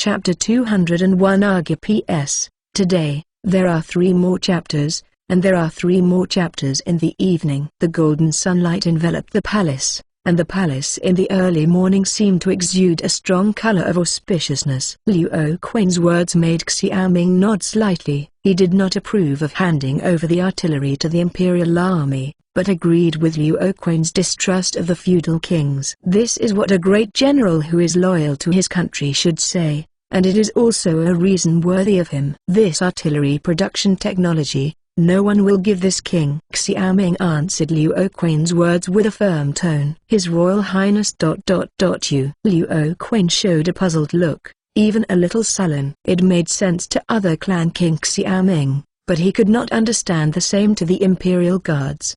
Chapter 201 Arga PS. Today, there are 3 more chapters, and there are 3 more chapters in the evening. The golden sunlight enveloped the palace, and the palace in the early morning seemed to exude a strong color of auspiciousness. Liu Quan's words made Xiaoming nod slightly. He did not approve of handing over the artillery to the imperial army, but agreed with Liu Quan's distrust of the feudal kings. This is what a great general who is loyal to his country should say, and it is also a reason worthy of him. This artillery production technology, no one will give this king. Xiaoming answered Liu Quan's words with a firm tone. His Royal Highness ... Liu Quan showed a puzzled look, even a little sullen. It made sense to other clan king Xiaoming, but he could not understand the same to the imperial guards.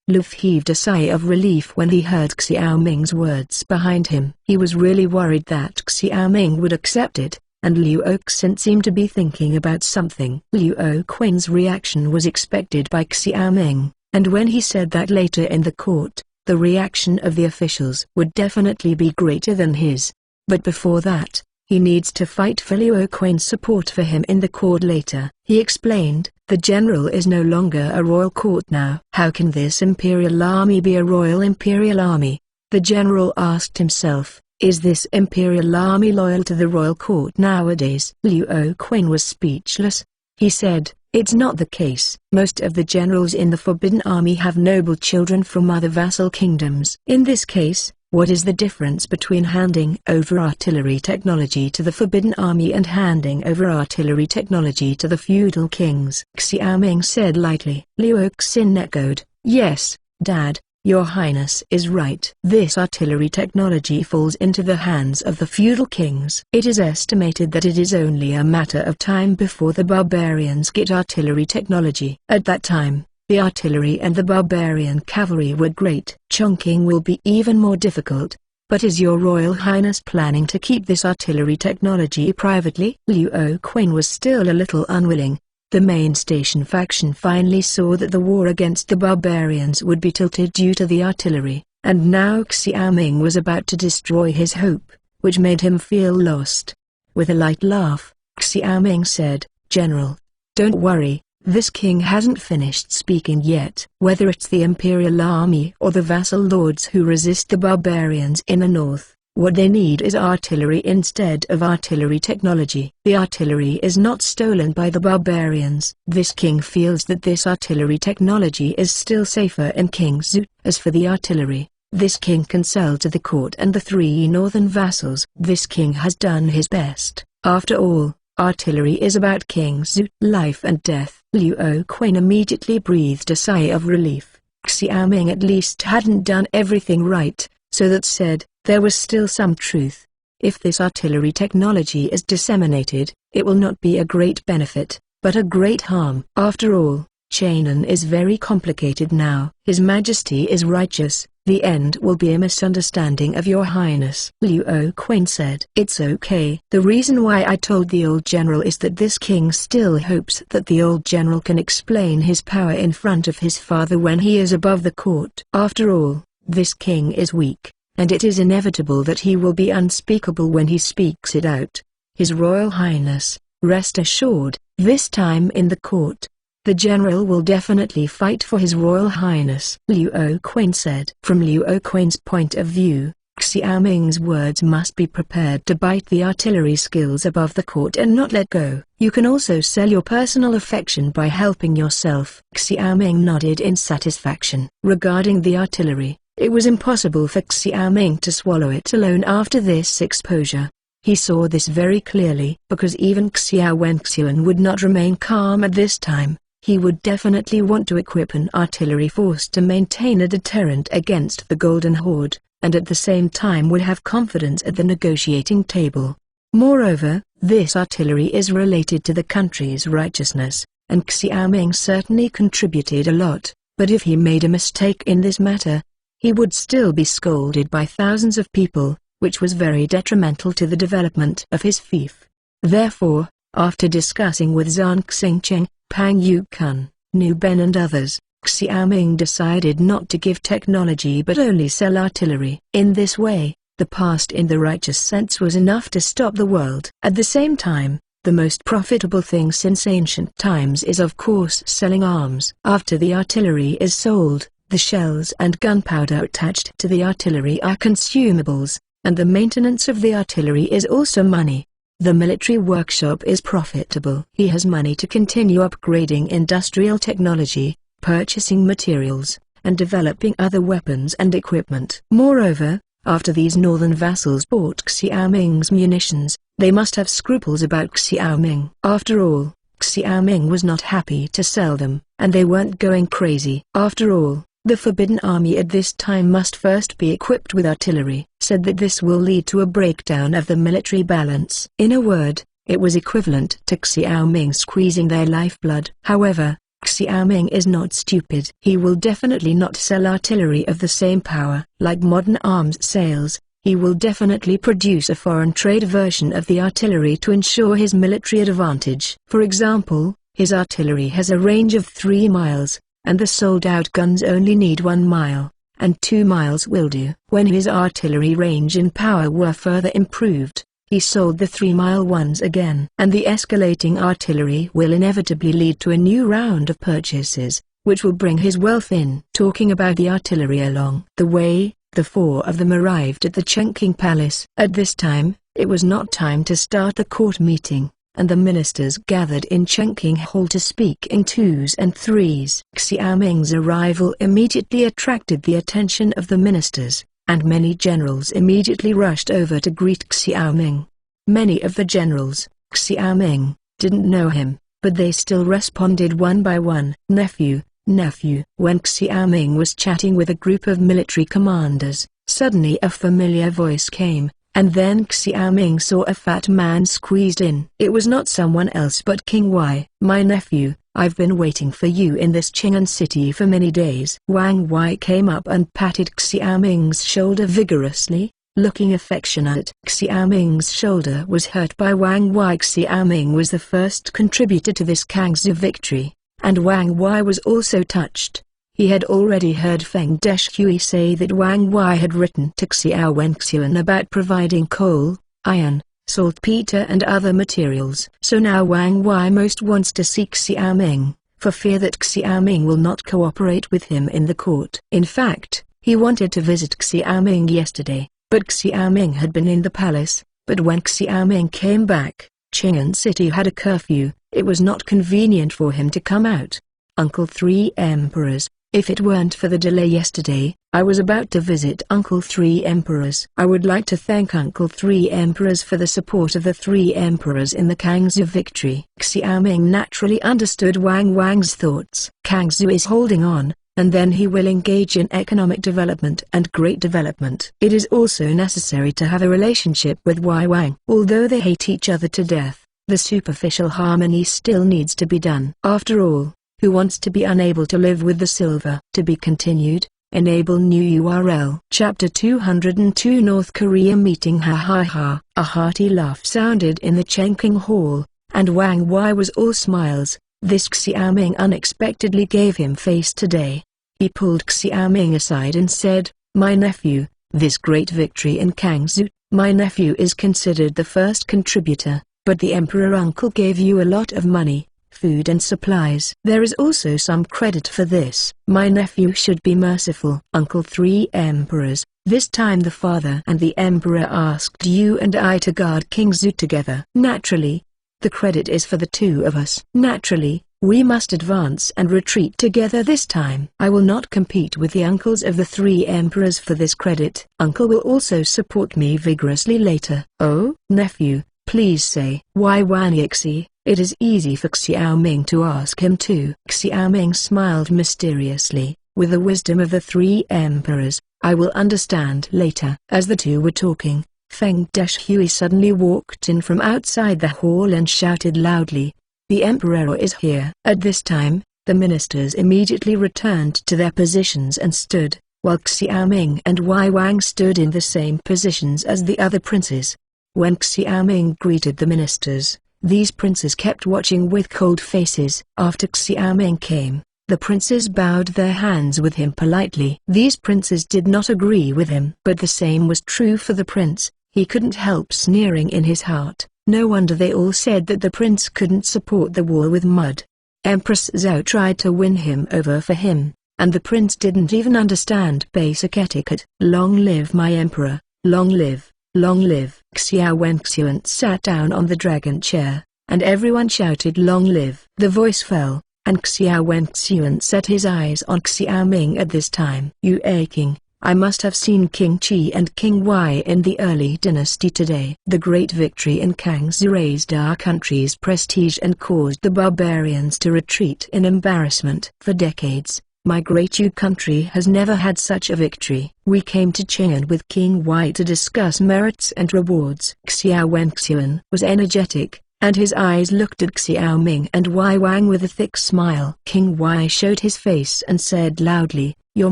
Luff heaved a sigh of relief when he heard Xiaoming's words behind him. He was really worried that Xiaoming would accept it, and Liu Xin seemed to be thinking about something. Liu Quan's reaction was expected by Xiaoming, and when he said that later in the court, the reaction of the officials would definitely be greater than his. But before that, he needs to fight for Liu Quan's support for him in the court later. He explained, the general is no longer a royal court now. How can this imperial army be a royal imperial army? The general asked himself. Is this imperial army loyal to the royal court nowadays? Liu Quan was speechless. He said, it's not the case. Most of the generals in the Forbidden Army have noble children from other vassal kingdoms. In this case, what is the difference between handing over artillery technology to the Forbidden Army and handing over artillery technology to the feudal kings? Xiaoming said lightly. Liu Xin echoed, yes, Dad. Your Highness is right. This artillery technology falls into the hands of the feudal kings. It is estimated that it is only a matter of time before the barbarians get artillery technology. At that time, the artillery and the barbarian cavalry were great. Chongqing will be even more difficult. But is your Royal Highness planning to keep this artillery technology privately? Liu Quan was still a little unwilling. The main station faction finally saw that the war against the barbarians would be tilted due to the artillery, and now Xiaoming was about to destroy his hope, which made him feel lost. With a light laugh, Xiaoming said, General, don't worry, this king hasn't finished speaking yet. Whether it's the imperial army or the vassal lords who resist the barbarians in the north, what they need is artillery instead of artillery technology. The artillery is not stolen by the barbarians. This king feels that this artillery technology is still safer in King's. As for the artillery, this king can sell to the court and the 3 northern vassals. This king has done his best. After all, artillery is about King's life and death. Liu Quan immediately breathed a sigh of relief. Xiaoming at least hadn't done everything right, so that said, there was still some truth. If this artillery technology is disseminated, it will not be a great benefit, but a great harm. After all, Chainan is very complicated now. His Majesty is righteous. The end will be a misunderstanding of your Highness. Liu Quan said. It's okay. The reason why I told the old general is that this king still hopes that the old general can explain his power in front of his father when he is above the court. After all, this king is weak, and it is inevitable that he will be unspeakable when he speaks it out. His Royal Highness, rest assured, this time in the court, the general will definitely fight for his Royal Highness. Liu Quan said. From Liu Quan's point of view, Xiaoming's words must be prepared to bite the artillery skills above the court and not let go. You can also sell your personal affection by helping yourself. Xiaoming nodded in satisfaction. Regarding the artillery, it was impossible for Xiaoming to swallow it alone after this exposure. He saw this very clearly. Because even Xiao Wenxian would not remain calm at this time, he would definitely want to equip an artillery force to maintain a deterrent against the Golden Horde, and at the same time would have confidence at the negotiating table. Moreover, this artillery is related to the country's righteousness, and Xiaoming certainly contributed a lot, but if he made a mistake in this matter, he would still be scolded by thousands of people, which was very detrimental to the development of his fief. Therefore, after discussing with Zhang Xingcheng, Pang Yukun, Nu Ben and others, Xiaoming decided not to give technology but only sell artillery. In this way, The past in the righteous sense was enough to stop the world. At the same time, the most profitable thing since ancient times is of course selling arms. After the artillery is sold, the shells and gunpowder attached to the artillery are consumables, and the maintenance of the artillery is also money. The military workshop is profitable. He has money to continue upgrading industrial technology, purchasing materials, and developing other weapons and equipment. Moreover, after these northern vassals bought Xiaoming's munitions, they must have scruples about Xiaoming. After all, Xiaoming was not happy to sell them, and they weren't going crazy. After all, the Forbidden Army at this time must first be equipped with artillery. Said that this will lead to a breakdown of the military balance. In a word, it was equivalent to Xiaoming squeezing their lifeblood. However, Xiaoming is not stupid. He will definitely not sell artillery of the same power. Like modern arms sales, he will definitely produce a foreign trade version of the artillery to ensure his military advantage. For example, his artillery has a range of 3 miles, and the sold-out guns only need 1 mile, and 2 miles will do. When his artillery range and power were further improved, he sold the 3-mile ones again. And the escalating artillery will inevitably lead to a new round of purchases, which will bring his wealth in. Talking about the artillery along the way, the 4 of them arrived at the Chengqing Palace. At this time, it was not time to start the court meeting, and the ministers gathered in Chengqing Hall to speak in 2s and 3s. Xiaoming's arrival immediately attracted the attention of the ministers, and many generals immediately rushed over to greet Xiaoming. Many of the generals, Xiaoming, didn't know him, but they still responded one by one. Nephew, nephew. When Xiaoming was chatting with a group of military commanders, suddenly a familiar voice came, and then Xiaoming saw a fat man squeezed in. It was not someone else but King Wei. My nephew, I've been waiting for you in this Qing'an city for many days. Wang Wei came up and patted Xiaoming's shoulder vigorously, looking affectionate. Xiaoming's shoulder was hurt by Wang Wei. Xiaoming was the first contributor to this Kangzhou victory, and Wang Wei was also touched. He had already heard Feng Deshui say that Wang Wei had written to Xiao Wenxian about providing coal, iron, saltpeter and other materials. So now Wang Wei most wants to see Xiaoming, for fear that Xiaoming will not cooperate with him in the court. In fact, he wanted to visit Xiaoming yesterday, but Xiaoming had been in the palace. But when Xiaoming came back, Qing'an City had a curfew. It was not convenient for him to come out. Uncle 3 Emperors. If it weren't for the delay yesterday, I was about to visit Uncle 3 Emperors. I would like to thank Uncle 3 Emperors for the support of the 3 Emperors in the Kangzhou victory. Xiaoming naturally understood Wang Wang's thoughts. Kangzhou is holding on, and then he will engage in economic development and great development. It is also necessary to have a relationship with Wei Wang. Although they hate each other to death, the superficial harmony still needs to be done. After all, who wants to be unable to live with the silver? To be continued. Enable new URL. Chapter 202 North Korea meeting. Ha ha ha. A hearty laugh sounded in the Chengqing Hall, and Wang Wei was all smiles. This Xiaoming unexpectedly gave him face today. He pulled Xiaoming aside and said, "My nephew, this great victory in Kangzhou, my nephew is considered the first contributor, but the emperor uncle gave you a lot of money, food and supplies. There is also some credit for this. My nephew should be merciful." Uncle 3 Emperors. This time the father and the emperor asked you and I to guard Kangzhou together. Naturally, the credit is for the two of us. Naturally, we must advance and retreat together this time. I will not compete with the uncles of the 3 emperors for this credit. Uncle will also support me vigorously later. Oh, nephew, please say. Why Wanixi? It is easy for Xiaoming to ask him too. Xiaoming smiled mysteriously. With the wisdom of the 3 emperors, I will understand later. As the two were talking, Feng Deshui suddenly walked in from outside the hall and shouted loudly, "The emperor is here." At this time, the ministers immediately returned to their positions and stood, while Xiaoming and Wei Wang stood in the same positions as the other princes. When Xiaoming greeted the ministers, these princes kept watching with cold faces. After Xiaoming came, The princes bowed their hands with him politely. These princes did not agree with him, but the same was true for the prince. He couldn't help sneering in his heart. No wonder they all said that the prince couldn't support the war with mud. Empress Zhao tried to win him over for him, and the prince didn't even understand basic etiquette. Long live my emperor, long live, long live. Xiao Wenxian sat down on the dragon chair, and everyone shouted long live. The voice fell, and Xiao Wenxian set his eyes on Xiao Ming at this time. You King, I must have seen King Qi and King Wei in the early dynasty today. The great victory in Kangzhou raised our country's prestige and caused the barbarians to retreat in embarrassment. For decades, my great Yu country has never had such a victory. We came to Chang'an with King Wei to discuss merits and rewards. Xiao Wenxian was energetic, and his eyes looked at Xiao Ming and Wei Wang with a thick smile. King Wei showed his face and said loudly, Your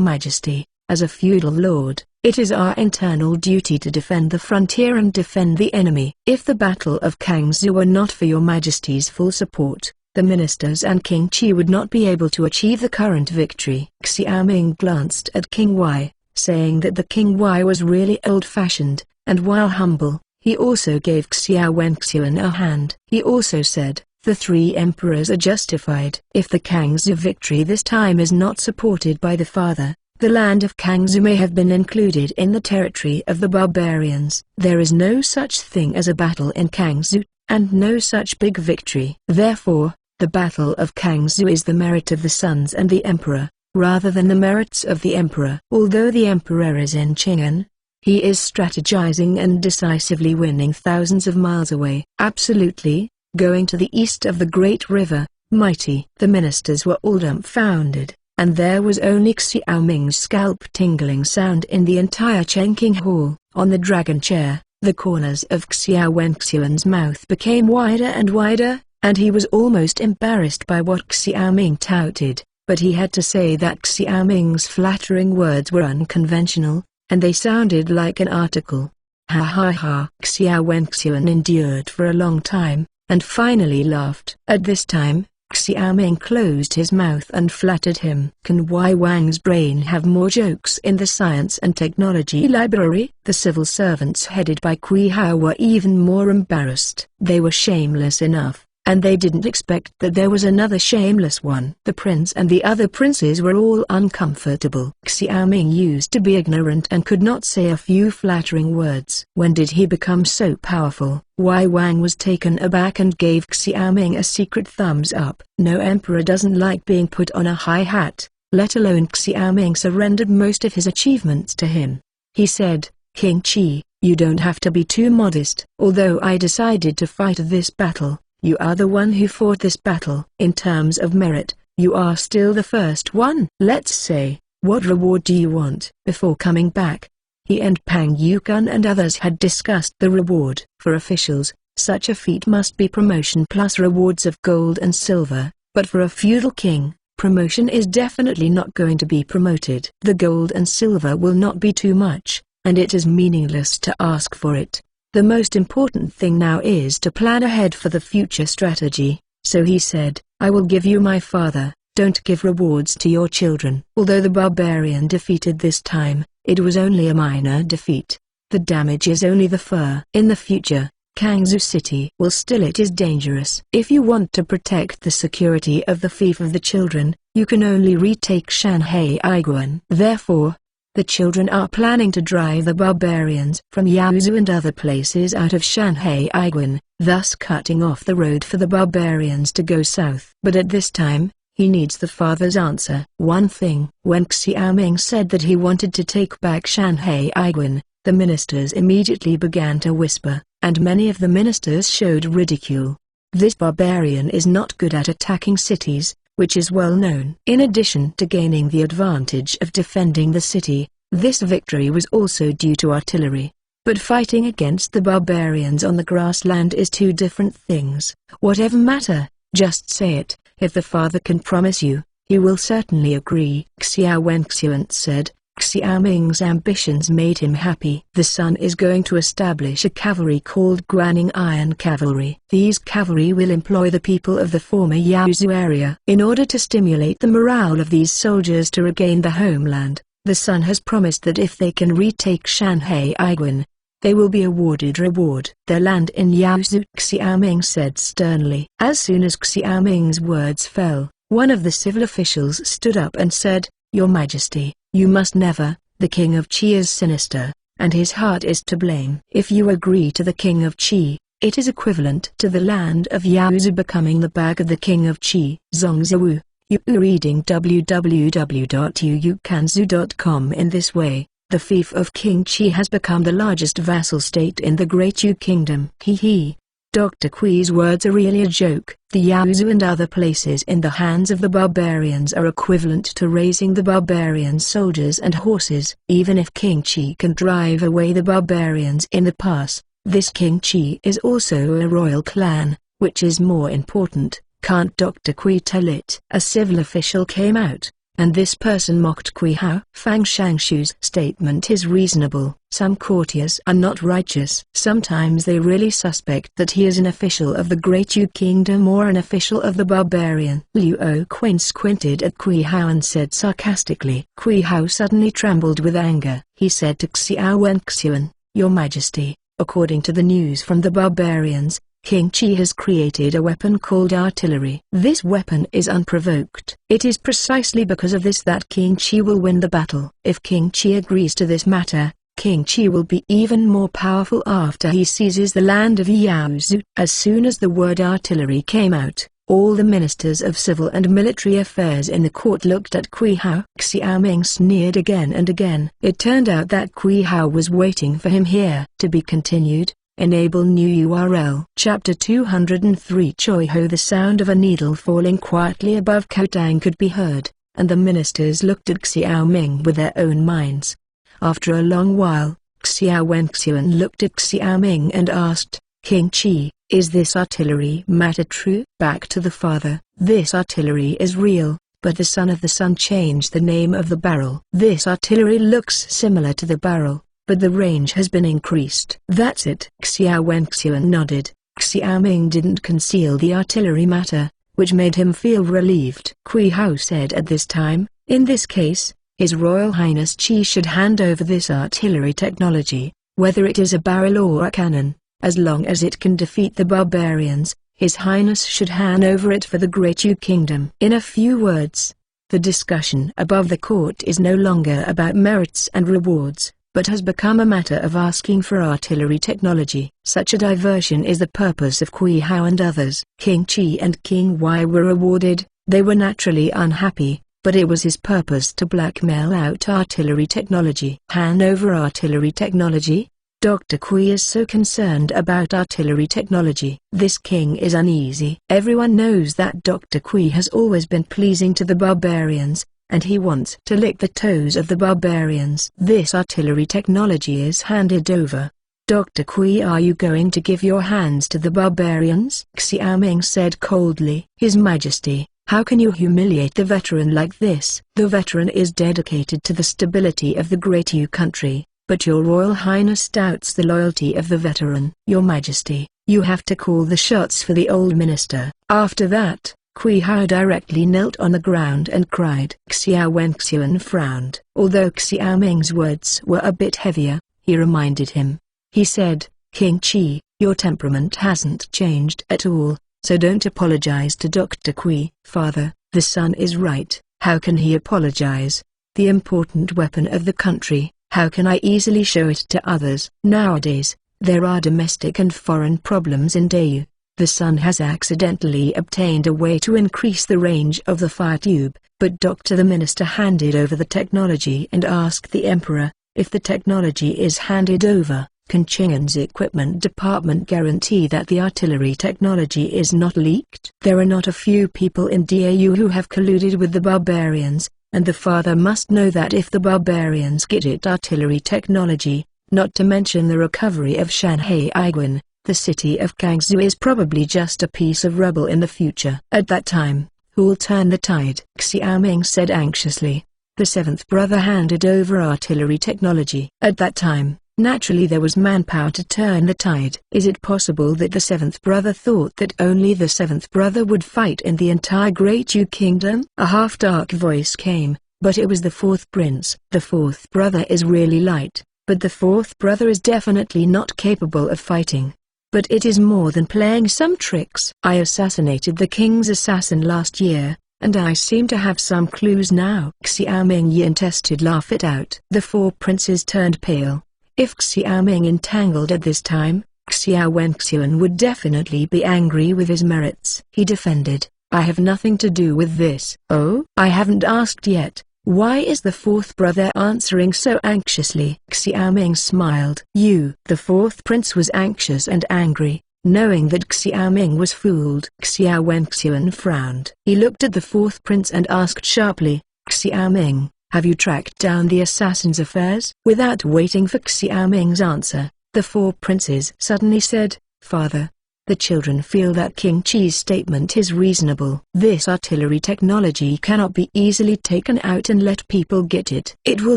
Majesty, as a feudal lord, it is our internal duty to defend the frontier and defend the enemy. If the Battle of Kangzhou were not for your Majesty's full support, the ministers and King Qi would not be able to achieve the current victory. Xiao Ming glanced at King Wei, saying that the King Wei was really old-fashioned, and while humble, he also gave Xiao Wenxian a hand. He also said, the three emperors are justified. If the Kangzhou victory this time is not supported by the father, the land of Kangzhou may have been included in the territory of the barbarians. There is no such thing as a battle in Kangzhou, and no such big victory. Therefore, the Battle of Kangzhou is the merit of the sons and the emperor, rather than the merits of the emperor. Although the emperor is in Chang'an, he is strategizing and decisively winning thousands of miles away. Absolutely, going to the east of the great river, mighty. The ministers were all dumbfounded, and there was only Xiao Ming's scalp-tingling sound in the entire Chengqing Hall. On the dragon chair, the corners of Xiao Wenxian's mouth became wider and wider, and he was almost embarrassed by what Xiao Ming touted, but he had to say that Xiao Ming's flattering words were unconventional, and they sounded like an article. Ha ha ha! Xiao Wenxian endured for a long time, and finally laughed. At this time, Xiao Ming closed his mouth and flattered him. Can Wei Wang's brain have more jokes in the Science and Technology Library? The civil servants headed by Kui Hao were even more embarrassed. They were shameless enough, and they didn't expect that there was another shameless one. The prince and the other princes were all uncomfortable. Xiao Ming used to be ignorant and could not say a few flattering words. When did he become so powerful? Wei Wang was taken aback and gave Xiao Ming a secret thumbs up. No emperor doesn't like being put on a high hat, let alone Xiao Ming surrendered most of his achievements to him. He said, King Qi, you don't have to be too modest. Although I decided to fight this battle, you are the one who fought this battle. In terms of merit, you are still the first one. Let's say, what reward do you want? Before coming back, he and Pang Yukun and others had discussed the reward. For officials, such a feat must be promotion plus rewards of gold and silver, but for a feudal king, promotion is definitely not going to be promoted. The gold and silver will not be too much, and it is meaningless to ask for it. The most important thing now is to plan ahead for the future strategy. So he said, I will give you my father, don't give rewards to your children. Although the barbarian defeated this time, it was only a minor defeat. The damage is only the fur. In the future, Kangzhou City will still it is dangerous. If you want to protect the security of the fief of the children, you can only retake Shanhai Aiguan. Therefore, the children are planning to drive the barbarians from Yaozhou and other places out of Shanhai Aiguan, thus cutting off the road for the barbarians to go south. But at this time, he needs the father's answer. One thing. When Xiao Ming said that he wanted to take back Shanhai Aiguan, the ministers immediately began to whisper, and many of the ministers showed ridicule. This barbarian is not good at attacking cities, which is well known. In addition to gaining the advantage of defending the city, this victory was also due to artillery. But fighting against the barbarians on the grassland is two different things. Whatever matter, just say it. If the father can promise you, he will certainly agree. Xiao Wenxian said, Xiaoming's ambitions made him happy. The son is going to establish a cavalry called Guaning Iron Cavalry. These cavalry will employ the people of the former Yaozu area. In order to stimulate the morale of these soldiers to regain the homeland, the son has promised that if they can retake Shanhai Aiguan, they will be awarded reward. Their land in Yaozu, Xiaoming said sternly. As soon as Xiaoming's words fell, one of the civil officials stood up and said, "Your Majesty, you must never, the King of Qi is sinister, and his heart is to blame. If you agree to the King of Qi, it is equivalent to the land of Yaozu becoming the bag of the King of Qi." Zhongzhou, you reading www.yuukanzu.com. In this way, the fief of King Qi has become the largest vassal state in the Great Yu Kingdom. Hee. Dr. Kui's words are really a joke. The Yaozu and other places in the hands of the barbarians are equivalent to raising the barbarian soldiers and horses. Even if King Qi can drive away the barbarians in the pass, this King Qi is also a royal clan, which is more important. Can't Dr. Kui tell it? A civil official came out, and this person mocked Kui Hao. Fang Shangshu's statement is reasonable. Some courtiers are not righteous. Sometimes they really suspect that he is an official of the Great Yu Kingdom or an official of the barbarian. Liu Oquan squinted at Kui Hao and said sarcastically. Kui Hao suddenly trembled with anger. He said to Xiao Wenxian, "Your Majesty, according to the news from the barbarians, King Qi has created a weapon called artillery. This weapon is unprovoked. It is precisely because of this that King Qi will win the battle. If King Qi agrees to this matter, King Qi will be even more powerful after he seizes the land of Yaozu." As soon as the word artillery came out, all the ministers of civil and military affairs in the court looked at Kui Hao. Xiaoming sneered again and again. It turned out that Kui Hao was waiting for him here. To be continued. Enable new URL. Chapter 203. Choi Ho. The sound of a needle falling quietly above Kotang could be heard, and the ministers looked at Xiaoming with their own minds. After a long while, Xiao Wenxian looked at Xiaoming and asked, "King Qi, is this artillery matter true?" Back to the father. "This artillery is real, but the son of the sun changed the name of the barrel. This artillery looks similar to the barrel, but the range has been increased." "That's it." Xiao Wenxian nodded. Xiaoming didn't conceal the artillery matter, which made him feel relieved. Kui Hao said at this time, "In this case, His Royal Highness Qi should hand over this artillery technology, whether it is a barrel or a cannon, as long as it can defeat the barbarians. His Highness should hand over it for the Great Yu Kingdom." In a few words, the discussion above the court is no longer about merits and rewards, but has become a matter of asking for artillery technology. Such a diversion is the purpose of Kui Hao and others. King Qi and King Wei were rewarded. They were naturally unhappy, but it was his purpose to blackmail out artillery technology. Hand over artillery technology? Dr. Kui is so concerned about artillery technology. This king is uneasy. Everyone knows that Dr. Kui has always been pleasing to the barbarians, and he wants to lick the toes of the barbarians. This artillery technology is handed over. Dr. Kui, are you going to give your hands to the barbarians? Xiaoming said coldly. His Majesty, how can you humiliate the veteran like this? The veteran is dedicated to the stability of the Great Yu country, but your Royal Highness doubts the loyalty of the veteran. Your Majesty, you have to call the shots for the old minister. After that, Kui Hao directly knelt on the ground and cried. Xiao Wenxian frowned. Although Xiaoming's words were a bit heavier, he reminded him. He said, "King Qi, your temperament hasn't changed at all, so don't apologize to Dr. Kui." "Father, the son is right. How can he apologize? The important weapon of the country, how can I easily show it to others?" Nowadays, there are domestic and foreign problems in Dayu. The son has accidentally obtained a way to increase the range of the fire tube, but the minister handed over the technology and asked the emperor, if the technology is handed over, can Qing'an's equipment department guarantee that the artillery technology is not leaked? There are not a few people in Dau who have colluded with the barbarians, and the father must know that if the barbarians get it artillery technology, not to mention the recovery of Shanhai Aiguan, the city of Kangzhou is probably just a piece of rubble in the future. At that time, who'll turn the tide? Xiaoming said anxiously. the seventh brother handed over artillery technology. At that time, naturally there was manpower to turn the tide. Is it possible that the seventh brother thought that only the seventh brother would fight in the entire Great Yu Kingdom? A half-dark voice came, but it was the fourth prince. The fourth brother is really light, but the fourth brother is definitely not capable of fighting. But it is more than playing some tricks. I assassinated the king's assassin last year, and I seem to have some clues now. Xiaoming Yin tested laugh it out. The four princes turned pale. If Xiaoming entangled at this time, Xiao Wenxian would definitely be angry with his merits. He defended, I have nothing to do with this. Oh? I haven't asked yet. Why is the fourth brother answering so anxiously? Xiaoming smiled. The fourth prince was anxious and angry, knowing that Xiaoming was fooled. Xiao Wenxian frowned. He looked at the fourth prince and asked sharply, Xiaoming, have you tracked down the assassin's affairs? Without waiting for Xiaoming's answer, the four princes suddenly said, Father, the children feel that King Qi's statement is reasonable. This artillery technology cannot be easily taken out and let people get it. It will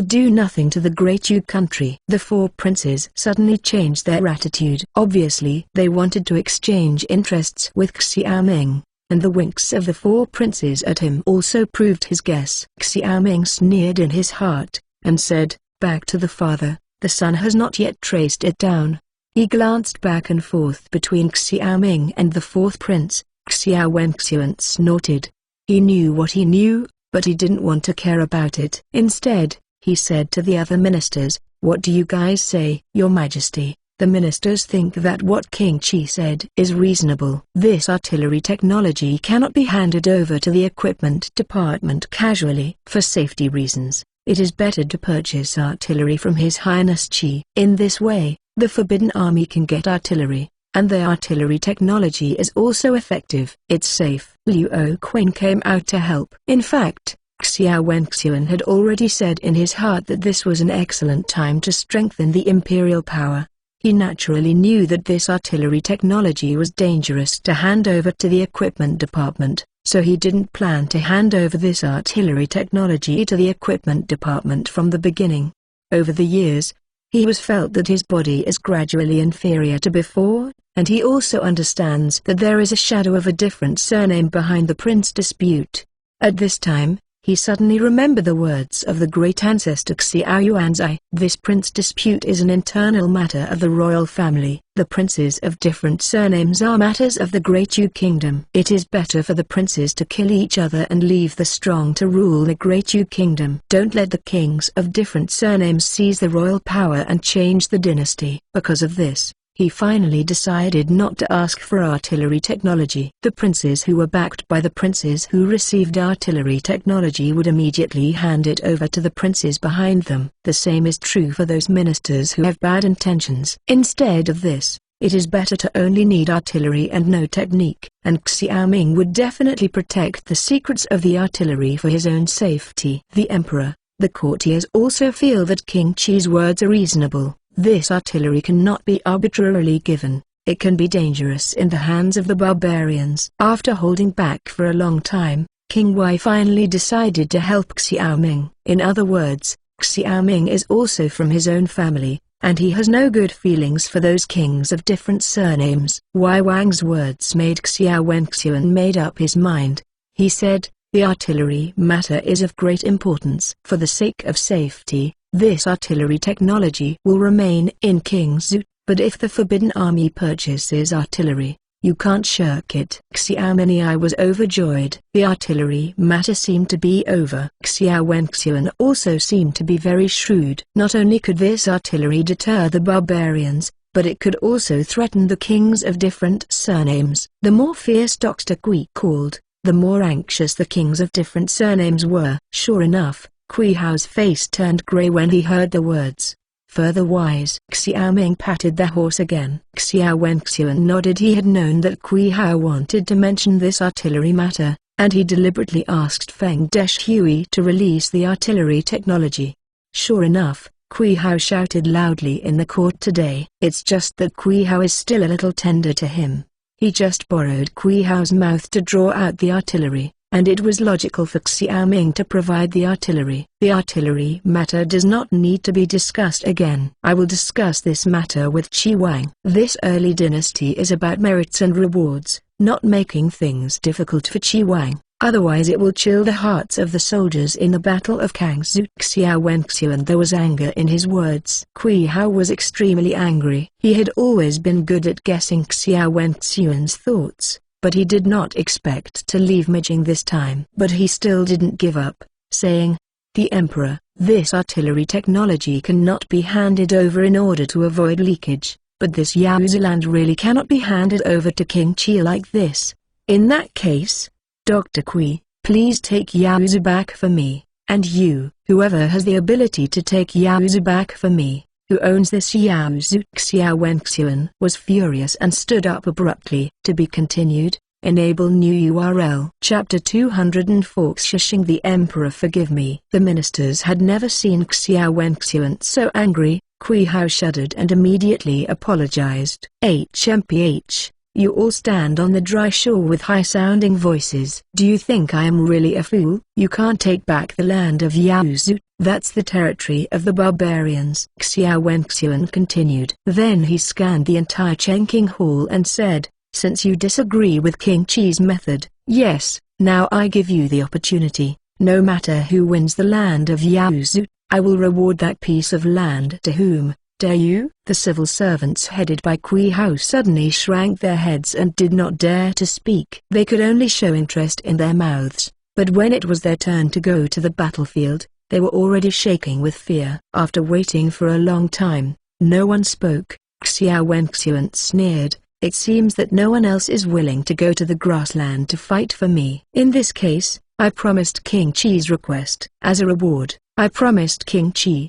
do nothing to the Great Yu country. The four princes suddenly changed their attitude. Obviously, they wanted to exchange interests with Xiaoming, and the winks of the four princes at him also proved his guess. Xiaoming sneered in his heart, and said, Back to the father, the son has not yet traced it down. He glanced back and forth between Xiaoming and the fourth prince. Xiao Wenxian snorted. He knew what he knew, but he didn't want to care about it. Instead, he said to the other ministers, What do you guys say? Your Majesty, the ministers think that what King Qi said is reasonable. This artillery technology cannot be handed over to the equipment department casually. For safety reasons, it is better to purchase artillery from His Highness Qi. In this way, the Forbidden Army can get artillery, and the artillery technology is also effective. It's safe. Liu Oquan came out to help. In fact, Xiao Wenxian had already said in his heart that this was an excellent time to strengthen the imperial power. He naturally knew that this artillery technology was dangerous to hand over to the equipment department, so he didn't plan to hand over this artillery technology to the equipment department from the beginning. Over the years, he has felt that his body is gradually inferior to before, and he also understands that there is a shadow of a different surname behind the prince dispute. At this time, he suddenly remembered the words of the great ancestor Xiao Yuanzai. This prince dispute is an internal matter of the royal family. The princes of different surnames are matters of the Great Yu Kingdom. It is better for the princes to kill each other and leave the strong to rule the Great Yu Kingdom. Don't let the kings of different surnames seize the royal power and change the dynasty. Because of this, he finally decided not to ask for artillery technology. The princes who were backed by the princes who received artillery technology would immediately hand it over to the princes behind them. The same is true for those ministers who have bad intentions. Instead of this, it is better to only need artillery and no technique. And Xiaoming would definitely protect the secrets of the artillery for his own safety. The emperor, the courtiers also feel that King Qi's words are reasonable. This artillery cannot be arbitrarily given. It can be dangerous in the hands of the barbarians. After holding back for a long time, King Wei finally decided to help Xiaoming. In other words, Xiaoming is also from his own family, and he has no good feelings for those kings of different surnames. Wei Wang's words made Xiao Wenxian made up his mind. He said, The artillery matter is of great importance. For the sake of safety, this artillery technology will remain in King Zhu, but if the Forbidden Army purchases artillery, you can't shirk it. Xiaoming was overjoyed. The artillery matter seemed to be over. Xiao Wenxian also seemed to be very shrewd. Not only could this artillery deter the barbarians, but it could also threaten the kings of different surnames. The more fierce Dr. Gui called, the more anxious the kings of different surnames were. Sure enough, Kui Hao's face turned grey when he heard the words. Further wise, Xiaoming patted the horse again. Xiao Wenxian nodded. He had known that Kui Hao wanted to mention this artillery matter, and he deliberately asked Feng Deshui to release the artillery technology. Sure enough, Kui Hao shouted loudly in the court today. It's just that Kui Hao is still a little tender to him. He just borrowed Kui Hao's mouth to draw out the artillery. and it was logical for Xiaoming to provide the artillery. The artillery matter does not need to be discussed again. I will discuss this matter with Qi Wang. This early dynasty is about merits and rewards, not making things difficult for Qi Wang. Otherwise it will chill the hearts of the soldiers in the Battle of Kangzhou. Xiao Wenxian, there was anger in his words. Kui Hao was extremely angry. He had always been good at guessing Xiao Wenxian's thoughts, but he did not expect to leave Mijing this time. But he still didn't give up, saying, "The Emperor, this artillery technology cannot be handed over in order to avoid leakage, but this Yaozi land really cannot be handed over to King Qi like this. In that case, Dr. Kui, please take Yaozi back for me, and you, whoever has the ability to take Yaozi back for me, who owns this Yaozi." Xiao Wenxian was furious and stood up abruptly. To be continued. Enable new URL. Chapter 204. Shishing the Emperor, forgive me. The ministers had never seen Xiao Wenxian so angry. Kui Hao shuddered and immediately apologized. HMPH. You all stand on the dry shore with high-sounding voices. Do you think I am really a fool? You can't take back the land of Yaozu. That's the territory of the barbarians. Xiao Wenxian continued. Then he scanned the entire Chengqing Hall and said, since you disagree with King Qi's method, yes, now I give you the opportunity. No matter who wins the land of Yaozu, I will reward that piece of land. To whom? Dare you? The civil servants headed by Kui Hao suddenly shrank their heads and did not dare to speak. They could only show interest in their mouths, but when it was their turn to go to the battlefield, they were already shaking with fear. After waiting for a long time, no one spoke. Xiao Wenxian sneered, it seems that no one else is willing to go to the grassland to fight for me. In this case, I promised King Qi's request. As a reward, I promised King Qi.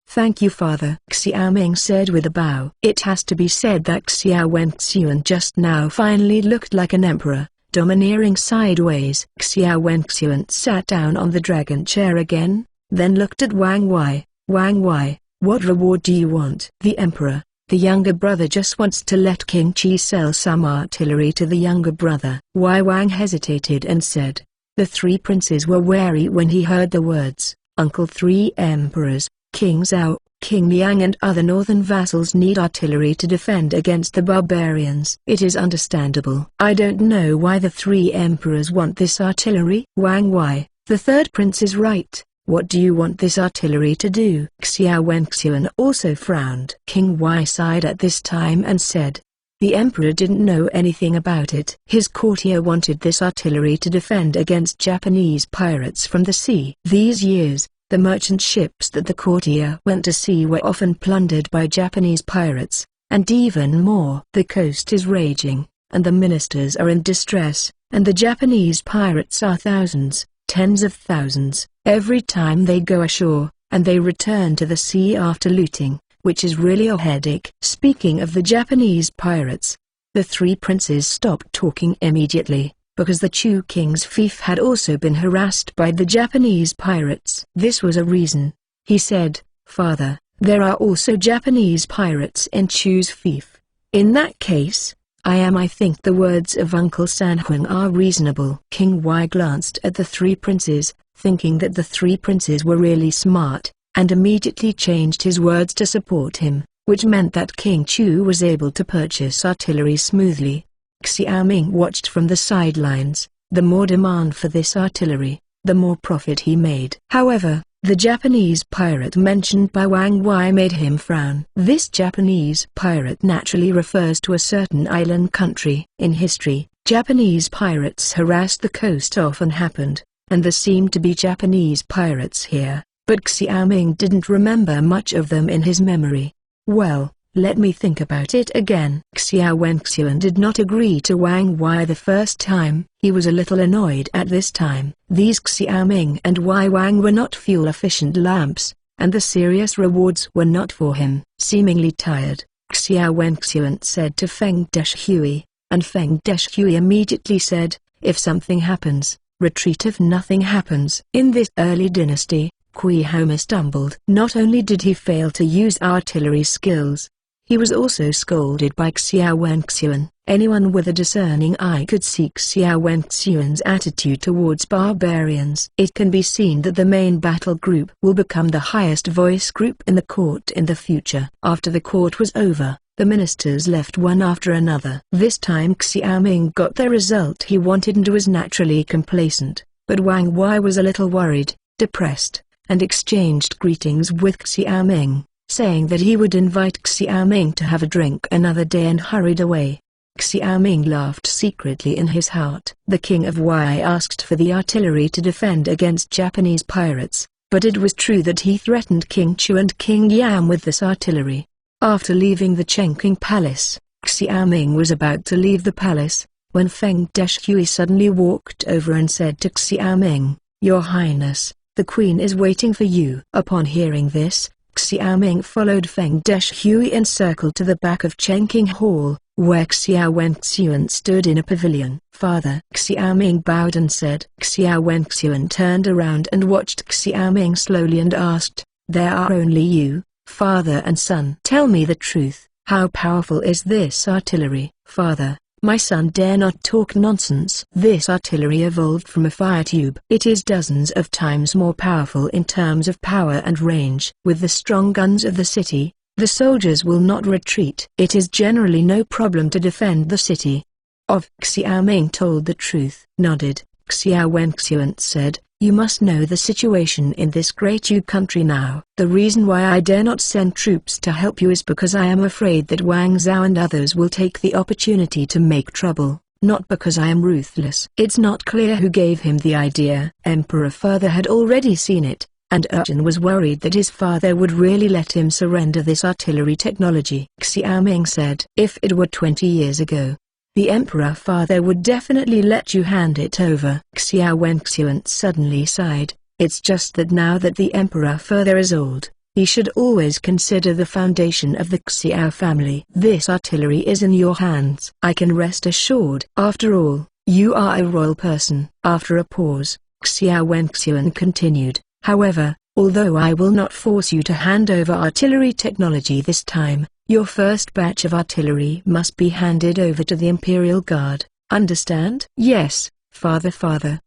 Thank you, Father, Xiaoming said with a bow. It has to be said that Xiao Wenxian just now finally looked like an emperor, domineering sideways. Xiao Wenxian sat down on the dragon chair again, then looked at Wang Wei. Wang Wei, what reward do you want? The emperor, the younger brother, just wants to let King Qi sell some artillery to the younger brother. Wang hesitated and said. The three princes were wary when he heard the words, Uncle. Three emperors, King Zhao, King Liang and other northern vassals need artillery to defend against the barbarians. It is understandable. I don't know why the three emperors want this artillery. Wang Wei, the third prince is right. What do you want this artillery to do? Xiao Wenxian also frowned. King Wei sighed at this time and said, the emperor didn't know anything about it. His courtier wanted this artillery to defend against Japanese pirates from the sea. These years, the merchant ships that the courtier went to sea were often plundered by Japanese pirates, and even more. The coast is raging, and the ministers are in distress, and the Japanese pirates are thousands, tens of thousands, every time they go ashore, and they return to the sea after looting, which is really a headache. Speaking of the Japanese pirates, the three princes stopped talking immediately, because the Chu king's fief had also been harassed by the Japanese pirates. This was a reason. He said, Father, there are also Japanese pirates in Chu's fief. In that case, I think the words of Uncle Sanhuang are reasonable. King Wei glanced at the three princes, thinking that the three princes were really smart, and immediately changed his words to support him, which meant that King Chu was able to purchase artillery smoothly. Xiaoming watched from the sidelines. The more demand for this artillery, the more profit he made. However, the Japanese pirate mentioned by Wang Wei made him frown. This Japanese pirate naturally refers to a certain island country. In history, Japanese pirates harassed the coast often happened, and there seemed to be Japanese pirates here, but Xiaoming didn't remember much of them in his memory. Well, let me think about it again. Xiao Wenxian did not agree to Wang Wei the first time. He was a little annoyed at this time. These Xiaoming and Wang were not fuel-efficient lamps, and the serious rewards were not for him. Seemingly tired, Xiao Wenxian said to Feng Deshui, and Feng Deshui immediately said, if something happens, retreat. If nothing happens. In this early dynasty, Kui Hao stumbled. Not only did he fail to use artillery skills, He was also scolded by Xiao Wenxuan. Anyone with a discerning eye could see Xiao Wenxuan's attitude towards barbarians. It can be seen that the main battle group will become the highest voice group in the court in the future. After the court was over, the ministers left one after another. This time Xiao Ming got the result he wanted and was naturally complacent, but Wang Wei was a little worried, depressed, and exchanged greetings with Xiao Ming, saying that he would invite Xiao Ming to have a drink another day, and hurried away. Xiao Ming laughed secretly in his heart. The king of Wei asked for the artillery to defend against Japanese pirates, but it was true that he threatened King Chu and King Yam with this artillery. After leaving the Chengqing Palace, Xiao Ming was about to leave the palace, when Feng Deshui suddenly walked over and said to Xiao Ming, "Your Highness, the Queen is waiting for you." Upon hearing this, Xiao Ming followed Feng Deshui and circled to the back of Chengqing Hall, where Xiao Wenxuan stood in a pavilion. "Father." Xiao Ming bowed and said. Xiao Wenxuan turned around and watched Xiao Ming slowly and asked, "There are only you, father and son. Tell me the truth, how powerful is this artillery?" "Father, my son dare not talk nonsense. This artillery evolved from a fire tube. It is dozens of times more powerful in terms of power and range. With the strong guns of the city, the soldiers will not retreat. It is generally no problem to defend the city." Xiao Ming told the truth. Nodded. Xiao Wenxuan said, "You must know the situation in this great Yu country now. The reason why I dare not send troops to help you is because I am afraid that Wang Zhao and others will take the opportunity to make trouble, not because I am ruthless." It's not clear who gave him the idea. Emperor Father had already seen it, and Urchin was worried that his father would really let him surrender this artillery technology. Xiao Ming said, "If it were 20 years ago, the Emperor Father would definitely let you hand it over." Xiao Wenxuan suddenly sighed. "It's just that now that the Emperor Father is old, he should always consider the foundation of the Xiao family. This artillery is in your hands. I can rest assured. After all, you are a royal person." After a pause, Xiao Wenxuan continued, "However, although I will not force you to hand over artillery technology this time, your first batch of artillery must be handed over to the Imperial Guard. Understand?" "Yes, father."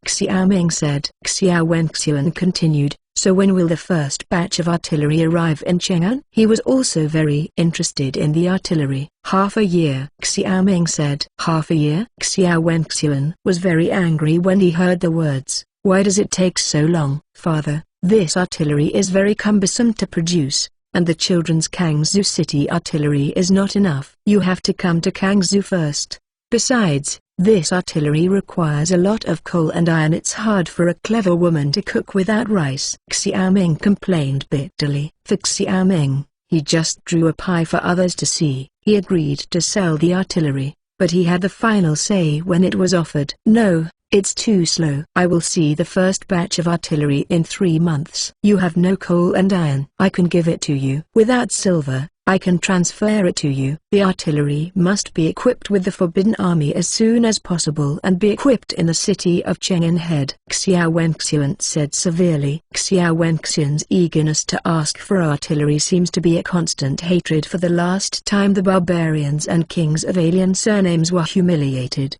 Xiao Ming said. Xiao Wenxuan continued, "So when will the first batch of artillery arrive in Chang'an?" He was also very interested in the artillery. "Half a year," Xiao Ming said. "Half a year?" Xiao Wenxuan was very angry when he heard the words. "Why does it take so long?" "Father, this artillery is very cumbersome to produce, and the children's Kangzhou city artillery is not enough. You have to come to Kangzhou first. Besides, this artillery requires a lot of coal and iron. It's hard for a clever woman to cook without rice." Xiao Ming complained bitterly. For Xiao Ming, he just drew a pie for others to see. He agreed to sell the artillery, but he had the final say when it was offered. "No, it's too slow. I will see the first batch of artillery in 3 months. You have no coal and iron. I can give it to you. Without silver, I can transfer it to you." "The artillery must be equipped with the Forbidden Army as soon as possible and be equipped in the city of Chang'an Head," Xiao Wenxuan said severely. Xiao Wenxuan's eagerness to ask for artillery seems to be a constant hatred for the last time the barbarians and kings of alien surnames were humiliated.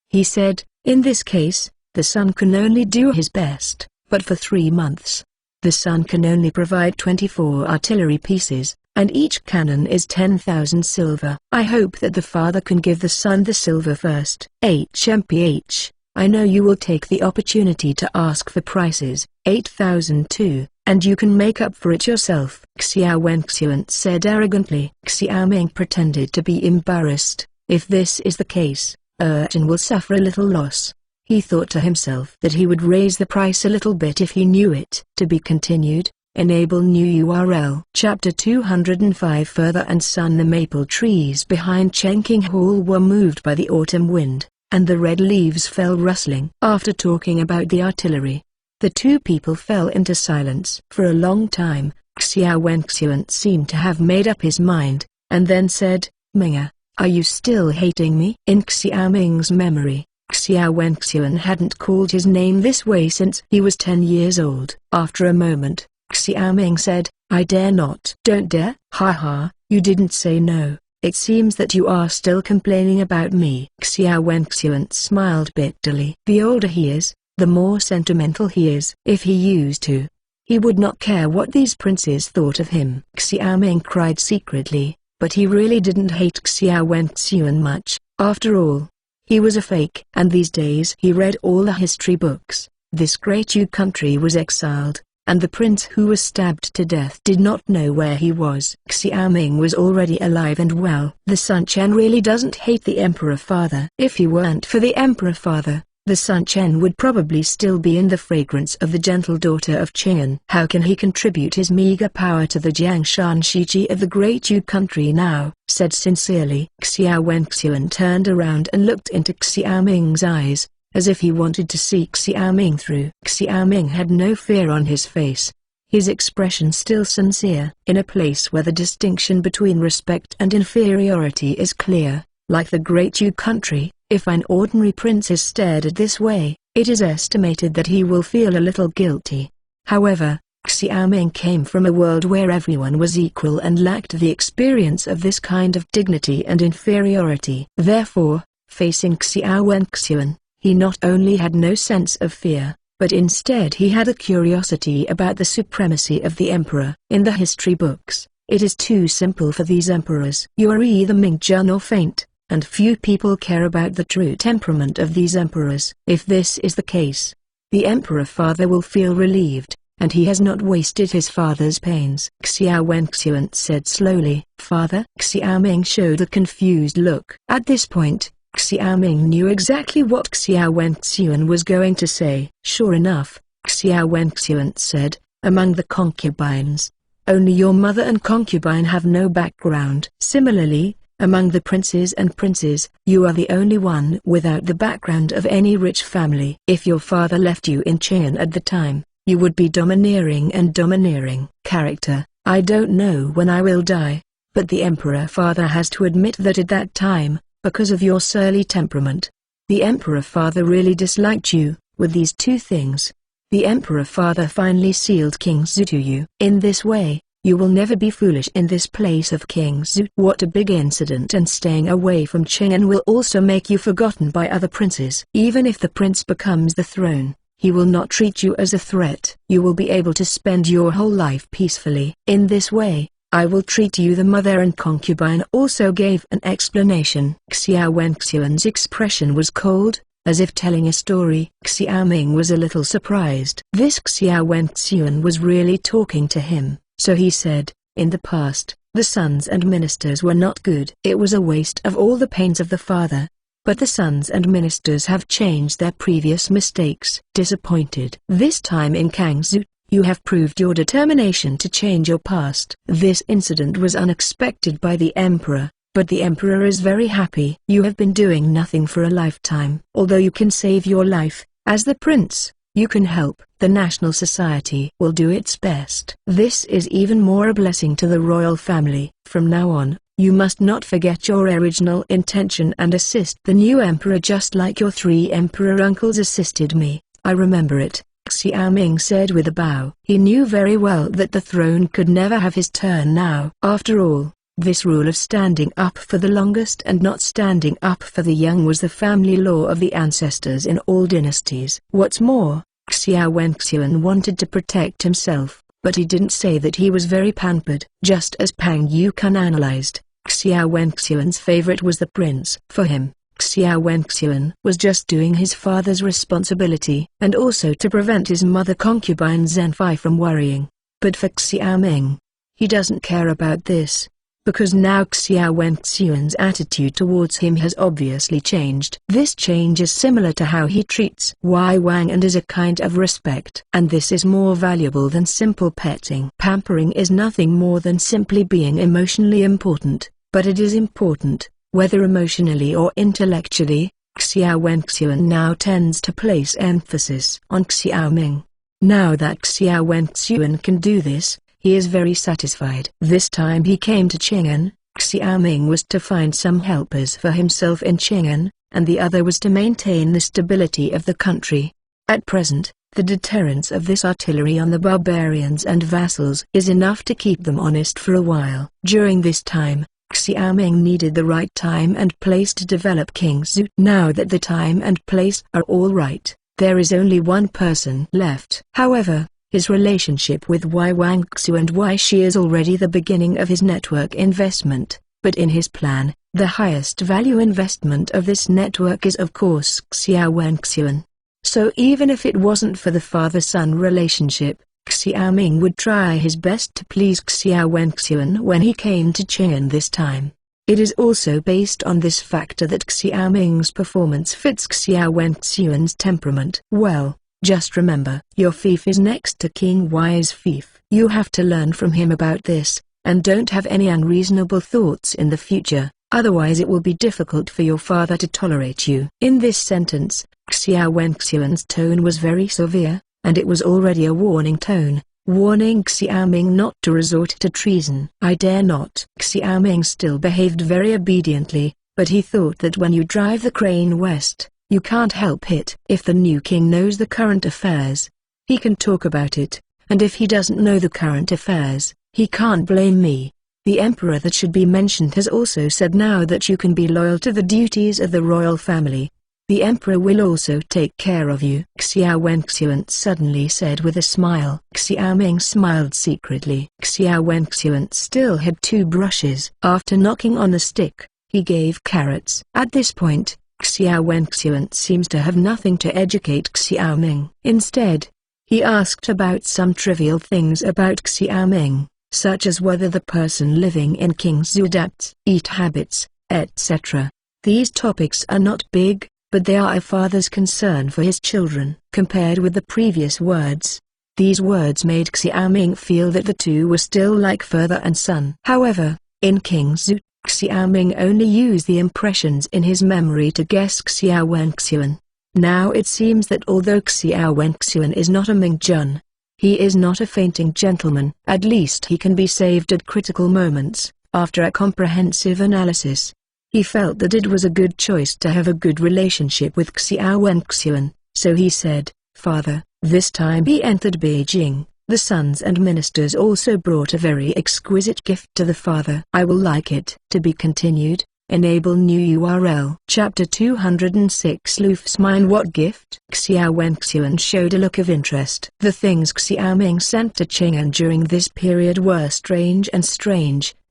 He said, "In this case, the son can only do his best, but for 3 months. The son can only provide 24 artillery pieces, and each cannon is 10,000 silver. I hope that the father can give the son the silver first." "HMPH, I know you will take the opportunity to ask for prices, 8,000 too, and you can make up for it yourself," Xiao Wenxuan said arrogantly. Xiao Ming pretended to be embarrassed. If this is the case, Urchin will suffer a little loss. He thought to himself that he would raise the price a little bit if he knew it. To be continued. Enable new URL. Chapter 205. Father and son. The maple trees behind Chengqing Hall were moved by the autumn wind, and the red leaves fell rustling. After talking about the artillery, the two people fell into silence. For a long time, Xiao Wenxuan seemed to have made up his mind, and then said, "Minga, are you still hating me?" In Xiao Ming's memory, Xiao Wenxuan hadn't called his name this way since he was 10 years old. After a moment, Xiao Ming said, "I dare not." "Don't dare? Ha ha, You didn't say no. It seems that you are still complaining about me. Xiao Wenxian smiled bitterly. The older he is, the more sentimental he is. If he used to, he would not care what these princes thought of him. Xiao Ming cried secretly, but he really didn't hate Xiao Wenxian much. After all, he was a fake. And these days he read all the history books. This great Yu country was exiled, and the prince who was stabbed to death did not know where he was. Xiao Ming was already alive and well. The Sun Chen really doesn't hate the Emperor Father. If he weren't for the Emperor Father, the Sun Chen would probably still be in the fragrance of the gentle daughter of Qian. How can he contribute his meager power to the Jiangshan Shiji of the great Yu country now? Said sincerely. Xiao Wenxian turned around and looked into Xiao Ming's eyes, as if he wanted to see Xiao Ming through. Xiao Ming had no fear on his face, his expression still sincere. In a place where the distinction between respect and inferiority is clear, like the great Yu country, if an ordinary prince is stared at this way, it is estimated that he will feel a little guilty. However, Xiao Ming came from a world where everyone was equal and lacked the experience of this kind of dignity and inferiority. Therefore, facing Xiao Wenxian, he not only had no sense of fear, but instead he had a curiosity about the supremacy of the emperor. In the history books, it is too simple for these emperors. You are either Mingjun or faint, and few people care about the true temperament of these emperors. If this is the case, the Emperor Father will feel relieved, and he has not wasted his father's pains. Xiao Wenxian said slowly. Father? Xiao Ming showed a confused look. At this point, Xiao Ming knew exactly what Xiao Wenxian was going to say. Sure enough, Xiao Wenxian said, among the concubines, only your mother and concubine have no background. Similarly, among the princes and princes, you are the only one without the background of any rich family. If your father left you in Qian at the time, you would be domineering and domineering. Character. I don't know when I will die, but the Emperor Father has to admit that at that time, because of your surly temperament, the Emperor Father really disliked you. With these two things, the Emperor Father finally sealed King Zhu to you. In this way, you will never be foolish in this place of King Zhu. What a big incident, and staying away from Qian will also make you forgotten by other princes. Even if the prince becomes the throne, he will not treat you as a threat. You will be able to spend your whole life peacefully. In this way, I will treat you. The mother and concubine also gave an explanation. Xiao Wenxian's expression was cold, as if telling a story. Xiao Ming was a little surprised. This Xiao Wenxian was really talking to him, so he said, in the past, the sons and ministers were not good. It was a waste of all the pains of the father. But the sons and ministers have changed their previous mistakes. Disappointed. This time in Kangzhou, you have proved your determination to change your past. This incident was unexpected by the emperor, but the emperor is very happy. You have been doing nothing for a lifetime. Although you can save your life, as the prince, you can help. The national society will do its best. This is even more a blessing to the royal family. From now on, you must not forget your original intention and assist the new emperor just like your 3 emperor uncles assisted me. I remember it, Xiao Ming said with a bow. He knew very well that the throne could never have his turn now. After all, this rule of standing up for the longest and not standing up for the young was the family law of the ancestors in all dynasties. What's more, Xiao Wenxian wanted to protect himself, but he didn't say that he was very pampered. Just as Pang Yukan analyzed, Xiao Wenxian's favorite was the prince. For him, Xiao Wenxian was just doing his father's responsibility, and also to prevent his mother concubine Zhenfei from worrying. But for Xiao Ming, he doesn't care about this, because now Xiao Wenxian's attitude towards him has obviously changed. This change is similar to how he treats Wei Wang and is a kind of respect. And this is more valuable than simple petting. Pampering is nothing more than simply being emotionally important, but it is important, whether emotionally or intellectually. Xiao Wenxian now tends to place emphasis on Xiao Ming. Now that Xiao Wenxian can do this, he is very satisfied. This time he came to Qing'an, Xiao Ming was to find some helpers for himself in Qing'an, and the other was to maintain the stability of the country. At present, The deterrence of this artillery on the barbarians and vassals is enough to keep them honest for a while. During this time, Xiaoming needed the right time and place to develop King Zhu. Now that the time and place are all right, there is only one person left. However, his relationship with Wei Wangxu and Wei Shi is already the beginning of his network investment, but in his plan, the highest value investment of this network is of course Xiao Wenxuan. So even if it wasn't for the father-son relationship, Xiaoming would try his best to please Xiao Wenxuan when he came to Qing'an this time. It is also based on this factor that Xiaoming's performance fits Xiao Wenxuan's temperament. Well, just remember, your fief is next to King Y's fief. You have to learn from him about this, and don't have any unreasonable thoughts in the future, otherwise it will be difficult for your father to tolerate you. In this sentence, Xiao Wenxuan's tone was very severe, and it was already a warning tone, warning Xiaoming not to resort to treason. I dare not. Xiaoming still behaved very obediently, but he thought that when you drive the crane west, you can't help it. If the new king knows the current affairs, he can talk about it, and if he doesn't know the current affairs, he can't blame me. The emperor that should be mentioned has also said now that you can be loyal to the duties of the royal family. The emperor will also take care of you. Xiao Wenxuan suddenly said with a smile. Xiaoming smiled secretly. Xiao Wenxuan still had 2 brushes. After knocking on the stick, he gave carrots. At this point, Xiao Wenxuan seems to have nothing to educate Xiaoming. Instead, he asked about some trivial things about Xiaoming, such as whether the person living in King Zhu adapts, eat habits, etc. These topics are not big, but they are a father's concern for his children. Compared with the previous words, these words made Xiaoming feel that the two were still like father and son. However, in King Zhu, Xiaoming only used the impressions in his memory to guess Xiao Wenxuan. Now it seems that although Xiao Wenxuan is not a Mingjun, he is not a fainting gentleman. At least he can be saved at critical moments. After a comprehensive analysis, he felt that it was a good choice to have a good relationship with Xiao Wenxuan, so he said, "Father." This time he entered Beijing. The sons and ministers also brought a very exquisite gift to the father. I will like it. To be continued. Enable new URL. Chapter 206 Luf's Mine. What gift? Xiao Wenxuan showed a look of interest. The things Xiaoming sent to Qing'an during this period were strange,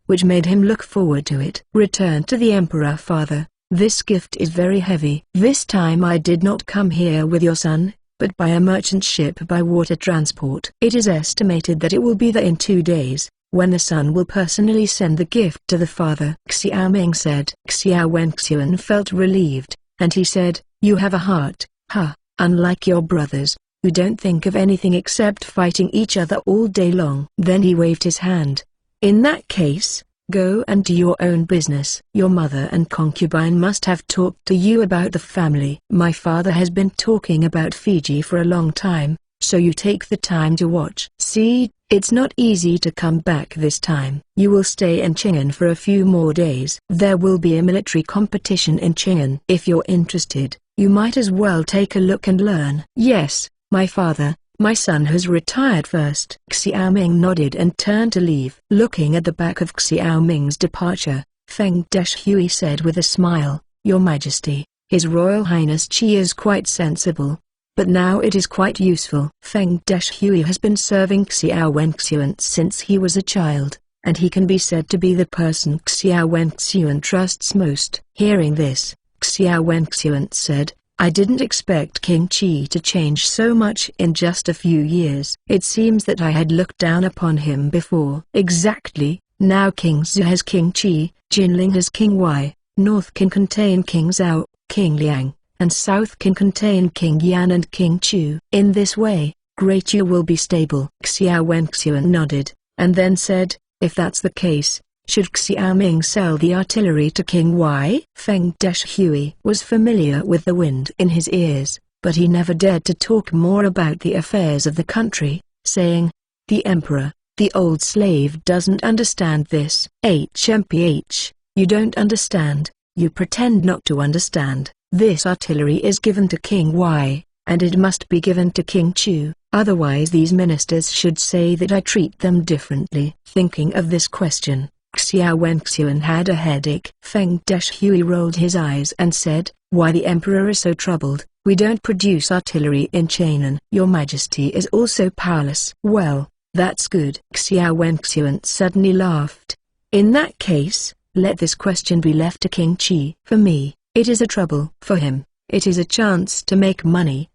which made him look forward to it. Return to the emperor. Father, this gift is very heavy. This time I did not come here with your son, but by a merchant ship by water transport. It is estimated that it will be there in 2 days, when the son will personally send the gift to the father. Xiaoming said. Xiao Wenxuan felt relieved, and he said, "You have a heart, unlike your brothers, who don't think of anything except fighting each other all day long." Then he waved his hand. "In that case, go and do your own business. Your mother and concubine must have talked to you about the family. My father has been talking about Fiji for a long time, so you take the time to watch. See, it's not easy to come back this time. You will stay in Qing'an for a few more days. There will be a military competition in Qing'an. If you're interested, you might as well take a look and learn." "Yes, my father. My son has retired first." Xiaoming nodded and turned to leave. Looking at the back of Xiaoming's departure, Feng Deshui said with a smile, "Your Majesty, His Royal Highness Qi is quite sensible, but now it is quite useful." Feng Deshui has been serving Xiao Wenxuan since he was a child, and he can be said to be the person Xiao Wenxuan trusts most. Hearing this, Xiao Wenxuan said, "I didn't expect King Qi to change so much in just a few years. It seems that I had looked down upon him before." "Exactly. Now King Zhu has King Qi, Jinling has King Wei, North can contain King Zhao, King Liang, and South can contain King Yan and King Chu. In this way, Great Yu will be stable." Xiao Wenxuan nodded, and then said, "If that's the case, should Xiaoming sell the artillery to King Wei?" Feng Deshui was familiar with the wind in his ears, but he never dared to talk more about the affairs of the country, saying, "The emperor, the old slave doesn't understand this." "HMPH, you don't understand, you pretend not to understand. This artillery is given to King Wei, and it must be given to King Chu, otherwise these ministers should say that I treat them differently. Thinking of this question, Xiao Wenxuan had a headache. Feng Deshui rolled his eyes and said, "Why the emperor is so troubled? We don't produce artillery in Chang'an. Your Majesty is also powerless." "Well, that's good." Xiao Wenxuan suddenly laughed. "In that case, let this question be left to King Qi. For me, it is a trouble. For him, it is a chance to make money."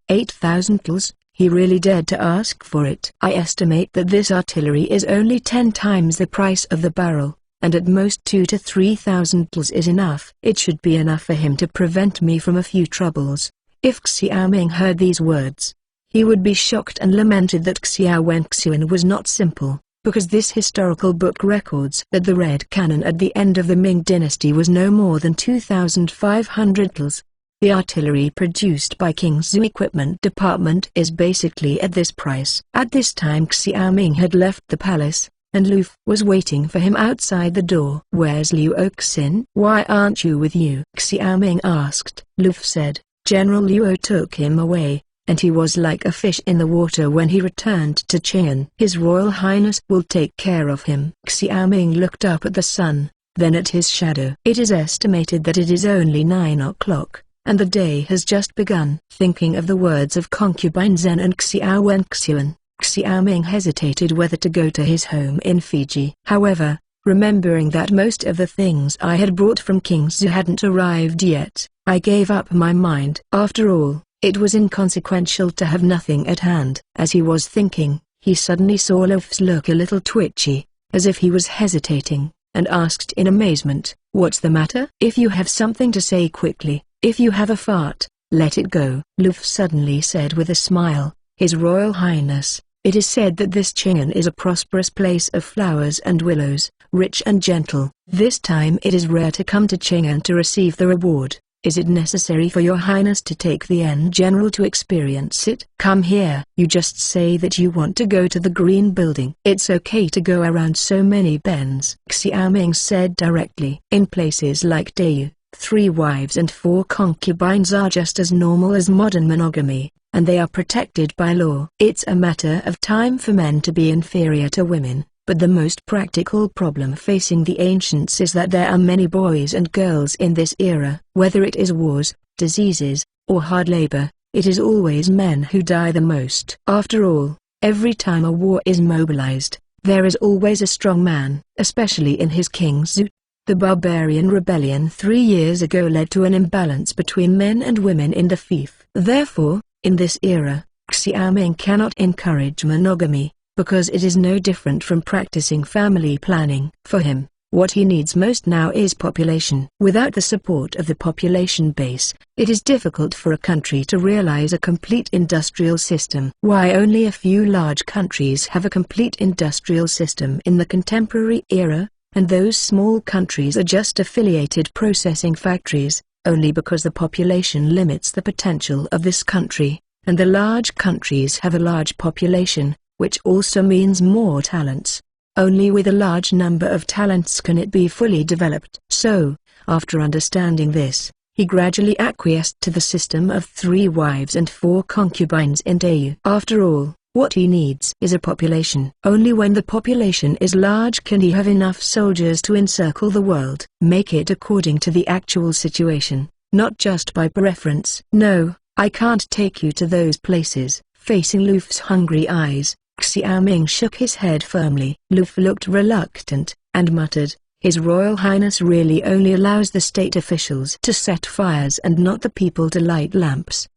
8,000 tals? He really dared to ask for it. "I estimate that this artillery is only 10 times the price of the barrel, and at most 2 to 3,000 tals is enough." It should be enough for him to prevent me from a few troubles. If Xiaoming heard these words, he would be shocked and lamented that Xiao Wenxuan was not simple, because this historical book records that the Red Cannon at the end of the Ming Dynasty was no more than 2,500 tals. The artillery produced by King Zhu Equipment Department is basically at this price. At this time Xiaoming had left the palace, and Lu was waiting for him outside the door. "Where's Liu Oxin? Why aren't you with you?" Xiaoming asked. Lu said, "General Luo took him away, and he was like a fish in the water when he returned to Chang'an. His Royal Highness will take care of him." Xiaoming looked up at the sun, then at his shadow. It is estimated that it is only 9 o'clock. And the day has just begun. Thinking of the words of concubine Zen and Xiao Wenxuan, Xiaoming hesitated whether to go to his home in Fiji. However, remembering that most of the things I had brought from King Zhu hadn't arrived yet, I gave up my mind. After all, it was inconsequential to have nothing at hand. As he was thinking, he suddenly saw Luf's look a little twitchy, as if he was hesitating, and asked in amazement, "What's the matter?" "If you have something to say quickly. If you have a fart, let it go." Luf suddenly said with a smile, "His Royal Highness, it is said that this Chang'an is a prosperous place of flowers and willows, rich and gentle. This time it is rare to come to Chang'an to receive the reward. Is it necessary for your Highness to take the General to experience it? Come here." "You just say that you want to go to the Green Building. It's okay to go around so many bends," Xiaoming said directly. "In places like Dayu, 3 wives and 4 concubines are just as normal as modern monogamy, and they are protected by law. It's a matter of time for men to be inferior to women, but the most practical problem facing the ancients is that there are many boys and girls in this era. Whether it is wars, diseases, or hard labor, it is always men who die the most. After all, every time a war is mobilized, there is always a strong man, especially in his King Zhu. The barbarian rebellion 3 years ago led to an imbalance between men and women in the fief. Therefore, in this era, Xiaoming cannot encourage monogamy, because it is no different from practicing family planning. For him, what he needs most now is population. Without the support of the population base, it is difficult for a country to realize a complete industrial system. Why only a few large countries have a complete industrial system in the contemporary era? And those small countries are just affiliated processing factories, only because the population limits the potential of this country, and the large countries have a large population, which also means more talents. Only with a large number of talents can it be fully developed. So, after understanding this, he gradually acquiesced to the system of 3 wives and 4 concubines in Dayu. After all, what he needs is a population. Only when the population is large can he have enough soldiers to encircle the world. Make it according to the actual situation, not just by preference. "No, I can't take you to those places." Facing Luf's hungry eyes, Xiaoming shook his head firmly. Luf looked reluctant, and muttered, "His Royal Highness really only allows the state officials to set fires and not the people to light lamps."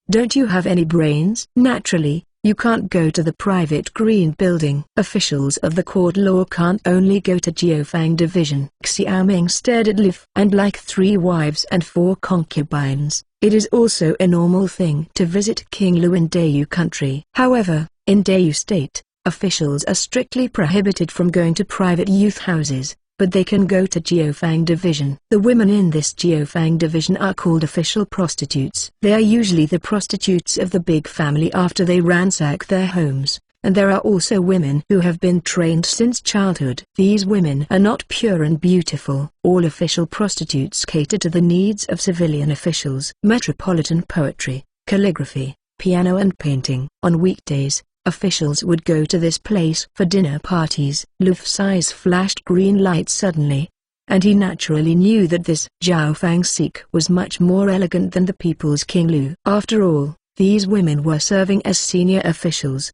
Don't you have any brains?" "Naturally. You can't go to the private Green Building. Officials of the court law can't only go to Jiufang Division." Xiaoming stared at Lif. "And like 3 wives and 4 concubines, it is also a normal thing to visit King Lu in Dayu country. However, in Dayu state, officials are strictly prohibited from going to private youth houses, but they can go to Jiufang Division. The women in this Jiufang Division are called official prostitutes. They are usually the prostitutes of the big family after they ransack their homes, and there are also women who have been trained since childhood. These women are not pure and beautiful. All official prostitutes cater to the needs of civilian officials. Metropolitan poetry, calligraphy, piano and painting. On weekdays, officials would go to this place for dinner parties. Luf's eyes flashed green light suddenly, and he naturally knew that this Jiao Fang Sik was much more elegant than the people's King Lu. After all, these women were serving as senior officials.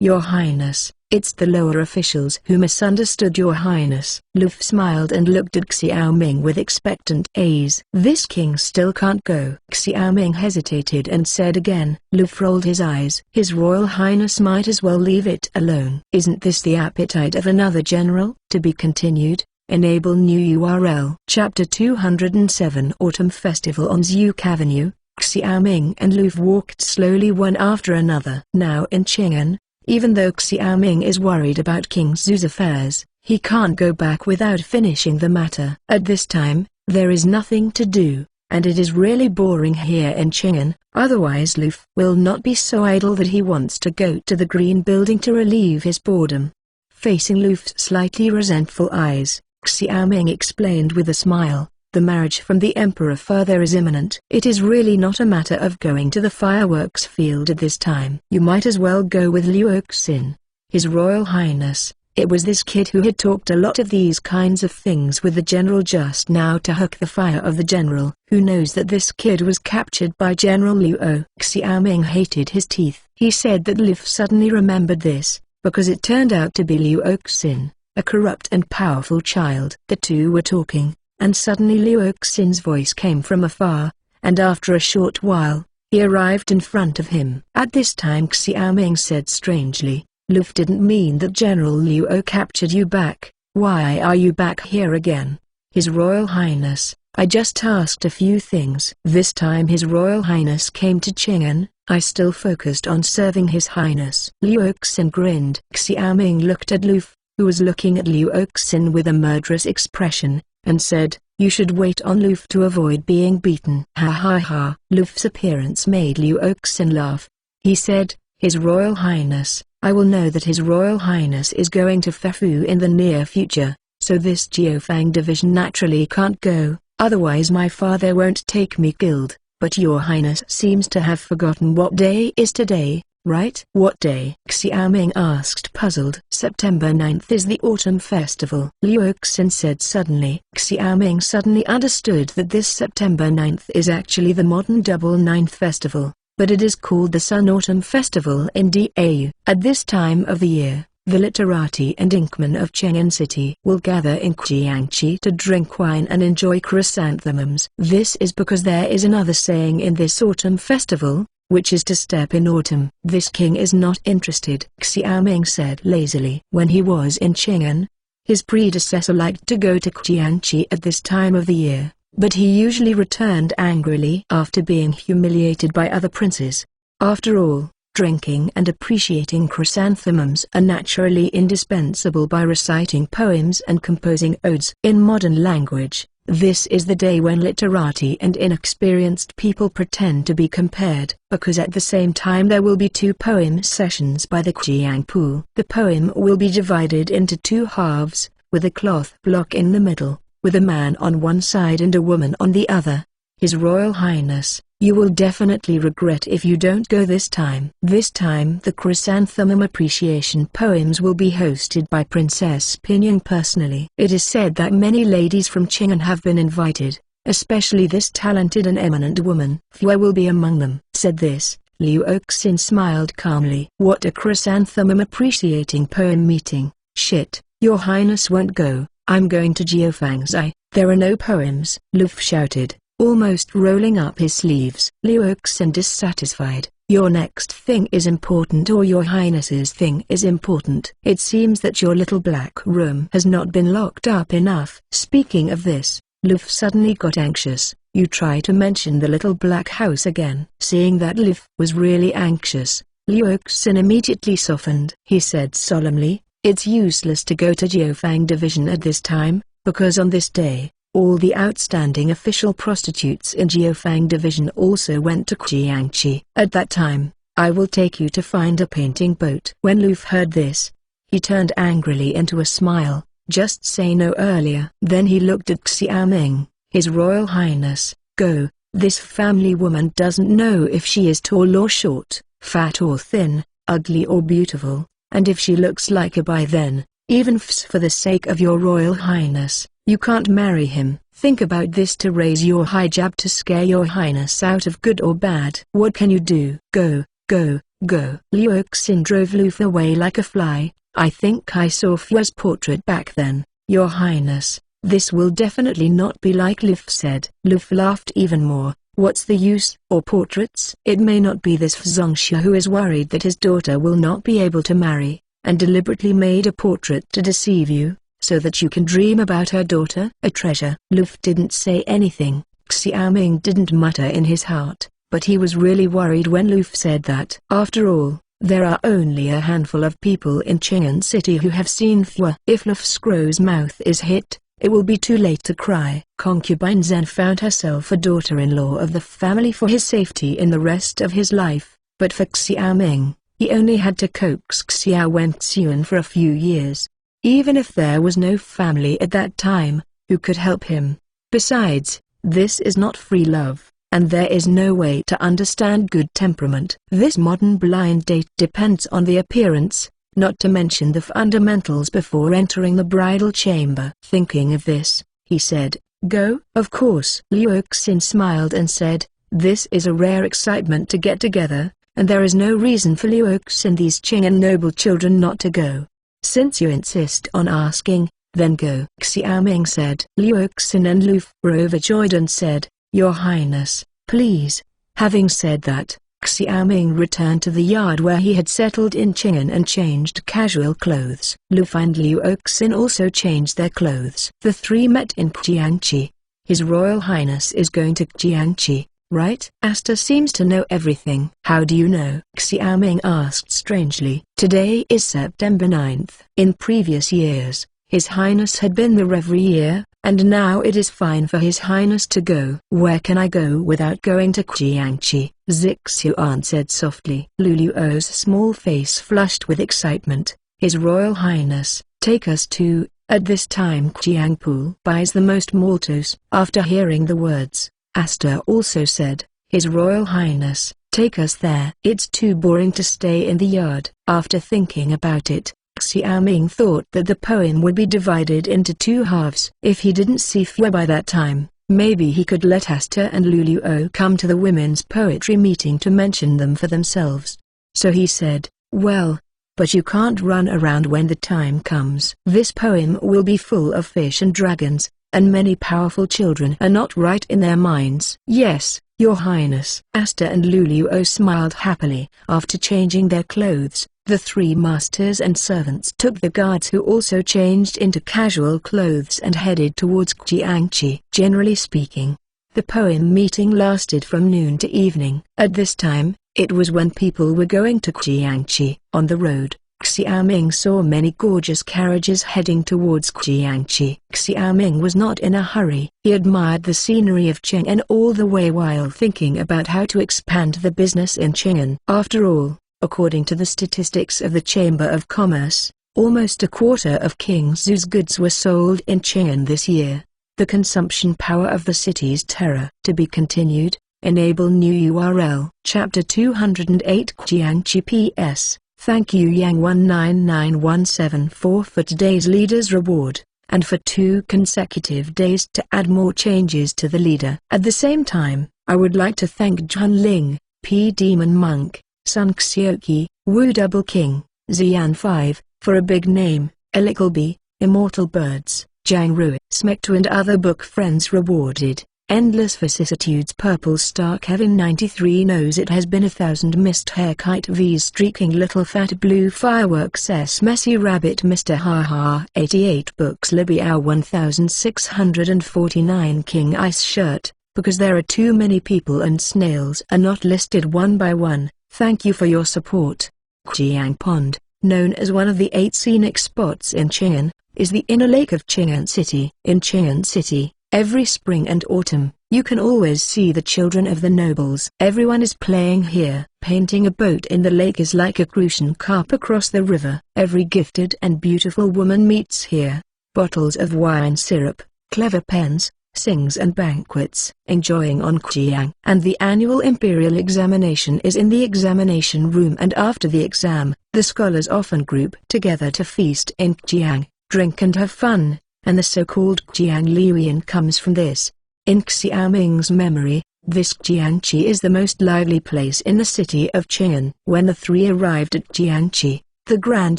Your Highness, it's the lower officials who misunderstood Your Highness. Luf smiled and looked at Xiaoming with expectant gaze. This king still can't go. Xiaoming hesitated and said again. Luf rolled his eyes. His Royal Highness might as well leave it alone. Isn't this the appetite of another general? To be continued. Enable new URL. Chapter 207 Autumn Festival on Zhuge Avenue. Xiaoming and Luf walked slowly one after another. Now in Qing'an, even though Xiaoming is worried about King Zhu's affairs, he can't go back without finishing the matter. At this time, there is nothing to do, and it is really boring here in Qing'an, otherwise Luf will not be so idle that he wants to go to the Green Building to relieve his boredom. Facing Luf's slightly resentful eyes, Xiaoming explained with a smile, the marriage from the Emperor further is imminent. It is really not a matter of going to the fireworks field at this time. You might as well go with Liu Oxin. His Royal Highness, it was this kid who had talked a lot of these kinds of things with the general just now to hook the fire of the general. Who knows that this kid was captured by General Liu O? Xiaoming hated his teeth. He said that Luf suddenly remembered this, because it turned out to be Liu Oxin, a corrupt and powerful child. The two were talking, and suddenly Liu Oxin's voice came from afar, and after a short while, he arrived in front of him. At this time Xiaoming said strangely, Luf didn't mean that General Liu O captured you back. Why are you back here again? His Royal Highness, I just asked a few things. This time His Royal Highness came to Qing'an, I still focused on serving His Highness. Liu Oxin grinned. Xiaoming looked at Luf, who was looking at Liu Oxin with a murderous expression, and said, you should wait on Luf to avoid being beaten. Ha ha ha. Luf's appearance made Liu Oxin laugh. He said, His Royal Highness, I will know that His Royal Highness is going to Fefu in the near future, so this Jiufang division naturally can't go, otherwise my father won't take me killed. But Your Highness seems to have forgotten what day is today, right? What day? Xiaoming asked puzzled. September 9th is the Autumn Festival. Liu Oxin said suddenly. Xiaoming suddenly understood that this September 9th is actually the modern Double 9th Festival, but it is called the Sun-Autumn Festival in Dau. At this time of the year, the literati and inkmen of Qing'an City will gather in Jiangxi to drink wine and enjoy chrysanthemums. This is because there is another saying in this autumn festival, which is to step in autumn. This king is not interested, Xiaoming said lazily. When he was in Qing'an, his predecessor liked to go to Jiangxi at this time of the year, but he usually returned angrily after being humiliated by other princes. After all, drinking and appreciating chrysanthemums are naturally indispensable by reciting poems and composing odes. In modern language, this is the day when literati and inexperienced people pretend to be compared, because at the same time there will be two poem sessions by the Jiangpu. The poem will be divided into two halves, with a cloth block in the middle, with a man on one side and a woman on the other. His Royal Highness, you will definitely regret if you don't go this time. This time the chrysanthemum appreciation poems will be hosted by Princess Pinyang personally. It is said that many ladies from Qing'an have been invited, especially this talented and eminent woman. Fua will be among them. Said this, Liu Oxin smiled calmly. What a chrysanthemum appreciating poem meeting. Shit, Your Highness won't go. I'm going to Jiufangzai. There are no poems. Luf shouted, almost rolling up his sleeves. Liu Oxin dissatisfied. Your next thing is important, or Your Highness's thing is important. It seems that your little black room has not been locked up enough. Speaking of this, Luf suddenly got anxious. You try to mention the little black house again. Seeing that Luf was really anxious, Liu Oxin immediately softened. He said solemnly, it's useless to go to Jiufang division at this time, because on this day, all the outstanding official prostitutes in Jiufang division also went to Jiangxi. At that time, I will take you to find a painting boat. When Luf heard this, he turned angrily into a smile. Just say no earlier. Then he looked at Xiaoming. His Royal Highness, go, This family woman doesn't know if she is tall or short, fat or thin, ugly or beautiful, and if she looks like a boy then, even for the sake of your royal highness, you can't marry him. Think about this to raise your hijab to scare your highness out of good or bad. What can you do? Go, go, go. Liu Xin drove Luf away like a fly. I think I saw Fu's portrait back then, your highness. This will definitely not be like Luf said. Luf laughed even more. What's the use? Or portraits? It may not be this Fzongxia who is worried that his daughter will not be able to marry, and deliberately made a portrait to deceive you, so that you can dream about her daughter. A treasure. Luf didn't say anything. Xiaoming didn't mutter in his heart, but he was really worried when Luf said that. After all, there are only a handful of people in Chang'an City who have seen Fu. If Luf Scrow's mouth is hit, it will be too late to cry. Concubine Zhen found herself a daughter-in-law of the family for his safety in the rest of his life, but for Xiaoming, he only had to coax Xiao Wenxuan for a few years. Even if there was no family at that time, who could help him? Besides, this is not free love, and there is no way to understand good temperament. This modern blind date depends on the appearance, not to mention the fundamentals before entering the bridal chamber. Thinking of this, he said, "Go." Of course. Liu Xin smiled and said, "This is a rare excitement to get together, and there is no reason for Liu Xin these Chang'an noble children not to go. Since you insist on asking, then go." Xiaoming said. Liu Xin and Luf were overjoyed and said, "Your Highness, please." Having said that, Xiaoming returned to the yard where he had settled in Chang'an and changed casual clothes. Luf and Liu Xin also changed their clothes. The three met in Jiangqi. "His Royal Highness is going to Jiangqi, right?" Asta seems to know everything. "How do you know?" Xiaoming asked strangely. "Today is September 9th. In previous years, His Highness had been there every year, and now it is fine for His Highness to go." "Where can I go without going to Jiangqi?" Zixuan said softly. Luluo's small face flushed with excitement. "His Royal Highness, take us to..." At this time Jiangpu buys the most maltose. After hearing the words, Asta also said, "His Royal Highness, take us there." "It's too boring to stay in the yard." After thinking about it, Xiaoming thought that the poem would be divided into two halves. If he didn't see Fu by that time, maybe he could let Asta and Luluo come to the women's poetry meeting to mention them for themselves. So he said, "Well, but you can't run around when the time comes. This poem will be full of fish and dragons, and many powerful children are not right in their minds." "Yes, Your Highness." Asta and Luluo smiled happily. After changing their clothes, the three masters and servants took the guards who also changed into casual clothes and headed towards Jiangqi. Generally speaking, the poem meeting lasted from noon to evening. At this time, it was when people were going to Jiangqi. On the road, Xiaoming saw many gorgeous carriages heading towards Jiangqi. Xiaoming was not in a hurry. He admired the scenery of Chang'an all the way while thinking about how to expand the business in Chang'an. After all, according to the statistics of the Chamber of Commerce, almost a quarter of King Zhu's goods were sold in Chang'an this year. The consumption power of the city's terror. To be continued. Enable new URL. Chapter 208 Jiangqi PS. Thank you Yang199174 for today's leader's reward, and for 2 consecutive days to add more changes to the leader. At the same time, I would like to thank Zhan Ling, P. Demon Monk, Sun Xiaoqi, Wu Double King, Zian 5, for a big name, Elikalbi, Immortal Birds, Zhang Rui, Smectu and other book friends rewarded. Endless vicissitudes. Purple Star Kevin 93 knows it has been 1,000 missed hair kite V's streaking little fat blue fireworks S messy rabbit Mr. Haha 88 books Libby Hour 1649 King Ice shirt, because there are too many people and snails are not listed one by one. Thank you for your support. Jiang Pond, known as one of the 8 scenic spots in Chang'an, is the inner lake of Chang'an City. In Chang'an City, every spring and autumn, you can always see the children of the nobles. Everyone is playing here. Painting a boat in the lake is like a crucian carp across the river. Every gifted and beautiful woman meets here. Bottles of wine syrup, clever pens, sings and banquets, enjoying on Qiang. And the annual imperial examination is in the examination room, and after the exam, the scholars often group together to feast in Qiang, drink and have fun, and the so-called Qiang Liuyan comes from this. In Xiaoming's memory, this Jiangqi is the most lively place in the city of Qian. When the three arrived at Jiangqi, the grand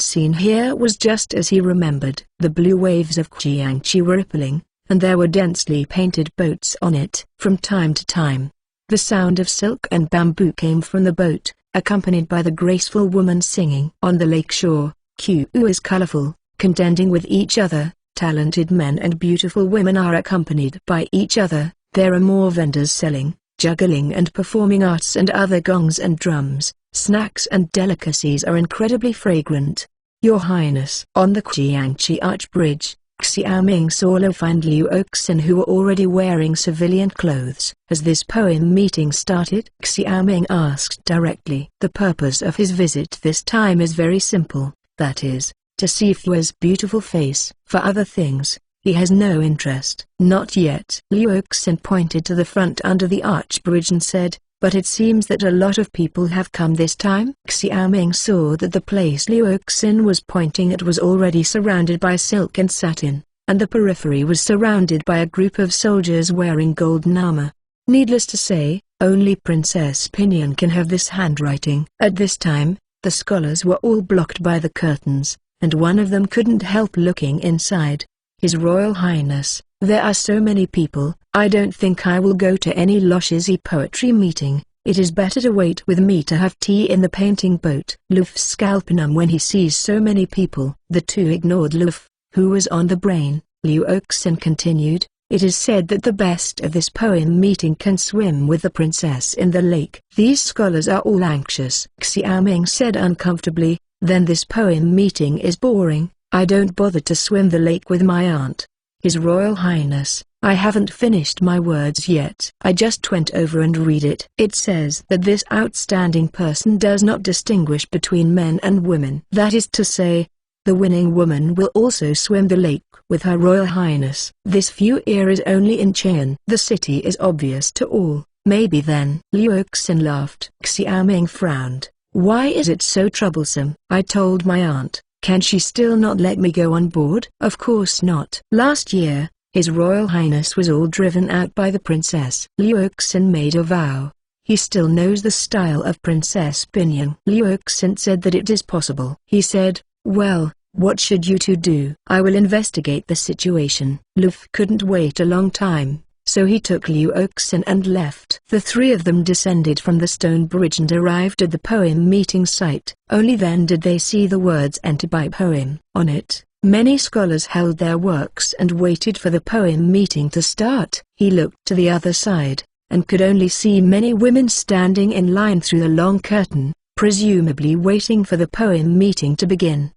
scene here was just as he remembered. The blue waves of Jiangqi were rippling, and there were densely painted boats on it. From time to time, the sound of silk and bamboo came from the boat, accompanied by the graceful woman singing. On the lake shore, Qiu is colorful, contending with each other. Talented men and beautiful women are accompanied by each other. There are more vendors selling, juggling and performing arts, and other gongs and drums. Snacks and delicacies are incredibly fragrant. Your Highness. On the Jiangqi Arch Bridge, Xiaoming saw Lu Fan and Liu Oxin, who were already wearing civilian clothes. As this poem meeting started, Xiaoming asked directly. The purpose of his visit this time is very simple, that is, to see Fu's beautiful face. For other things, he has no interest. Not yet. Liu Oxin pointed to the front under the arch bridge and said, "But it seems that a lot of people have come this time." Xiaoming saw that the place Liu Oxin was pointing at was already surrounded by silk and satin, and the periphery was surrounded by a group of soldiers wearing golden armor. Needless to say, only Princess Pinyin can have this handwriting. At this time, the scholars were all blocked by the curtains, and one of them couldn't help looking inside. His Royal Highness, there are so many people, I don't think I will go to any Loshisi poetry meeting. It is better to wait with me to have tea in the painting boat. Luf's scalp numb when he sees so many people. The two ignored Luf, who was on the brain. Liu Oxin continued, "It is said that the best of this poem meeting can swim with the princess in the lake. These scholars are all anxious." Xiaoming said uncomfortably, "Then this poem meeting is boring. I don't bother to swim the lake with my aunt." His Royal Highness, I haven't finished my words yet. I just went over and read it. It says that this outstanding person does not distinguish between men and women. That is to say, the winning woman will also swim the lake with her Royal Highness. This Fu is only in Qian. The city is obvious to all. Maybe then. Liu Oxin laughed. Xiaoming frowned. Why is it so troublesome? I told my aunt. Can she still not let me go on board? Of course not. Last year, His Royal Highness was all driven out by the princess. Liu Oxin made a vow. He still knows the style of Princess Pinyin. Liu Oxin said that it is possible. He said, "Well, what should you two do?" "I will investigate the situation." Luf couldn't wait a long time, so he took Liu Oxin and left. The three of them descended from the stone bridge and arrived at the poem meeting site. Only then did they see the words "Enter by Poem" on it. Many scholars held their works and waited for the poem meeting to start. He looked to the other side, and could only see many women standing in line through the long curtain, presumably waiting for the poem meeting to begin.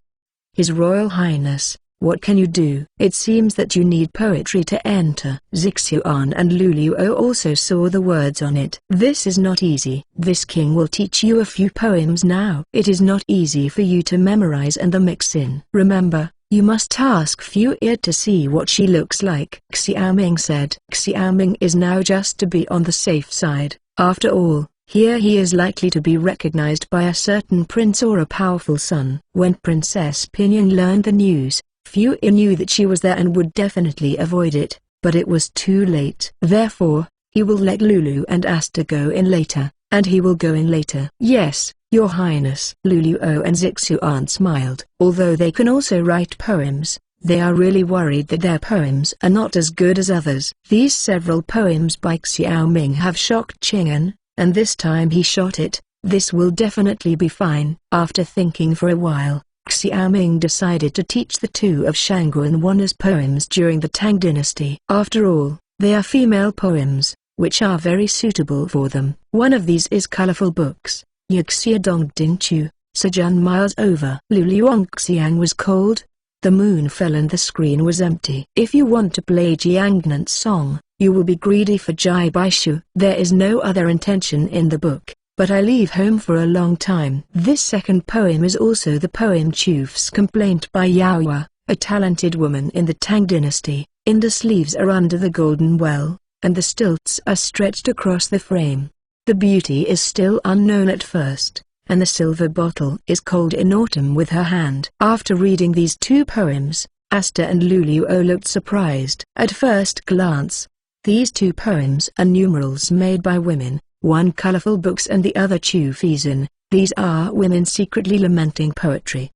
His Royal Highness, what can you do? It seems that you need poetry to enter. Zixuan and Luluo also saw the words on it. This is not easy. This king will teach you a few poems now. It is not easy for you to memorize and the mix in. Remember, you must ask Fu to see what she looks like. Xiaoming said. Xiaoming is now just to be on the safe side. After all, here he is likely to be recognized by a certain prince or a powerful son. When Princess Pinyin learned the news, Fu knew that she was there and would definitely avoid it, but it was too late. Therefore, he will let Lulu and Asta go in later, and he will go in later. Yes, Your Highness. Luluo and Zixuan smiled. Although they can also write poems, they are really worried that their poems are not as good as others. These several poems by Xiaoming have shocked Qing'an, and this time he shot it. This will definitely be fine. After thinking for a while, Xiaoming decided to teach the two of Shangguan Wan's poems during the Tang Dynasty. After all, they are female poems, which are very suitable for them. One of these is colorful books. Yuxia Dong Din Chu, Sejun miles over. Luluongxiang was cold. The moon fell and the screen was empty. If you want to play Jiangnan's song, you will be greedy for Jai Baishu. There is no other intention in the book, but I leave home for a long time. This second poem is also the poem Chuf's Complaint by Yaohua, a talented woman in the Tang Dynasty. In the sleeves are under the golden well, and the stilts are stretched across the frame. The beauty is still unknown at first, and the silver bottle is cold in autumn with her hand. After reading these two poems, Asta and Luluo looked surprised. At first glance, these two poems are numerals made by women, one colorful books and the other Chufizan. These are women secretly lamenting poetry.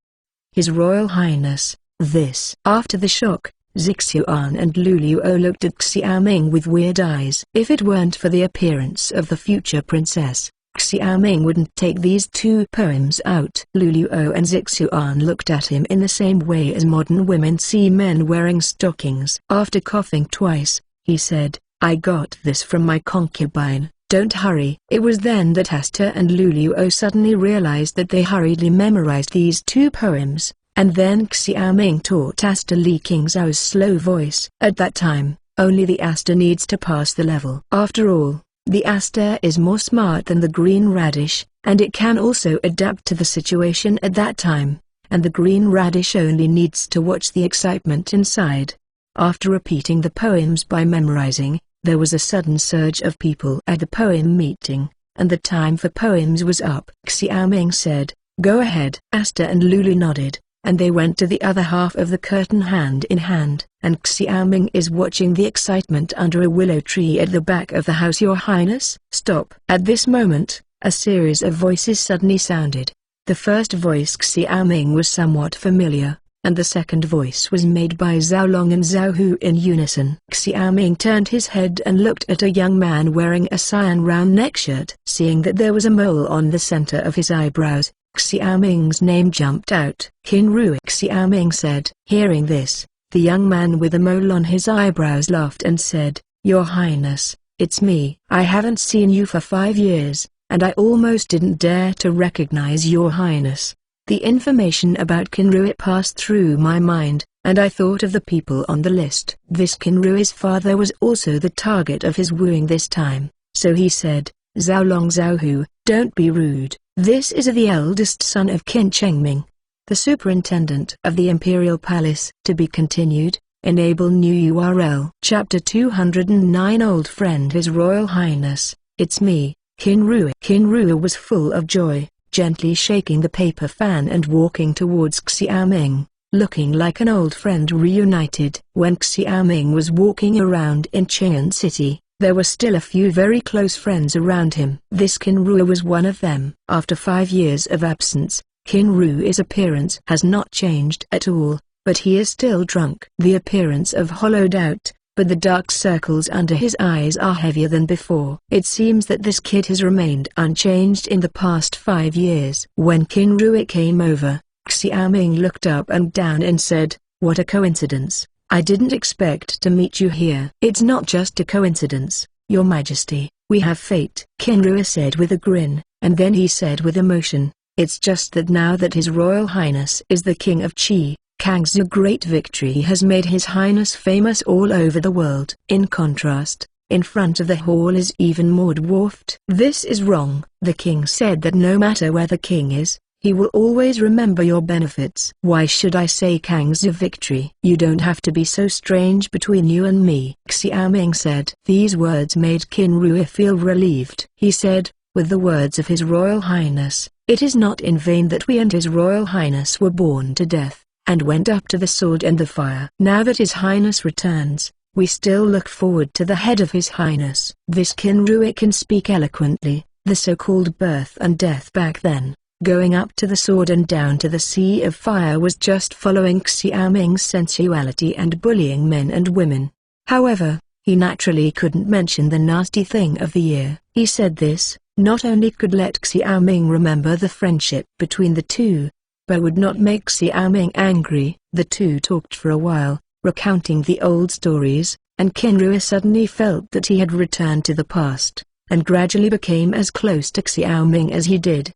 His Royal Highness, this. After the shock, Zixuan and Luluo looked at Xiaoming with weird eyes. If it weren't for the appearance of the future princess, Xiaoming wouldn't take these two poems out. Luluo and Zixuan looked at him in the same way as modern women see men wearing stockings. After coughing twice, he said, "I got this from my concubine. Don't hurry." It was then that Asta and Luluo suddenly realized that they hurriedly memorized these two poems, and then Xiaoming taught Asta Li Qingzhao's slow voice. At that time, only the Asta needs to pass the level. After all, the Asta is more smart than the green radish, and it can also adapt to the situation at that time, and the green radish only needs to watch the excitement inside. After repeating the poems by memorizing, there was a sudden surge of people at the poem meeting, and the time for poems was up. Xiaoming said, "Go ahead." Asta and Lulu nodded, and they went to the other half of the curtain hand in hand. And Xiaoming is watching the excitement under a willow tree at the back of the house. "Your Highness." "Stop." At this moment, a series of voices suddenly sounded. The first voice Xiaoming was somewhat familiar, and the second voice was made by Zhao Long and Zhao Hu in unison. Xiaoming turned his head and looked at a young man wearing a cyan round neck shirt. Seeing that there was a mole on the center of his eyebrows, Xiaoming's name jumped out. "Qin Rui," Xiaoming said. Hearing this, the young man with the mole on his eyebrows laughed and said, "Your Highness, it's me. I haven't seen you for 5 years, and I almost didn't dare to recognize Your Highness. The information about Qin Rui passed through my mind, and I thought of the people on the list." This Qin Rui's father was also the target of his wooing this time, so he said, "Zhao Long, Zhao Hu, don't be rude. This is the eldest son of Qin Chengming, the superintendent of the Imperial Palace." To be continued. Enable new URL. Chapter 209. Old Friend. His Royal Highness, it's me, Qin Rui. Qin Rui was full of joy, gently shaking the paper fan and walking towards Xiaoming, looking like an old friend reunited. When Xiaoming was walking around in Chang'an City, there were still a few very close friends around him. This Qin Rui was one of them. After 5 years of absence, Qin Rui's appearance has not changed at all, but he is still drunk. The appearance of hollowed out, but the dark circles under his eyes are heavier than before. It seems that this kid has remained unchanged in the past 5 years. When Qin Rui came over, Xiaoming looked up and down and said, "What a coincidence. I didn't expect to meet you here." "It's not just a coincidence, Your Majesty, we have fate," Qin Rui said with a grin, and then he said with emotion, "It's just that now that His Royal Highness is the King of Qi, Kang's great victory has made His Highness famous all over the world." In contrast, in front of the hall is even more dwarfed. "This is wrong." The king said that no matter where the king is, he will always remember your benefits. "Why should I say Kang's victory?" "You don't have to be so strange between you and me," Xiaoming said. These words made Qin Rui feel relieved. He said, with the words of His Royal Highness, "It is not in vain that we and His Royal Highness were born to death, and went up to the sword and the fire. Now that His Highness returns, we still look forward to the head of His Highness." This Qin Rui can speak eloquently. The so-called birth and death back then, going up to the sword and down to the sea of fire, was just following Xiaoming's sensuality and bullying men and women. However, he naturally couldn't mention the nasty thing of the year. He said this, not only could let Xiaoming remember the friendship between the two, but would not make Xiaoming angry. The two talked for a while, recounting the old stories, and Qin Rui suddenly felt that he had returned to the past, and gradually became as close to Xiaoming as he did.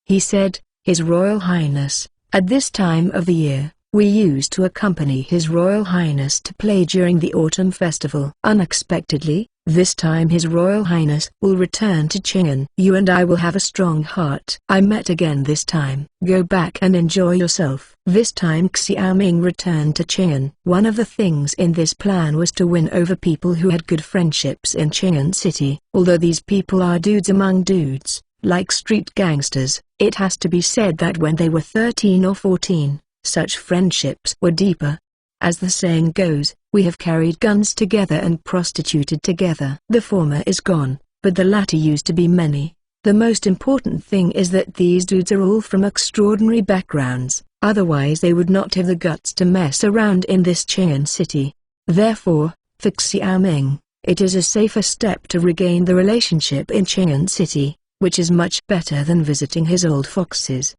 He said, "His Royal Highness, at this time of the year, We used to accompany His Royal Highness to play during the autumn festival. Unexpectedly, this time His Royal Highness will return to Qing'an. You and I will have a strong heart. I met again this time. Go back and enjoy yourself. This time Xiaoming returned to Qing'an. One of the things in this plan was to win over people who had good friendships in Qing'an City. Although these people are dudes among dudes, like street gangsters, it has to be said that when they were 13 or 14, such friendships were deeper. As the saying goes, we have carried guns together and prostituted together. The former is gone, but the latter used to be many. The most important thing is that these dudes are all from extraordinary backgrounds, otherwise they would not have the guts to mess around in this Qing'an city. Therefore, for Xiaoming, it is a safer step to regain the relationship in Qing'an city, which is much better than visiting his old foxes.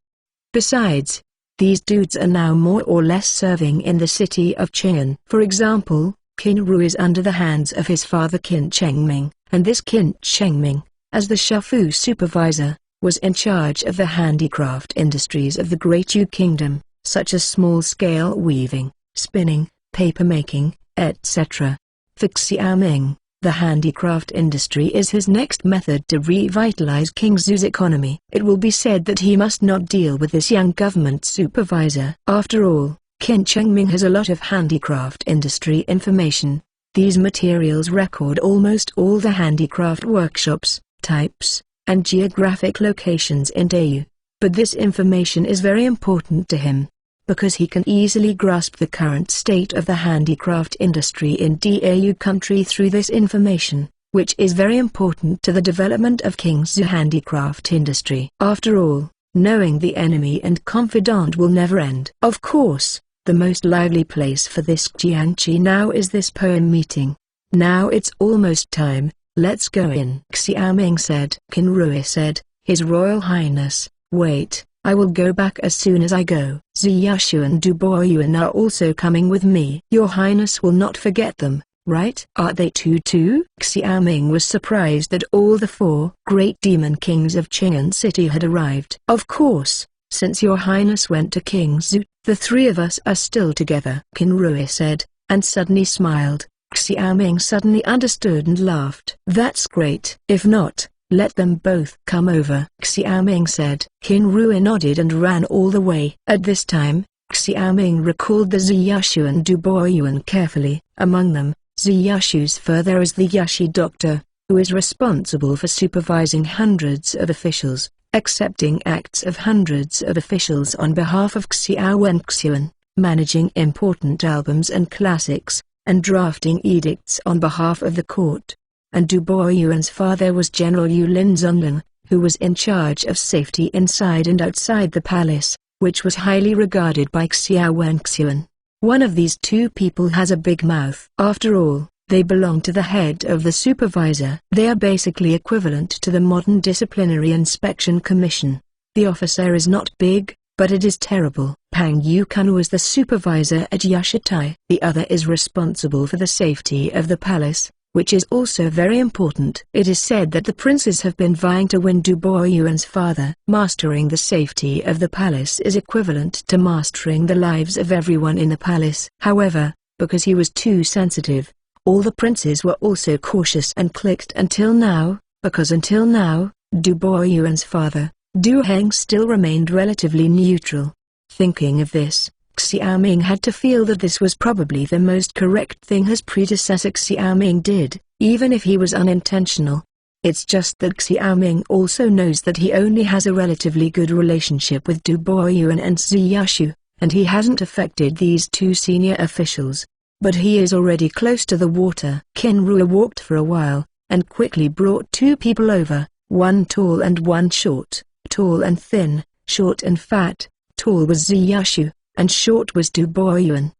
Besides, these dudes are now more or less serving in the city of Qing'an. For example, Qin Ru is under the hands of his father Qin Chengming, and this Qin Chengming, as the Shafu supervisor, was in charge of the handicraft industries of the Great Yu Kingdom, such as small-scale weaving, spinning, paper-making, etc. For Xiaoming, the handicraft industry is his next method to revitalize King Zhu's economy. It will be said that he must not deal with this young government supervisor. After all, Qin Chengming has a lot of handicraft industry information. These materials record almost all the handicraft workshops, types, and geographic locations in Dayu. But this information is very important to him, because he can easily grasp the current state of the handicraft industry in Dau country through this information, which is very important to the development of King Zhu handicraft industry. After all, knowing the enemy and confidant will never end. Of course, the most lively place for this Jiangqi now is this poem meeting. Now it's almost time, let's go in. Xiaoming said. Qin Rui said, His Royal Highness, wait. I will go back as soon as I go. Ziyashu and Du Boyuan are also coming with me. Your Highness will not forget them, right? Are they too? Xiaoming was surprised that all the 4 great demon kings of Qing'an City had arrived. Of course, since your Highness went to King Zhu, the 3 of us are still together. Qin Rui said, and suddenly smiled. Xiaoming suddenly understood and laughed. That's great. If not, let them both come over. Xiaoming said. Qin Rui nodded and ran all the way. At this time, Xiaoming recalled the Ziyashu and Du Boyuan carefully. Among them, Ziyashu's father is the Yashi doctor, who is responsible for supervising hundreds of officials, accepting acts of hundreds of officials on behalf of Xiao and Xuan, managing important albums and classics, and drafting edicts on behalf of the court. And Du Boyuan's father was General Yu Lin Zunlin, who was in charge of safety inside and outside the palace, which was highly regarded by Xiao and Xuan. One of these 2 people has a big mouth. After all, they belong to the head of the supervisor. They are basically equivalent to the modern Disciplinary Inspection Commission. The officer is not big, but it is terrible. Pang Yukun was the supervisor at Yashitai. The other is responsible for the safety of the palace, which is also very important. It is said that the princes have been vying to win Du Boyuan's father. Mastering the safety of the palace is equivalent to mastering the lives of everyone in the palace. However, because he was too sensitive, all the princes were also cautious and clicked until now, because until now, Du Boyuan's father, Du Heng still remained relatively neutral. Thinking of this, Xiaoming had to feel that this was probably the most correct thing his predecessor Xiaoming did, even if he was unintentional. It's just that Xiaoming also knows that he only has a relatively good relationship with Du Boyuan and Ziyashu, and he hasn't affected these 2 senior officials. But he is already close to the water. Qin Rui walked for a while, and quickly brought 2 people over, one tall and one short, tall and thin, short and fat. Tall was Ziyashu, and short was Du Boyuan.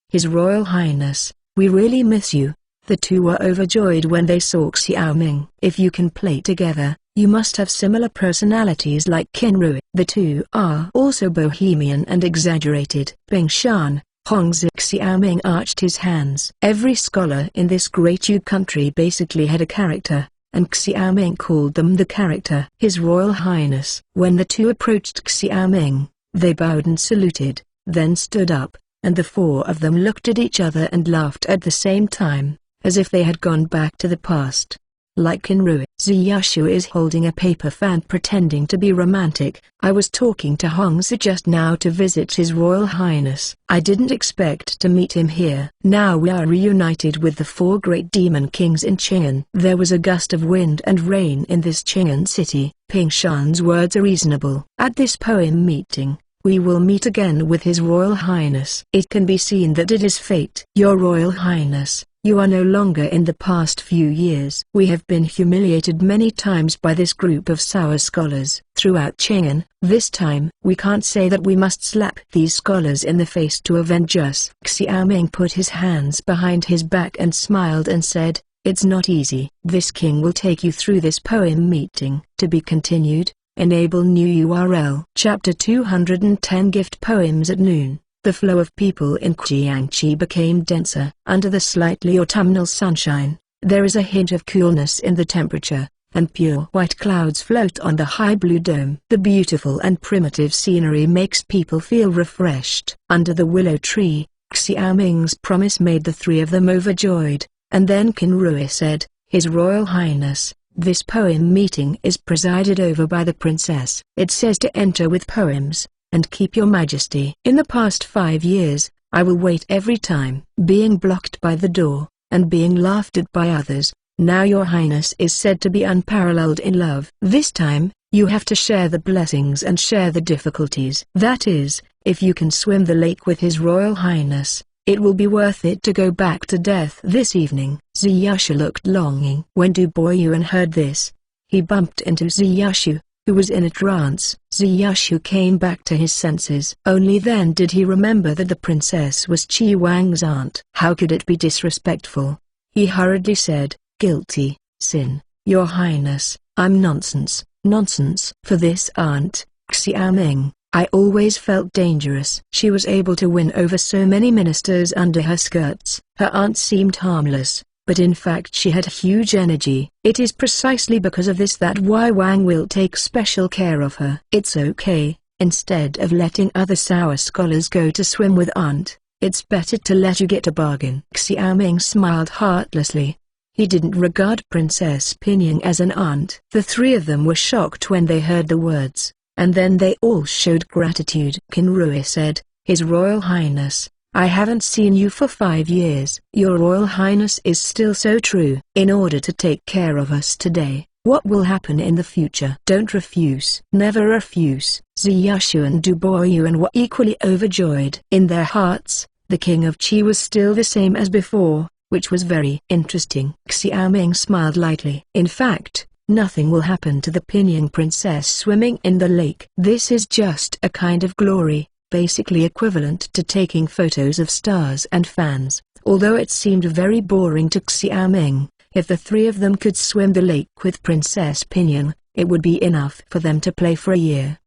His Royal Highness, we really miss you. The 2 were overjoyed when they saw Xiaoming. If you can play together, you must have similar personalities like Qin Rui. The 2 are also bohemian and exaggerated. Bing Shan, Hongzi. Xiaoming arched his hands. Every scholar in this Great Yu country basically had a character, and Xiaoming called them the character. His Royal Highness. When the 2 approached Xiaoming, they bowed and saluted, then stood up, and the four of them looked at each other and laughed at the same time, as if they had gone back to the past. Like Kinru, Ziyashu is holding a paper fan pretending to be romantic. I was talking to Hongsu just now to visit His Royal Highness. I didn't expect to meet him here. Now we are reunited with the four great demon kings in Qing'an. There was a gust of wind and rain in this Qing'an city. Ping Shan's words are reasonable. At this poem meeting, we will meet again with His Royal Highness. It can be seen that it is fate. Your Royal Highness, you are no longer in the past few years. We have been humiliated many times by this group of sour scholars throughout Qing'an. This time, we can't say that we must slap these scholars in the face to avenge us. Xiaoming put his hands behind his back and smiled and said, "It's not easy. This king will take you through this poem meeting." To be continued. Enable new URL. Chapter 210 Gift Poems at Noon. The flow of people in Jiangxi became denser. Under the slightly autumnal sunshine, there is a hint of coolness in the temperature, and pure white clouds float on the high blue dome. The beautiful and primitive scenery makes people feel refreshed. Under the willow tree, Xiaoming's promise made the three of them overjoyed, and then Qinrui said, "His Royal Highness, this poem meeting is presided over by the princess. It says to enter with poems, and keep your majesty. In the past 5 years, I will wait every time, being blocked by the door, and being laughed at by others. Now your highness is said to be unparalleled in love. This time, you have to share the blessings and share the difficulties. That is, if you can swim the lake with His Royal Highness, it will be worth it to go back to death this evening." Ziyashu looked longing. When Du Boyuan heard this, he bumped into Ziyashu, who was in a trance. Ziyashu came back to his senses. Only then did he remember that the princess was Qi Wang's aunt. How could it be disrespectful? He hurriedly said, "Guilty, sin, your highness, I'm nonsense, nonsense." For this aunt, Xiaoming, I always felt dangerous. She was able to win over so many ministers under her skirts. Her aunt seemed harmless, but in fact she had huge energy. It is precisely because of this that Wang will take special care of her. It's okay, instead of letting other sour scholars go to swim with aunt, it's better to let you get a bargain. Xiaoming smiled heartlessly. He didn't regard Princess Pinying as an aunt. The three of them were shocked when they heard the words, and then they all showed gratitude. Qinrui said, "His Royal Highness, I haven't seen you for 5 years. Your Royal Highness is still so true. In order to take care of us today, what will happen in the future? Don't refuse. Never refuse." Ziyashu and Du Boyuan were equally overjoyed. In their hearts, the king of Qi was still the same as before, which was very interesting. Xiaoming smiled lightly. In fact, nothing will happen to the Pinying princess swimming in the lake. This is just a kind of glory, basically equivalent to taking photos of stars and fans. Although it seemed very boring to Xiaoming, if the three of them could swim the lake with Princess Pinying, it would be enough for them to play for a year.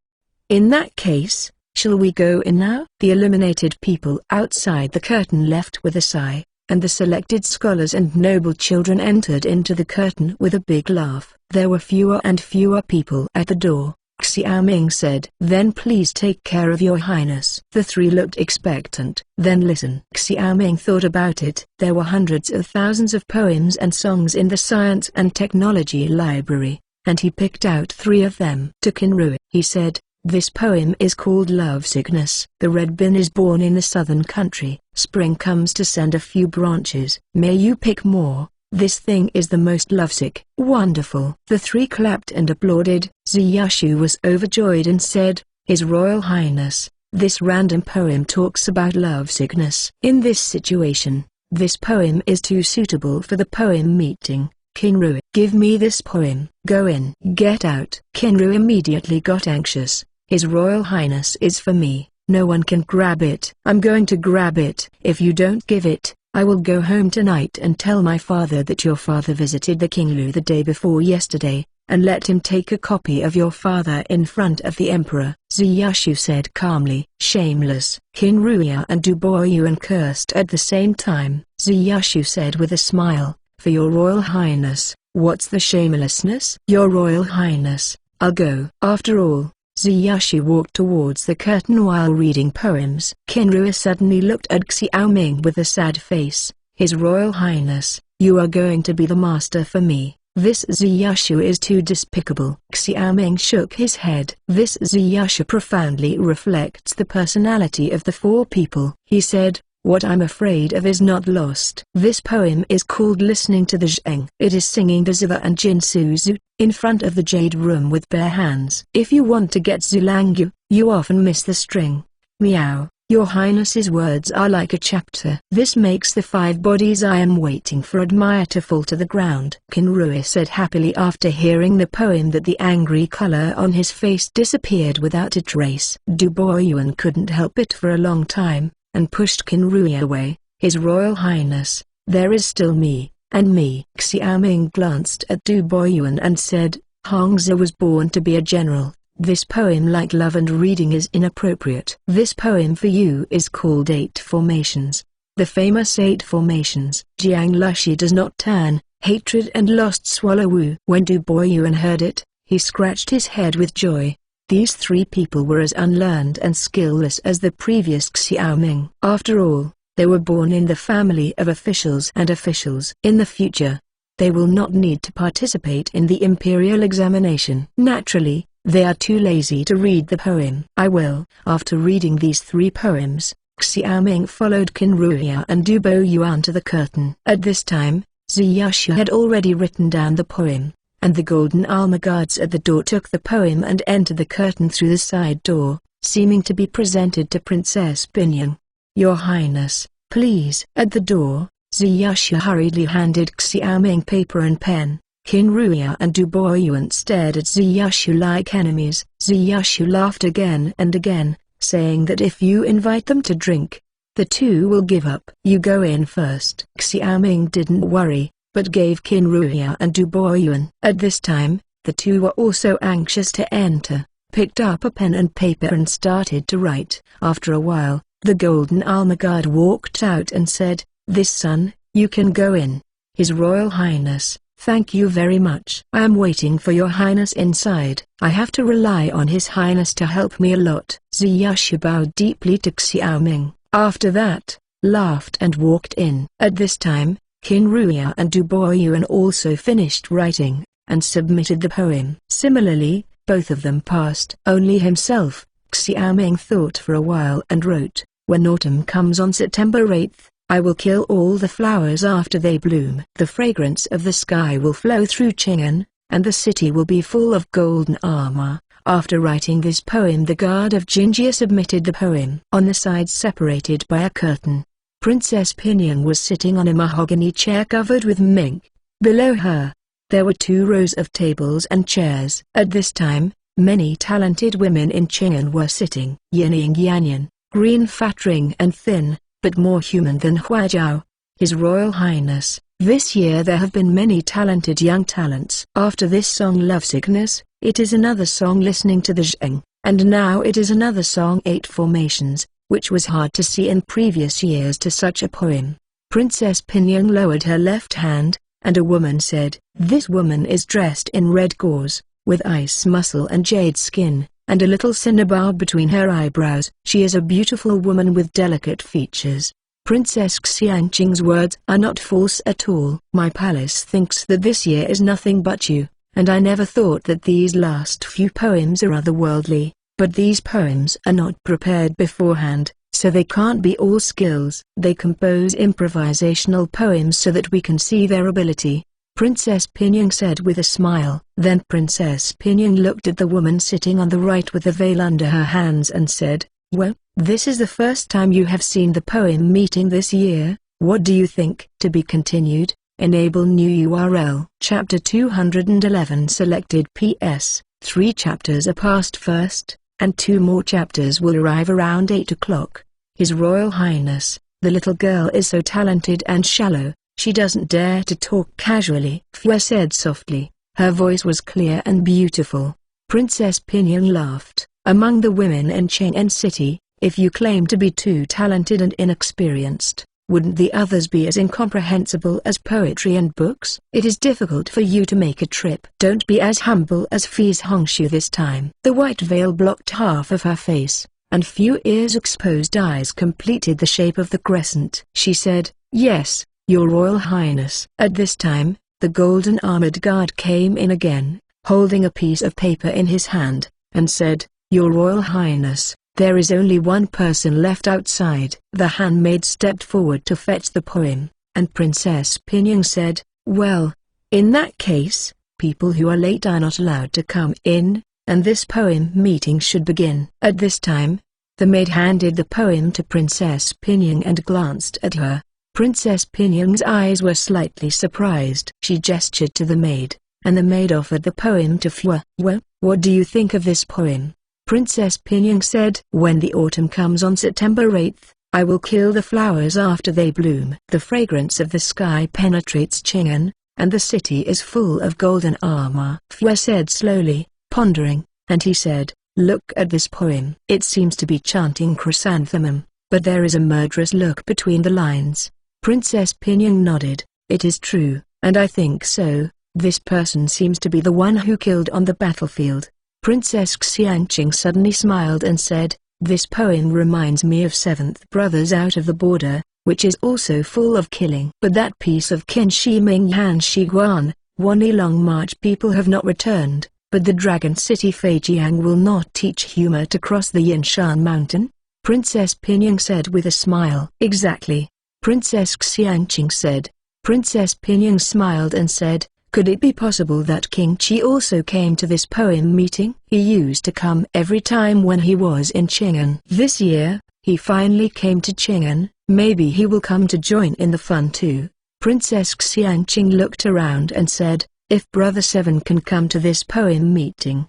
In that case, shall we go in now? The eliminated people outside the curtain left with a sigh, and the selected scholars and noble children entered into the curtain with a big laugh. There were fewer and fewer people at the door. Xiaoming said, "Then please take care of your highness." The three looked expectant. "Then listen." Xiaoming thought about it. There were hundreds of thousands of poems and songs in the Science and Technology Library, and he picked out 3 of them. To Qinrui, he said, "This poem is called Love Sickness. The red bin is born in the southern country. Spring comes to send a few branches. May you pick more. This thing is the most lovesick." "Wonderful." The three clapped and applauded. Ziyashu was overjoyed and said, "His Royal Highness, this random poem talks about lovesickness. In this situation, this poem is too suitable for the poem meeting. Qinrui, give me this poem." "Go in." "Get out." Qinrui immediately got anxious. "His Royal Highness is for me. No one can grab it." "I'm going to grab it." "If you don't give it, I will go home tonight and tell my father that your father visited the Qinglu the day before yesterday, and let him take a copy of your father in front of the emperor." Ziyashu said calmly. "Shameless." Qinruya and Du Boyuan cursed at the same time. Ziyashu said with a smile, "For your Royal Highness, what's the shamelessness?" "Your Royal Highness, I'll go." After all, Ziyushu walked towards the curtain while reading poems. Kinrua suddenly looked at Xiaoming with a sad face. His Royal Highness, you are going to be the master for me. This Ziyushu is too despicable. Xiaoming shook his head. This Ziyushu profoundly reflects the personality of the four people. He said, what I'm afraid of is not lost. This poem is called Listening to the Zheng. It is singing the Ziva and Jinsuzu, in front of the jade room with bare hands. If you want to get Zulangyu, you often miss the string. Meow. Your Highness's words are like a chapter. This makes the 5 bodies I am waiting for admire to fall to the ground. Kinrua said happily after hearing the poem that the angry color on his face disappeared without a trace. Du Boyuan couldn't help it for a long time, and pushed Kinrua away. His Royal Highness, there is still me, and me. Xiaoming glanced at Du Boyuan and said, Hongzhi was born to be a general. This poem like love and reading is inappropriate. This poem for you is called 8 Formations. The famous 8 Formations. Jiang Lushi does not turn, hatred and lost swallow wu. When Du Boyuan heard it, he scratched his head with joy. These 3 people were as unlearned and skillless as the previous Xiaoming. After all, they were born in the family of officials and officials. In the future, they will not need to participate in the imperial examination. Naturally, they are too lazy to read the poem. I will. After reading these 3 poems, Xiaoming followed Kinrua and Du Boyuan to the curtain. At this time, Ziyushu had already written down the poem, and the golden armor guards at the door took the poem and entered the curtain through the side door, seeming to be presented to Princess Pinyin. Your Highness, please. At the door, Ziyushu hurriedly handed Xiaoming paper and pen. Kinrua and Du Boyuan stared at Ziyushu like enemies. Ziyushu laughed again and again, saying that if you invite them to drink, the 2 will give up. You go in first. Xiaoming didn't worry, but gave Kinrua and Du Boyuan. At this time, the 2 were also anxious to enter, picked up a pen and paper and started to write. After a while, the golden armor guard walked out and said, This son, you can go in. His Royal Highness, thank you very much. I am waiting for your Highness inside. I have to rely on His Highness to help me a lot. Ziyushu bowed deeply to Xiaoming. After that, laughed and walked in. At this time, Kinrua and Du Boyuan also finished writing, and submitted the poem. Similarly, both of them passed. Only himself, Xiaoming thought for a while and wrote, When autumn comes on September 8th, I will kill all the flowers after they bloom. The fragrance of the sky will flow through Chang'an, and the city will be full of golden armor. After writing this poem, the guard of Jinjia submitted the poem. On the sides separated by a curtain, Princess Pinyin was sitting on a mahogany chair covered with mink. Below her, there were 2 rows of tables and chairs. At this time, many talented women in Chang'an were sitting. Yinying Yanyan, green, fat, ring and thin, but more human than Huajiao. His Royal Highness, this year there have been many talented young talents. After this song Lovesickness, it is another song Listening to the Zheng, and now it is another song 8 Formations, which was hard to see in previous years to such a poem. Princess Pinyin lowered her left hand, and a woman said, This woman is dressed in red gauze, with ice muscle and jade skin, and a little cinnabar between her eyebrows. She is a beautiful woman with delicate features. Princess Xiangqing's words are not false at all. My palace thinks that this year is nothing but you, and I never thought that these last few poems are otherworldly, but these poems are not prepared beforehand, so they can't be all skills. They compose improvisational poems so that we can see their ability. Princess Pinyin said with a smile. Then Princess Pinyin looked at the woman sitting on the right with the veil under her hands and said, Well, this is the first time you have seen the poem meeting this year. What do you think? To be continued. Enable new URL. Chapter 211 selected. PS. 3 chapters are past first, and 2 more chapters will arrive around 8 o'clock. His Royal Highness, the little girl is so talented and shallow. She doesn't dare to talk casually. Fua said softly. Her voice was clear and beautiful. Princess Pinyin laughed. Among the women in Chang'an City, if you claim to be too talented and inexperienced, wouldn't the others be as incomprehensible as poetry and books? It is difficult for you to make a trip. Don't be as humble as Fee's Hongshu this time. The white veil blocked half of her face, and Fu Ear's exposed eyes completed the shape of the crescent. She said, "Yes, Your Royal Highness." At this time, the golden armored guard came in again, holding a piece of paper in his hand, and said, "Your Royal Highness, there is only one person left outside." The handmaid stepped forward to fetch the poem, and Princess Pinyang said, "Well, in that case, people who are late are not allowed to come in, and this poem meeting should begin." At this time, the maid handed the poem to Princess Pinyang and glanced at her. Princess Pinyang's eyes were slightly surprised. She gestured to the maid, and the maid offered the poem to Fu. "Well, what do you think of this poem?" Princess Pinyang said, "When the autumn comes on September 8th, I will kill the flowers after they bloom. The fragrance of the sky penetrates Chang'an, and the city is full of golden armor." Fu said slowly, pondering, and he said, "Look at this poem. It seems to be chanting chrysanthemum, but there is a murderous look between the lines." Princess Pinyang nodded. "It is true, and I think so. This person seems to be the one who killed on the battlefield." Princess Xianqing suddenly smiled and said, "This poem reminds me of Seventh Brothers Out of the Border, which is also full of killing. But that piece of Qin Shi Ming Han Shi Guan, 1 Long March people have not returned, but the Dragon City Feijiang will not teach humor to cross the Yinshan Mountain?" Princess Pinyang said with a smile. "Exactly," Princess Xianqing said. Princess Pinyang smiled and said, "Could it be possible that King Qi also came to this poem meeting? He used to come every time when he was in Chang'an. This year, he finally came to Chang'an. Maybe he will come to join in the fun too." Princess Xianqing looked around and said, "If Brother Seven can come to this poem meeting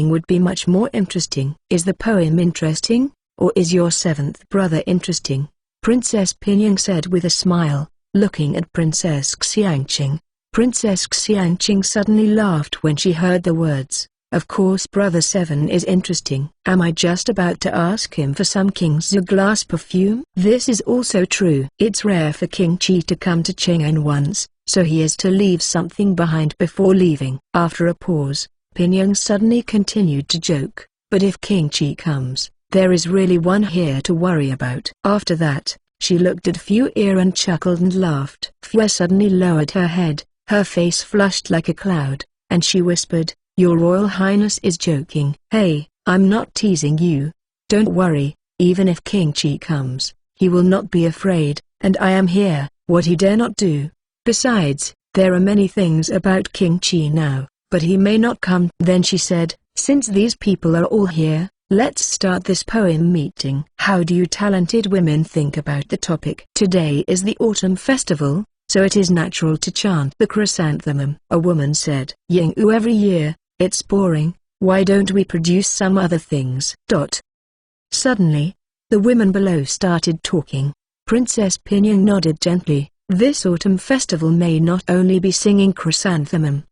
would be much more interesting." "Is the poem interesting, or is your seventh brother interesting?" Princess Pinyang said with a smile, looking at Princess Xianqing. Princess Xianqing suddenly laughed when she heard the words, "Of course Brother Seven is interesting. Am I just about to ask him for some King's glass perfume?" This is also true. It's rare for King Qi to come to Chang'an once, so he is to leave something behind before leaving. After a pause, Pinyang suddenly continued to joke, "But if King Qi comes, there is really one here to worry about." After that, she looked at Fu Ear and chuckled and laughed. Fu suddenly lowered her head, her face flushed like a cloud, and she whispered, "Your Royal Highness is joking." "Hey, I'm not teasing you. Don't worry, even if King Qi comes, he will not be afraid, and I am here, what he dare not do. Besides, there are many things about King Qi now, but he may not come." Then she said, "Since these people are all here, let's start this poem meeting. How do you talented women think about the topic?" "Today is the autumn festival, so it is natural to chant the chrysanthemum," a woman said. "Ying-u every year, it's boring. Why don't we produce some other things?" Suddenly, the women below started talking. Princess Pinyang nodded gently. "This autumn festival may not only be singing chrysanthemum.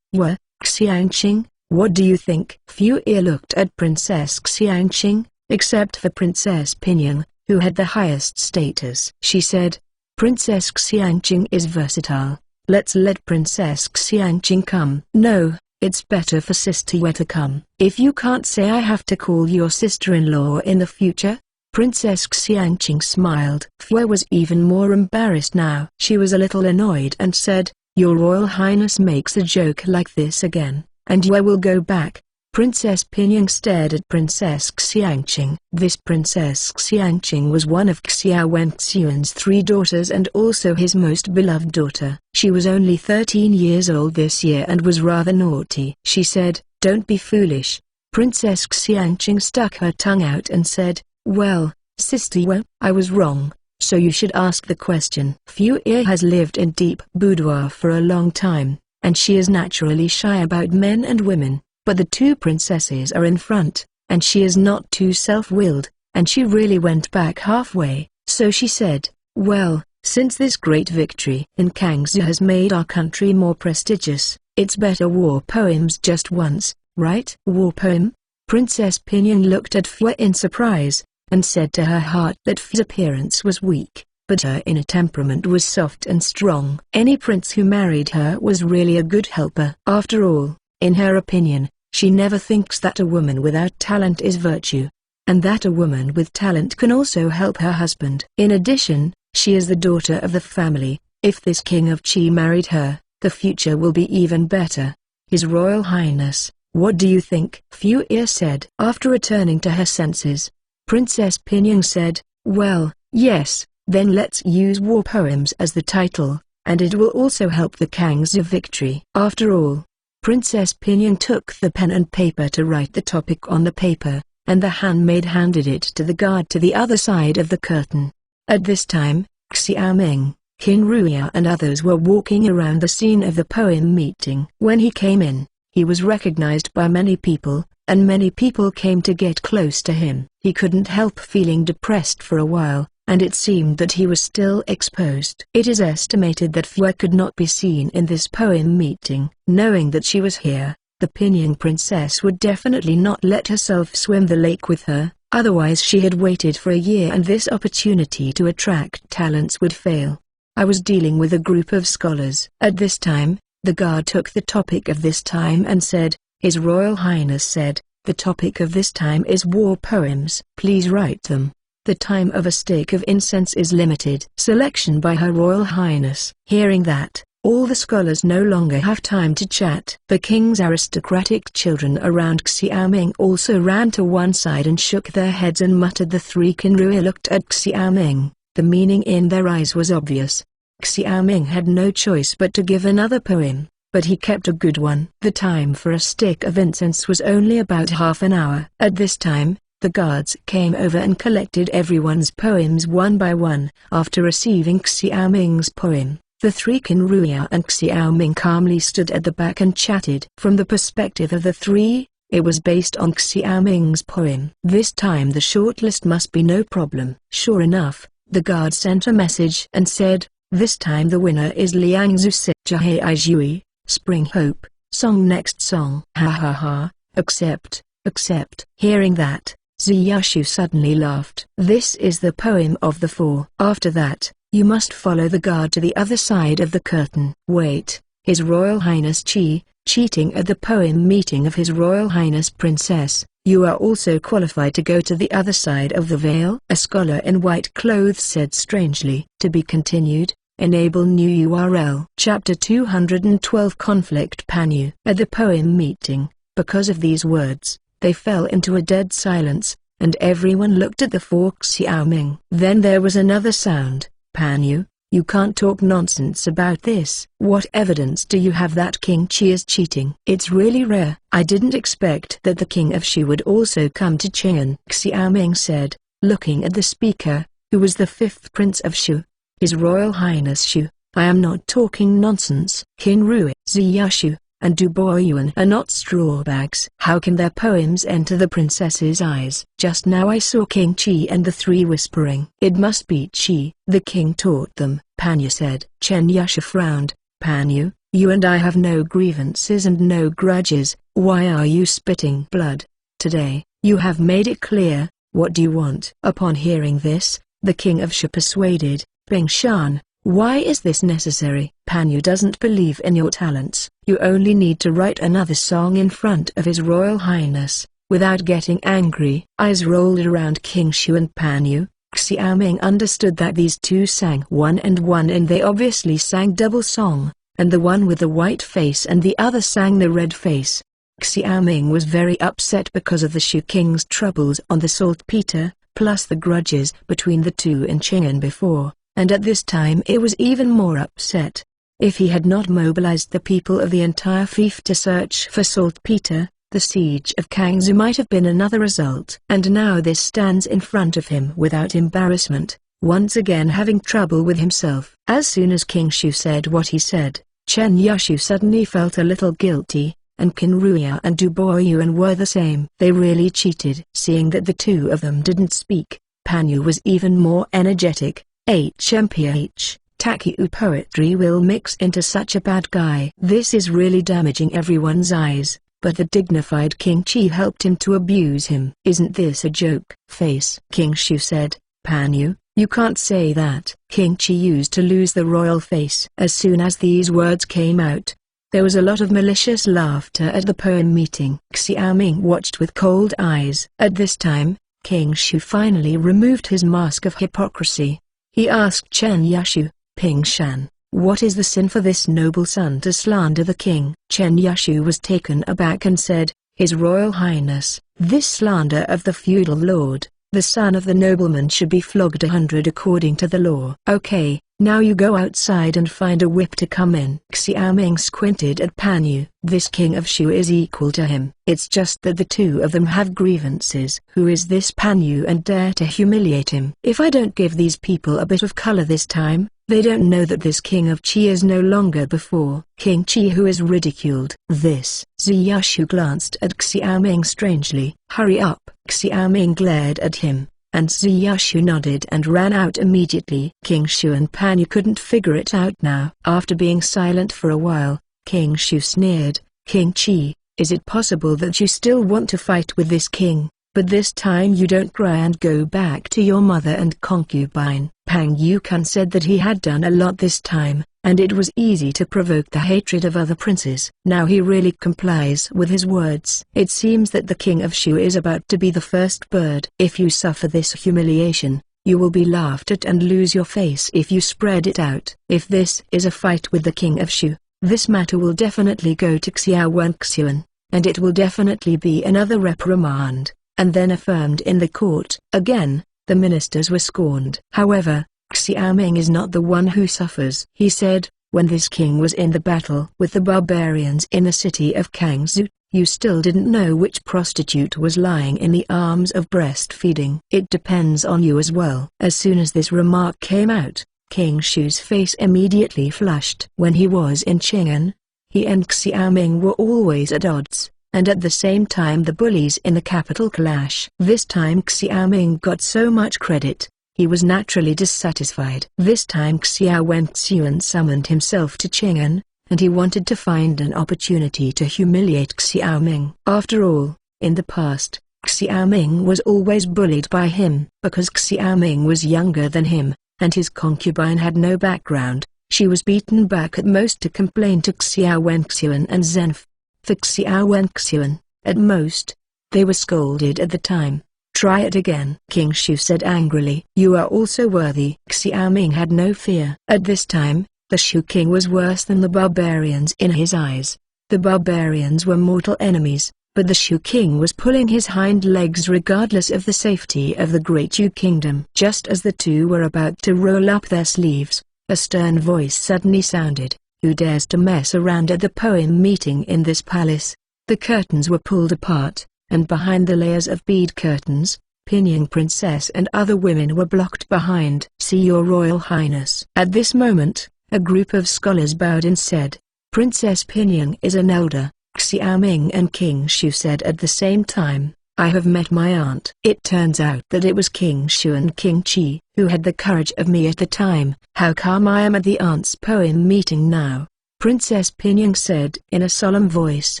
Xianqing, what do you think?" Fu Ear looked at Princess Xianqing, except for Princess Pinyang, who had the highest status. She said, "Princess Xianqing is versatile. Let's let Princess Xianqing come." "No, it's better for Sister Yue to come." "If you can't say I have to call your sister-in-law in the future?" Princess Xianqing smiled. Fu was even more embarrassed now. She was a little annoyed and said, "Your Royal Highness makes a joke like this again, and Yue will go back." Princess Pinyang stared at Princess Xianqing. This Princess Xianqing was one of Xiao Wenxuan's 3 daughters and also his most beloved daughter. She was only 13 years old this year and was rather naughty. She said, "Don't be foolish." Princess Xianqing stuck her tongue out and said, "Well, Sister Yue, I was wrong, so you should ask the question." Fu Ear has lived in deep boudoir for a long time, and she is naturally shy about men and women. But the 2 princesses are in front, and she is not too self-willed, and she really went back halfway, so she said, "Well, since this great victory in Kangxi has made our country more prestigious, it's better war poems just once, right?" "War poem?" Princess Pinyang looked at Fu in surprise, and said to her heart that Fu's appearance was weak, but her inner temperament was soft and strong. Any prince who married her was really a good helper. After all, in her opinion, she never thinks that a woman without talent is virtue, and that a woman with talent can also help her husband. In addition, she is the daughter of the family. If this King of Qi married her, the future will be even better. His Royal Highness, what do you think? Fu Ye said. After returning to her senses, Princess Pinying said, well, yes, then let's use war poems as the title, and it will also help the Kang's victory. After all, Princess Pinying took the pen and paper to write the topic on the paper, and the handmaid handed it to the guard to the other side of the curtain. At this time, Xiaoming, Qin Ruya and others were walking around the scene of the poem meeting. When he came in, he was recognized by many people, and many people came to get close to him. He couldn't help feeling depressed for a while, and it seemed that he was still exposed. It is estimated that Fu could not be seen in this poem meeting. Knowing that she was here, the Pinying princess would definitely not let herself swim the lake with her, otherwise she had waited for a year and this opportunity to attract talents would fail. I was dealing with a group of scholars. At this time, the guard took the topic of this time and said, His Royal Highness said, the topic of this time is war poems. Please write them. The time of a stick of incense is limited. Selection by Her Royal Highness. Hearing that, all the scholars no longer have time to chat. The king's aristocratic children around Xiaoming also ran to one side and shook their heads and muttered. The three Qinrui looked at Xiaoming. The meaning in their eyes was obvious. Xiaoming had no choice but to give another poem, but he kept a good one. The time for a stick of incense was only about half an hour. At this time, the guards came over and collected everyone's poems one by one. After receiving Xiaoming's poem, the three Qinruya and Xiaoming calmly stood at the back and chatted. From the perspective of the three, it was based on Xiaoming's poem. This time the shortlist must be no problem. Sure enough, the guard sent a message and said, this time the winner is Liang Zhu Jahei Jui, Spring Hope, song next song. Ha ha ha, accept, accept. Hearing that, Ziyashu suddenly laughed. This is the poem of the four. After that, you must follow the guard to the other side of the curtain. Wait, His Royal Highness Qi, cheating at the poem meeting of His Royal Highness Princess, you are also qualified to go to the other side of the veil? A scholar in white clothes said strangely. To be continued. Enable new URL. Chapter 212 Conflict Panyu. At the poem meeting, because of these words, they fell into a dead silence, and everyone looked at the four Xiaoming. Then there was another sound. Panyu, you can't talk nonsense about this. What evidence do you have that King Qi is cheating? It's really rare. I didn't expect that the King of Shu would also come to Qian. Xiaoming said, looking at the speaker, who was the fifth prince of Shu. His Royal Highness Shu, I am not talking nonsense. Qin Rui, Ziyashu, and Du Boyuan are not straw bags. How can their poems enter the princess's eyes? Just now I saw King Qi and the three whispering. It must be Qi. The king taught them, Panyu said. Chen Yusha frowned. Panyu, you and I have no grievances and no grudges. Why are you spitting blood? Today, you have made it clear. What do you want? Upon hearing this, the king of Shu persuaded, Bing Shan, why is this necessary? Panyu doesn't believe in your talents. You only need to write another song in front of His Royal Highness, without getting angry. Eyes rolled around King Shu and Panyu. Xiaoming understood that these two sang one and one, and they obviously sang double song, and the one with the white face and the other sang the red face. Xiaoming was very upset because of the Shu King's troubles on the saltpeter, plus the grudges between the two in Qing'an before, and at this time it was even more upset. If he had not mobilized the people of the entire fief to search for saltpeter, the siege of Kangzhou might have been another result. And now this stands in front of him without embarrassment, once again having trouble with himself. As soon as King Shu said what he said, Chen Yushu suddenly felt a little guilty, and Qinruya and Du Boyuan were the same. They really cheated. Seeing that the two of them didn't speak, Panyu was even more energetic. HMPH, Takiu poetry will mix into such a bad guy. This is really damaging everyone's eyes, but the dignified King Qi helped him to abuse him. Isn't this a joke? Face. King Shu said, Panyu, You can't say that. King Chi used to lose the royal face. As soon as these words came out, there was a lot of malicious laughter at the poem meeting. Xiaoming watched with cold eyes. At this time, King Shu finally removed his mask of hypocrisy. He asked Chen Yashu, "Ping Shan, what is the sin for this noble son to slander the king?" Chen Yashu was taken aback and said, "His Royal Highness, this slander of the feudal lord, the son of the nobleman, should be flogged 100 according to the law." "Okay, now you go outside and find a whip to come in." Xiaoming squinted at Pan Yu. This king of Shu is equal to him. It's just that the two of them have grievances. Who is this Pan Yu and dare to humiliate him? If I don't give these people a bit of color this time, they don't know that this king of Qi is no longer before King Qi who is ridiculed. This. Ziyashu glanced at Xiaoming strangely. "Hurry up." Xiaoming glared at him, and Ziyashu nodded and ran out immediately. King Shu and Pan Yu couldn't figure it out now. After being silent for a while, King Shu sneered, "King Qi, is it possible that you still want to fight with this king? But this time you don't cry and go back to your mother and concubine." Pang Yukan said that he had done a lot this time, and it was easy to provoke the hatred of other princes. Now he really complies with his words. It seems that the king of Shu is about to be the first bird. If you suffer this humiliation, you will be laughed at and lose your face if you spread it out. If this is a fight with the king of Shu, this matter will definitely go to Xiao Wenxian, and it will definitely be another reprimand, and then affirmed in the court. Again, the ministers were scorned. However, Xiaoming is not the one who suffers. He said, "When this king was in the battle with the barbarians in the city of Kangzhou, you still didn't know which prostitute was lying in the arms of breastfeeding. It depends on you as well." As soon as this remark came out, King Shu's face immediately flushed. When he was in Qing'an, he and Xiaoming were always at odds, and at the same time the bullies in the capital clash. This time Xiaoming got so much credit, he was naturally dissatisfied. This time Xiao Wenxian summoned himself to Qing'an, and he wanted to find an opportunity to humiliate Xiaoming. After all, in the past, Xiaoming was always bullied by him. Because Xiaoming was younger than him, and his concubine had no background, she was beaten back at most to complain to Xiao Wenxian and Zenf. For Xiao Wenxian, at most, they were scolded at the time. "Try it again," King Shu said angrily. "You are also worthy." Xiaoming had no fear. At this time, the Shu king was worse than the barbarians in his eyes. The barbarians were mortal enemies, but the Shu king was pulling his hind legs regardless of the safety of the great Yu kingdom. Just as the two were about to roll up their sleeves, a stern voice suddenly sounded. "Who dares to mess around at the poem meeting in this palace?" The curtains were pulled apart, and behind the layers of bead curtains, Pinyin Princess and other women were blocked behind. "See your Royal Highness." At this moment, a group of scholars bowed and said, "Princess Pinyin is an elder." Xiaoming and King Shu said at the same time, "I have met my aunt." It turns out that it was King Shu and King Qi who had the courage of me at the time. "How come I am at the aunt's poem meeting now?" Princess Pinyin said in a solemn voice.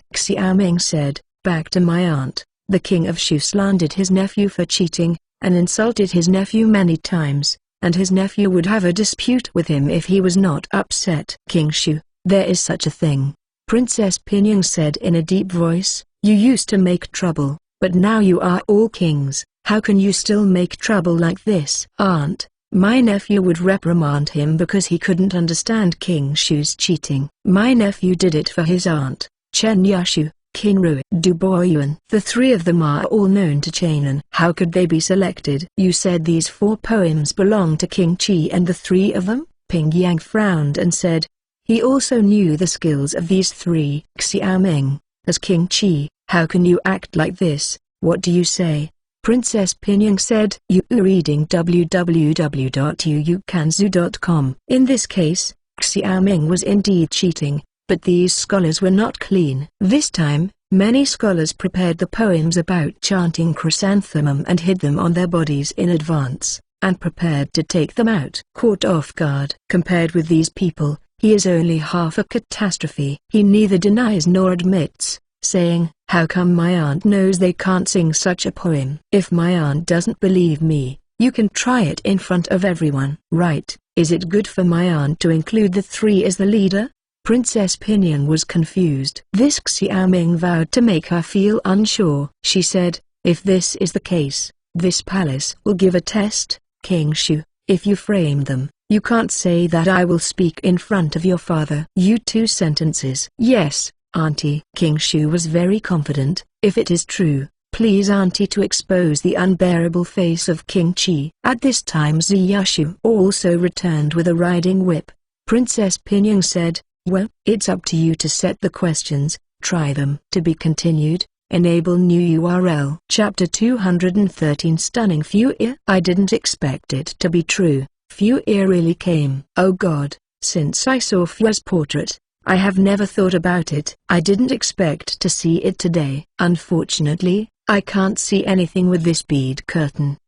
Xiaoming said, "Back to my aunt." The king of Shu slandered his nephew for cheating, and insulted his nephew many times, and his nephew would have a dispute with him if he was not upset. "King Shu, there is such a thing," Princess Pinyin said in a deep voice. "You used to make trouble, but now you are all kings. How can you still make trouble like this?" "Aunt, my nephew would reprimand him because he couldn't understand King Shu's cheating." "My nephew did it for his aunt, Chen Yashu, King Rui Duboyuan." The three of them are all known to Chainan. How could they be selected? "You said these 4 poems belong to King Qi and the 3 of them?" Ping Yang frowned and said. He also knew the skills of these 3. "Xiaoming, as King Qi, how can you act like this? What do you say?" Princess Pinyin said. "You reading www.yuukanzu.com." In this case, Xiaoming was indeed cheating, but these scholars were not clean. This time, many scholars prepared the poems about chanting chrysanthemum and hid them on their bodies in advance, and prepared to take them out. Caught off guard. Compared with these people, he is only half a catastrophe. He neither denies nor admits, saying, "How come my aunt knows they can't sing such a poem?" "If my aunt doesn't believe me, You can try it in front of everyone. Right, is it good for my aunt to include the three as the leader? Princess Pinion was confused. This Xiaoming vowed to make her feel unsure. She said, if this is the case, this palace will give a test, King Shu. If you frame them, you can't say that I will speak in front of your father. You 2 sentences. Yes, Auntie. King Shu was very confident. If it is true, please Auntie to expose the unbearable face of King Chi. At this time Ziyashu also returned with a riding whip. Princess Pinion said, well, it's up to you to set the questions, try them. To be continued. Enable new URL. Chapter 213 Stunning Fuear. I didn't expect it to be true. Fuear really came. Oh God, since I saw Fue's portrait, I have never thought about it. I didn't expect to see it today. Unfortunately, I can't see anything with this bead curtain.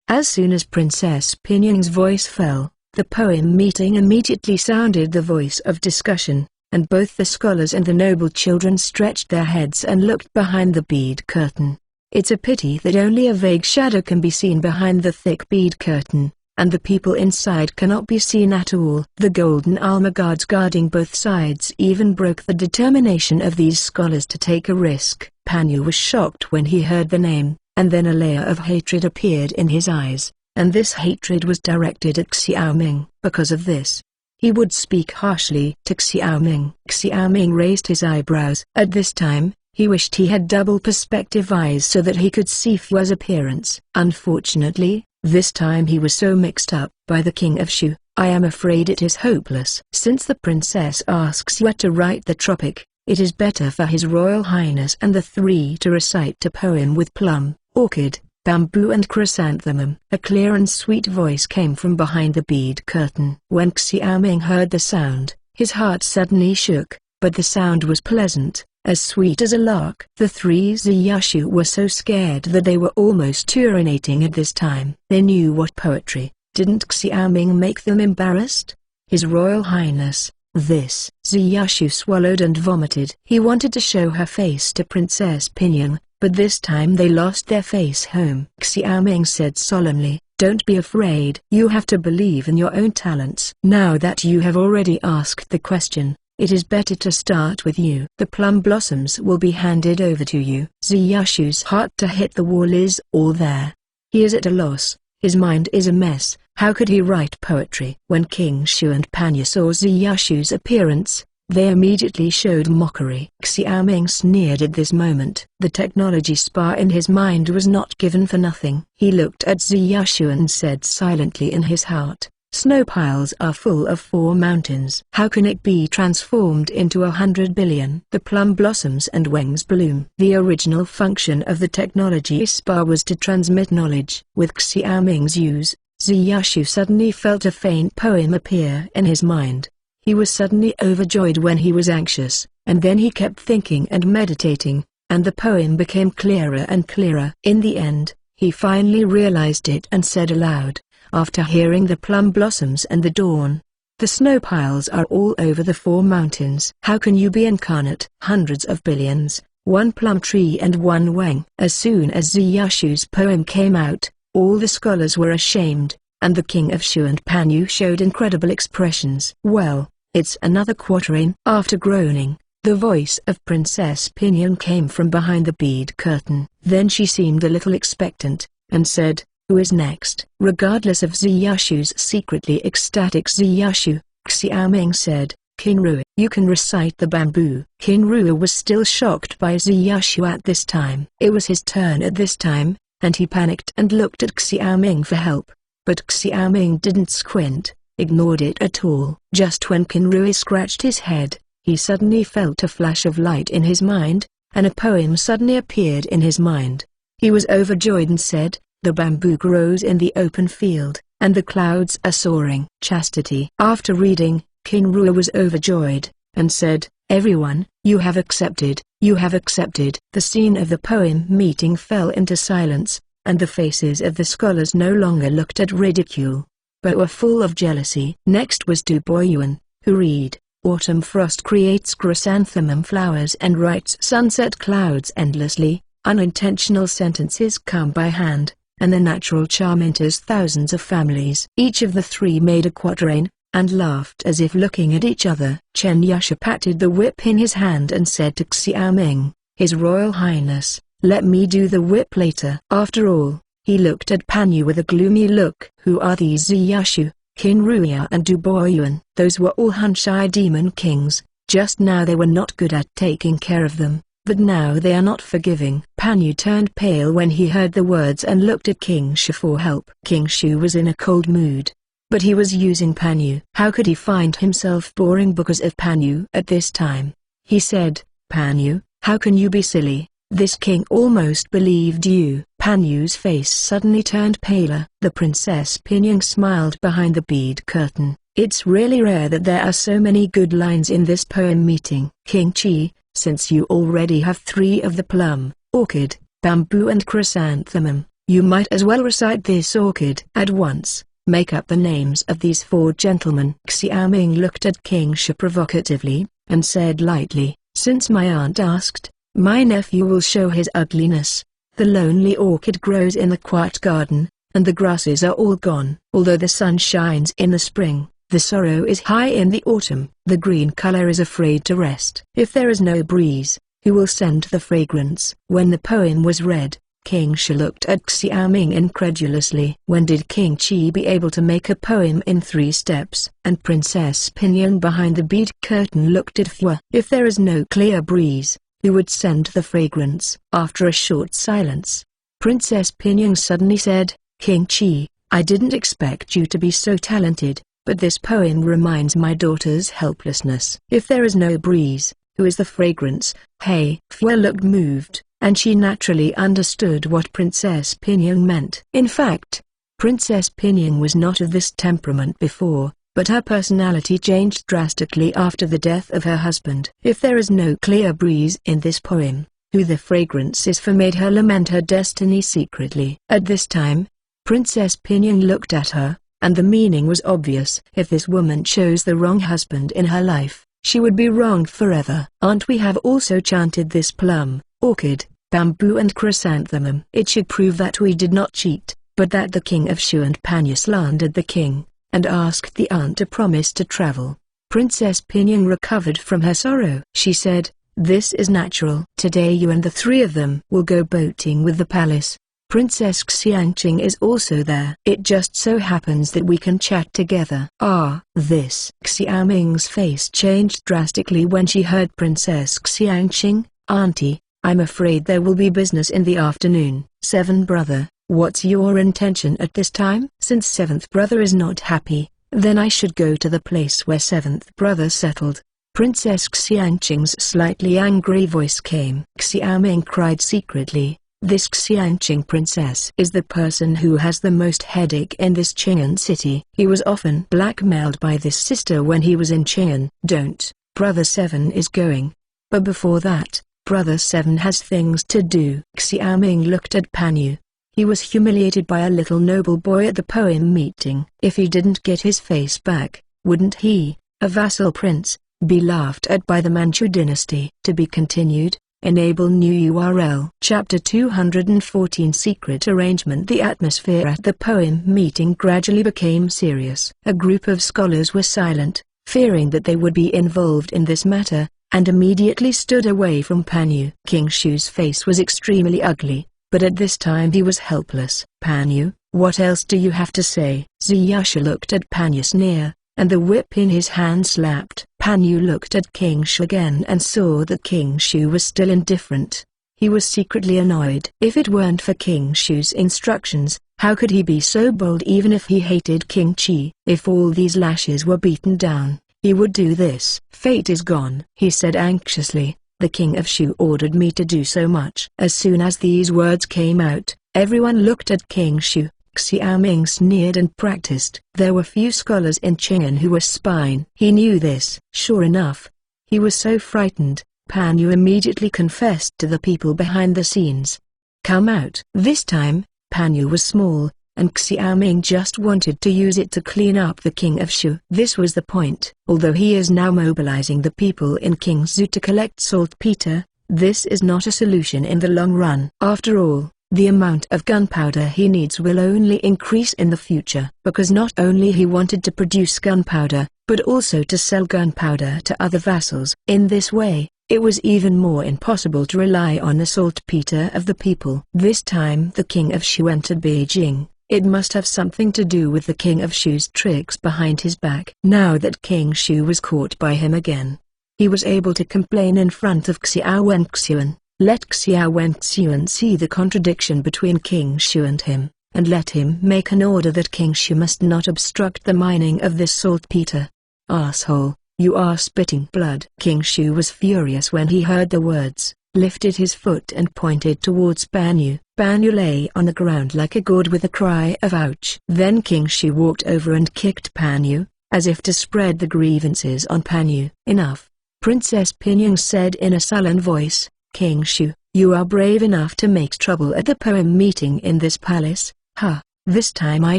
As soon as Princess Pinion's voice fell, the poem meeting immediately sounded the voice of discussion, and both the scholars and the noble children stretched their heads and looked behind the bead curtain. It's a pity that only a vague shadow can be seen behind the thick bead curtain, and the people inside cannot be seen at all. The golden armor guards guarding both sides even broke the determination of these scholars to take a risk. Panyu was shocked when he heard the name, and then a layer of hatred appeared in his eyes, and this hatred was directed at Xiaoming. Because of this, he would speak harshly to Xiaoming. Xiaoming raised his eyebrows. At this time, he wished he had double perspective eyes so that he could see Fu's appearance. Unfortunately, this time he was so mixed up. By the King of Shu, I am afraid it is hopeless. Since the princess asks Fu to write the tropic, it is better for His Royal Highness and the 3 to recite a poem with plum, orchid, bamboo and chrysanthemum. A clear and sweet voice came from behind the bead curtain. When Xiaoming heard the sound, his heart suddenly shook, but the sound was pleasant, as sweet as a lark. The 3 Ziyashu were so scared that they were almost urinating at this time. They knew what poetry. Didn't Xiaoming make them embarrassed? His Royal Highness, this. Ziyashu swallowed and vomited. He wanted to show her face to Princess Pinion, but this time they lost their face home. Xiaoming said solemnly, don't be afraid. You have to believe in your own talents. Now that you have already asked the question, it is better to start with you. The plum blossoms will be handed over to you. Ziyashu's heart to hit the wall is all there. He is at a loss. His mind is a mess. How could he write poetry? When King Shu and Panyu saw Ziyashu's appearance, they immediately showed mockery. Xiaoming sneered at this moment. The technology spa in his mind was not given for nothing. He looked at Ziyashu and said silently in his heart, snow piles are full of 4 mountains. How can it be transformed into 100 billion? The plum blossoms and wings bloom. The original function of the technology spa was to transmit knowledge. With Xiaoming's use, Ziyashu suddenly felt a faint poem appear in his mind. He was suddenly overjoyed when he was anxious, and then he kept thinking and meditating, and the poem became clearer and clearer. In the end, he finally realized it and said aloud, after hearing the plum blossoms and the dawn, the snow piles are all over the 4 mountains. How can you be incarnate? Hundreds of billions, 1 plum tree and 1 wang. As soon as Ziyashu's poem came out, all the scholars were ashamed, and the King of Shu and Panyu showed incredible expressions. Well, it's another quatrain. After groaning, the voice of Princess Pinion came from behind the bead curtain. Then she seemed a little expectant, and said, who is next? Regardless of Ziyashu's secretly ecstatic Ziyashu, Xiaoming said, King Rua. You can recite the bamboo. King Rua was still shocked by Ziyashu at this time. It was his turn at this time, and he panicked and looked at Xiaoming for help, but Xiaoming didn't squint, ignored it at all. Just when King Rua scratched his head, he suddenly felt a flash of light in his mind, and a poem suddenly appeared in his mind. He was overjoyed and said, the bamboo grows in the open field, and the clouds are soaring. Chastity. After reading, King Rua was overjoyed, and said, everyone, you have accepted, you have accepted. The scene of the poem meeting fell into silence, and the faces of the scholars no longer looked at ridicule, but were full of jealousy. Next was Du Boyuan, who read, autumn frost creates chrysanthemum flowers and writes sunset clouds endlessly. Unintentional sentences come by hand, and the natural charm enters thousands of families. Each of the three made a quatrain, and laughed as if looking at each other. Chen Yusha patted the whip in his hand and said to Xiaoming, "His Royal Highness, let me do the whip later." After all, he looked at Pan Yu with a gloomy look. Who are these Ziyashu, Qin Ruya and Du Boyuan? Those were all Hanshai demon kings. Just now they were not good at taking care of them, but now they are not forgiving. Pan Yu turned pale when he heard the words and looked at King Shu for help. King Shu was in a cold mood, but he was using Pan Yu. How could he find himself boring because of Pan Yu at this time? He said, "Pan Yu, how can you be silly? This king almost believed you." Pan Yu's face suddenly turned paler. The Princess Pinyang smiled behind the bead curtain. "It's really rare that there are so many good lines in this poem meeting. King Chi, since you already have 3 of the plum, orchid, bamboo and chrysanthemum, you might as well recite this orchid at once. Make up the names of these 4 gentlemen." Xiaoming looked at King Shi provocatively, and said lightly, "Since my aunt asked, my nephew will show his ugliness. The lonely orchid grows in the quiet garden, and the grasses are all gone. Although the sun shines in the spring, the sorrow is high in the autumn. The green color is afraid to rest. If there is no breeze, who will send the fragrance?" When the poem was read, King Shi looked at Xiaoming incredulously. When did King Chi be able to make a poem in 3 steps? And Princess Pinyang behind the bead curtain looked at Hua. If there is no clear breeze, who would send the fragrance? After a short silence, Princess Pinyang suddenly said, "King Chi, I didn't expect you to be so talented, but this poem reminds my daughter's helplessness. If there is no breeze, who is the fragrance?" Hey! Hua looked moved, and she naturally understood what Princess Pinyang meant. In fact, Princess Pinyang was not of this temperament before, but her personality changed drastically after the death of her husband. If there is no clear breeze in this poem, who the fragrance is for made her lament her destiny secretly. At this time, Princess Pinyang looked at her, and the meaning was obvious. If this woman chose the wrong husband in her life, she would be wronged forever. "Aunt, we have also chanted this plum, orchid, bamboo and chrysanthemum. It should prove that we did not cheat, but that the king of Shu and Panya slandered the king, and asked the aunt to promise to travel." Princess Pinyang recovered from her sorrow. She said, "This is natural. Today you and the 3 of them will go boating with the palace. Princess Xiangqing is also there. It just so happens that we can chat together." "Ah, this." Xiaoming's face changed drastically when she heard Princess Xiangqing. "Auntie, I'm afraid there will be business in the afternoon." "7 brother, what's your intention at this time?" "Since 7th brother is not happy, then I should go to the place where 7th brother settled." Princess Xiangqing's slightly angry voice came. Xiaoming cried secretly. This Xiangqing princess is the person who has the most headache in this Qing'an city. He was often blackmailed by this sister when he was in Qing'an. "Don't, brother 7 is going. But before that, brother 7 has things to do." Xiaoming looked at Pan Yu. He was humiliated by a little noble boy at the poem meeting. If he didn't get his face back, wouldn't he, a vassal prince, be laughed at by the Manchu dynasty? To be continued. Enable new URL. Chapter 214 Secret Arrangement. The atmosphere at the poem meeting gradually became serious. A group of scholars were silent, fearing that they would be involved in this matter, and immediately stood away from Pan Yu. King Shu's face was extremely ugly, but at this time he was helpless. "Pan Yu, what else do you have to say?" Ziyasha looked at Pan Yu sneer, and the whip in his hand slapped. Pan Yu looked at King Shu again and saw that King Shu was still indifferent. He was secretly annoyed. If it weren't for King Shu's instructions, how could he be so bold even if he hated King Chi? If all these lashes were beaten down, he would do this. "Fate is gone," he said anxiously. "The king of Shu ordered me to do so much." As soon as these words came out, everyone looked at King Shu. Xiaoming sneered and practiced. There were few scholars in Qing'an who were spine. He knew this. Sure enough, he was so frightened, Pan Yu immediately confessed to the people behind the scenes. "Come out." This time, Pan Yu was small, and Xiaoming just wanted to use it to clean up the king of Shu. This was the point. Although he is now mobilizing the people in King's Zoo to collect saltpeter, this is not a solution in the long run. After all, the amount of gunpowder he needs will only increase in the future. Because not only he wanted to produce gunpowder, but also to sell gunpowder to other vassals. In this way, it was even more impossible to rely on the saltpeter of the people. This time the King of Shu entered Beijing. It must have something to do with the King of Shu's tricks behind his back. Now that King Shu was caught by him again, he was able to complain in front of Xiao Wenxuan. Let Xiao Wenxuan see the contradiction between King Shu and him, and let him make an order that King Shu must not obstruct the mining of this saltpeter. Asshole, you are spitting blood. King Shu was furious when he heard the words, lifted his foot and pointed towards Pan Yu. Pan Yu lay on the ground like a gourd with a cry of ouch. Then King Shu walked over and kicked Pan Yu, as if to spread the grievances on Pan Yu. Enough, Princess Pinyang said in a sullen voice. King Shu, you are brave enough to make trouble at the poem meeting in this palace? Ha, this time I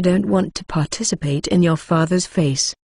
don't want to participate in your father's face.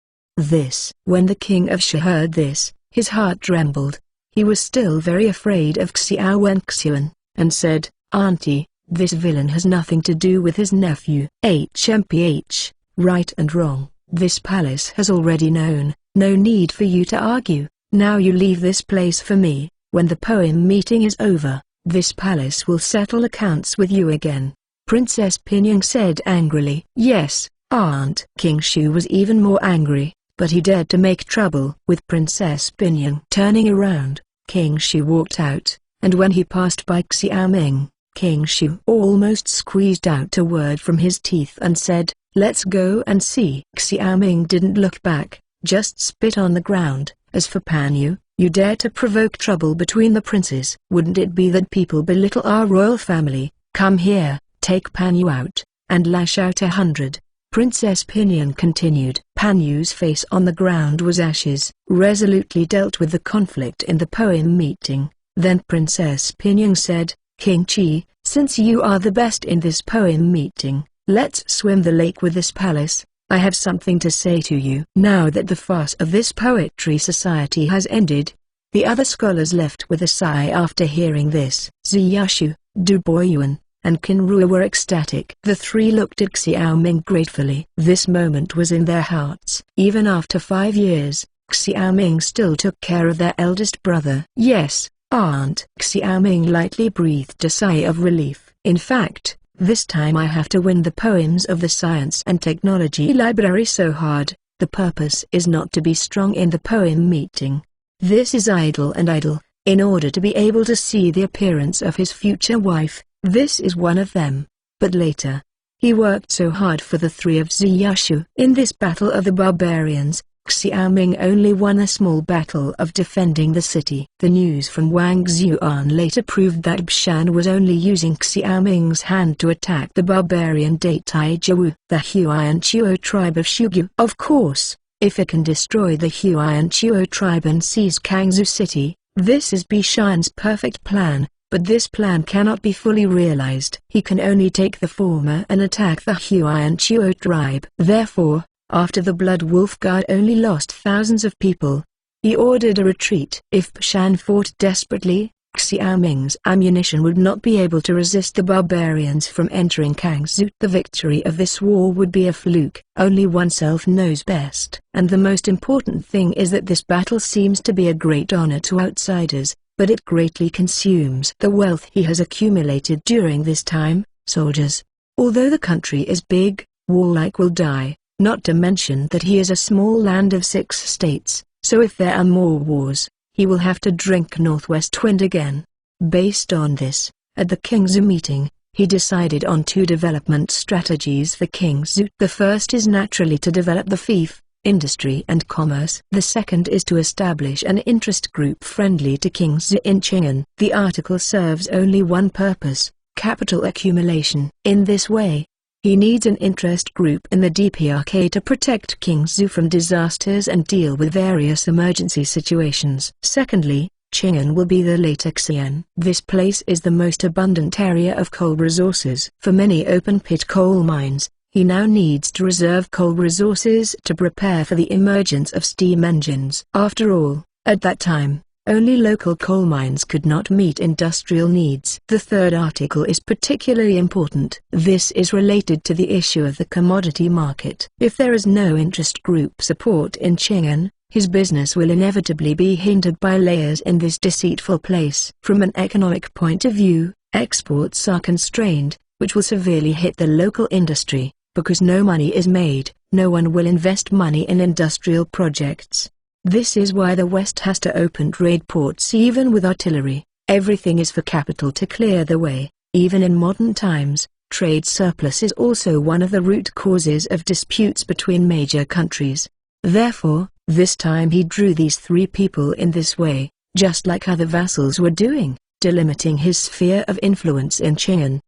When the King of Shu heard this, his heart trembled. He was still very afraid of Xiao Wenxuan, and said, Auntie, this villain has nothing to do with his nephew. HMPH, right and wrong, this palace has already known, no need for you to argue. Now you leave this place for me. When the poem meeting is over, this palace will settle accounts with you again. Princess Pinyang said angrily. Yes, Aunt. King Shu was even more angry, but he dared to make trouble with Princess Pinyang. Turning around, King Shu walked out, and when he passed by Xiaoming, King Shu almost squeezed out a word from his teeth and said, let's go and see. Xiaoming didn't look back, just spit on the ground. As for Pan Yu, you dare to provoke trouble between the princes. Wouldn't it be that people belittle our royal family? Come here, take Pan Yu out, and lash out 100. Princess Pinyang continued. Pan Yu's face on the ground was ashes. Resolutely dealt with the conflict in the poem meeting. Then Princess Pinyang said, King Chi, since you are the best in this poem meeting, let's swim the lake with this palace. I have something to say to you. Now that the farce of this poetry society has ended, the other scholars left with a sigh after hearing this. Ziyashu, Du Boyuan, and Qinrua were ecstatic. The three looked at Xiaoming gratefully. This moment was in their hearts. Even after 5 years, Xiaoming still took care of their eldest brother. Yes, Aunt. Xiaoming lightly breathed a sigh of relief. In fact, this time I have to win the poems of the Science and Technology Library so hard. The purpose is not to be strong in the poem meeting. This is idle and idle. In order to be able to see the appearance of his future wife, this is one of them. But later, he worked so hard for the three of Ziyashu. In this battle of the barbarians, Xiaoming only won a small battle of defending the city. The news from Wang Xuan later proved that Bishan was only using Xiaoming's hand to attack the barbarian Daitai Jiwu, the Huayan Chuo tribe of Shugu. Of course, if it can destroy the Huayan Chuo tribe and seize Kangzhou city, this is Bishan's perfect plan, but this plan cannot be fully realized. He can only take the former and attack the Huayan Chuo tribe. Therefore, after the Blood Wolf Guard only lost thousands of people, he ordered a retreat. If Bishan fought desperately, Xiaoming's ammunition would not be able to resist the barbarians from entering Kangzhou. The victory of this war would be a fluke. Only oneself knows best. And the most important thing is that this battle seems to be a great honor to outsiders, but it greatly consumes the wealth he has accumulated during this time. Soldiers. Although the country is big, warlike will die. Not to mention that he is a small land of 6 states, so if there are more wars, he will have to drink Northwest Wind again. Based on this, at the Kingzhou meeting, he decided on 2 development strategies for Kingzhou. The first is naturally to develop the fief, industry and commerce. The second is to establish an interest group friendly to Kingzhou in Qing'an. The article serves only one purpose, capital accumulation. In this way, he needs an interest group in the DPRK to protect Kingzhou from disasters and deal with various emergency situations. Secondly, Qing'an will be the later Xi'an. This place is the most abundant area of coal resources. For many open-pit coal mines, he now needs to reserve coal resources to prepare for the emergence of steam engines. After all, at that time, Only local coal mines could not meet industrial needs. The third article is particularly important. This is related to the issue of the commodity market. If there is no interest group support in Chang'an, his business will inevitably be hindered by layers in this deceitful place. From an economic point of view, exports are constrained, which will severely hit the local industry. Because no money is made, no one will invest money in industrial projects. This is why the West has to open trade ports even with artillery. Everything is for capital to clear the way. Even in modern times, trade surplus is also one of the root causes of disputes between major countries. Therefore, this time he drew these three people in this way, just like other vassals were doing, delimiting his sphere of influence in Chang'an.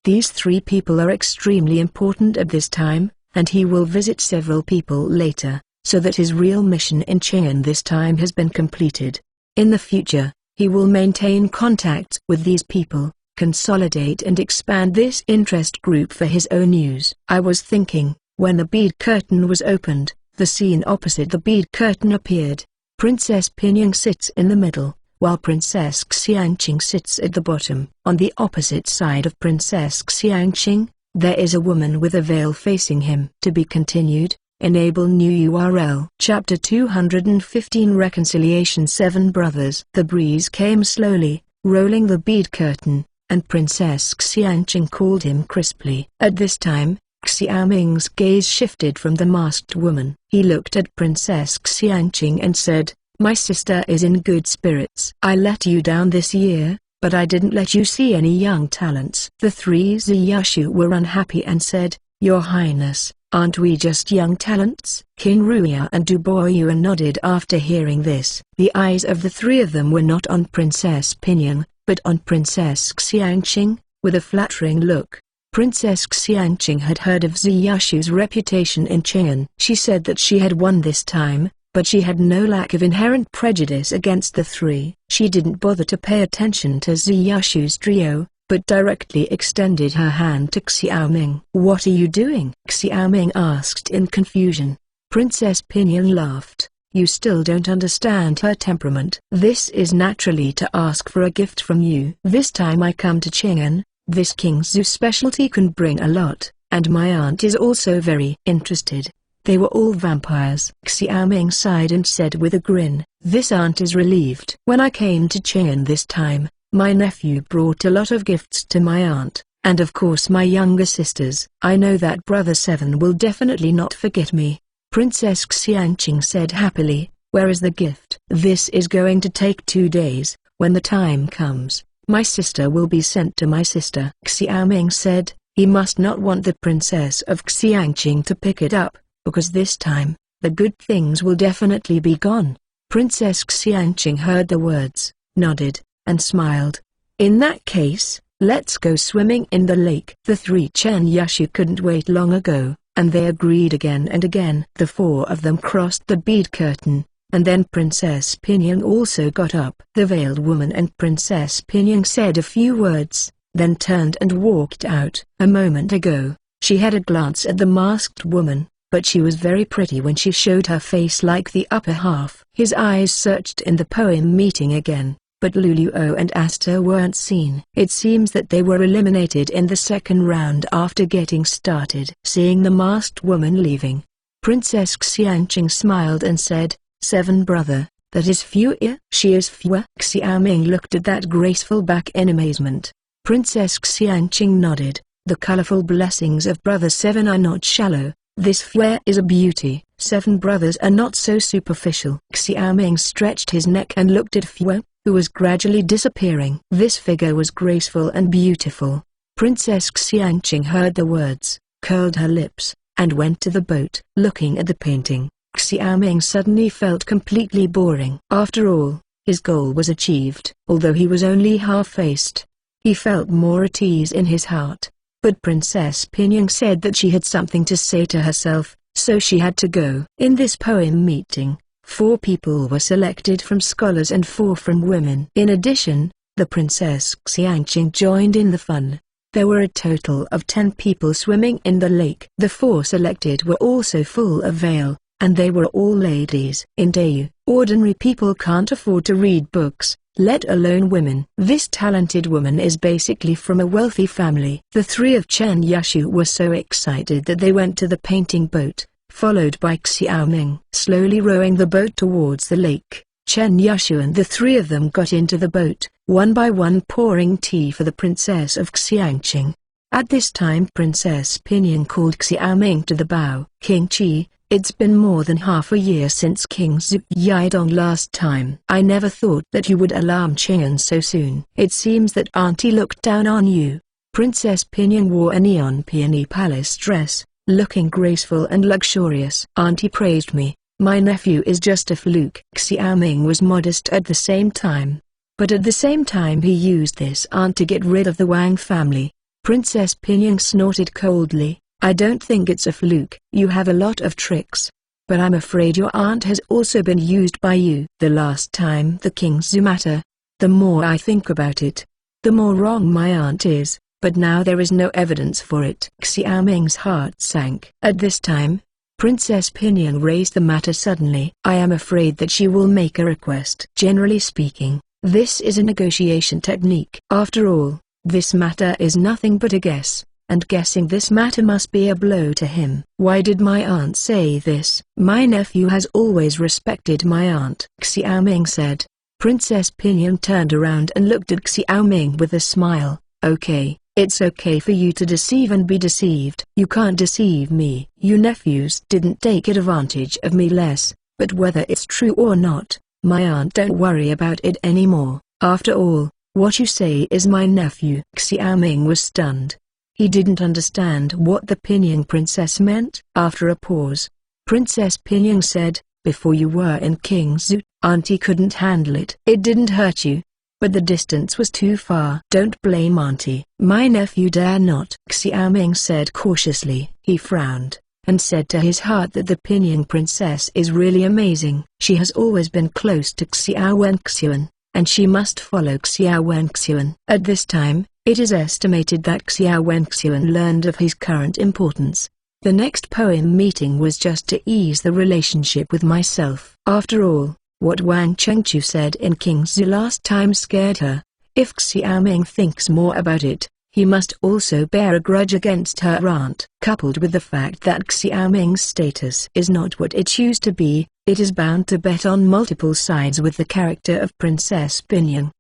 These three people are extremely important at this time, and he will visit several people later, so that his real mission in Chang'an this time has been completed. In the future, he will maintain contacts with these people, consolidate and expand this interest group for his own use. I was thinking, when the bead curtain was opened, the scene opposite the bead curtain appeared. Princess Pinyang sits in the middle, while Princess Xiangqing sits at the bottom. On the opposite side of Princess Xiangqing, there is a woman with a veil facing him. To be continued. Enable new URL. Chapter 215 Reconciliation. 7 Brothers. The breeze came slowly, rolling the bead curtain, and Princess Xiangqing called him crisply. At this time, Xiaoming's gaze shifted from the masked woman. He looked at Princess Xiangqing and said, "My sister is in good spirits. I let you down this year, but I didn't let you see any young talents." The three Ziyashu were unhappy and said, "Your Highness, aren't we just young talents?" King Ruya and Duboyuan nodded after hearing this. The eyes of the three of them were not on Princess Pinyang, but on Princess Xiangqing, with a flattering look. Princess Xiangqing had heard of Ziyashu's reputation in Chang'an. She said that she had won this time, but she had no lack of inherent prejudice against the three. She didn't bother to pay attention to Ziyashu's trio, but directly extended her hand to Xiaoming. "What are you doing?" Xiaoming asked in confusion. Princess Pinyang laughed. "You still don't understand her temperament. This is naturally to ask for a gift from you. This time I come to Chang'an, this King Zhu's specialty can bring a lot, and my aunt is also very interested." They were all vampires. Xiaoming sighed and said with a grin, "This aunt is relieved. When I came to Chang'an this time, my nephew brought a lot of gifts to my aunt, and of course my younger sisters. I know that Brother 7 will definitely not forget me." Princess Xiangqing said happily, "Where is the gift?" "This is going to take 2 days. When the time comes, my sister will be sent to my sister." Xiaoming said, "He must not want the Princess of Xiangqing to pick it up, because this time, the good things will definitely be gone." Princess Xiangqing heard the words, nodded, and smiled. "In that case, let's go swimming in the lake." The three Chen Yashu couldn't wait long ago, and they agreed again and again. The four of them crossed the bead curtain, and then Princess Pinyang also got up. The veiled woman and Princess Pinyang said a few words, then turned and walked out. A moment ago, she had a glance at the masked woman, but she was very pretty when she showed her face like the upper half. His eyes searched in the poem meeting again, but Luluo and Asta weren't seen. It seems that they were eliminated in the second round after getting started. Seeing the masked woman leaving, Princess Xiangqing smiled and said, "7 brother, that is Fua." "She is Fua." Xiaoming looked at that graceful back in amazement. Princess Xiangqing nodded. "The colorful blessings of Brother 7 are not shallow. This Fua is a beauty. 7 brothers are not so superficial." Xiaoming stretched his neck and looked at Fua, who was gradually disappearing. This figure was graceful and beautiful. Princess Xiangqing heard the words, curled her lips, and went to the boat. Looking at the painting, Xiaoming suddenly felt completely boring. After all, his goal was achieved. Although he was only half-faced, he felt more at ease in his heart. But Princess Pinyang said that she had something to say to herself, so she had to go. In this poem meeting, 4 people were selected from scholars and 4 from women. In addition, the Princess Xiangqing joined in the fun. There were a total of 10 people swimming in the lake. The 4 selected were also full of veil, and they were all ladies. In Dayu, ordinary people can't afford to read books, let alone women. This talented woman is basically from a wealthy family. The three of Chen Yushu were so excited that they went to the painting boat, followed by Xiaoming. Slowly rowing the boat towards the lake, Chen Yushu and the three of them got into the boat, one by one pouring tea for the princess of Xiangqing. At this time Princess Pinyin called Xiaoming to the bow. King Qi, it's been more than half a year since King Zhu Yidong last time. I never thought that you would alarm Qing'an so soon. It seems that Auntie looked down on you. Princess Pinyin wore a neon peony palace dress, looking graceful and luxurious. Auntie praised me. My nephew is just a fluke. Xiaoming was modest at the same time. But at the same time he used this aunt to get rid of the Wang family. Princess Pinyin snorted coldly. I don't think it's a fluke. You have a lot of tricks. But I'm afraid your aunt has also been used by you. The last time the King's matter. The more I think about it, the more wrong my aunt is, but now there is no evidence for it. Xiaoming's heart sank. At this time, Princess Pinyin raised the matter suddenly. I am afraid that she will make a request. Generally speaking, this is a negotiation technique. After all, this matter is nothing but a guess, and guessing this matter must be a blow to him. Why did my aunt say this? My nephew has always respected my aunt, Xiaoming said. Princess Pinyin turned around and looked at Xiaoming with a smile. Okay, it's okay for you to deceive and be deceived. You can't deceive me. You nephews didn't take advantage of me less, but whether it's true or not, my aunt don't worry about it anymore. After all, what you say is my nephew. Xiaoming was stunned. He didn't understand what the Pinyin princess meant. After a pause, Princess Pinyin said, before you were in King Zhu, Auntie couldn't handle it. It didn't hurt you, but the distance was too far. Don't blame Auntie. My nephew dare not, Xiaoming said cautiously. He frowned, and said to his heart that the Pinyin princess is really amazing. She has always been close to Xiao Wenxuan, and she must follow Xiao Wenxuan. At this time, it is estimated that Xiao Wenxuan learned of his current importance. The next poem meeting was just to ease the relationship with myself. After all, what Wang Chengchu said in King Zhu last time scared her. If Xiaoming thinks more about it, he must also bear a grudge against her aunt. Coupled with the fact that Xiaoming's status is not what it used to be, it is bound to bet on multiple sides with the character of Princess Pinyin.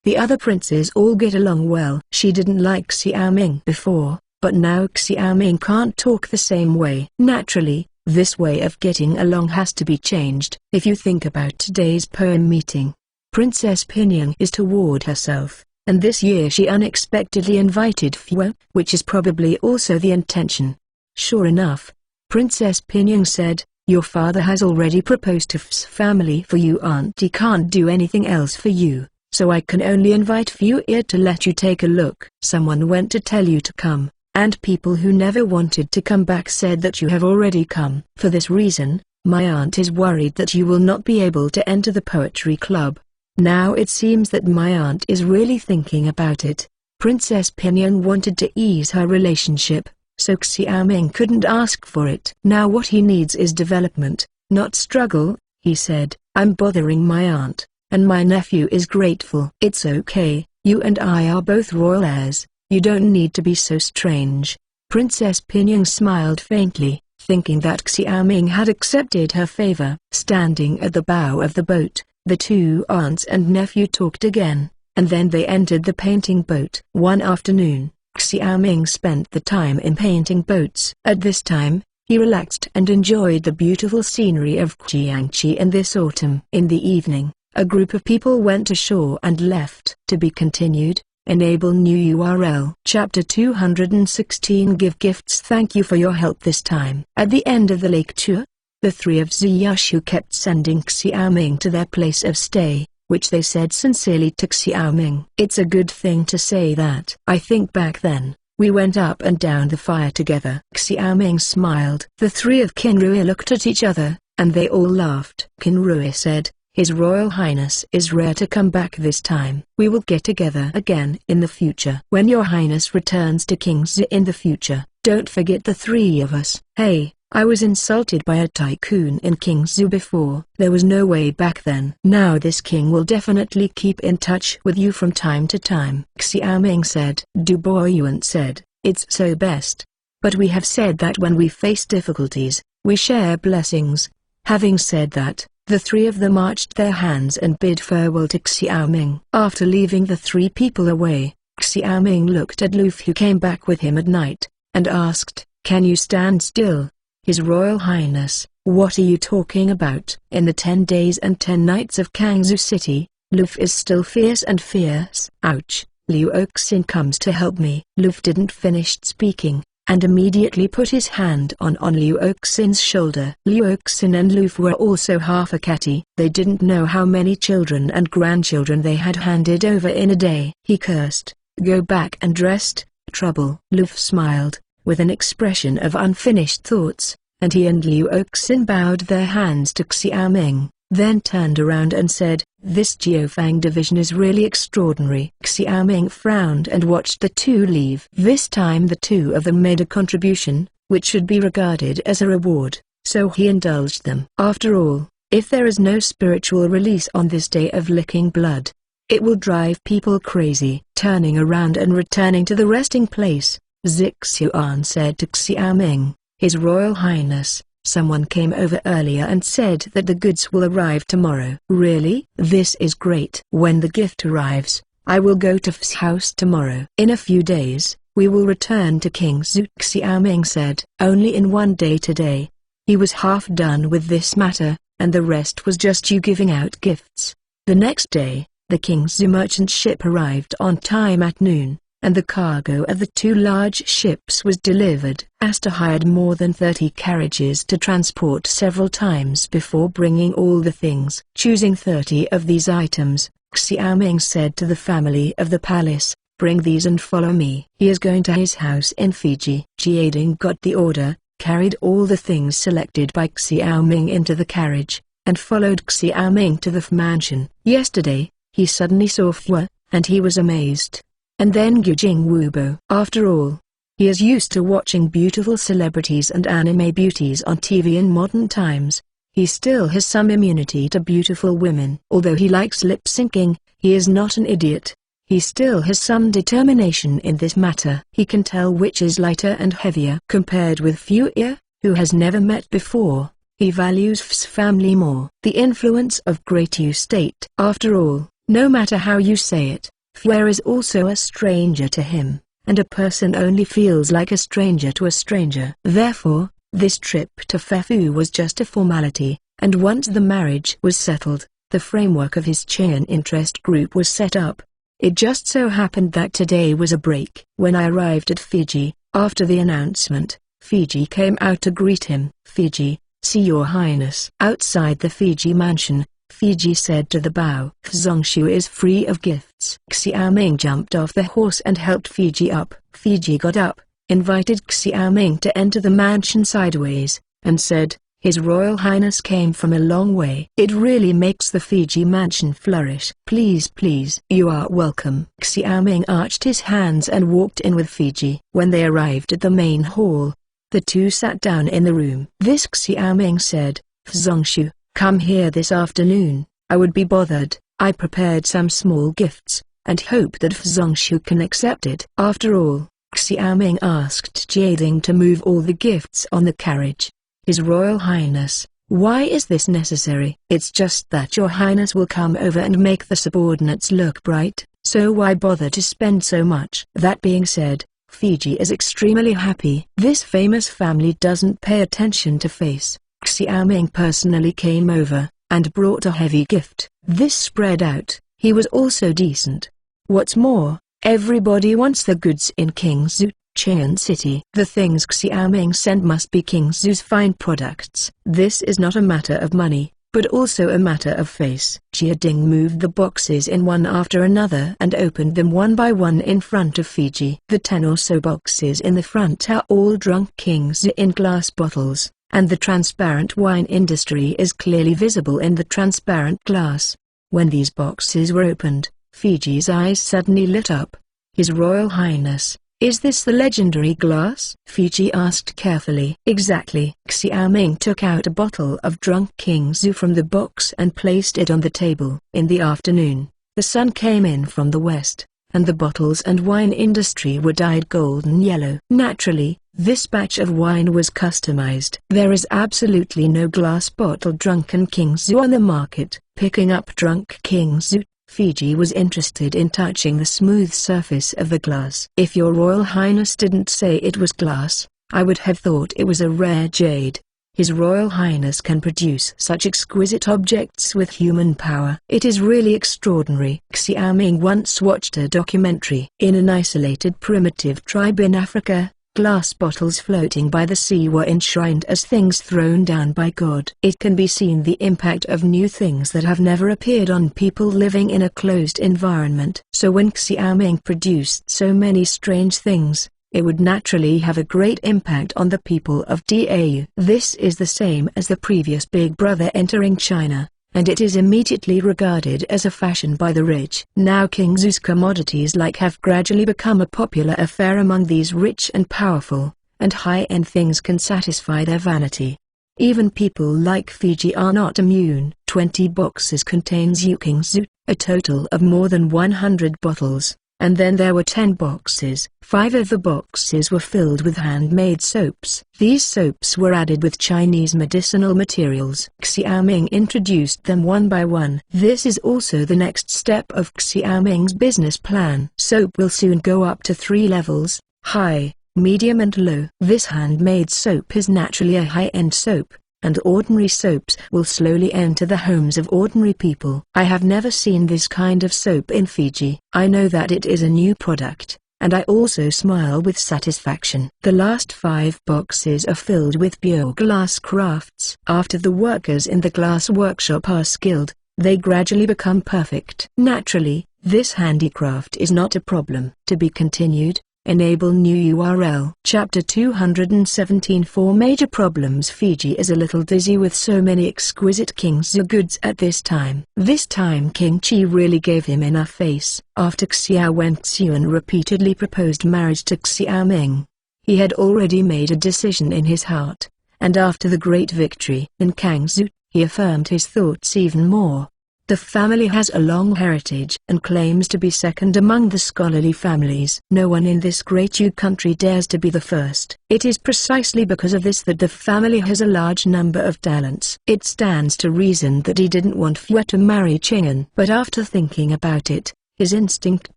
The other princes all get along well. She didn't like Xiaoming before, but now Xiaoming can't talk the same way. Naturally, this way of getting along has to be changed. If you think about today's poem meeting, Princess Pinyin is toward herself, and this year she unexpectedly invited Fu, which is probably also the intention. Sure enough, Princess Pinyin said, your father has already proposed to F's family for you. Auntie can't do anything else for you, so I can only invite Fu here to let you take a look. Someone went to tell you to come, and people who never wanted to come back said that you have already come. For this reason, my aunt is worried that you will not be able to enter the poetry club. Now it seems that my aunt is really thinking about it. Princess Pinyin wanted to ease her relationship, so Xiaoming couldn't ask for it. Now what he needs is development, not struggle, he said. I'm bothering my aunt, and my nephew is grateful. It's okay, you and I are both royal heirs, you don't need to be so strange. Princess Pinyin smiled faintly, thinking that Xiaoming had accepted her favor. Standing at the bow of the boat, the two aunts and nephew talked again, and then they entered the painting boat. One afternoon, Xiaoming spent the time in painting boats. At this time, he relaxed and enjoyed the beautiful scenery of Jiangxi in this autumn. In the evening, a group of people went ashore and left. To be continued. Enable new URL. Chapter 216 Give gifts. Thank you for your help this time. At the end of the lake tour, the three of Ziyushu kept sending Xiaoming to their place of stay, which they said sincerely to Xiaoming. It's a good thing to say that. I think back then, we went up and down the fire together. Xiaoming smiled. The three of Qinrui looked at each other, and they all laughed. Qinrui said, His Royal Highness is rare to come back this time. We will get together again in the future. When Your Highness returns to King's in the future, don't forget the three of us. Hey, I was insulted by a tycoon in Kingsu before. There was no way back then. Now this king will definitely keep in touch with you from time to time. Xiaoming said. Du Boyuan said, it's so best. But we have said that when we face difficulties, we share blessings. Having said that, the three of them arched their hands and bid farewell to Xiaoming. After leaving the three people away, Xiaoming looked at Luffy, who came back with him at night, and asked, "Can you stand still? His Royal Highness, what are you talking about?" In the 10 days and 10 nights of Kangzhou City, Luffy is still fierce and fierce. Ouch, Liu Oxin comes to help me. Luffy didn't finish speaking, and immediately put his hand on Liu Oxin's shoulder. Liu Oxin and Luffy were also half a catty. They didn't know how many children and grandchildren they had handed over in a day. He cursed, "Go back and rest, trouble." Luffy smiled, with an expression of unfinished thoughts, and he and Liu Oxin bowed their hands to Xiaoming, then turned around and said, "This Jiufang division is really extraordinary." Xiaoming frowned and watched the two leave. This time the two of them made a contribution, which should be regarded as a reward, so he indulged them. After all, if there is no spiritual release on this day of licking blood, it will drive people crazy. Turning around and returning to the resting place, Zixuan said to Xiaoming, "His Royal Highness, someone came over earlier and said that the goods will arrive tomorrow." "Really? This is great. When the gift arrives, I will go to F's house tomorrow." "In a few days, we will return to Kingzhou," Xiaoming said. Only in one day today. He was half done with this matter, and the rest was just you giving out gifts. The next day, the Kingzhou merchant ship arrived on time at noon, and the cargo of the two large ships was delivered. Asta hired more than 30 carriages to transport several times before bringing all the things. Choosing 30 of these items, Xiaoming said to the family of the palace, "Bring these and follow me." He is going to his house in Fiji. Jiading got the order, carried all the things selected by Xiaoming into the carriage, and followed Xiaoming to the mansion. Yesterday, he suddenly saw Fua, and he was amazed. And then Gujing Wubo. After all, he is used to watching beautiful celebrities and anime beauties on TV in modern times. He still has some immunity to beautiful women. Although he likes lip syncing, he is not an idiot. He still has some determination in this matter. He can tell which is lighter and heavier. Compared with Fuya, who has never met before, he values F's family more. The influence of Great U State. After all, no matter how you say it, Fuya is also a stranger to him, and a person only feels like a stranger to a stranger. Therefore, this trip to Fefu was just a formality, and once the marriage was settled, the framework of his Chien interest group was set up. It just so happened that today was a break. When I arrived at Fiji, after the announcement, Fiji came out to greet him. "Fiji, see your highness." Outside the Fiji mansion, Fiji said to the bow, "Zongshu is free of gifts." Xiaoming jumped off the horse and helped Fiji up. Fiji got up, invited Xiaoming to enter the mansion sideways, and said, "His Royal Highness came from a long way." It really makes the Fiji mansion flourish. "Please, please." "You are welcome." Xiaoming arched his hands and walked in with Fiji. When they arrived at the main hall, the two sat down in the room. This Xiaoming said, "Zongshu, come here this afternoon. I would be bothered. I prepared some small gifts, and hope that Zongshu can accept it." After all, Xiaoming asked Jiading to move all the gifts on the carriage. "His Royal Highness, why is this necessary?" "It's just that your highness will come over and make the subordinates look bright, so why bother to spend so much?" That being said, Fiji is extremely happy. This famous family doesn't pay attention to face. Xiaoming personally came over, and brought a heavy gift. This spread out, he was also decent. What's more, everybody wants the goods in Kingzhou, Chien City. The things Xiaoming sent must be Kingzhou's fine products. This is not a matter of money, but also a matter of face. Jiading moved the boxes in one after another and opened them one by one in front of Fiji. The 10 or so boxes in the front are all drunk Kingzhou in glass bottles, and the transparent wine industry is clearly visible in the transparent glass. When these boxes were opened, Fiji's eyes suddenly lit up. "His Royal Highness, Is this the legendary glass? Fiji asked carefully. Exactly. Xiaoming took out a bottle of drunk King Zhu from the box and placed it on the table. In the afternoon, the sun came in from the west, and the bottles and wine industry were dyed golden yellow. Naturally, this batch of wine was customized. There is absolutely no glass bottle drunken King Zhu on the market. Picking up drunk King Zhu, Fiji was interested in touching the smooth surface of the glass. If your Royal Highness didn't say it was glass, I would have thought it was a rare jade. His Royal Highness can produce such exquisite objects with human power. It is really extraordinary. Xiaoming once watched a documentary. In an isolated primitive tribe in Africa, glass bottles floating by the sea were enshrined as things thrown down by God. It can be seen the impact of new things that have never appeared on people living in a closed environment. So when Xiaoming produced so many strange things, it would naturally have a great impact on the people of Dau. This is the same as the previous Big Brother entering China, and it is immediately regarded as a fashion by the rich. Now King Zhu's commodities have gradually become a popular affair among these rich and powerful, and high-end things can satisfy their vanity. Even people like Fiji are not immune. 20 boxes contains King Zhu, a total of more than 100 bottles. And then there were 10 boxes. 5 of the boxes were filled with handmade soaps. These soaps were added with Chinese medicinal materials. Xiaoming introduced them one by one. This is also the next step of Xiaoming's business plan. Soap will soon go up to 3 levels, high, medium and low. This handmade soap is naturally a high-end soap, and ordinary soaps will slowly enter the homes of ordinary people. I have never seen this kind of soap in Fiji. I know that it is a new product, and I also smile with satisfaction. The last 5 boxes are filled with pure glass crafts. After the workers in the glass workshop are skilled, they gradually become perfect. Naturally, this handicraft is not a problem. To be continued. Enable new URL. Chapter 217 4 Major Problems. Fiji is a little dizzy with so many exquisite King Zhu goods at this time. This time King Chi really gave him enough face. After Xiao Wenxuan repeatedly proposed marriage to Xiaoming, he had already made a decision in his heart, and after the great victory in Kangzhou, he affirmed his thoughts even more. The family has a long heritage and claims to be second among the scholarly families. No one in this great Yu country dares to be the first. It is precisely because of this that the family has a large number of talents. It stands to reason that he didn't want Fua to marry Qing'an. But after thinking about it, his instinct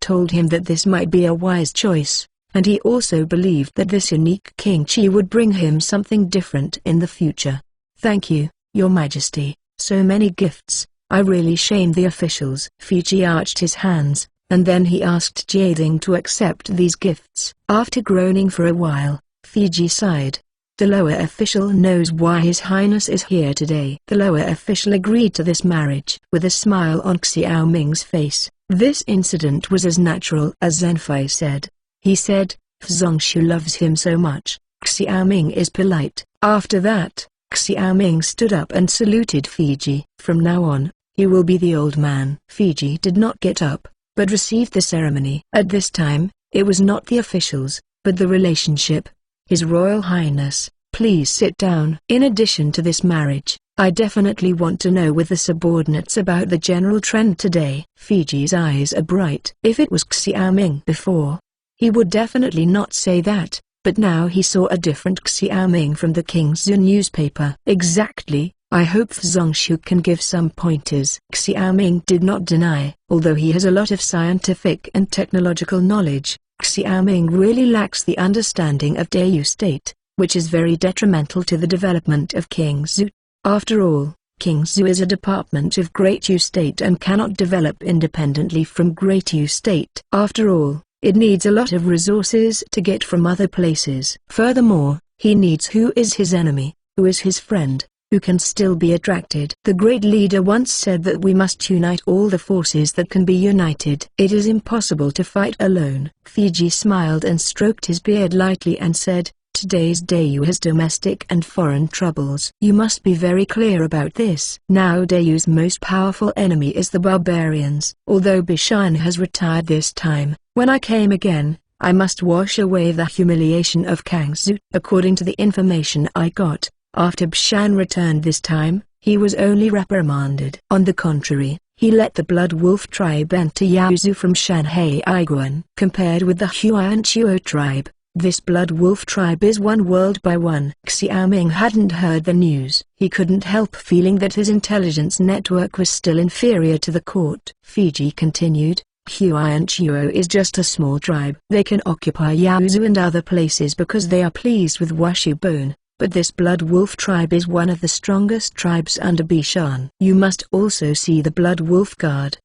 told him that this might be a wise choice, and he also believed that this unique King Chi would bring him something different in the future. Thank you, Your Majesty, so many gifts. I really shamed the officials. Fiji arched his hands, and then he asked Jading to accept these gifts. After groaning for a while, Fiji sighed. The lower official knows why His Highness is here today. The lower official agreed to this marriage. With a smile on Xiaoming's face, this incident was as natural as Zenfei said. He said, Zhongshu loves him so much. Xiaoming is polite. After that, Xiaoming stood up and saluted Fiji. From now on, he will be the old man. Fiji did not get up, but received the ceremony. At this time, it was not the officials, but the relationship. His Royal Highness, please sit down. In addition to this marriage, I definitely want to know with the subordinates about the general trend today. Fiji's eyes are bright. If it was Xiaoming before, he would definitely not say that. But now he saw a different Xiaoming from the King Zhu newspaper. Exactly, I hope Zhongshu can give some pointers. Xiaoming did not deny, although he has a lot of scientific and technological knowledge, Xiaoming really lacks the understanding of Dau state, which is very detrimental to the development of King Zhu. After all, King Zhu is a department of Great Yu state and cannot develop independently from Great Yu state. After all, it needs a lot of resources to get from other places. Furthermore, he needs who is his enemy, who is his friend, who can still be attracted. The great leader once said that we must unite all the forces that can be united. It is impossible to fight alone. Fiji smiled and stroked his beard lightly and said, Today's Dau has domestic and foreign troubles. You must be very clear about this. Now Dau's most powerful enemy is the barbarians. Although Bishan has retired this time, when I came again, I must wash away the humiliation of Kangsu. According to the information I got, after Bshan returned this time, he was only reprimanded. On the contrary, he let the Blood Wolf tribe enter Yaozu from Shanhai Aiguan. Compared with the Huanshuo tribe, this Blood Wolf tribe is one world by one. Xiaoming hadn't heard the news. He couldn't help feeling that his intelligence network was still inferior to the court. Fiji continued, Huanshuo is just a small tribe. They can occupy Yaozu and other places because they are pleased with Washu Bone. But this Blood Wolf tribe is one of the strongest tribes under Bishan. You must also see the Blood Wolf Guard.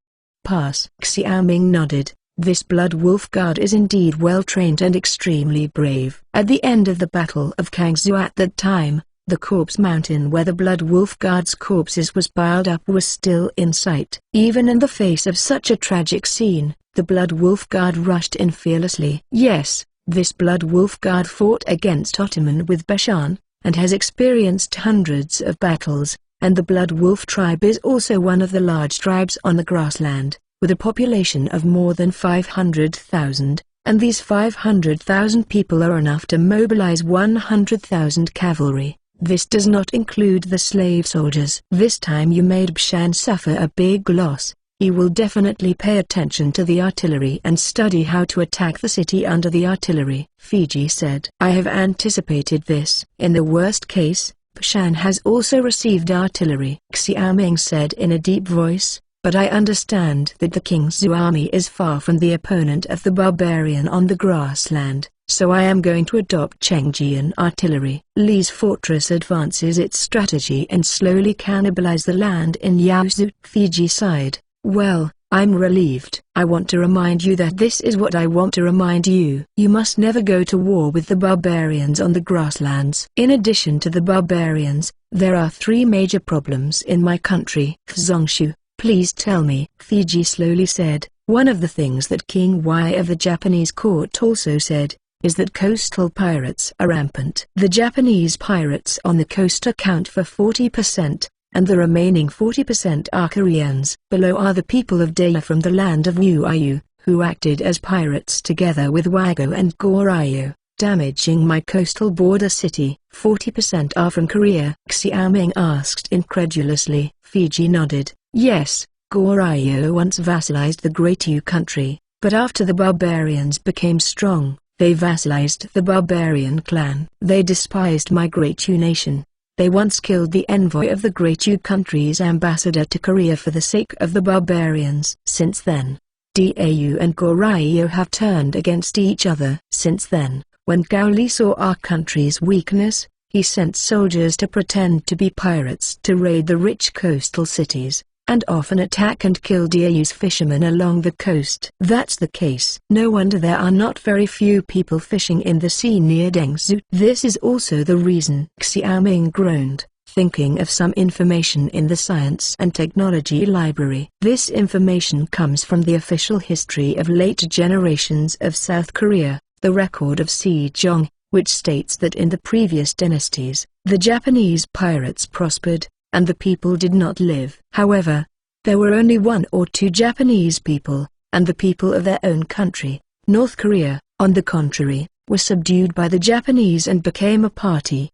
Pass. Xiaoming nodded. This Blood Wolf Guard is indeed well trained and extremely brave. At the end of the Battle of Kangsu at that time, the corpse mountain where the Blood Wolf Guard's corpses was piled up was still in sight. Even in the face of such a tragic scene, the Blood Wolf Guard rushed in fearlessly. Yes, this Blood Wolf Guard fought against Ottoman with Bashan, and has experienced hundreds of battles, and the Blood Wolf tribe is also one of the large tribes on the grassland, with a population of more than 500,000, and these 500,000 people are enough to mobilize 100,000 cavalry. This does not include the slave soldiers. This time you made Bshan suffer a big loss. He will definitely pay attention to the artillery and study how to attack the city under the artillery. Fiji said, I have anticipated this. In the worst case, Bshan has also received artillery. Xiaoming said in a deep voice, but I understand that the King's army is far from the opponent of the barbarian on the grassland, so I am going to adopt Chengjian artillery. Li's fortress advances its strategy and slowly cannibalize the land in Yaozu. Fiji sighed. Well, I'm relieved. I want to remind you that this is what I want to remind you. You must never go to war with the barbarians on the grasslands. In addition to the barbarians, there are 3 major problems in my country. Zongshu, please tell me. Fiji slowly said, one of the things that King Y of the Japanese court also said, is that coastal pirates are rampant. The Japanese pirates on the coast account for 40%. And the remaining 40% are Koreans. Below are the people of Daya from the land of Uayu, who acted as pirates together with Wago and Goryeo, damaging my coastal border city. 40% are from Korea. Xiaoming asked incredulously. Fiji nodded. Yes, Goryeo once vassalized the Great Yu country, but after the barbarians became strong, they vassalized the barbarian clan. They despised my Great Yu nation. They once killed the envoy of the Great Yu country's ambassador to Korea for the sake of the barbarians. Since then, Dau and Goryeo have turned against each other. Since then, when Gao Li saw our country's weakness, he sent soldiers to pretend to be pirates to raid the rich coastal cities, and often attack and kill Dau's fishermen along the coast. That's the case. No wonder there are not very few people fishing in the sea near Dengzhou. This is also the reason. Xiaoming groaned, thinking of some information in the Science and Technology Library. This information comes from the official history of later generations of South Korea, the record of Sejong, which states that in the previous dynasties, the Japanese pirates prospered, and the people did not live. However, there were only 1 or 2 Japanese people, and the people of their own country, North Korea, on the contrary, were subdued by the Japanese and became a party.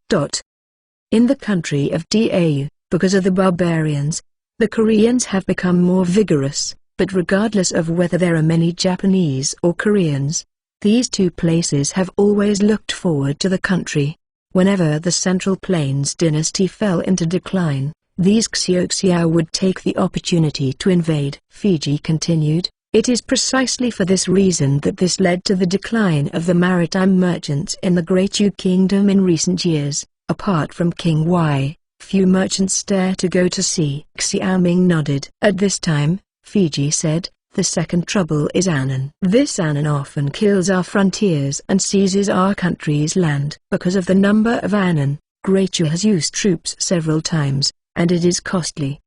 In the country of Dau, because of the barbarians, the Koreans have become more vigorous, but regardless of whether there are many Japanese or Koreans, these 2 places have always looked forward to the country. Whenever the Central Plains dynasty fell into decline, these Xiao would take the opportunity to invade. Fiji continued, it is precisely for this reason that this led to the decline of the maritime merchants in the Great Yu Kingdom in recent years. Apart from King Y, few merchants dare to go to sea. Xiaoming nodded. At this time, Fiji said, the second trouble is Annan. This Annan often kills our frontiers and seizes our country's land. Because of the number of Annan, Great Yu has used troops several times, and it is costly.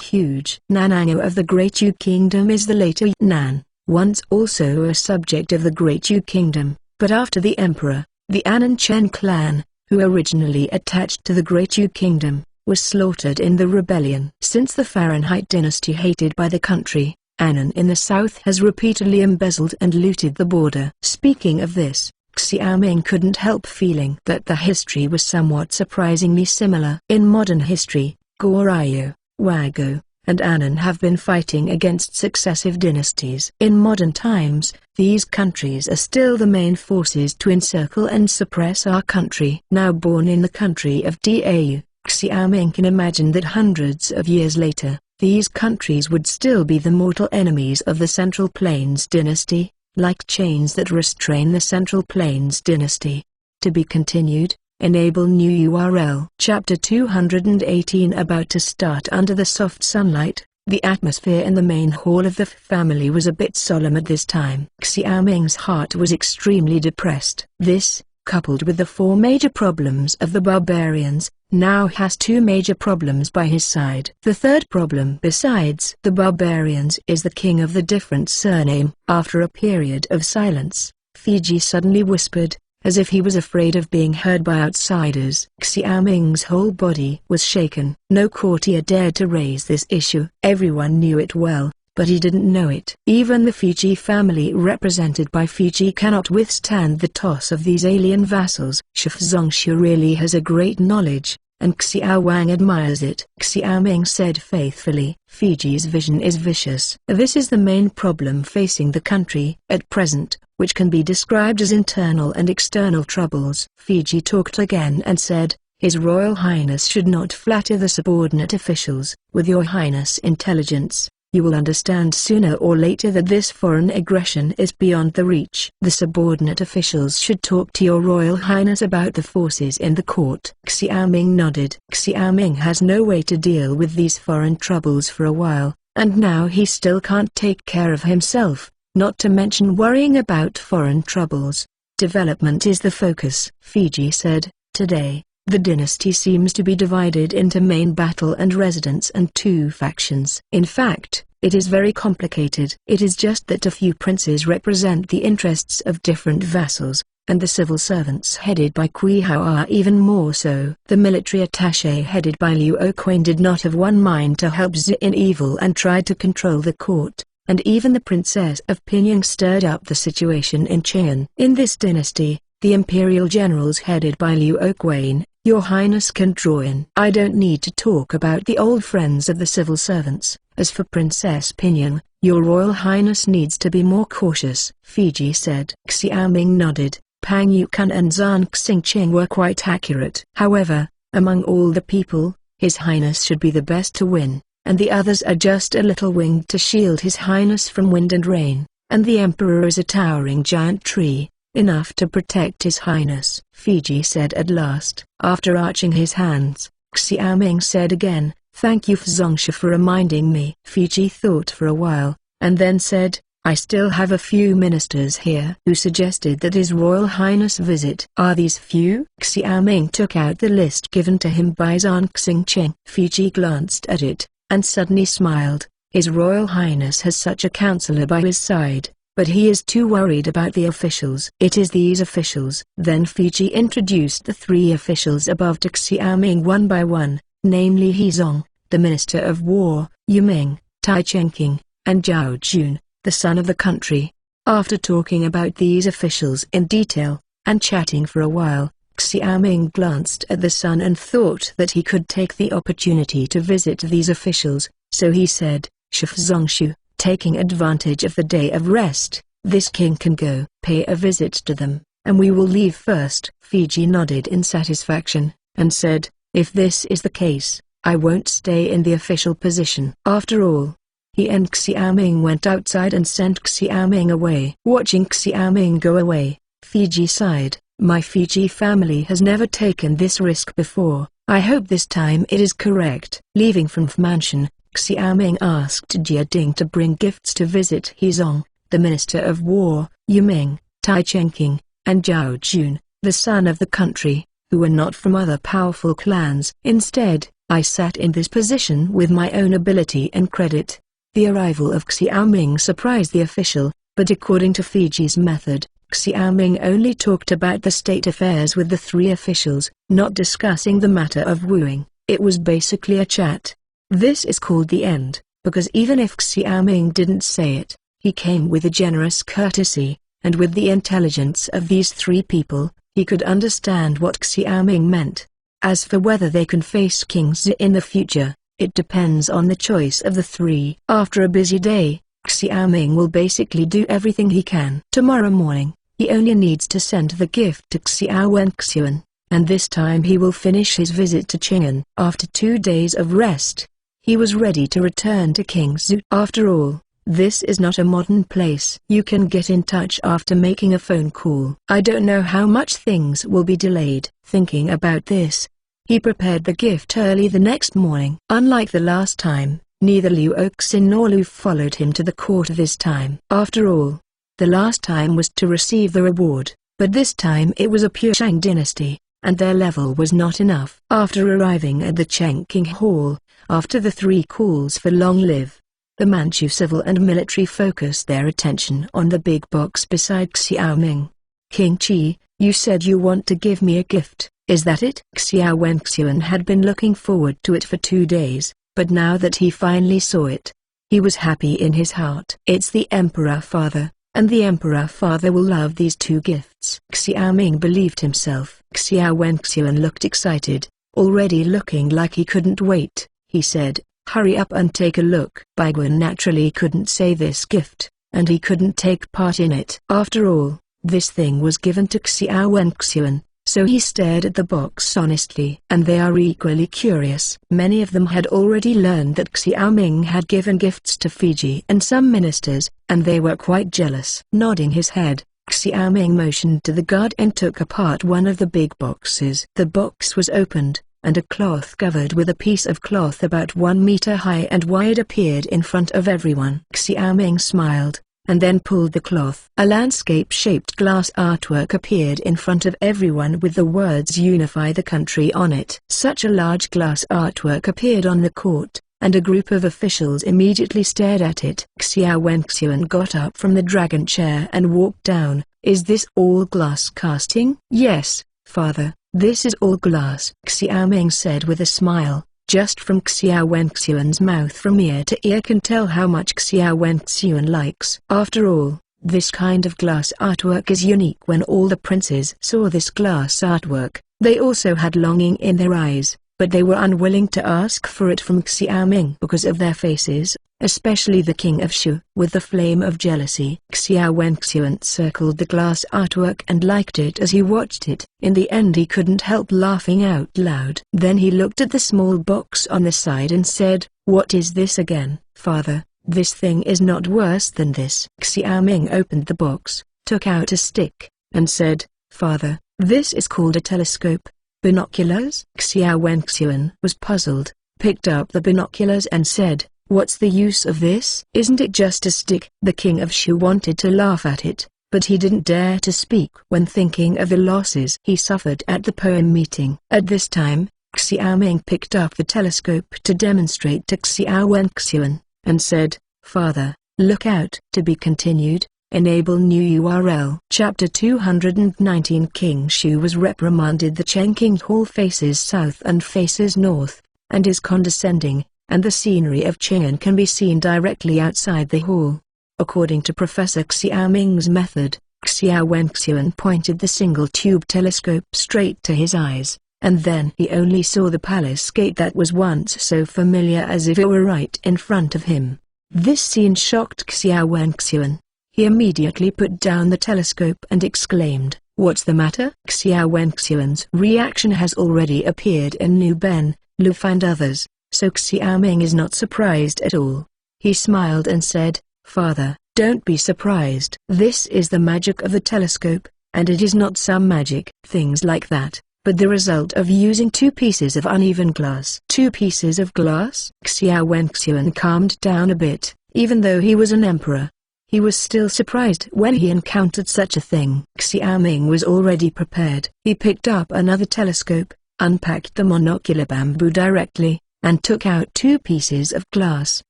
Huge. Nanango of the Great Yu Kingdom is the later Nan, once also a subject of the Great Yu Kingdom, but after the emperor, the Annan Chen clan, who originally attached to the Great Yu Kingdom, was slaughtered in the rebellion. Since the Fahrenheit dynasty hated by the country, Annan in the south has repeatedly embezzled and looted the border. Speaking of this, Xiaoming couldn't help feeling that the history was somewhat surprisingly similar. In modern history, Goryeo, Wago, and Annan have been fighting against successive dynasties. In modern times, these countries are still the main forces to encircle and suppress our country. Now born in the country of Dao, Xiaoming can imagine that hundreds of years later, these countries would still be the mortal enemies of the Central Plains dynasty, like chains that restrain the Central Plains dynasty. To be continued. Enable new URL. Chapter 218 about to start. Under the soft sunlight, the atmosphere in the main hall of the family was a bit solemn at this time. Xiaoming's heart was extremely depressed. This, coupled with the four major problems of the barbarians, now has two major problems by his side. The third problem besides the barbarians is the king of the different surname. After a period of silence, Fiji suddenly whispered, as if he was afraid of being heard by outsiders. Xiaoming's whole body was shaken. No courtier dared to raise this issue. Everyone knew it well, but he didn't know it. Even the Fiji family represented by Fiji cannot withstand the toss of these alien vassals. Zongshu really has a great knowledge, and Xiao Wang admires it. Xiaoming said faithfully, Fiji's vision is vicious. This is the main problem facing the country at present, which can be described as internal and external troubles. Fiji talked again and said, His Royal Highness should not flatter the subordinate officials. With your Highness' intelligence, you will understand sooner or later that this foreign aggression is beyond the reach. The subordinate officials should talk to your Royal Highness about the forces in the court. Xiaoming nodded. Xiaoming has no way to deal with these foreign troubles for a while, and now he still can't take care of himself, not to mention worrying about foreign troubles. Development is the focus. Fiji said, today, the dynasty seems to be divided into main battle and residents and two factions. In fact, it is very complicated. It is just that a few princes represent the interests of different vassals, and the civil servants headed by Kui Hao are even more so. The military attaché headed by Liu Oquane did not have one mind to help Zhi in evil and tried to control the court, and even the Princess of Pinyang stirred up the situation in Cheyenne. In this dynasty, the imperial generals headed by Liu Oquane, Your Highness can draw in. I don't need to talk about the old friends of the civil servants. As for Princess Pinyang, Your Royal Highness needs to be more cautious, Fiji said. Xiaoming nodded. Pang Yukan and Zhang Xingqing were quite accurate. However, among all the people, His Highness should be the best to win, and the others are just a little winged to shield His Highness from wind and rain, and the Emperor is a towering giant tree, enough to protect His Highness, Fiji said at last. After arching his hands, Xiaoming said again, Thank you Zongshu for reminding me. Fiji thought for a while, and then said, I still have a few ministers here who suggested that His Royal Highness visit. Are these few? Xiaoming took out the list given to him by Zhang Xingqing. Fiji glanced at it, and suddenly smiled. His Royal Highness has such a counselor by his side, but he is too worried about the officials. It is these officials. Then Fiji introduced the three officials above to Xiaoming one by one, namely He Zong, the Minister of War, Yu Ming, Tai Chengqing, and Zhao Jun, the son of the country. After talking about these officials in detail, and chatting for a while, Xiaoming glanced at the sun and thought that he could take the opportunity to visit these officials, so he said, Zongshu, taking advantage of the day of rest, this king can go pay a visit to them, and we will leave first. Fiji nodded in satisfaction, and said, If this is the case, I won't stay in the official position. After all, he and Xiaoming went outside and sent Xiaoming away. Watching Xiaoming go away, Fiji sighed, My Fiji family has never taken this risk before. I hope this time it is correct. Leaving from mansion, Xiaoming asked Jia Ding to bring gifts to visit He Zong, the Minister of War, Yu Ming, Tai Chengqing, and Zhao Jun, the son of the country, who were not from other powerful clans. Instead, I sat in this position with my own ability and credit. The arrival of Xiaoming surprised the official, but according to Fiji's method, Xiaoming only talked about the state affairs with the three officials, not discussing the matter of wooing. It was basically a chat. This is called the end. because even if Xiaoming didn't say it, he came with a generous courtesy, and with the intelligence of these three people, he could understand what Xiaoming meant. As for whether they can face King Zhi in the future, it depends on the choice of the three. After a busy day, Xiaoming will basically do everything he can. Tomorrow morning, he only needs to send the gift to Xiao Wenxian, and this time he will finish his visit to Qing'an. After 2 days of rest, he was ready to return to King Zhi. After all, this is not a modern place. You can get in touch after making a phone call. I don't know how much things will be delayed. Thinking about this, he prepared the gift early the next morning. Unlike the last time, neither Liu Oxin nor Lu followed him to the court this time. After all, the last time was to receive the reward, but this time it was a pure Shang dynasty, and their level was not enough. After arriving at the Chengqing Hall, after the 3 calls for long live, the Manchu civil and military focused their attention on the big box beside Xiaoming. King Qi, you said you want to give me a gift, is that it? Xiao Wenxian had been looking forward to it for 2 days, but now that he finally saw it, he was happy in his heart. It's the Emperor Father, and the Emperor Father will love these 2 gifts. Xiaoming believed himself. Xiao Wenxian looked excited, already looking like he couldn't wait. He said, hurry up and take a look. Baiguan naturally couldn't say this gift, and he couldn't take part in it. After all, this thing was given to Xiao Wenxian, so he stared at the box honestly. And they are equally curious. Many of them had already learned that Xiaoming had given gifts to Fiji and some ministers, and they were quite jealous. Nodding his head, Xiaoming motioned to the guard and took apart one of the big boxes. The box was opened, and a cloth covered with a piece of cloth about 1 meter high and wide appeared in front of everyone. Xiaoming smiled, and then pulled the cloth. A landscape-shaped glass artwork appeared in front of everyone with the words "Unify the Country" on it. Such a large glass artwork appeared on the court, and a group of officials immediately stared at it. Xiao Wenxian got up from the dragon chair and walked down. Is this all glass casting? Yes, Father. This is all glass, Xiaoming said with a smile. Just from Xiao Wenxian's mouth from ear to ear can tell how much Xiao Wenxian likes. After all, this kind of glass artwork is unique. When all the princes saw this glass artwork, they also had longing in their eyes, but they were unwilling to ask for it from Xiaoming because of their faces, especially the king of Shu. With the flame of jealousy, Xiao Wenxian circled the glass artwork and liked it as he watched it. In the end he couldn't help laughing out loud. Then he looked at the small box on the side and said, what is this again, Father? This thing is not worse than this. Xiaoming opened the box, took out a stick, and said, Father, this is called a telescope. Binoculars? Xiao Wenxian was puzzled, picked up the binoculars and said, what's the use of this? Isn't it just a stick? The king of Shu wanted to laugh at it, but he didn't dare to speak when thinking of the losses he suffered at the poem meeting. At this time, Xiaoming picked up the telescope to demonstrate to Xiao Wenxian, and said, Father, look out. To be continued. Enable new URL. Chapter 219. King Shu was reprimanded. The Chengqing Hall faces south and faces north, and is condescending, and the scenery of Qing'an can be seen directly outside the hall. According to Professor Xiaoming's method, Xiao Wenxian pointed the single-tube telescope straight to his eyes, and then he only saw the palace gate that was once so familiar as if it were right in front of him. This scene shocked Xiao Wenxian. He immediately put down the telescope and exclaimed, what's the matter? Xiao Wenxian's reaction has already appeared in Nu Ben, Lu and others, so Xiaoming is not surprised at all. He smiled and said, Father, don't be surprised. This is the magic of the telescope, and it is not some magic things like that, but the result of using 2 pieces of uneven glass. 2 pieces of glass? Xiao Wenxian calmed down a bit. Even though he was an emperor, he was still surprised when he encountered such a thing. Xiaoming was already prepared. He picked up another telescope, unpacked the monocular bamboo directly, and took out 2 pieces of glass.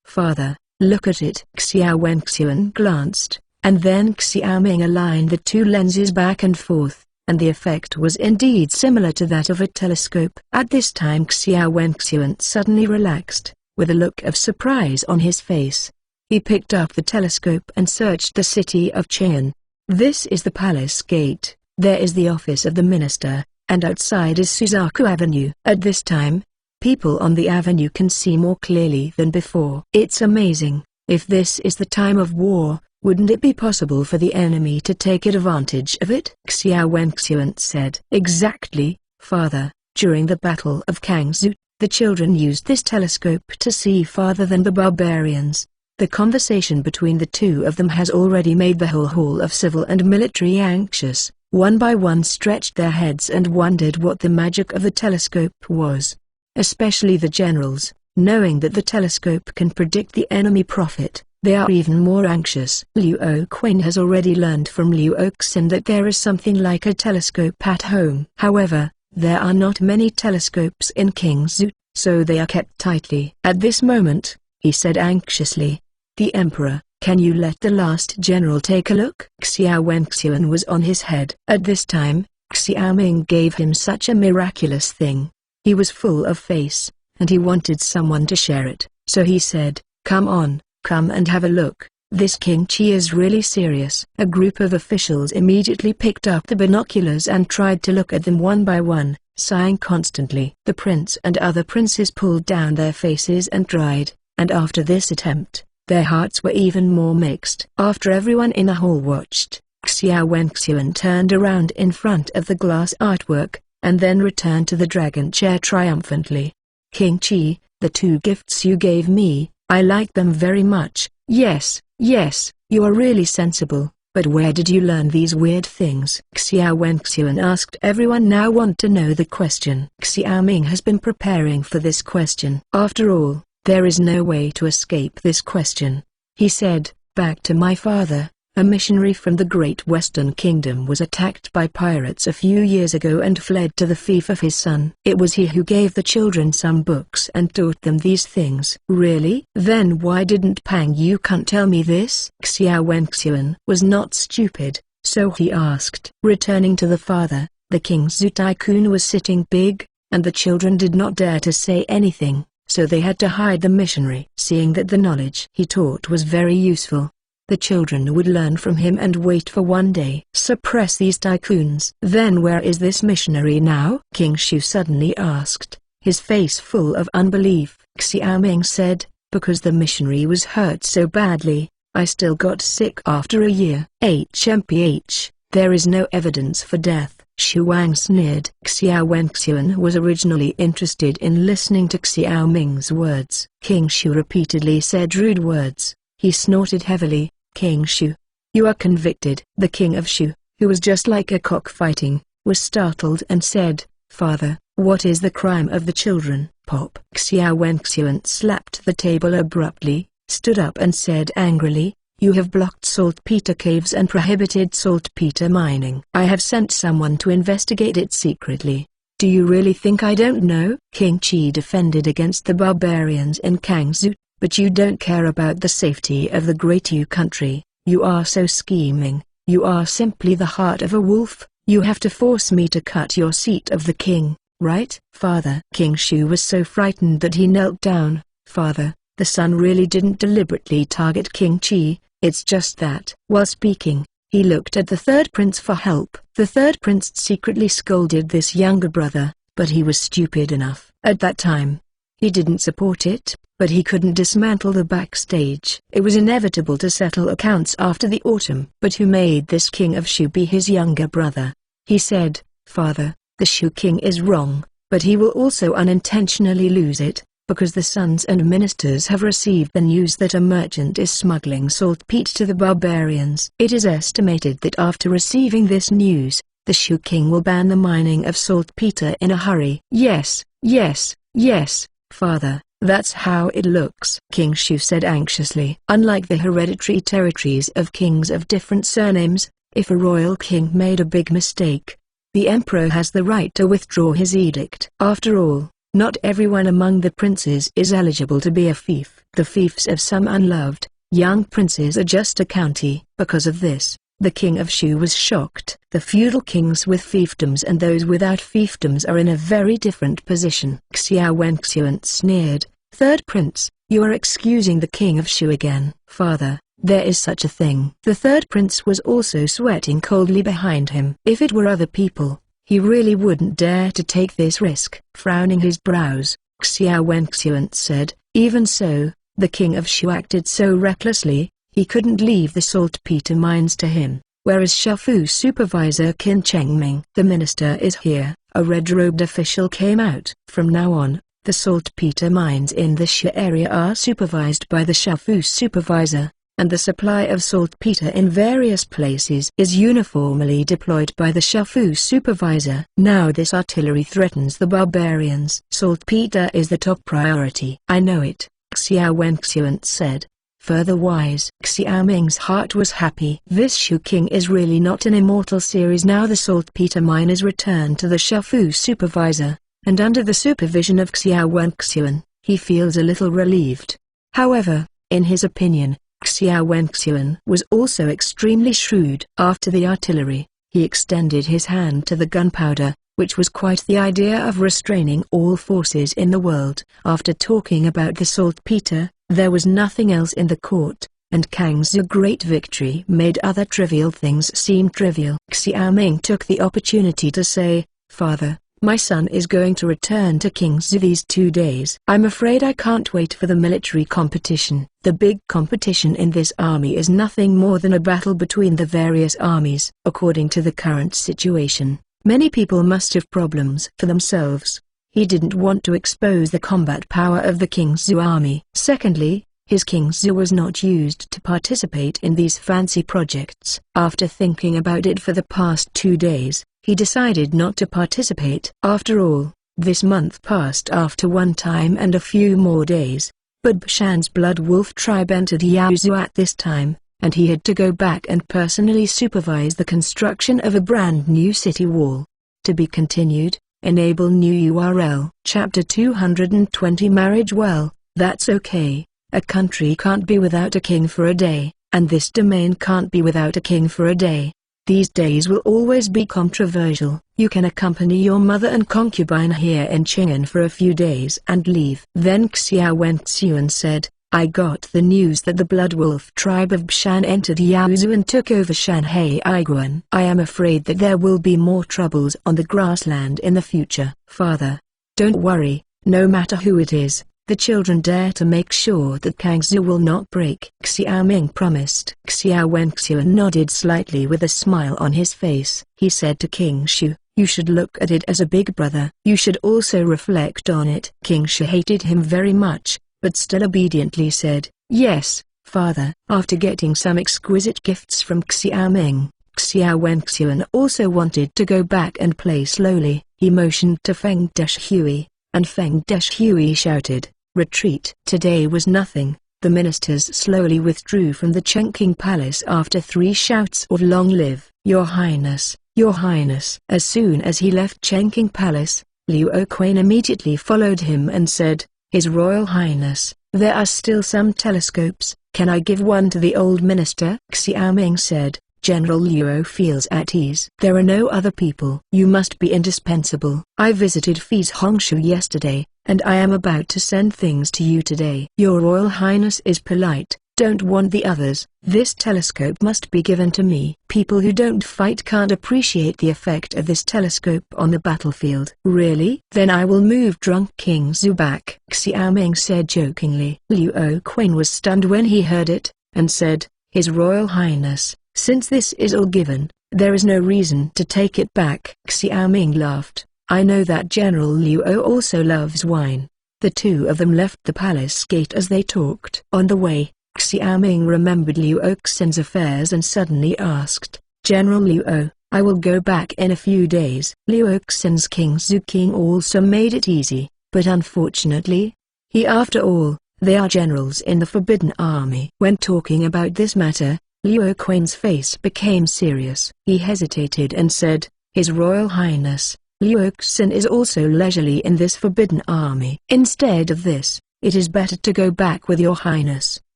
Father, look at it. Xiao Wenxian glanced, and then Xiaoming aligned the 2 lenses back and forth, and the effect was indeed similar to that of a telescope. At this time Xiao Wenxian suddenly relaxed, with a look of surprise on his face. He picked up the telescope and searched the city of Cheyenne. This is the palace gate, there is the office of the minister, and outside is Suzaku Avenue. At this time, people on the avenue can see more clearly than before. It's amazing. If this is the time of war, wouldn't it be possible for the enemy to take advantage of it? Xiao Wenxian said. Exactly, father. During the Battle of Kangzhou, the children used this telescope to see farther than the barbarians. The conversation between the two of them has already made the whole hall of civil and military anxious. One by one stretched their heads and wondered what the magic of the telescope was. Especially the generals, knowing that the telescope can predict the enemy prophet, they are even more anxious. Liu Oquan has already learned from Liu Oxin that there is something like a telescope at home. However, there are not many telescopes in Kingzhou, so they are kept tightly. At this moment, he said anxiously, "The Emperor, can you let the last general take a look?" Xiao Wenxian was on his head. At this time, Xiao Ming gave him such a miraculous thing. He was full of faith, and he wanted someone to share it, so he said, "Come on, come and have a look. This King Qi is really serious." A group of officials immediately picked up the binoculars and tried to look at them one by one, sighing constantly. The prince and other princes pulled down their faces and cried, and after this attempt, their hearts were even more mixed. After everyone in the hall watched, Xiao Wenxian turned around in front of the glass artwork, and then returned to the dragon chair triumphantly. "King Qi, the two gifts you gave me, I like them very much. Yes, yes, you are really sensible, but where did you learn these weird things?" Xiao Wenxian asked. Everyone now want to know the question. Xiao Ming has been preparing for this question. After all, there is no way to escape this question. He said, "Back to my father. A missionary from the Great Western Kingdom was attacked by pirates a few years ago and fled to the fief of his son. It was he who gave the children some books and taught them these things." "Really? Then why didn't Pang Yukun tell me this?" Xiao Wenxian was not stupid, so he asked. Returning to the father, the Kingzhou tycoon was sitting big, and the children did not dare to say anything, so they had to hide the missionary. Seeing that the knowledge he taught was very useful, the children would learn from him and wait for one day. Suppress these tycoons. "Then where is this missionary now?" King Shu suddenly asked, his face full of unbelief. Xiao Ming said, "Because the missionary was hurt so badly, I still got sick after a year." HMPH, there is no evidence for death. Shu Wang sneered. Xiao Wenxian was originally interested in listening to Xiao Ming's words. King Shu repeatedly said rude words. He snorted heavily. "King Shu, you are convicted." The king of Shu, who was just like a cockfighting, was startled and said, "Father, what is the crime of the children?" Pop. Xiao Wenxian slapped the table abruptly, stood up and said angrily, "You have blocked saltpeter caves and prohibited saltpeter mining. I have sent someone to investigate it secretly. Do you really think I don't know?" King Qi defended against the barbarians in Kangzhou, but you don't care about the safety of the Great Yu country. You are so scheming. You are simply the heart of a wolf. You have to force me to cut your seat of the king, right? Father. King Shu was so frightened that he knelt down. "Father, the son really didn't deliberately target King Qi, it's just that." While speaking, he looked at the third prince for help. The third prince secretly scolded this younger brother, but he was stupid enough. At that time, he didn't support it, but he couldn't dismantle the backstage. It was inevitable to settle accounts after the autumn. But who made this king of Shu be his younger brother? He said, "Father, the Shu king is wrong, but he will also unintentionally lose it, because the sons and ministers have received the news that a merchant is smuggling saltpeter to the barbarians. It is estimated that after receiving this news, the Shu king will ban the mining of saltpeter in a hurry." "Yes, yes, yes, father. That's how it looks," King Shu said anxiously. Unlike the hereditary territories of kings of different surnames, if a royal king made a big mistake, the emperor has the right to withdraw his edict. After all, not everyone among the princes is eligible to be a fief. The fiefs of some unloved, young princes are just a county. Because of this, the king of Shu was shocked. The feudal kings with fiefdoms and those without fiefdoms are in a very different position. Xiao Wenxian sneered, Third Prince, you are excusing the King of Shu again. Father, there is such a thing. The third prince was also sweating coldly behind him. If it were other people, he really wouldn't dare to take this risk. Frowning his brows, Xiao Wenxian said, even so, the King of Shu acted so recklessly, he couldn't leave the saltpeter mines to him. Whereas Shafu Supervisor Qin Chengming, the minister is here, a red-robed official came out. From now on, the saltpeter mines in the Shu area are supervised by the Shafu Supervisor, and the supply of saltpeter in various places is uniformly deployed by the Shafu Supervisor. Now this artillery threatens the barbarians. Saltpeter is the top priority. I know it, Xiao Wenxian said. Furtherwise, Xiao Ming's heart was happy. This Shu King is really not an immortal series. Now the saltpeter mine is returned to the Shafu Supervisor, and under the supervision of Xiao Wenxian, he feels a little relieved. However, in his opinion, Xiao Wenxian was also extremely shrewd. After the artillery, he extended his hand to the gunpowder, which was quite the idea of restraining all forces in the world. After talking about the saltpeter, there was nothing else in the court, and Kang's great victory made other trivial things seem trivial. Xiao Ming took the opportunity to say, Father, my son is going to return to King's these 2 days. I'm afraid I can't wait for the military competition. The big competition in this army is nothing more than a battle between the various armies. According to the current situation, many people must have problems for themselves. He didn't want to expose the combat power of the King's army. Secondly, his King's was not used to participate in these fancy projects. After thinking about it for the past 2 days, he decided not to participate. After all, this month passed after one time and a few more days, but Bishan's Blood Wolf tribe entered Yaozu at this time, and he had to go back and personally supervise the construction of a brand new city wall. To be continued. Enable new URL. Chapter 220 Marriage. Well, that's okay. A country can't be without a king for a day, and this domain can't be without a king for a day. These days will always be controversial. You can accompany your mother and concubine here in Qing'an for a few days and leave. Then Xiao Wenxian said, I got the news that the Blood Wolf tribe of Bishan entered Yaozu and took over Shanhai Aiguan. I am afraid that there will be more troubles on the grassland in the future. Father, don't worry, no matter who it is, the children dare to make sure that Kangzu will not break. Xiao Ming promised. Xiao Wenxian nodded slightly with a smile on his face. He said to King Shu, you should look at it as a big brother. You should also reflect on it. King Shu hated him very much, but still obediently said, yes, father. After getting some exquisite gifts from Xiao Ming, Xiao Wenxian also wanted to go back and play slowly. He motioned to Feng Deshui, and Feng Deshui shouted, retreat. Today was nothing. The ministers slowly withdrew from the Chengqing Palace after 3 shouts of long live, Your Highness, Your Highness. As soon as he left Chengqing Palace, Liu Oquane immediately followed him and said, His Royal Highness, there are still some telescopes. Can I give one to the old minister? Xiao Ming said. General Liu feels at ease. There are no other people. You must be indispensable. I visited Fi's Hongshu yesterday, and I am about to send things to you today. Your Royal Highness is polite. Don't want the others. This telescope must be given to me. People who don't fight can't appreciate the effect of this telescope on the battlefield. Really? Then I will move drunk King Zhu back. Xiao Ming said jokingly. Liu Oquane was stunned when he heard it, and said, His Royal Highness, since this is all given, there is no reason to take it back. Xiao Ming laughed. I know that General Liu also loves wine. The two of them left the palace gate as they talked. On the way, Xiao Ming remembered Liu Oxen's affairs and suddenly asked, General Liu, I will go back in a few days. Liu Oxen's King Zhu King also made it easy, but unfortunately, after all, they are generals in the Forbidden Army. When talking about this matter, Liu Oquane's face became serious. He hesitated and said, His Royal Highness, Liu Oxen is also leisurely in this Forbidden Army. Instead of this, it is better to go back with Your Highness,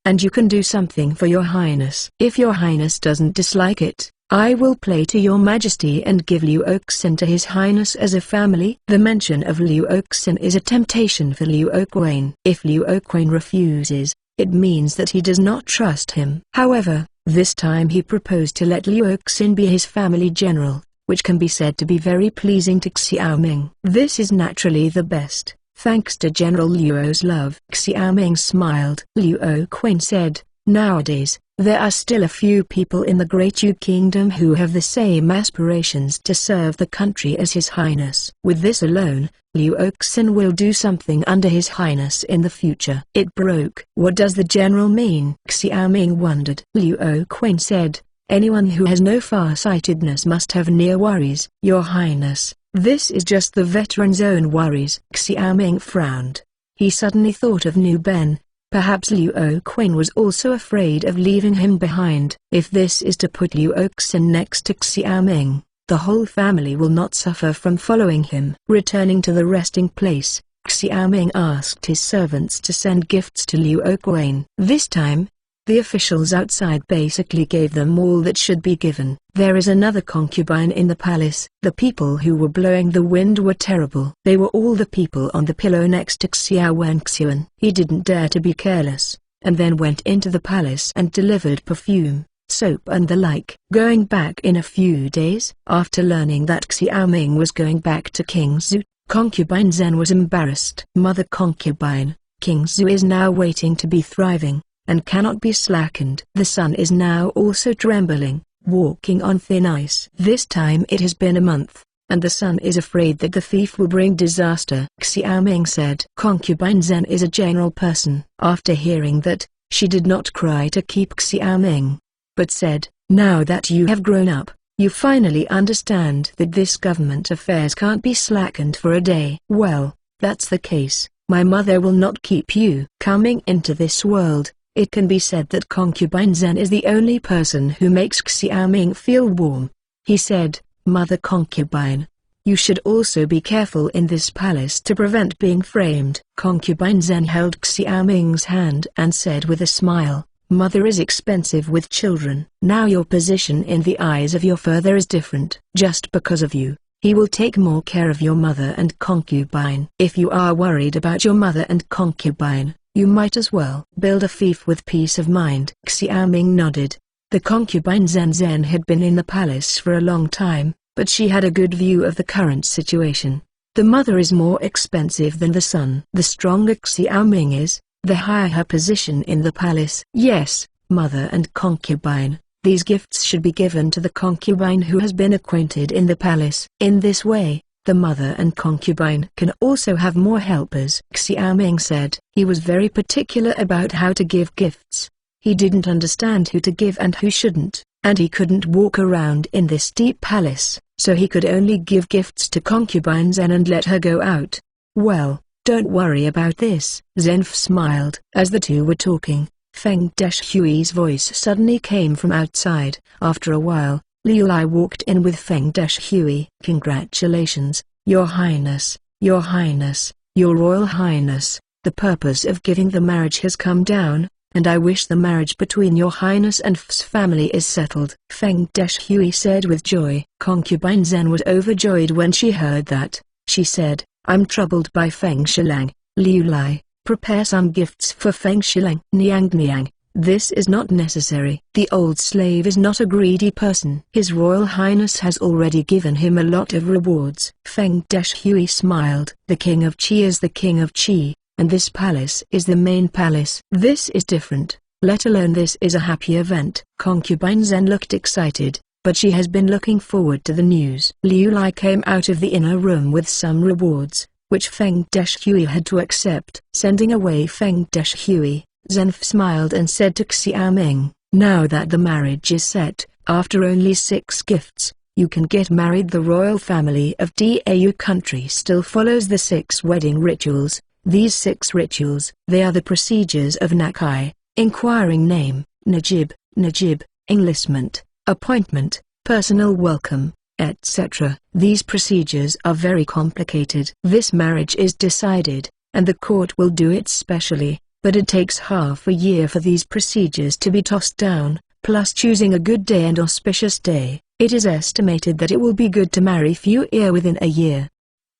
and you can do something for Your Highness. If Your Highness doesn't dislike it, I will play to your majesty and give Liu Oxin to his highness as a family. The mention of Liu Oxin is a temptation for Liu Oquane. If Liu Oquane refuses, it means that he does not trust him. However, this time he proposed to let Liu Oxin be his family general, which can be said to be very pleasing to Xiaoming. This is naturally the best, thanks to General Liu's love. Xiaoming smiled. Liu Oquane said, nowadays, there are still a few people in the Great Yu Kingdom who have the same aspirations to serve the country as His Highness. With this alone, Liu Oxin will do something under His Highness in the future. It broke. What does the general mean? Xiaoming wondered. Liu Oquane said, anyone who has no far-sightedness must have near worries. Your Highness, this is just the veteran's own worries. Xiaoming frowned. He suddenly thought of Nu Ben. Perhaps Liu Oquane was also afraid of leaving him behind. If this is to put Liu Oxin next to Xiaoming, the whole family will not suffer from following him. Returning to the resting place, Xiaoming asked his servants to send gifts to Liu Oquane. This time, the officials outside basically gave them all that should be given. There is another concubine in the palace. The people who were blowing the wind were terrible. They were all the people on the pillow next to Xiao Wenxian. He didn't dare to be careless, and then went into the palace and delivered perfume, soap and the like. Going back in a few days, after learning that Xiaoming was going back to King Zhu, concubine Zhen was embarrassed. Mother concubine, King Zhu is now waiting to be thriving, and cannot be slackened. The sun is now also trembling, walking on thin ice. This time it has been a month, and the sun is afraid that the thief will bring disaster. Xiaoming said. Concubine Zhen is a general person. After hearing that, she did not cry to keep Xiaoming, but said, now that you have grown up, you finally understand that this government affairs can't be slackened for a day. Well, that's the case. My mother will not keep you. Coming into this world, it can be said that concubine Zhen is the only person who makes Xiaoming feel warm. He said, Mother concubine, you should also be careful in this palace to prevent being framed. Concubine Zhen held Xiaoming's hand and said with a smile, Mother is expensive with children. Now your position in the eyes of your father is different. Just because of you, he will take more care of your mother and concubine. If you are worried about your mother and concubine, you might as well build a fief with peace of mind. Xiaoming nodded. The concubine Zhen had been in the palace for a long time, but she had a good view of the current situation. The mother is more expensive than the son. The stronger Xiaoming is, the higher her position in the palace. Yes, mother and concubine, these gifts should be given to the concubine who has been acquainted in the palace. In this way, the mother and concubine can also have more helpers. Xiaoming said. He was very particular about how to give gifts. He didn't understand who to give and who shouldn't, and he couldn't walk around in this deep palace, so he could only give gifts to concubine Zhen and let her go out. Well, don't worry about this. Zhen smiled. As the two were talking, Feng Deshui's voice suddenly came from outside. After a while, Liu Lai walked in with Feng Deshui. Congratulations, Your Highness, Your Highness, Your Royal Highness. The purpose of giving the marriage has come down, and I wish the marriage between Your Highness and F's family is settled. Feng Deshui said with joy. Concubine Zhen was overjoyed when she heard that. She said, I'm troubled by Feng Shilang. Liu Lai, prepare some gifts for Feng Shilang. Niang, this is not necessary. The old slave is not a greedy person. His Royal Highness has already given him a lot of rewards. Feng Deshui smiled. The King of Qi is the King of Qi, and this palace is the main palace. This is different, let alone this is a happy event. Concubine Zhen looked excited, but she has been looking forward to the news. Liu Lai came out of the inner room with some rewards, which Feng Deshui had to accept. Sending away Feng Deshui, Zhen smiled and said to Xiaoming, now that the marriage is set, after only 6 gifts, you can get married. The royal family of Dau country still follows the 6 wedding rituals. These 6 rituals, they are the procedures of Nakai, inquiring name, Najib, enlistment, appointment, personal welcome, etc. These procedures are very complicated. This marriage is decided, and the court will do it specially, but it takes half a year for these procedures to be tossed down. plus choosing a good day and auspicious day, it is estimated that it will be good to marry Fu Ye within a year.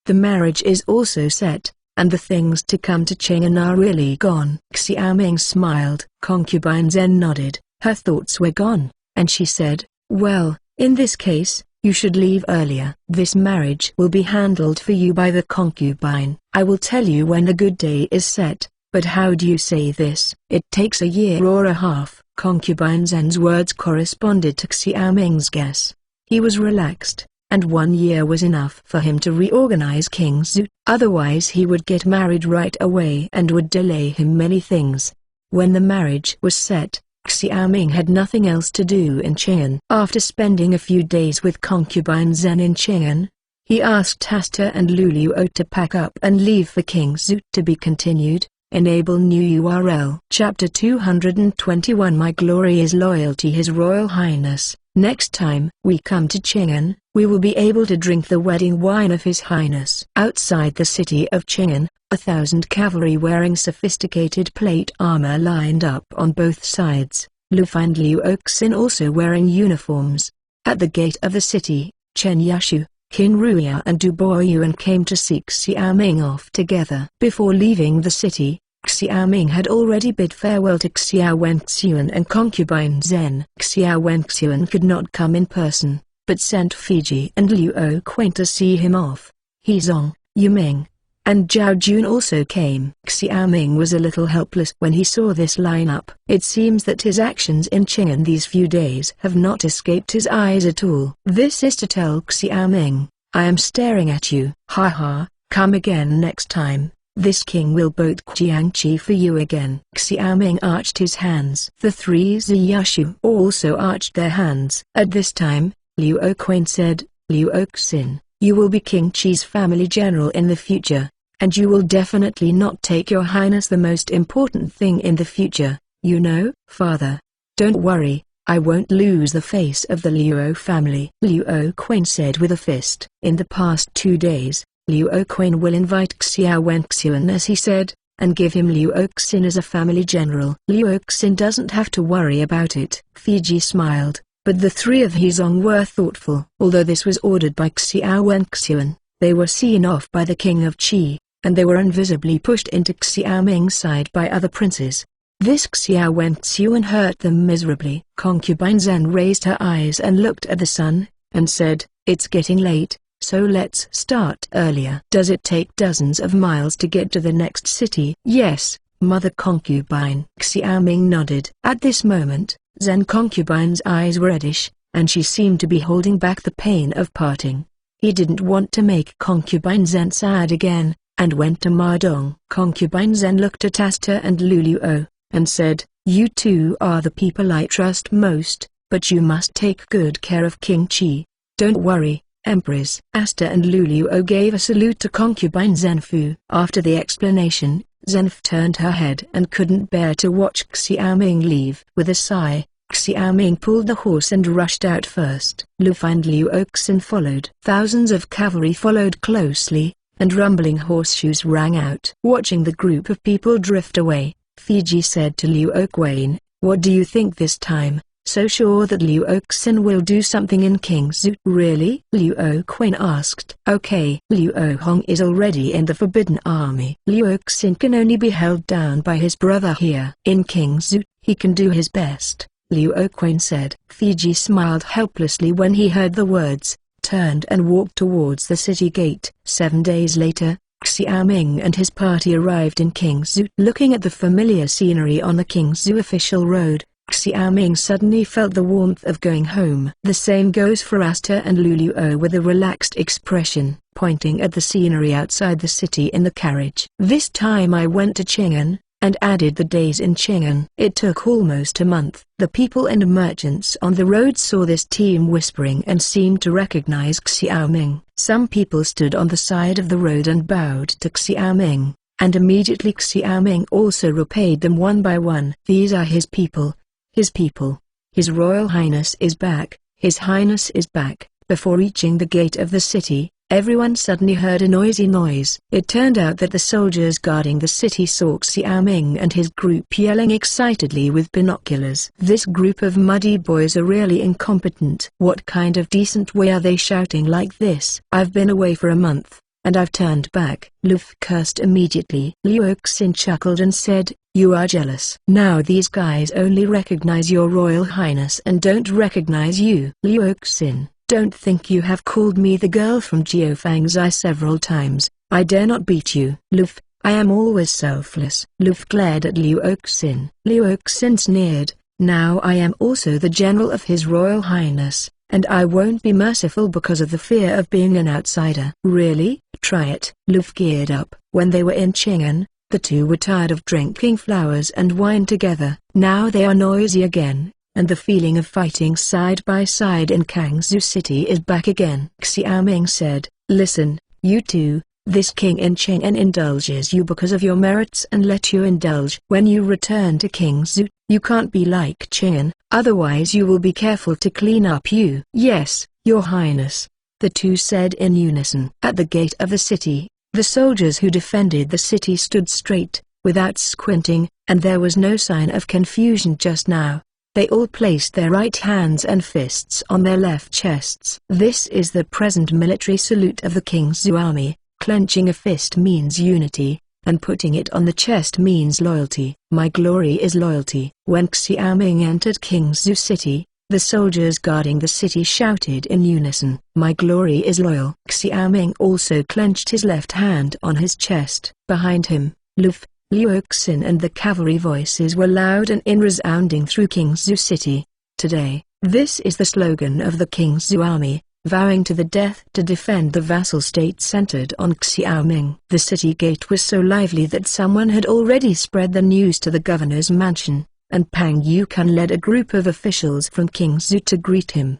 The marriage is also set, and the things to come to Chang'an are really gone. Xiaoming smiled. Concubine Zhen nodded. Her thoughts were gone, and she said, well, in this case, you should leave earlier. This marriage will be handled for you by the concubine. I will tell you when the good day is set, but how do you say this? It takes a year or a half. Concubine Zhen's words corresponded to Xiaoming's guess. He was relaxed, and 1 year was enough for him to reorganize King Zhu. Otherwise he would get married right away and would delay him many things. When the marriage was set, Xiaoming had nothing else to do in Chang'an. After spending a few days with concubine Zhen in Chang'an, he asked Asta and Luluo to pack up and leave for King Zhu. To be continued. Enable new URL. Chapter 221 My glory is loyalty His Royal Highness. Next time we come to Chang'an, we will be able to drink the wedding wine of His Highness. Outside the city of Chang'an, 1,000 cavalry wearing sophisticated plate armor lined up on both sides, Lu Fei and Liu Oxin also wearing uniforms. At the gate of the city, Chen Yashu, Qin Ruya and Du Boyuan came to seek Xiaoming off together. Before leaving the city, Xiaoming had already bid farewell to Xiao Wenxuan and concubine Zhen. Xiao Wenxuan could not come in person, but sent Fiji and Liu Quain to see him off. Hezong, Yuming, and Zhao Jun also came. Xiaoming was a little helpless when he saw this lineup. It seems that his actions in Chang'an these few days have not escaped his eyes at all. This is to tell Xiaoming, I am staring at you. Ha ha, come again next time. This king will boat Jiangqi for you again. Xiaoming arched his hands. The three Ziyashu also arched their hands. At this time, Liu Quain said, Liu Oxin, you will be King Qi's family general in the future. And you will definitely not take your highness the most important thing in the future, you know? Father. Don't worry, I won't lose the face of the Liu family. Liu Quain said with a fist. In the past 2 days, Liu Quain will invite Xiao Wenxuan as he said, and give him Liu Oxin as a family general. Liu Oxin doesn't have to worry about it. Fiji smiled, but the three of Hezong were thoughtful. Although this was ordered by Xiao Wenxuan, they were seen off by the king of Qi, and they were invisibly pushed into Xiaoming's side by other princes. This Xiao Wenxuan hurt them miserably. Concubine Zhen raised her eyes and looked at the sun, and said, it's getting late, so let's start earlier. Does it take dozens of miles to get to the next city? Yes, Mother Concubine. Xiaoming nodded. At this moment, Zhen Concubine's eyes were reddish, and she seemed to be holding back the pain of parting. He didn't want to make Concubine Zhen sad again, and went to Madong. Concubine Zhen looked at Asta and Luluo, and said, you two are the people I trust most, but you must take good care of King Qi. Don't worry, Empress. Asta and Luluo gave a salute to concubine Zhenfu. After the explanation, Zhenfu turned her head and couldn't bear to watch Xiaoming leave. With a sigh, Xiaoming pulled the horse and rushed out first. Lu Fei and Liu Oxin followed. Thousands of cavalry followed closely, and rumbling horseshoes rang out. Watching the group of people drift away, Fiji said to Liu Quain, what do you think this time? So sure that Liu Oxin will do something in King Zhu? Really? Liu Quain asked. Okay. Liu Hong is already in the Forbidden Army. Liu Oxin can only be held down by his brother here. In King Zhu, he can do his best, Liu Quain said. Fiji smiled helplessly when he heard the words, turned and walked towards the city gate. 7 days later, Xiaoming and his party arrived in King Zhu. Looking at the familiar scenery on the King Zhu official road, Xiaoming suddenly felt the warmth of going home. The same goes for Asta and Luluo with a relaxed expression, pointing at the scenery outside the city in the carriage. This time I went to Chang'an, and added the days in Chang'an. It took almost a month. The people and merchants on the road saw this team whispering and seemed to recognize Xiaoming. Some people stood on the side of the road and bowed to Xiaoming, and immediately Xiaoming also repaid them one by one. These are his people. His people. His Royal Highness is back. His Highness is back. Before reaching the gate of the city, everyone suddenly heard a noisy noise. It turned out that the soldiers guarding the city saw Xiaoming and his group yelling excitedly with binoculars. This group of muddy boys are really incompetent. What kind of decent way are they shouting like this? I've been away for a month, and I've turned back. Luffy cursed immediately. Liu Xin chuckled and said, "You are jealous. Now these guys only recognize your Royal Highness and don't recognize you." Liu Xin, "Don't think you have called me the girl from Jiufang's eye several times. I dare not beat you." Luffy, "I am always selfless." Luffy glared at Liu Xin. Liu Xin sneered, "Now I am also the general of His Royal Highness, and I won't be merciful because of the fear of being an outsider." "Really? Try it." Luffy geared up. When they were in Chang'an, the two were tired of drinking flowers and wine together. Now they are noisy again, and the feeling of fighting side by side in Kangzhou City is back again. Xiaoming said, "Listen, you two, this king in Chang'an indulges you because of your merits and let you indulge. When you return to Kangzhou, you can't be like Chang'an, otherwise you will be careful to clean up you." "Yes, your highness," the two said in unison. At the gate of the city, the soldiers who defended the city stood straight, without squinting, and there was no sign of confusion just now. They all placed their right hands and fists on their left chests. This is the present military salute of the Kingzhou army. Clenching a fist means unity, and putting it on the chest means loyalty. My glory is loyalty. When Xiaoming entered Kingzhou City, the soldiers guarding the city shouted in unison, "My glory is loyal." Xiaoming also clenched his left hand on his chest. Behind him, Luffy, Liu Xin and the cavalry voices were loud and resounding through Kingzhou City. Today, this is the slogan of the Kingzhou army, vowing to the death to defend the vassal state centered on Xiaoming. The city gate was so lively that someone had already spread the news to the governor's mansion, and Pang Yukan led a group of officials from Kingzhou to greet him.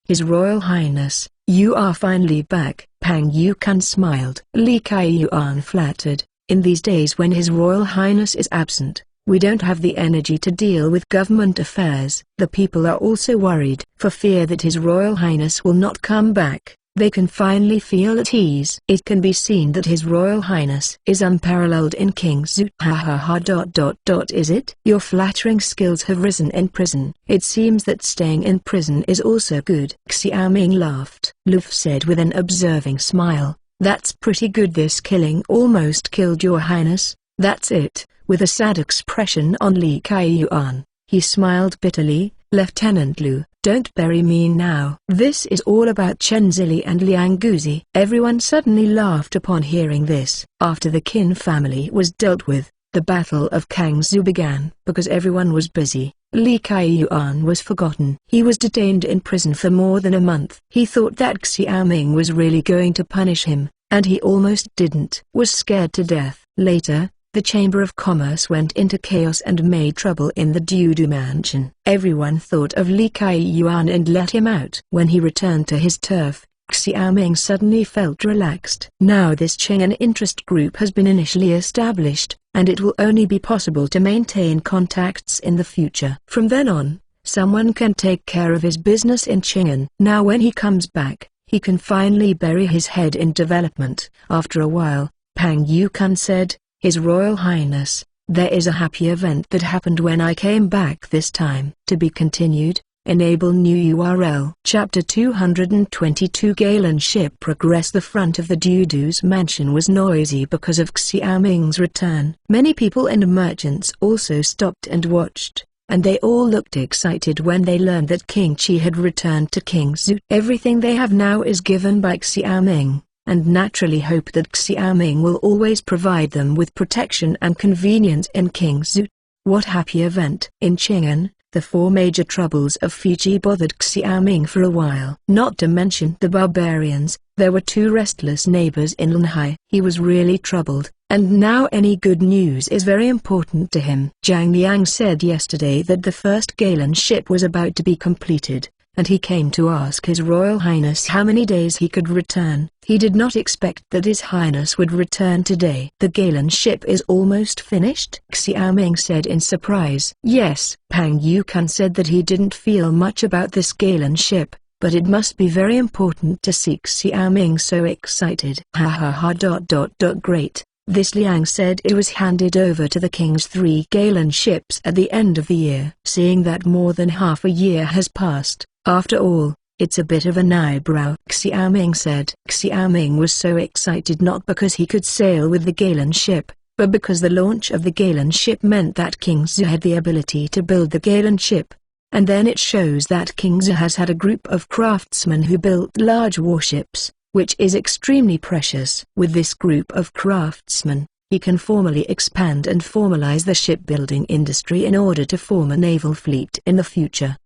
"His Royal Highness, you are finally back." Pang Yukan smiled. Li Kaiyuan flattered, "In these days when His Royal Highness is absent, we don't have the energy to deal with government affairs." The people are also worried. For fear that His Royal Highness will not come back, they can finally feel at ease. It can be seen that His Royal Highness is unparalleled in Kingzhou. Ha ha ha. Is it? Your flattering skills have risen in prison. It seems that staying in prison is also good. Xiaoming laughed. Luffy said with an observing smile, "That's pretty good. This killing almost killed your highness." "That's it." With a sad expression on Li Kaiyuan, he smiled bitterly, "Lieutenant Liu, don't bury me now." This is all about Chen Zili and Liang Guzi. Everyone suddenly laughed upon hearing this. After the Qin family was dealt with, the Battle of Kangzhou began. Because everyone was busy, Li Kaiyuan was forgotten. He was detained in prison for more than a month. He thought that Xiaoming was really going to punish him, and he almost didn't. Was scared to death. Later, the Chamber of Commerce went into chaos and made trouble in the Dudu mansion. Everyone thought of Li Kaiyuan and let him out. When he returned to his turf, Xiaoming suddenly felt relaxed. Now this Chang'an interest group has been initially established, and it will only be possible to maintain contacts in the future. From then on, someone can take care of his business in Chang'an. Now when he comes back, he can finally bury his head in development. After a while, Pang Yukan said, "His Royal Highness, there is a happy event that happened when I came back this time." To be continued. Enable new URL. Chapter 222. Galen ship progress. The front of the Dudu's mansion was noisy because of Xiaoming's return. Many people and merchants also stopped and watched, and they all looked excited when they learned that King Qi had returned to Kingzhou. Everything they have now is given by Xiaoming, and naturally hope that Xiaoming will always provide them with protection and convenience in Kingzhou. What happy event! In Chang'an, the four major troubles of Fiji bothered Xiaoming for a while. Not to mention the barbarians, there were two restless neighbors in Lanhai. He was really troubled, and now any good news is very important to him. Zhang Liang said yesterday that the first Galen ship was about to be completed, and he came to ask His Royal Highness how many days he could return. He did not expect that His Highness would return today. The Galen ship is almost finished? Xiaoming said in surprise. Yes. Pang Yukan said that he didn't feel much about this Galen ship, but it must be very important to see Xiaoming so excited. Ha ha ha. Great. This Liang said. It was handed over to the king's 3 gallon ships at the end of the year. Seeing that more than half a year has passed, after all, it's a bit of an eyebrow, Xiaoming said. Xiaoming was so excited not because he could sail with the gallon ship, but because the launch of the gallon ship meant that King Zhu had the ability to build the gallon ship. And then it shows that King Zhu has had a group of craftsmen who built large warships, which is extremely precious. With this group of craftsmen, he can formally expand and formalize the shipbuilding industry in order to form a naval fleet in the future.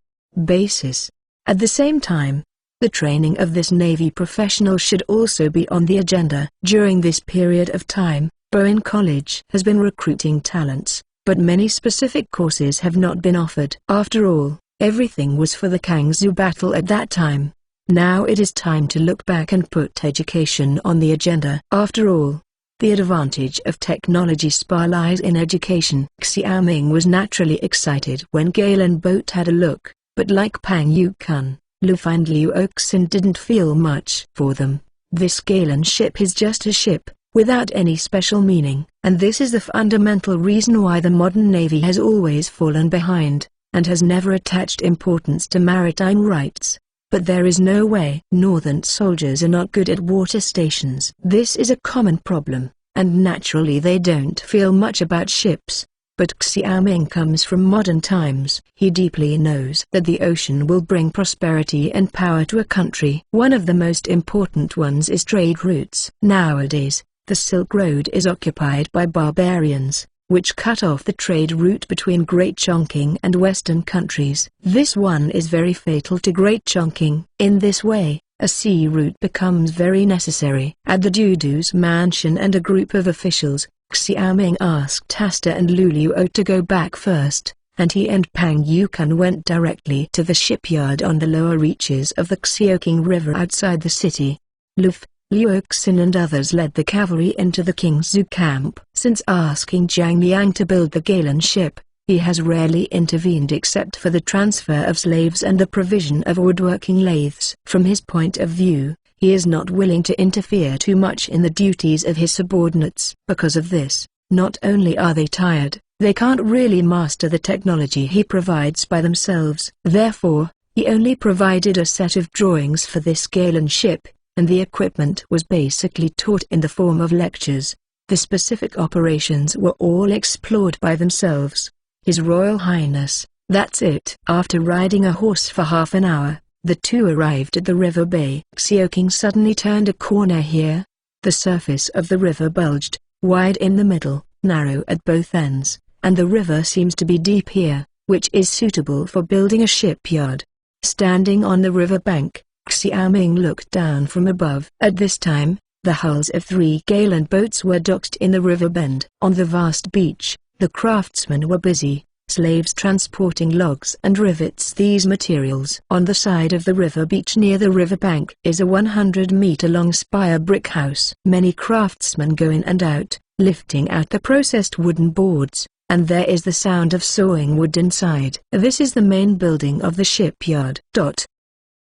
Basis. At the same time, the training of this Navy professional should also be on the agenda. During this period of time, Bowen College has been recruiting talents, but many specific courses have not been offered. After all, everything was for the Kangzhou battle at that time. Now it is time to look back and put education on the agenda. After all, the advantage of technology spa lies in education. Xiaoming was naturally excited when Galen Boat had a look. But like Pang Yukun, Lu Fei and Liu Oxin didn't feel much for them. This gallon ship is just a ship, without any special meaning. And this is the fundamental reason why the modern Navy has always fallen behind, and has never attached importance to maritime rights. But there is no way. Northern soldiers are not good at water stations. This is a common problem, and naturally they don't feel much about ships. But Xiaoming comes from modern times. He deeply knows that the ocean will bring prosperity and power to a country. One of the most important ones is trade routes. Nowadays, the Silk Road is occupied by barbarians, which cut off the trade route between Great Chongqing and Western countries. This one is very fatal to Great Chongqing. In this way, a sea route becomes very necessary. At the Dudu's mansion and a group of officials, Xiaoming asked Tasta and Luluo to go back first, and he and Pang Yukun went directly to the shipyard on the lower reaches of the Xiaoqing River outside the city. Liu Oxin and others led the cavalry into the Kingzhou camp. Since asking Zhang Liang to build the gallon ship, he has rarely intervened except for the transfer of slaves and the provision of woodworking lathes. From his point of view, he is not willing to interfere too much in the duties of his subordinates. Because of this, not only are they tired, they can't really master the technology he provides by themselves. Therefore, he only provided a set of drawings for this gallon ship, and the equipment was basically taught in the form of lectures. The specific operations were all explored by themselves. His Royal Highness, that's it. After riding a horse for half an hour, the two arrived at the river bay. Xiaoqing suddenly turned a corner here. The surface of the river bulged, wide in the middle, narrow at both ends, and the river seems to be deep here, which is suitable for building a shipyard. Standing on the river bank, Xiaoming looked down from above. At this time, the hulls of 3 gallon boats were docked in the river bend. On the vast beach, the craftsmen were busy, slaves transporting logs and rivets. These materials. On the side of the river beach near the river bank is a 100-meter-long spire brick house. Many craftsmen go in and out, lifting out the processed wooden boards, and there is the sound of sawing wood inside. This is the main building of the shipyard.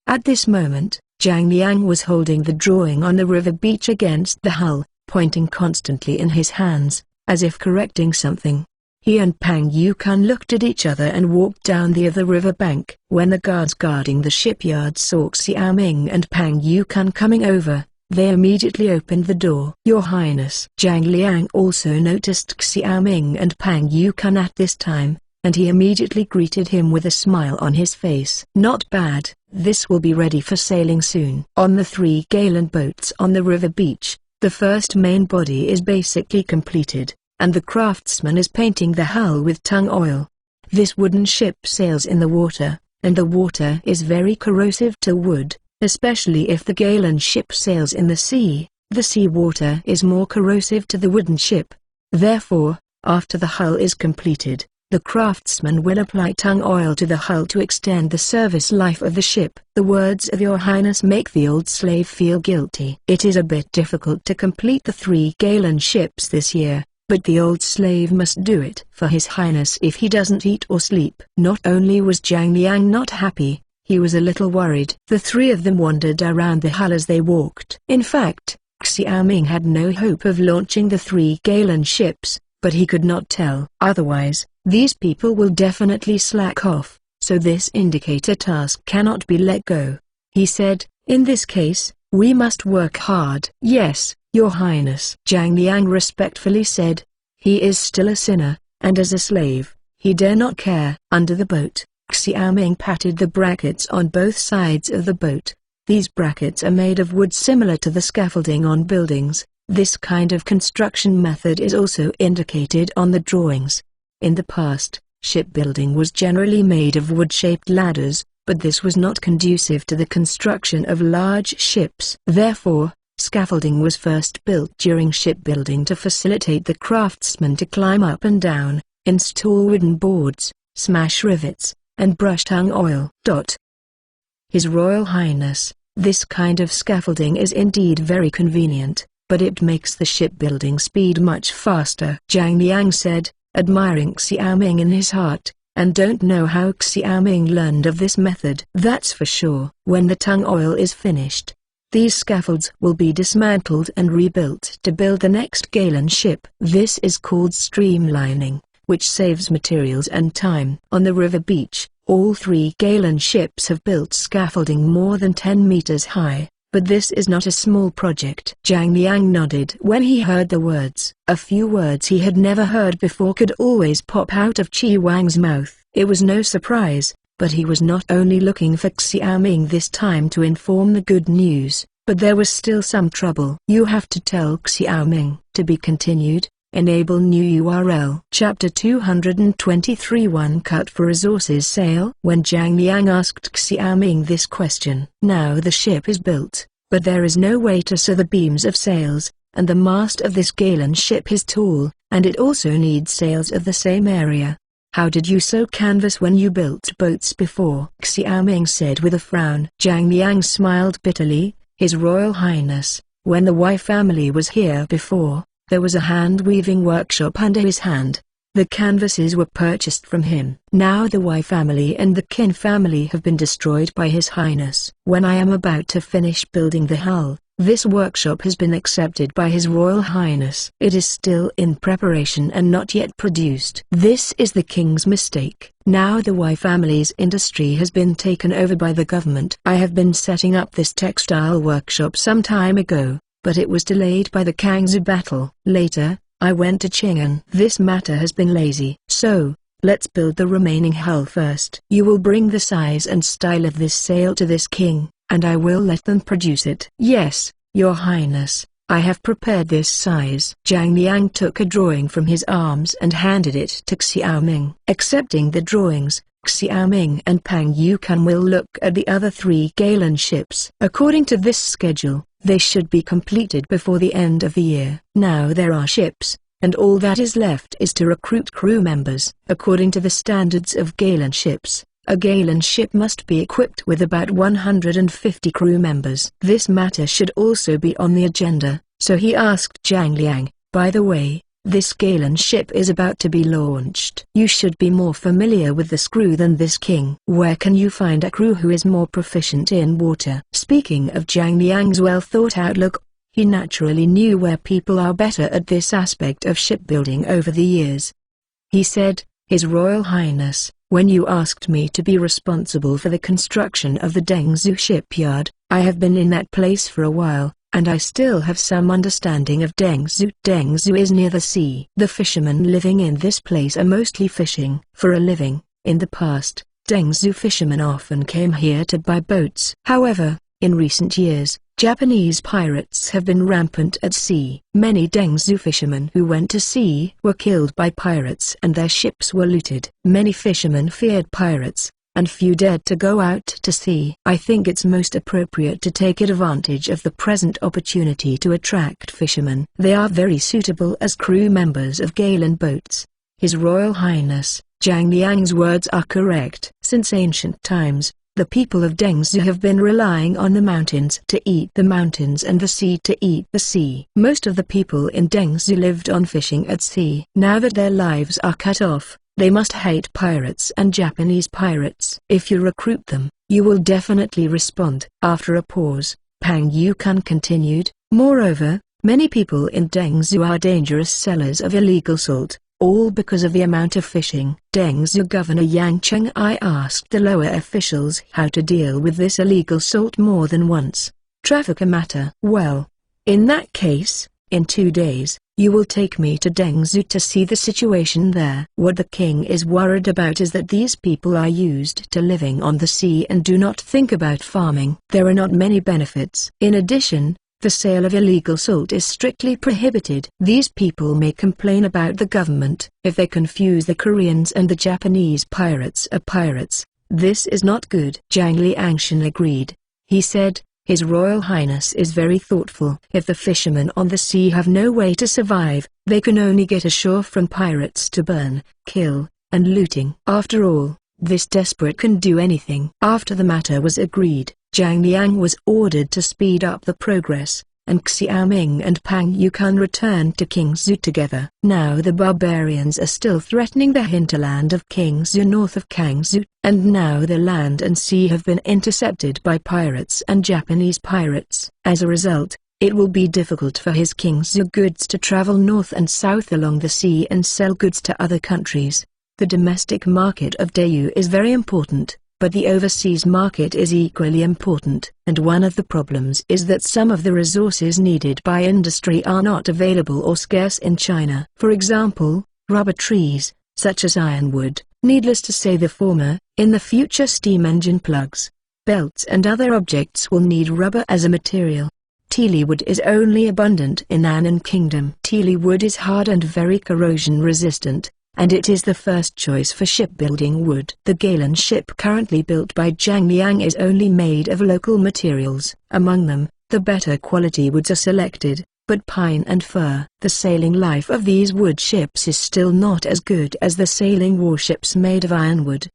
At this moment, Zhang Liang was holding the drawing on the river beach against the hull, pointing constantly in his hands, as if correcting something. He and Pang Yukun looked at each other and walked down the other river bank. When the guards guarding the shipyard saw Xiaoming and Pang Yukun coming over, they immediately opened the door. Your Highness. Zhang Liang also noticed Xiaoming and Pang Yukun at this time, and he immediately greeted him with a smile on his face. Not bad, this will be ready for sailing soon. On the 3 gallon boats on the river beach, the first main body is basically completed, and the craftsman is painting the hull with tung oil. This wooden ship sails in the water, and the water is very corrosive to wood, especially if the gallon ship sails in the sea. The sea water is more corrosive to the wooden ship. Therefore, after the hull is completed, the craftsman will apply tung oil to the hull to extend the service life of the ship. The words of Your Highness make the old slave feel guilty. It is a bit difficult to complete the 3 gallon ships this year, but the old slave must do it for His Highness if he doesn't eat or sleep. Not only was Zhang Liang not happy, he was a little worried. The three of them wandered around the hull as they walked. In fact, Xiaoming had no hope of launching the 3 Galen ships, but he could not tell. Otherwise, these people will definitely slack off, so this indicator task cannot be let go. He said, in this case, we must work hard. Yes, Your Highness. Zhang Liang respectfully said. He is still a sinner, and as a slave, he dare not care. Under the boat, Xiaoming patted the brackets on both sides of the boat. These brackets are made of wood similar to the scaffolding on buildings. This kind of construction method is also indicated on the drawings. In the past, shipbuilding was generally made of wood-shaped ladders, but this was not conducive to the construction of large ships. Therefore, scaffolding was first built during shipbuilding to facilitate the craftsmen to climb up and down, install wooden boards, smash rivets, and brush tung oil. His Royal Highness, this kind of scaffolding is indeed very convenient, but it makes the shipbuilding speed much faster. Zhang Liang said, admiring Xiaoming in his heart, and don't know how Xiaoming learned of this method. That's for sure. When the tung oil is finished, these scaffolds will be dismantled and rebuilt to build the next Galen ship. This is called streamlining, which saves materials and time. On the river beach, all 3 Galen ships have built scaffolding more than 10 meters high, but this is not a small project. Zhang Liang nodded when he heard the words. A few words he had never heard before could always pop out of Qi Wang's mouth. It was no surprise, but he was not only looking for Xiaoming this time to inform the good news, but there was still some trouble. You have to tell Xiaoming. To be continued. Enable new URL. Chapter 223 One cut for resources sale. When Zhang Liang asked Xiaoming this question. Now the ship is built, but there is no way to sew the beams of sails, and the mast of this Galen ship is tall, and it also needs sails of the same area. How did you sew canvas when you built boats before? Xiaoming said with a frown. Zhang Liang smiled bitterly. His Royal Highness, when the Wei family was here before, there was a hand-weaving workshop under his hand. The canvases were purchased from him. Now the Wei family and the Qin family have been destroyed by His Highness. When I am about to finish building the hull, this workshop has been accepted by His Royal Highness. It is still in preparation and not yet produced. This is the king's mistake. Now the Wei family's industry has been taken over by the government. I have been setting up this textile workshop some time ago, but it was delayed by the Kangzi battle. Later, I went to Qing'an. This matter has been lazy. So, let's build the remaining hull first. You will bring the size and style of this sail to this king, and I will let them produce it. Yes, Your Highness, I have prepared this size. Zhang Liang took a drawing from his arms and handed it to Xiaoming. Accepting the drawings, Xiaoming and Pang Yukan will look at the other 3 Galen ships. According to this schedule, they should be completed before the end of the year. Now there are ships, and all that is left is to recruit crew members. According to the standards of Galen ships, a Galen ship must be equipped with about 150 crew members. This matter should also be on the agenda, so he asked Zhang Liang, by the way, this Galen ship is about to be launched. You should be more familiar with this crew than this king. Where can you find a crew who is more proficient in water? Speaking of Zhang Liang's well-thought-out look, he naturally knew where people are better at this aspect of shipbuilding over the years. He said, His Royal Highness, when you asked me to be responsible for the construction of the Dengzhou shipyard, I have been in that place for a while, and I still have some understanding of Dengzhou. Dengzhou is near the sea. The fishermen living in this place are mostly fishing for a living. In the past, Dengzhou fishermen often came here to buy boats. However, in recent years, Japanese pirates have been rampant at sea. Many Dengzhou fishermen who went to sea were killed by pirates and their ships were looted. Many fishermen feared pirates, and few dared to go out to sea. I think it's most appropriate to take advantage of the present opportunity to attract fishermen. They are very suitable as crew members of Galen boats. His Royal Highness, Zhang Liang's words are correct. Since ancient times, the people of Dengzhou have been relying on the mountains to eat the mountains and the sea to eat the sea. Most of the people in Dengzhou lived on fishing at sea. Now that their lives are cut off, they must hate pirates and Japanese pirates. If you recruit them, you will definitely respond. After a pause, Pang Yukan continued, moreover, many people in Dengzhou are dangerous sellers of illegal salt, all because of the amount of fishing. Dengzhou Governor Yang Cheng-I asked the lower officials how to deal with this illegal salt more than once. Traffic a matter. Well, in that case, in 2 days, you will take me to Dengzhou to see the situation there. What the king is worried about is that these people are used to living on the sea and do not think about farming. There are not many benefits. In addition, the sale of illegal salt is strictly prohibited. These people may complain about the government if they confuse the Koreans and the Japanese pirates are pirates. This is not good. Zhang Liangshan agreed. He said, His Royal Highness is very thoughtful. If the fishermen on the sea have no way to survive, they can only get ashore from pirates to burn, kill, and looting. After all, this desperate can do anything. After the matter was agreed, Zhang Liang was ordered to speed up the progress, and Xiaoming and Pang Yukan returned to Kingzhou together. Now the barbarians are still threatening the hinterland of Kingzhou north of Kangzhou, and now the land and sea have been intercepted by pirates and Japanese pirates. As a result, it will be difficult for his Kingzhou goods to travel north and south along the sea and sell goods to other countries. The domestic market of Dayu is very important, but the overseas market is equally important. And one of the problems is that some of the resources needed by industry are not available or scarce in China. For example, rubber trees, such as ironwood, needless to say the former, in the future steam engine plugs, belts and other objects will need rubber as a material. Teali wood is only abundant in Annan Kingdom. Teali wood is hard and very corrosion resistant, and it is the first choice for shipbuilding wood. The Galen ship currently built by Zhang Liang is only made of local materials. Among them, the better quality woods are selected, but pine and fir. The sailing life of these wood ships is still not as good as the sailing warships made of ironwood.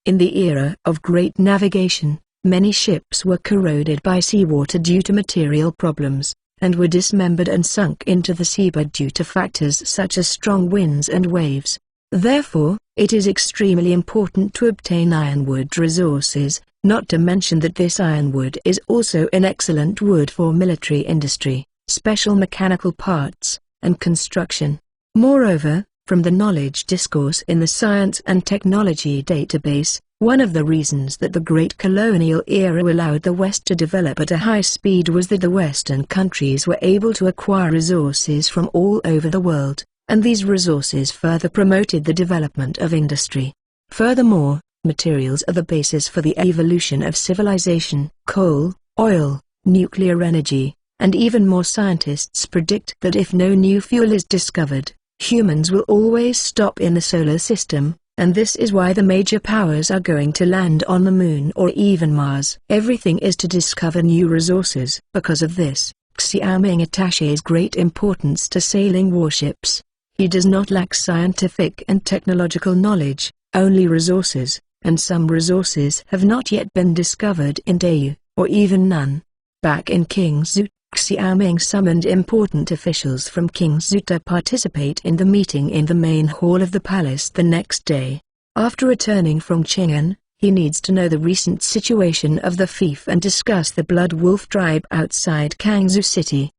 In the era of great navigation, many ships were corroded by seawater due to material problems, and were dismembered and sunk into the seabed due to factors such as strong winds and waves. Therefore, it is extremely important to obtain ironwood resources, not to mention that this ironwood is also an excellent wood for military industry, special mechanical parts, and construction. Moreover, from the knowledge discourse in the Science and Technology database, one of the reasons that the Great Colonial Era allowed the West to develop at a high speed was that the Western countries were able to acquire resources from all over the world, and these resources further promoted the development of industry. Furthermore, materials are the basis for the evolution of civilization. Coal, oil, nuclear energy, and even more scientists predict that if no new fuel is discovered, humans will always stop in the solar system. And this is why the major powers are going to land on the Moon or even Mars. Everything is to discover new resources. Because of this, Xiaoming attaches great importance to sailing warships. He does not lack scientific and technological knowledge, only resources, and some resources have not yet been discovered in Dayu, or even none. Back in Kingzhou, Xiaoming summoned important officials from Kingzhou to participate in the meeting in the main hall of the palace the next day. After returning from Chang'an, he needs to know the recent situation of the fief and discuss the Blood Wolf tribe outside Kangzhou city.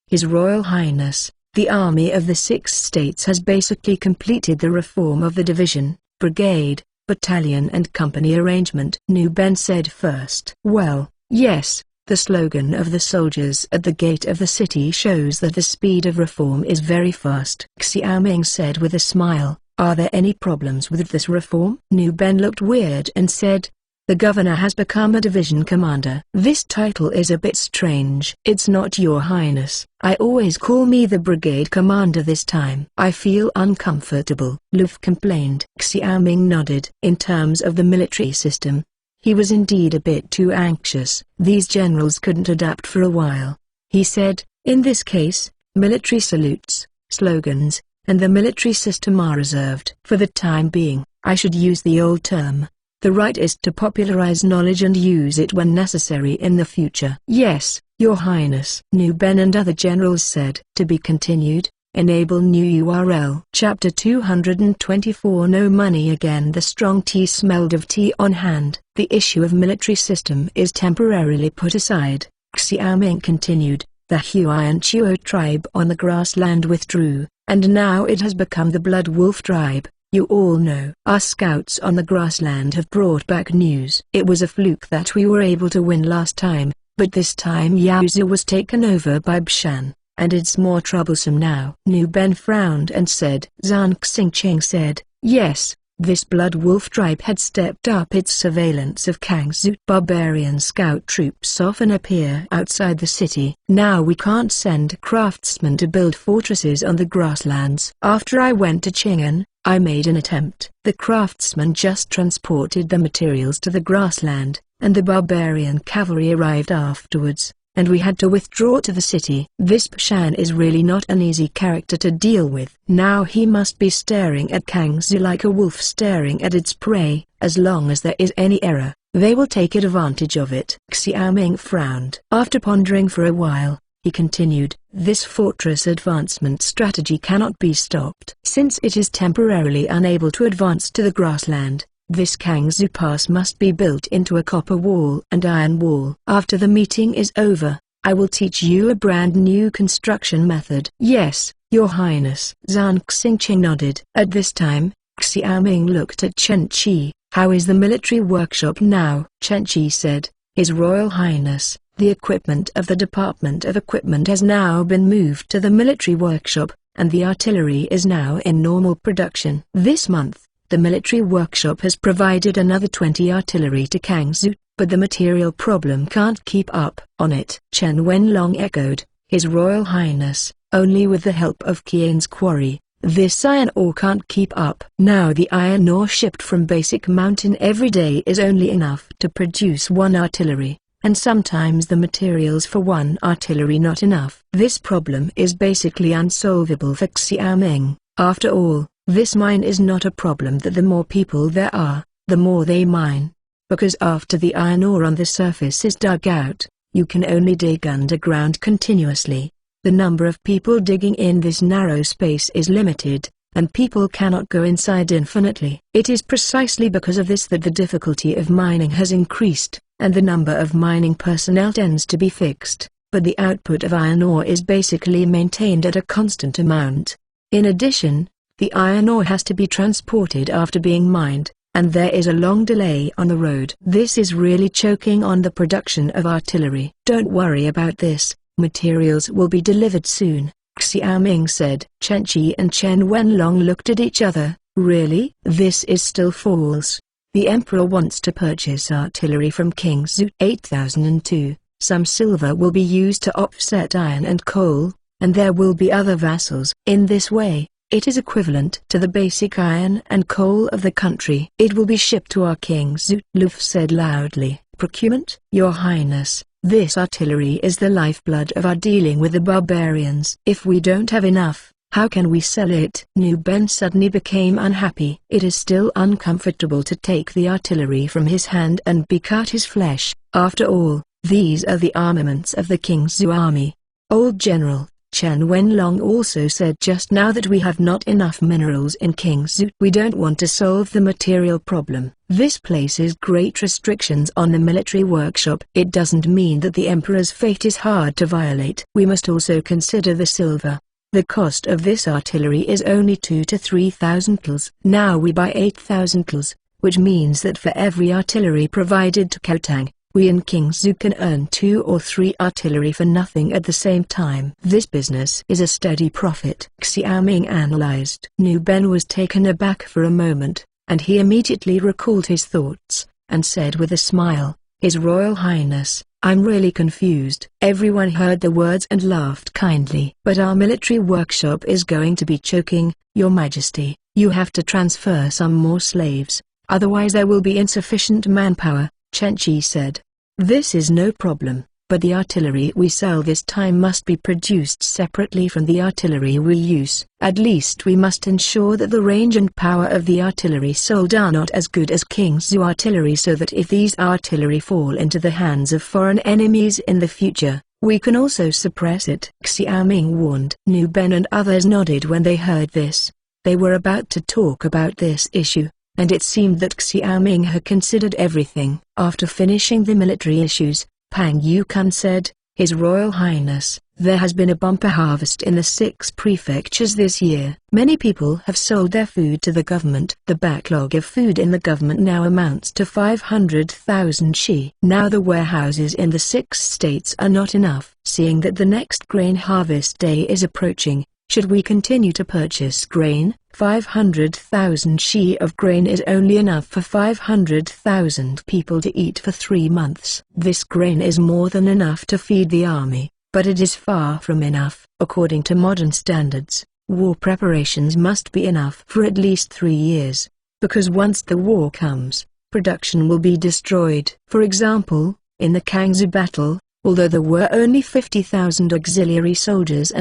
His Royal Highness, the army of the 6 states has basically completed the reform of the division, brigade, battalion and company arrangement. Nu Ben said first. Well, yes. The slogan of the soldiers at the gate of the city shows that the speed of reform is very fast. Xiaoming said with a smile, are there any problems with this reform? Nu Ben looked weird and said, the governor has become a division commander. This title is a bit strange. It's not your highness. I always call me the brigade commander this time. I feel uncomfortable. Luf complained. Xiaoming nodded. In terms of the military system, he was indeed a bit too anxious. These generals couldn't adapt for a while. He said, in this case, military salutes, slogans, and the military system are reserved. For the time being, I should use the old term. The right is to popularize knowledge and use it when necessary in the future. Yes, Your Highness. Nu Ben and other generals said. To be continued. Enable new URL. Chapter 224. No money again. The strong tea smelled of tea on hand. The issue of military system is temporarily put aside, Xiaoming continued. The Huan Chuo tribe on the grassland withdrew, and now it has become the Blood Wolf tribe. You all know. Our scouts on the grassland have brought back news. It was a fluke that we were able to win last time, but this time Yaozu was taken over by Bishan, and it's more troublesome now. Nu Ben frowned and said. Zhang Xingqing said, yes, this Blood Wolf tribe had stepped up its surveillance of Kangzhou. Barbarian scout troops often appear outside the city. Now we can't send craftsmen to build fortresses on the grasslands. After I went to Qing'an, I made an attempt. The craftsmen just transported the materials to the grassland, and the barbarian cavalry arrived afterwards, and we had to withdraw to the city. This Bishan is really not an easy character to deal with. Now he must be staring at Kangzhou like a wolf staring at its prey. As long as there is any error, they will take advantage of it. Xiaoming frowned. After pondering for a while, he continued, this fortress advancement strategy cannot be stopped. Since it is temporarily unable to advance to the grassland, this Kangzhou Pass must be built into a copper wall and iron wall. After the meeting is over, I will teach you a brand new construction method. Yes, Your Highness. Zhang Xingqing nodded. At this time, Xiaoming looked at Chen Qi. How is the military workshop now? Chen Qi said, His Royal Highness, the equipment of the Department of Equipment has now been moved to the military workshop, and the artillery is now in normal production. This month, the military workshop has provided another 20 artillery to Kangzhou, but the material problem can't keep up on it. Chen Wenlong echoed, His Royal Highness, only with the help of Qian's quarry, this iron ore can't keep up. Now the iron ore shipped from Basic Mountain every day is only enough to produce one artillery, and sometimes the materials for one artillery not enough. This problem is basically unsolvable for Xiaoming. After all, this mine is not a problem that the more people there are, the more they mine. Because after the iron ore on the surface is dug out, you can only dig underground continuously. The number of people digging in this narrow space is limited, and people cannot go inside infinitely. It is precisely because of this that the difficulty of mining has increased, and the number of mining personnel tends to be fixed, but the output of iron ore is basically maintained at a constant amount. In addition, the iron ore has to be transported after being mined, and there is a long delay on the road. This is really choking on the production of artillery. Don't worry about this, materials will be delivered soon, Xiaoming said. Chen Qi and Chen Wenlong looked at each other. Really? This is still false. The Emperor wants to purchase artillery from Kangzhou. 8002. Some silver will be used to offset iron and coal, and there will be other vassals. In this way, it is equivalent to the basic iron and coal of the country. It will be shipped to our Kangzhou. Luf said loudly. Procurement? Your Highness, this artillery is the lifeblood of our dealing with the barbarians. If we don't have enough, how can we sell it? Nu Ben suddenly became unhappy. It is still uncomfortable to take the artillery from his hand and be cut his flesh. After all, these are the armaments of the Kangzhou army. Old General, Chen Wenlong also said just now that we have not enough minerals in Kangzhou. We don't want to solve the material problem. This places great restrictions on the military workshop. It doesn't mean that the Emperor's fate is hard to violate. We must also consider the silver. The cost of this artillery is only 2,000 to 3,000 tals. Now we buy 8,000 tals, which means that for every artillery provided to Kotang, we in Kangzhou can earn 2 or 3 artillery for nothing at the same time. This business is a steady profit. Xiaoming analyzed. Nu Ben was taken aback for a moment, and he immediately recalled his thoughts, and said with a smile, His Royal Highness, I'm really confused. Everyone heard the words and laughed kindly. But our military workshop is going to be choking, Your Majesty. You have to transfer some more slaves, otherwise there will be insufficient manpower, Chen Qi said. This is no problem, but the artillery we sell this time must be produced separately from the artillery we use. At least we must ensure that the range and power of the artillery sold are not as good as Kangzhou artillery, so that if these artillery fall into the hands of foreign enemies in the future, We can also suppress it," Xiaoming warned. Nu Ben and others nodded when they heard this. They were about to talk about this issue, and it seemed that Xiaoming had considered everything. After finishing the military issues, Pang Yukan said, "His Royal Highness, there has been a bumper harvest in the 6 prefectures this year. Many people have sold their food to the government. The backlog of food in the government now amounts to 500,000 shi. Now the warehouses in the 6 states are not enough. Seeing that the next grain harvest day is approaching, should we continue to purchase grain? 500,000 shi of grain is only enough for 500,000 people to eat for 3 months. This grain is more than enough to feed the army, but it is far from enough. According to modern standards, war preparations must be enough for at least 3 years, because once the war comes, production will be destroyed. For example, in the Kangzi battle, although there were only 50,000 auxiliary soldiers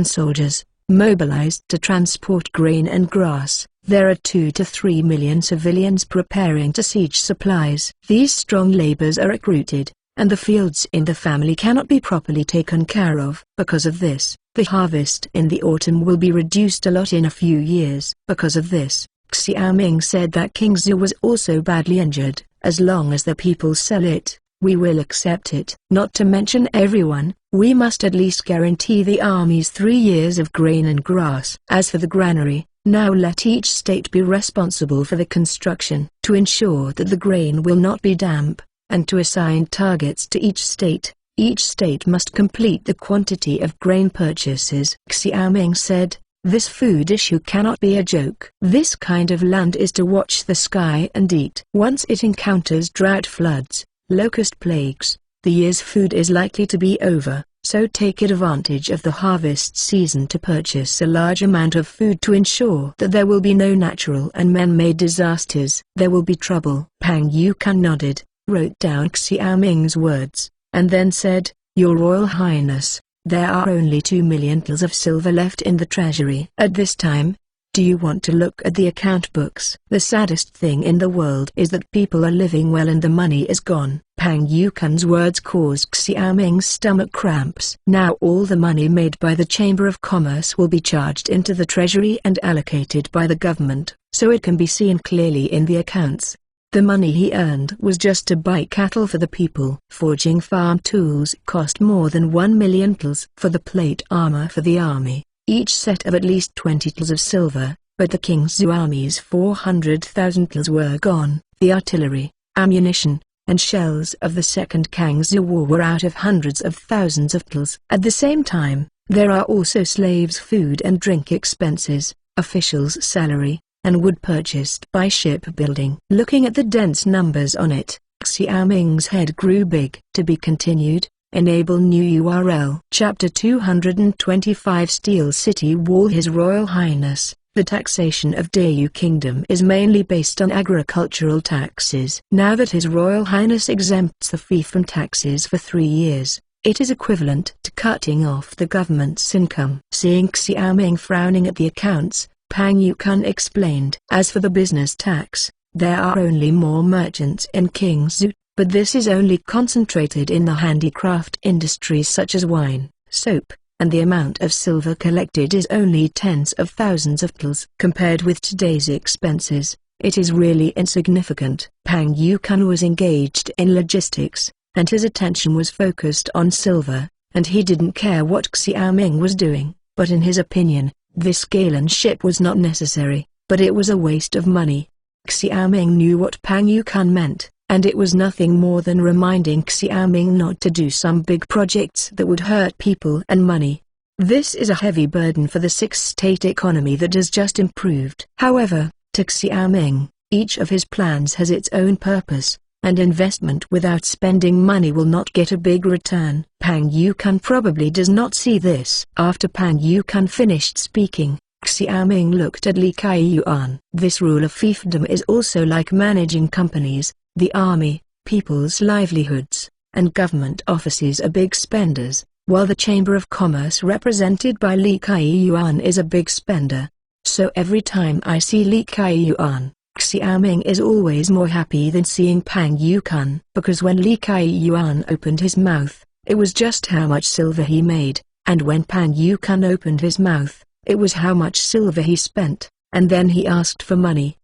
mobilized to transport grain and grass, there are 2 to 3 million civilians preparing to siege supplies. These strong laborers are recruited, and the fields in the family cannot be properly taken care of. Because of this, the harvest in the autumn will be reduced a lot in a few years. Because of this, Xiaoming said that King Zhu was also badly injured. As long as the people sell it, we will accept it. Not to mention everyone, we must at least guarantee the army's 3 years of grain and grass. As for the granary, now let each state be responsible for the construction, to ensure that the grain will not be damp, and to assign targets to each state. Each state must complete the quantity of grain purchases. Xiaoming said, "This food issue cannot be a joke. This kind of land is to watch the sky and eat. Once it encounters drought, floods, locust plagues, the year's food is likely to be over, so take advantage of the harvest season to purchase a large amount of food to ensure that there will be no natural and man-made disasters. There will be trouble." Pang Yukan nodded, wrote down Xiaoming's words, and then said, "Your Royal Highness, there are only 2 million tals of silver left in the treasury at this time. Do you want to look at the account books? The saddest thing in the world is that people are living well and the money is gone." Pang Yukan's words caused Xiaoming's stomach cramps. Now all the money made by the Chamber of Commerce will be charged into the treasury and allocated by the government, so it can be seen clearly in the accounts. The money he earned was just to buy cattle for the people. Forging farm tools cost more than 1 million tals. For the plate armor for the army, each set of at least 20 tals of silver, but the King Zhu army's 400,000 tals were gone. The artillery, ammunition, and shells of the Second Kangzi War were out of hundreds of thousands of tals. At the same time, there are also slaves' food and drink expenses, officials' salary, and wood purchased by shipbuilding. Looking at the dense numbers on it, Xiaoming's head grew big. To be continued. Enable new URL. Chapter 225 Steel City Wall. His Royal Highness, the taxation of Dayu Kingdom is mainly based on agricultural taxes. Now that His Royal Highness exempts the fief from taxes for 3 years, it is equivalent to cutting off the government's income. Seeing Xiaoming frowning at the accounts, Pang Yukan explained. As for the business tax, there are only more merchants in King Zhu, but this is only concentrated in the handicraft industries such as wine, soap, and the amount of silver collected is only tens of thousands of tals. Compared with today's expenses, it is really insignificant. Pang Yukan was engaged in logistics, and his attention was focused on silver, and he didn't care what Xiaoming was doing, but in his opinion, this gallon ship was not necessary, but it was a waste of money. Xiaoming knew what Pang Yukan meant, and it was nothing more than reminding Xiaoming not to do some big projects that would hurt people and money. This is a heavy burden for the 6-state economy that has just improved. However, to Xiaoming, each of his plans has its own purpose, and investment without spending money will not get a big return. Pang Yukan probably does not see this. After Pang Yukan finished speaking, Xiaoming looked at Li Kaiyuan. This rule of fiefdom is also like managing companies. The army, people's livelihoods, and government offices are big spenders, while the Chamber of Commerce represented by Li Kaiyuan is a big spender. So every time I see Li Kaiyuan, Xiaoming is always more happy than seeing Pang Yukan. Because when Li Kaiyuan opened his mouth, it was just how much silver he made, and when Pan Yukun opened his mouth, it was how much silver he spent, and then he asked for money.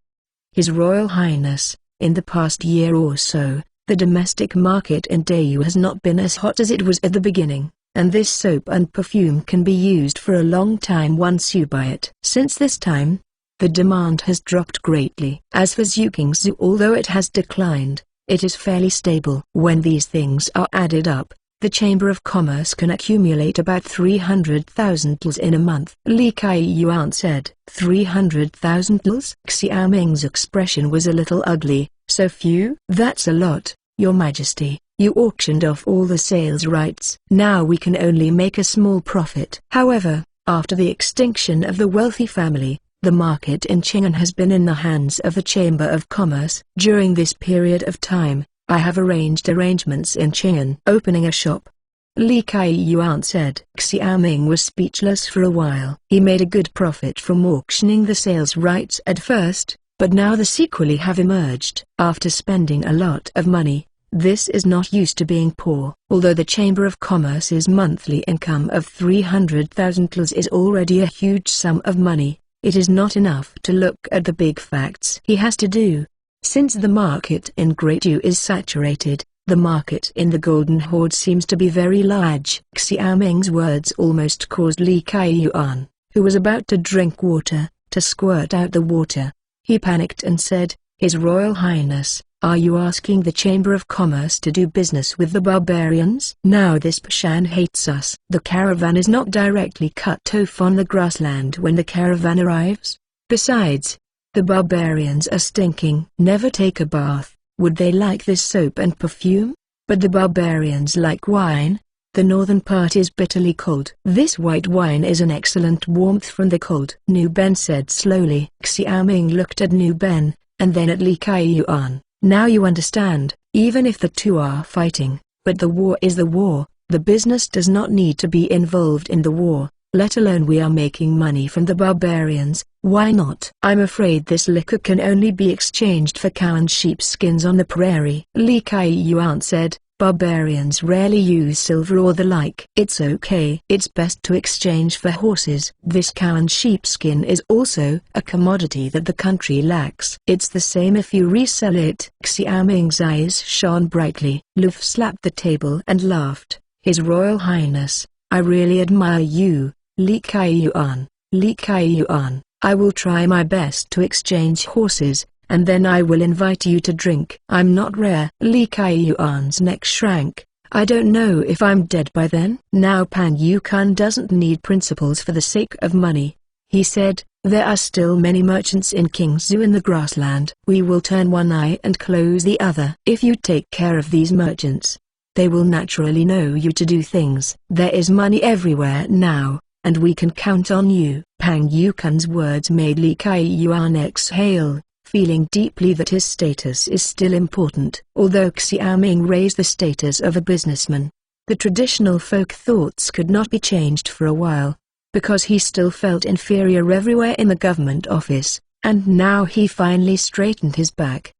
His Royal Highness, in the past year or so, the domestic market in Dayu has not been as hot as it was at the beginning, and this soap and perfume can be used for a long time once you buy it. Since this time, the demand has dropped greatly. As for Zukingzu, although it has declined, it is fairly stable. When these things are added up, the Chamber of Commerce can accumulate about 300,000 tals in a month. Li Kaiyuan said. 300,000 tals? Xiaoming's expression was a little ugly. So few? That's a lot, Your Majesty. You auctioned off all the sales rights. Now we can only make a small profit. However, after the extinction of the wealthy family, the market in Qing'an has been in the hands of the Chamber of Commerce. During this period of time, I have arranged arrangements in Qing'an. Opening a shop. Li Kaiyuan said. Xiaoming was speechless for a while. He made a good profit from auctioning the sales rights at first, but now the sequelae have emerged. After spending a lot of money, this is not used to being poor. Although the Chamber of Commerce's monthly income of 300,000 tals is already a huge sum of money, it is not enough to look at the big facts he has to do. Since the market in Great Yu is saturated, the market in the Golden Horde seems to be very large. Xiaoming's words almost caused Li Kaiyuan, who was about to drink water, to squirt out the water. He panicked and said, His Royal Highness, are you asking the Chamber of Commerce to do business with the barbarians? Now this Pashan hates us. The caravan is not directly cut off on the grassland when the caravan arrives. Besides, the barbarians are stinking. Never take a bath. Would they like this soap and perfume? But the barbarians like wine. The northern part is bitterly cold. This white wine is an excellent warmth from the cold. Nu Ben said slowly. Xiaoming looked at Nu Ben, and then at Li Kaiyuan. Now you understand, even if the two are fighting, but the war is the war, the business does not need to be involved in the war, let alone we are making money from the barbarians. Why not? I'm afraid this liquor can only be exchanged for cow and sheep skins on the prairie. Li Kaiyuan said, barbarians rarely use silver or the like. It's okay. It's best to exchange for horses. This cow and sheep skin is also a commodity that the country lacks. It's the same if you resell it. Xiaoming's eyes shone brightly. Luf slapped the table and laughed. His Royal Highness, I really admire you, Li Kaiyuan. Li Kaiyuan, I will try my best to exchange horses, and then I will invite you to drink. I'm not rare. Li Kaiyuan's neck shrank. I don't know if I'm dead by then. Now Pan Yukun doesn't need principles for the sake of money. He said, there are still many merchants in Qingzhou in the grassland. We will turn one eye and close the other. If you take care of these merchants, they will naturally know you to do things. There is money everywhere now, and we can count on you. Pan Yukun's words made Li Kaiyuan exhale, feeling deeply that his status is still important. Although Xiaoming raised the status of a businessman, the traditional folk thoughts could not be changed for a while, because he still felt inferior everywhere in the government office, and now he finally straightened his back.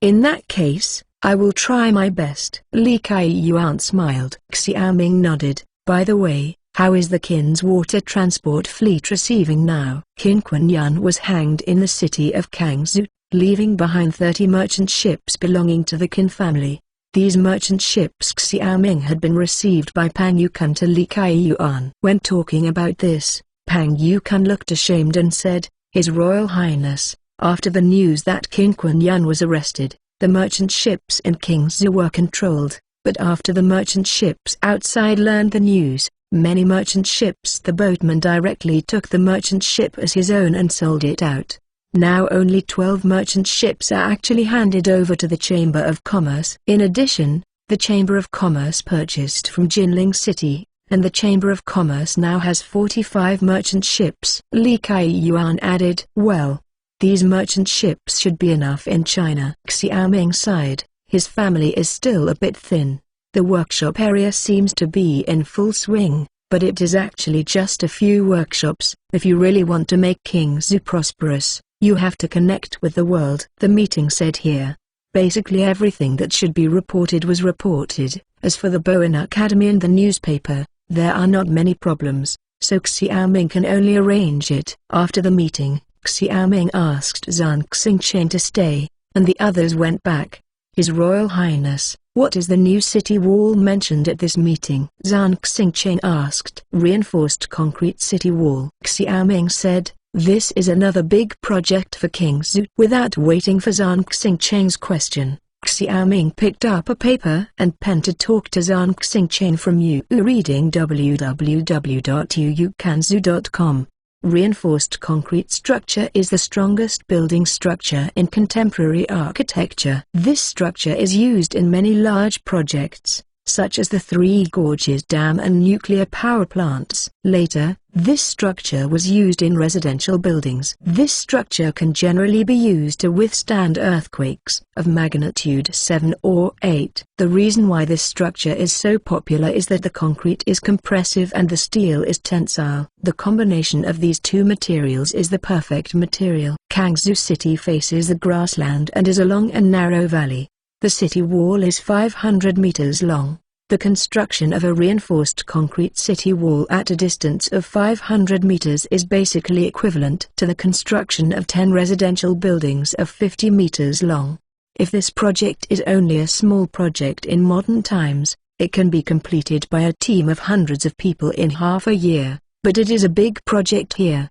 In that case, I will try my best. Li Kaiyuan smiled. Xiaoming nodded. By the way, how is the Qin's water transport fleet receiving now? Qin Quanyan was hanged in the city of Kangzhou, leaving behind 30 merchant ships belonging to the Qin family. These merchant ships Xiaoming had been received by Pan Yukun to Li Kaiyuan. When talking about this, Pan Yukun looked ashamed and said, His Royal Highness, after the news that Qin Quanyan was arrested, the merchant ships in Kingzhou were controlled, but after the merchant ships outside learned the news, many merchant ships the boatman directly took the merchant ship as his own and sold it out. Now only 12 merchant ships are actually handed over to the Chamber of Commerce. In addition, the Chamber of Commerce purchased from Jinling City, and the Chamber of Commerce now has 45 merchant ships. Li Kaiyuan added, well, these merchant ships should be enough in China. Xiaoming sighed. His family is still a bit thin. The workshop area seems to be in full swing, but it is actually just a few workshops. If you really want to make Qingzhou prosperous, you have to connect with the world. The meeting said here. Basically everything that should be reported was reported. As for the Bowen Academy and the newspaper, there are not many problems, so Xiaoming can only arrange it. After the meeting, Xiaoming asked Zhang Xingchen to stay, and the others went back. His Royal Highness, what is the new city wall mentioned at this meeting? Zhang Xingchen asked. Reinforced concrete city wall. Xiaoming said, this is another big project for King Zhu. Without waiting for Zhang Xingchen's question, Xiaoming picked up a paper and pen to talk to Zhang Xingchen from Yu. Reading www.yuukanzu.com. Reinforced concrete structure is the strongest building structure in contemporary architecture. This structure is used in many large projects, such as the Three Gorges Dam and nuclear power plants. Later, this structure was used in residential buildings. This structure can generally be used to withstand earthquakes of magnitude 7 or 8. The reason why this structure is so popular is that the concrete is compressive and the steel is tensile. The combination of these two materials is the perfect material. Kangzhou City faces the grassland and is along a narrow valley. The city wall is 500 meters long. The construction of a reinforced concrete city wall at a distance of 500 meters is basically equivalent to the construction of 10 residential buildings of 50 meters long. If this project is only a small project in modern times, it can be completed by a team of hundreds of people in half a year, but it is a big project here.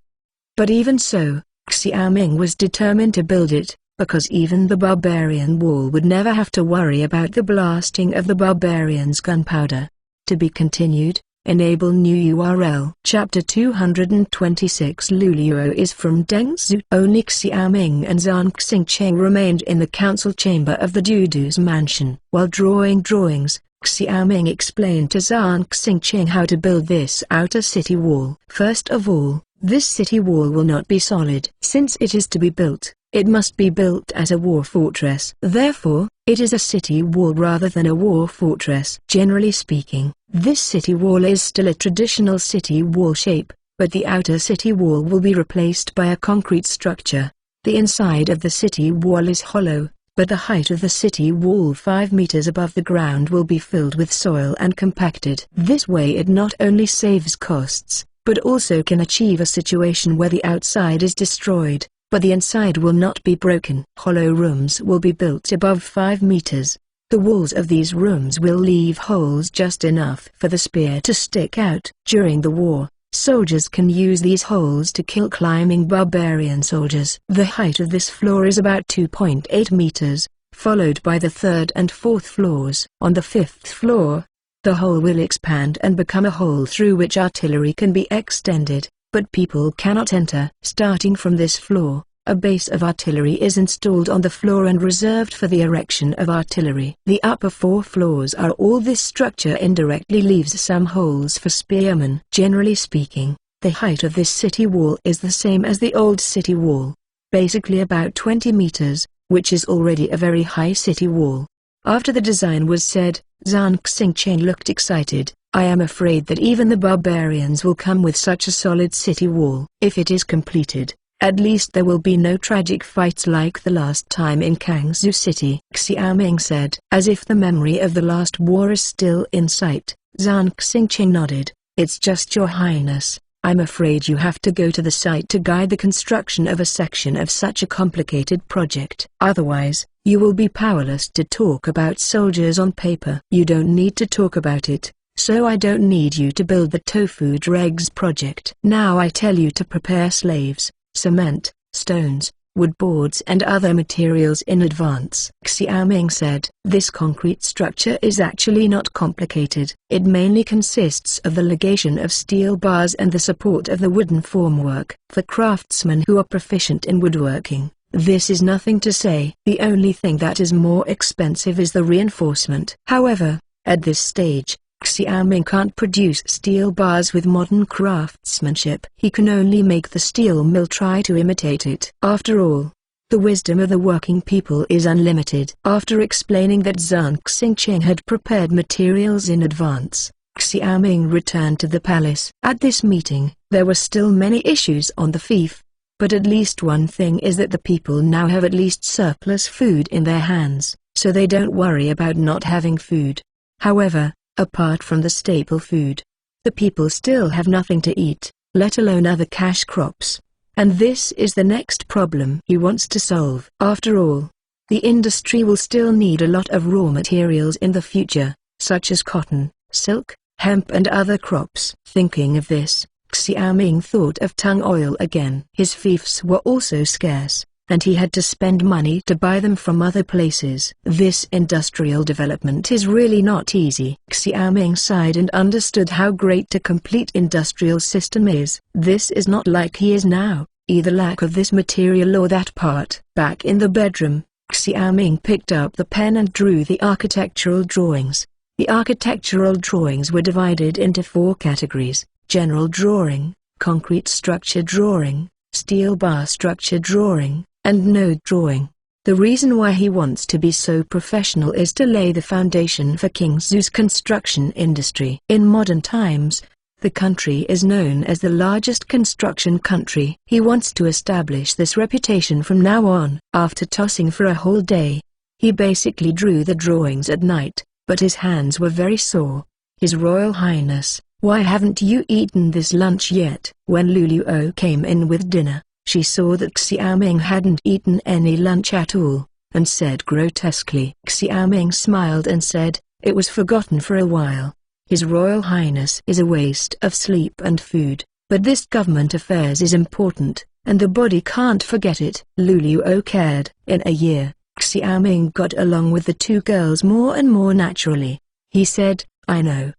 But even so, Xiaoming was determined to build it, because even the barbarian wall would never have to worry about the blasting of the barbarians' gunpowder. To be continued. Enable new URL. Chapter 226 Luluo is from Dengzhou. Only Xiaoming and Zhang Xingchen remained in the council chamber of the Dudu's mansion. While drawing drawings, Xiaoming explained to Zhang Xingchen how to build this outer city wall. First of all, this city wall will not be solid. Since it is to be built, it must be built as a war fortress. Therefore, it is a city wall rather than a war fortress. Generally speaking, this city wall is still a traditional city wall shape, but the outer city wall will be replaced by a concrete structure. The inside of the city wall is hollow, but the height of the city wall 5 meters above the ground will be filled with soil and compacted. This way it not only saves costs, but also can achieve a situation where the outside is destroyed, but the inside will not be broken. Hollow rooms will be built above 5 meters. The walls of these rooms will leave holes just enough for the spear to stick out. During the war, soldiers can use these holes to kill climbing barbarian soldiers. The height of this floor is about 2.8 meters, followed by the 3rd and 4th floors. On the 5th floor, the hole will expand and become a hole through which artillery can be extended, but people cannot enter. Starting from this floor, a base of artillery is installed on the floor and reserved for the erection of artillery. The upper 4 floors are all. This structure indirectly leaves some holes for spearmen. Generally speaking, the height of this city wall is the same as the old city wall, basically about 20 meters, which is already a very high city wall. After the design was said, Zhang Xingchen looked excited. I am afraid that even the barbarians will come with such a solid city wall. If it is completed, at least there will be no tragic fights like the last time in Kangzhou City. Xiaoming said. As if the memory of the last war is still in sight, Zhang Xingchen nodded. It's just your highness, I'm afraid you have to go to the site to guide the construction of a section of such a complicated project. Otherwise, you will be powerless to talk about soldiers on paper. You don't need to talk about it. So I don't need you to build the tofu dregs project. Now I tell you to prepare slaves, cement, stones, wood boards and other materials in advance. Xiaoming said. This concrete structure is actually not complicated. It mainly consists of the ligation of steel bars and the support of the wooden formwork. For craftsmen who are proficient in woodworking, this is nothing to say. The only thing that is more expensive is the reinforcement. However, at this stage, Xiaoming can't produce steel bars with modern craftsmanship. He can only make the steel mill try to imitate it. After all, the wisdom of the working people is unlimited. After explaining that Zhang Xingchen had prepared materials in advance, Xiaoming returned to the palace. At this meeting, there were still many issues on the fief, But at least one thing is that the people now have at least surplus food in their hands, so they don't worry about not having food. However, apart from the staple food, the people still have nothing to eat, let alone other cash crops. And this is the next problem he wants to solve. After all, the industry will still need a lot of raw materials in the future, such as cotton, silk, hemp and other crops. Thinking of this, Xiaoming thought of tung oil again. His fiefs were also scarce, and he had to spend money to buy them from other places. This industrial development is really not easy. Xiaoming sighed and understood how great a complete industrial system is. This is not like he is now, either lack of this material or that part. Back in the bedroom, Xiaoming picked up the pen and drew the architectural drawings. The architectural drawings were divided into 4 categories: general drawing, concrete structure drawing, steel bar structure drawing, and node drawing. The reason why he wants to be so professional is to lay the foundation for King Zhu's construction industry. In modern times, the country is known as the largest construction country. He wants to establish this reputation from now on. After tossing for a whole day, he basically drew the drawings at night, but his hands were very sore. His Royal Highness, why haven't you eaten this lunch yet? When Luluo came in with dinner, she saw that Xiaoming hadn't eaten any lunch at all, and said grotesquely. Xiaoming smiled and said, "It was forgotten for a while. His Royal Highness is a waste of sleep and food, but this government affairs is important, and the body can't forget it." Luluo cared. In a year, Xiaoming got along with the 2 girls more and more naturally. He said, I know,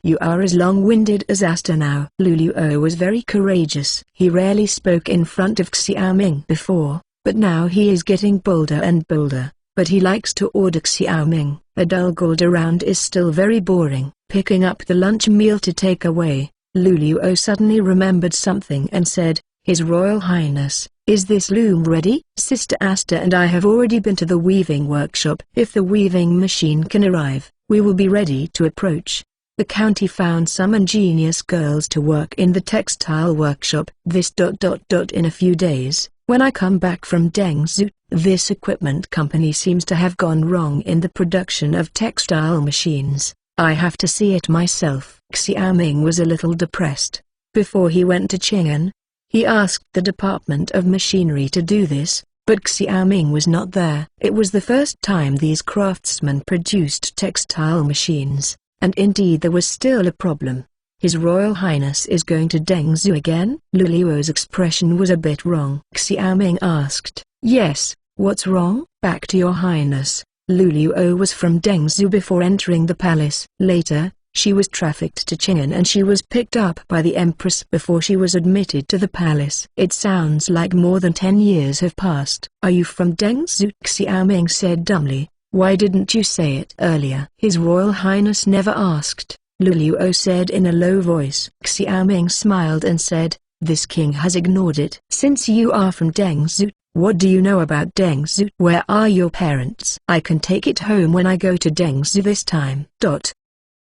you are as long-winded as Asta now." Luluo was very courageous. He rarely spoke in front of Xiaoming before, but now he is getting bolder and bolder. But he likes to order Xiaoming. A dull gold around is still very boring. Picking up the lunch meal to take away, Luluo suddenly remembered something and said, "His Royal Highness, is this loom ready?" "Sister Asta and I have already been to the weaving workshop. If the weaving machine can arrive, we will be ready to approach." The county found some ingenious girls to work in the textile workshop. In a few days, when I come back from Dengzhou, this equipment company seems to have gone wrong in the production of textile machines. I have to see it myself. Xiaoming was a little depressed. Before he went to Chang'an, he asked the Department of Machinery to do this, but Xiaoming was not there. It was the first time these craftsmen produced textile machines, and indeed there was still a problem. His Royal Highness is going to Dengzhou again? Luluo's expression was a bit wrong. Xiaoming asked, "Yes, what's wrong?" "Back to your highness." Luluo was from Dengzhou before entering the palace. Later, she was trafficked to Chang'an and she was picked up by the Empress before she was admitted to the palace. It sounds like more than 10 years have passed. "Are you from Dengzhou?" Xiaoming said dumbly. "Why didn't you say it earlier?" "His Royal Highness never asked," Luluo said in a low voice. Xiaoming smiled and said, "This king has ignored it." "Since you are from Dengzhou, what do you know about Dengzhou?" "Where are your parents?" "I can take it home when I go to Dengzhou this time."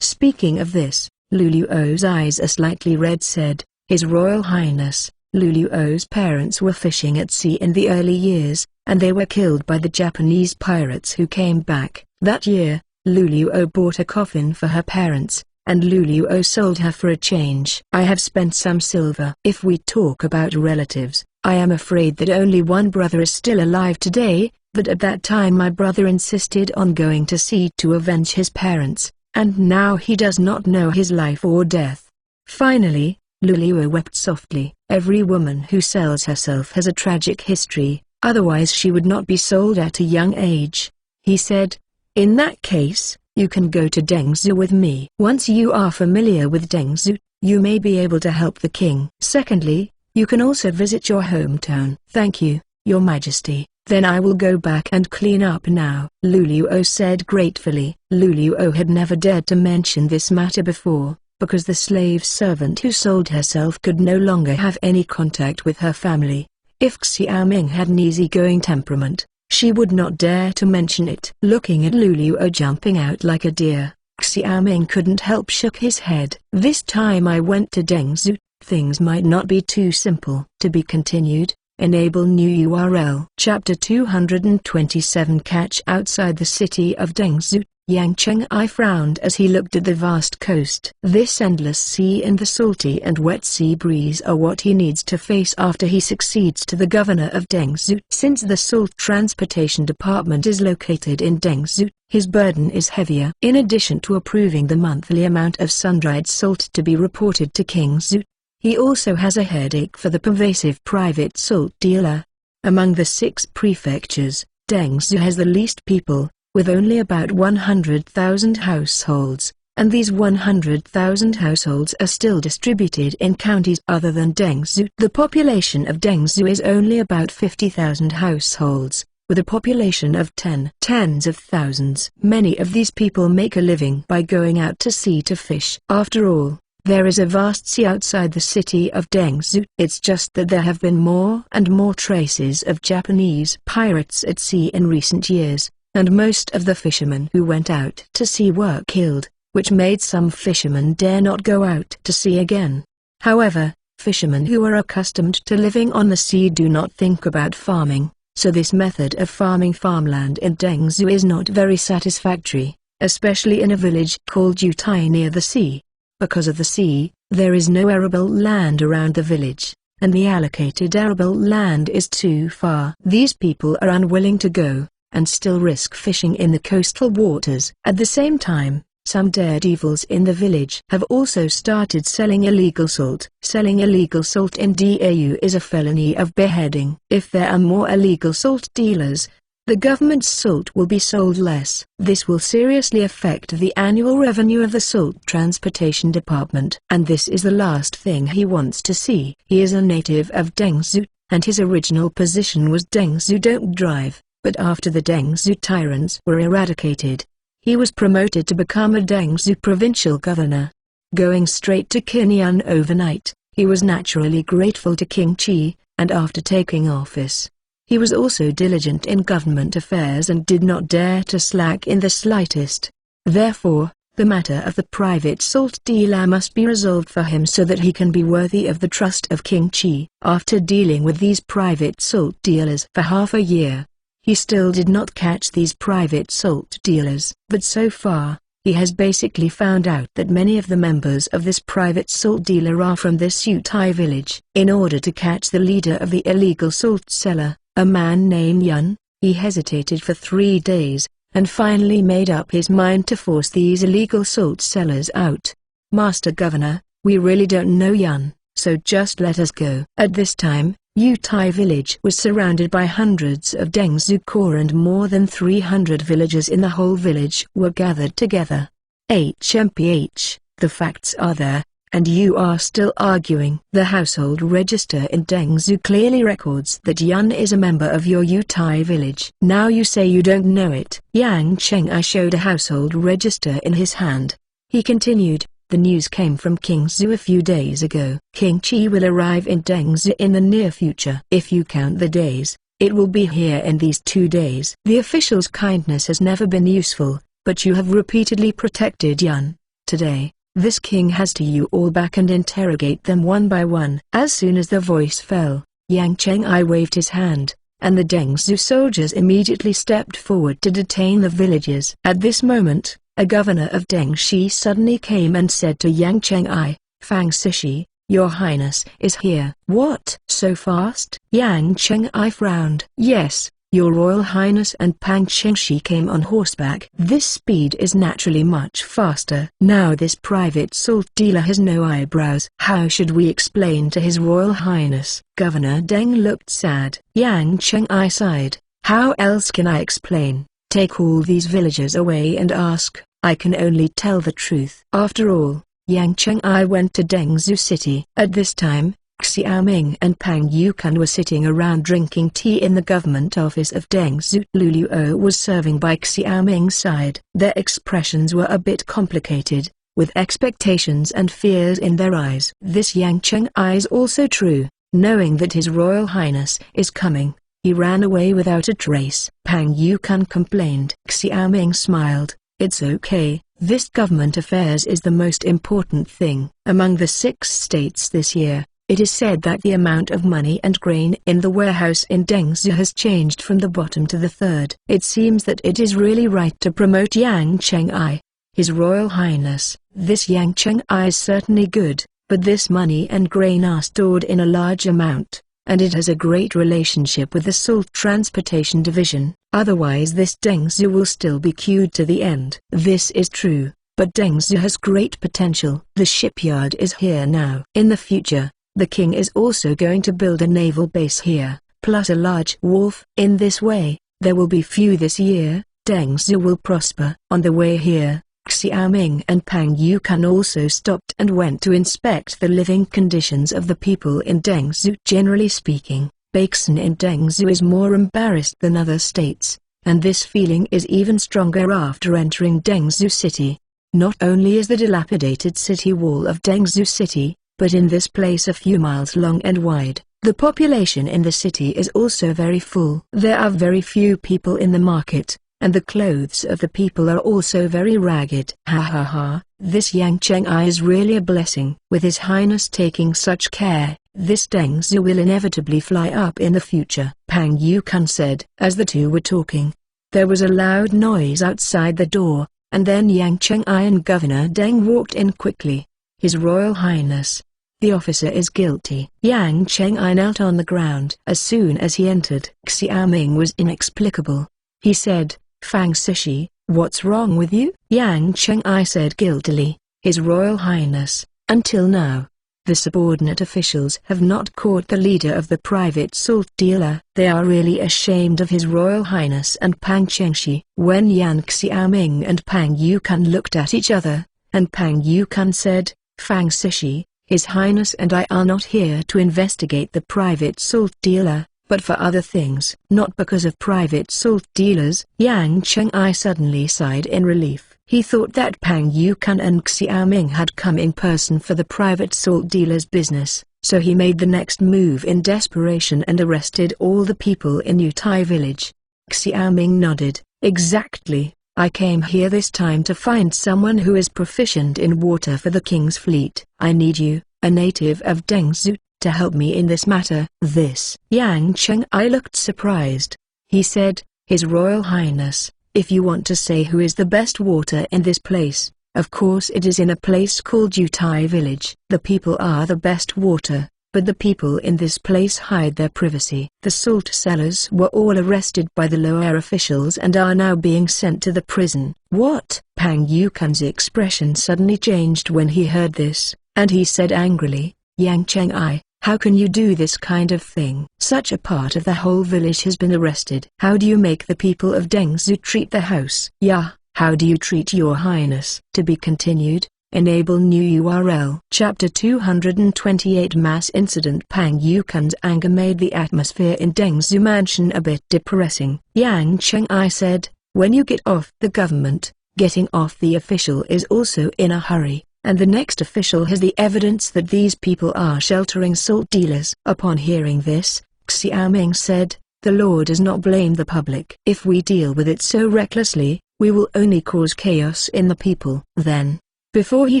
Speaking of this, Luluo's eyes a slightly red said, "His Royal Highness, Luluo's parents were fishing at sea in the early years, and they were killed by the Japanese pirates who came back. That year, Luluo bought a coffin for her parents, and Luluo sold her for a change. I have spent some silver." "If we talk about relatives, I am afraid that only one brother is still alive today, but at that time my brother insisted on going to sea to avenge his parents, and now he does not know his life or death." Finally, Luluo wept softly. "Every woman who sells herself has a tragic history, otherwise she would not be sold at a young age," he said. "In that case, you can go to Dengzhou with me. Once you are familiar with Dengzhou, you may be able to help the king. Secondly, you can also visit your hometown." "Thank you, Your Majesty. Then I will go back and clean up now," Luluo said gratefully. Luluo had never dared to mention this matter before, because the slave servant who sold herself could no longer have any contact with her family. If Xiaoming had an easygoing temperament, she would not dare to mention it. Looking at Luluo jumping out like a deer, Xiaoming couldn't help shook his head. "This time I went to Dengzhou, things might not be too simple. To be continued. Enable new URL. Chapter 227. Catch outside the city of Dengzhou. Yang Cheng'ai frowned as he looked at the vast coast. This endless sea and the salty and wet sea breeze are what he needs to face after he succeeds to the governor of Dengzhou. Since the salt transportation department is located in Dengzhou, his burden is heavier. In addition to approving the monthly amount of sun-dried salt to be reported to King Zhu, he also has a headache for the pervasive private salt dealer. Among the 6 prefectures, Dengzhou has the least people, with only about 100,000 households, and these 100,000 households are still distributed in counties other than Dengzhou. The population of Dengzhou is only about 50,000 households, with a population of tens of thousands. Many of these people make a living by going out to sea to fish. After all, there is a vast sea outside the city of Dengzhou. It's just that there have been more and more traces of Japanese pirates at sea in recent years, and most of the fishermen who went out to sea were killed, which made some fishermen dare not go out to sea again. However, fishermen who are accustomed to living on the sea do not think about farming, so this method of farming farmland in Dengzhou is not very satisfactory, especially in a village called Yutai near the sea. Because of the sea, there is no arable land around the village, and the allocated arable land is too far. These people are unwilling to go, and still risk fishing in the coastal waters. At the same time, some daredevils in the village have also started selling illegal salt. Selling illegal salt in Dau is a felony of beheading. If there are more illegal salt dealers, the government's salt will be sold less. This will seriously affect the annual revenue of the salt transportation department. And this is the last thing he wants to see. He is a native of Dengzhou, and his original position was Dengzhou don't drive, but after the Dengzhou tyrants were eradicated, he was promoted to become a Dengzhou provincial governor. Going straight to Qinyan overnight, he was naturally grateful to King Qi, and after taking office, he was also diligent in government affairs and did not dare to slack in the slightest. Therefore, the matter of the private salt dealer must be resolved for him so that he can be worthy of the trust of King Qi. After dealing with these private salt dealers for half a year, he still did not catch these private salt dealers. But so far, he has basically found out that many of the members of this private salt dealer are from this Yutai village. In order to catch the leader of the illegal salt seller, a man named Yun, he hesitated for 3 days, and finally made up his mind to force these illegal salt sellers out. "Master Governor, we really don't know Yun, so just let us go." At this time, Yutai village was surrounded by hundreds of Dengzhou Corps, and more than 300 villagers in the whole village were gathered together. HMPH, the facts are there, and you are still arguing. The household register in Dengzhou clearly records that Yun is a member of your Yutai village. Now you say you don't know it. Yang Cheng'ai showed a household register in his hand. He continued, "The news came from King Zhu a few days ago. King Qi will arrive in Dengzhou in the near future. If you count the days, it will be here in these 2 days." The official's kindness has never been useful, but you have repeatedly protected Yun. Today, this king has to you all back and interrogate them one by one. As soon as the voice fell, Yang Cheng'ai waved his hand, and the Dengzhou soldiers immediately stepped forward to detain the villagers. At this moment, a governor of Dengxi suddenly came and said to Yang Cheng'ai, "Fang Sishi, your highness is here." "What? So fast?" Yang Cheng'ai frowned. "Yes, your royal highness and Pang Chengxi came on horseback." This speed is naturally much faster. Now this private salt dealer has no eyebrows. How should we explain to his royal highness? Governor Deng looked sad. Yang Cheng'ai sighed. "How else can I explain? Take all these villagers away and ask. I can only tell the truth." After all, Yang Cheng'ai went to Dengzhou city. At this time, Xiaoming and Pang Yukan were sitting around drinking tea in the government office of Dengzhou. Lu Luo was serving by Xiaoming's side. Their expressions were a bit complicated, with expectations and fears in their eyes. This Yang Cheng'ai is also true. Knowing that his royal highness is coming, he ran away without a trace. Pang Yukan complained. Xiaoming smiled. "It's okay, This government affairs is the most important thing. Among the 6 states this year, it is said that the amount of money and grain in the warehouse in Dengzhou has changed from the bottom to the third. It seems that it is really right to promote Yang Cheng'ai. His Royal Highness, this Yang Cheng'ai is certainly good, but this money and grain are stored in a large amount, and it has a great relationship with the Salt Transportation Division. Otherwise this Dengzhou will still be queued to the end. This is true, but Dengzhou has great potential. The shipyard is here now. In the future, the king is also going to build a naval base here, plus a large wharf. In this way, there will be few this year. Dengzhou will prosper. On the way here, Xiaoming and Pang Yukan also stopped and went to inspect the living conditions of the people in Dengzhou. Generally speaking, Baeksan in Dengzhou is more embarrassed than other states, and this feeling is even stronger after entering Dengzhou city. Not only is the dilapidated city wall of Dengzhou city, but in this place a few miles long and wide, the population in the city is also very full. There are very few people in the market, and the clothes of the people are also very ragged. Ha ha ha, this Yang Cheng'ai is really a blessing. With His Highness taking such care, this Dengzhou will inevitably fly up in the future, Pang Yukan said. As the two were talking, there was a loud noise outside the door, and then Yang Cheng'ai and Governor Deng walked in quickly. His Royal Highness, the officer is guilty. Yang Cheng'ai knelt on the ground. As soon as he entered, Xiaoming was inexplicable. He said, Fang Sishi, what's wrong with you? Yang Cheng'ai said guiltily, His Royal Highness, until now, the subordinate officials have not caught the leader of the private salt dealer. They are really ashamed of His Royal Highness and Pang Chengshi. When Yan Xiaoming and Pang Yukan looked at each other, and Pang Yukan said, Fang Sishi, His Highness and I are not here to investigate the private salt dealer, but for other things. Not because of private salt dealers. Yang Cheng'ai suddenly sighed in relief. He thought that Pang Yukan and Xiaoming had come in person for the private salt dealer's business, so he made the next move in desperation and arrested all the people in Yutai village. Xiaoming nodded. Exactly. I came here this time to find someone who is proficient in water for the king's fleet. I need you, a native of Dengzhou, to help me in this matter. This. Yang Cheng'ai looked surprised. He said, His Royal Highness, if you want to say who is the best water in this place, of course it is in a place called Yutai village. The people are the best water, but the people in this place hide their privacy. The salt sellers were all arrested by the lower officials and are now being sent to the prison. What? Pang Yukan's expression suddenly changed when he heard this, and he said angrily, Yang Cheng'ai, how can you do this kind of thing? Such a part of the whole village has been arrested. How do you make the people of Dengzhou treat the house? Yeah, how do you treat Your Highness? To be continued. Enable new URL. Chapter 228 Mass Incident. Pang Yukan's anger made the atmosphere in Dengzhou Mansion a bit depressing. Yang Cheng'ai said, when you get off the government, getting off the official is also in a hurry, and the next official has the evidence that these people are sheltering salt dealers. Upon hearing this, Xiaoming said, the law does not blame the public. If we deal with it so recklessly, we will only cause chaos in the people. Then, before he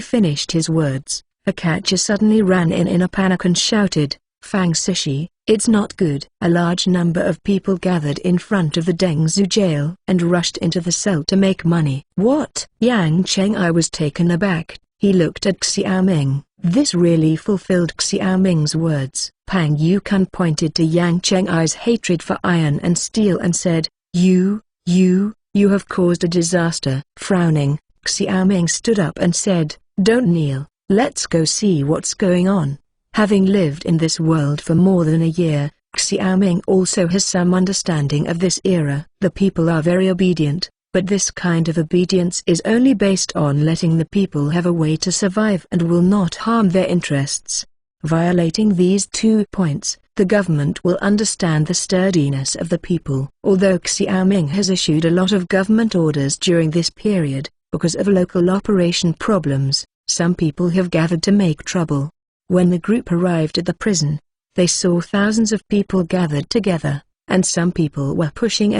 finished his words, a catcher suddenly ran in a panic and shouted, Fang Sishi, it's not good. A large number of people gathered in front of the Dengzhou jail and rushed into the cell to make money. What? Yang Cheng'ai was taken aback. He looked at Xiaoming. This really fulfilled Xiaoming's words. Pang Yukan pointed to Yang Cheng'ai's hatred for iron and steel and said, You have caused a disaster. Frowning, Xiaoming stood up and said, don't kneel, let's go see what's going on. Having lived in this world for more than a year, Xiaoming also has some understanding of this era. The people are very obedient, but this kind of obedience is only based on letting the people have a way to survive and will not harm their interests. Violating these 2 points, the government will understand the sturdiness of the people. Although Xiaoming has issued a lot of government orders during this period, because of local operation problems, some people have gathered to make trouble. When the group arrived at the prison, they saw thousands of people gathered together, and some people were pushing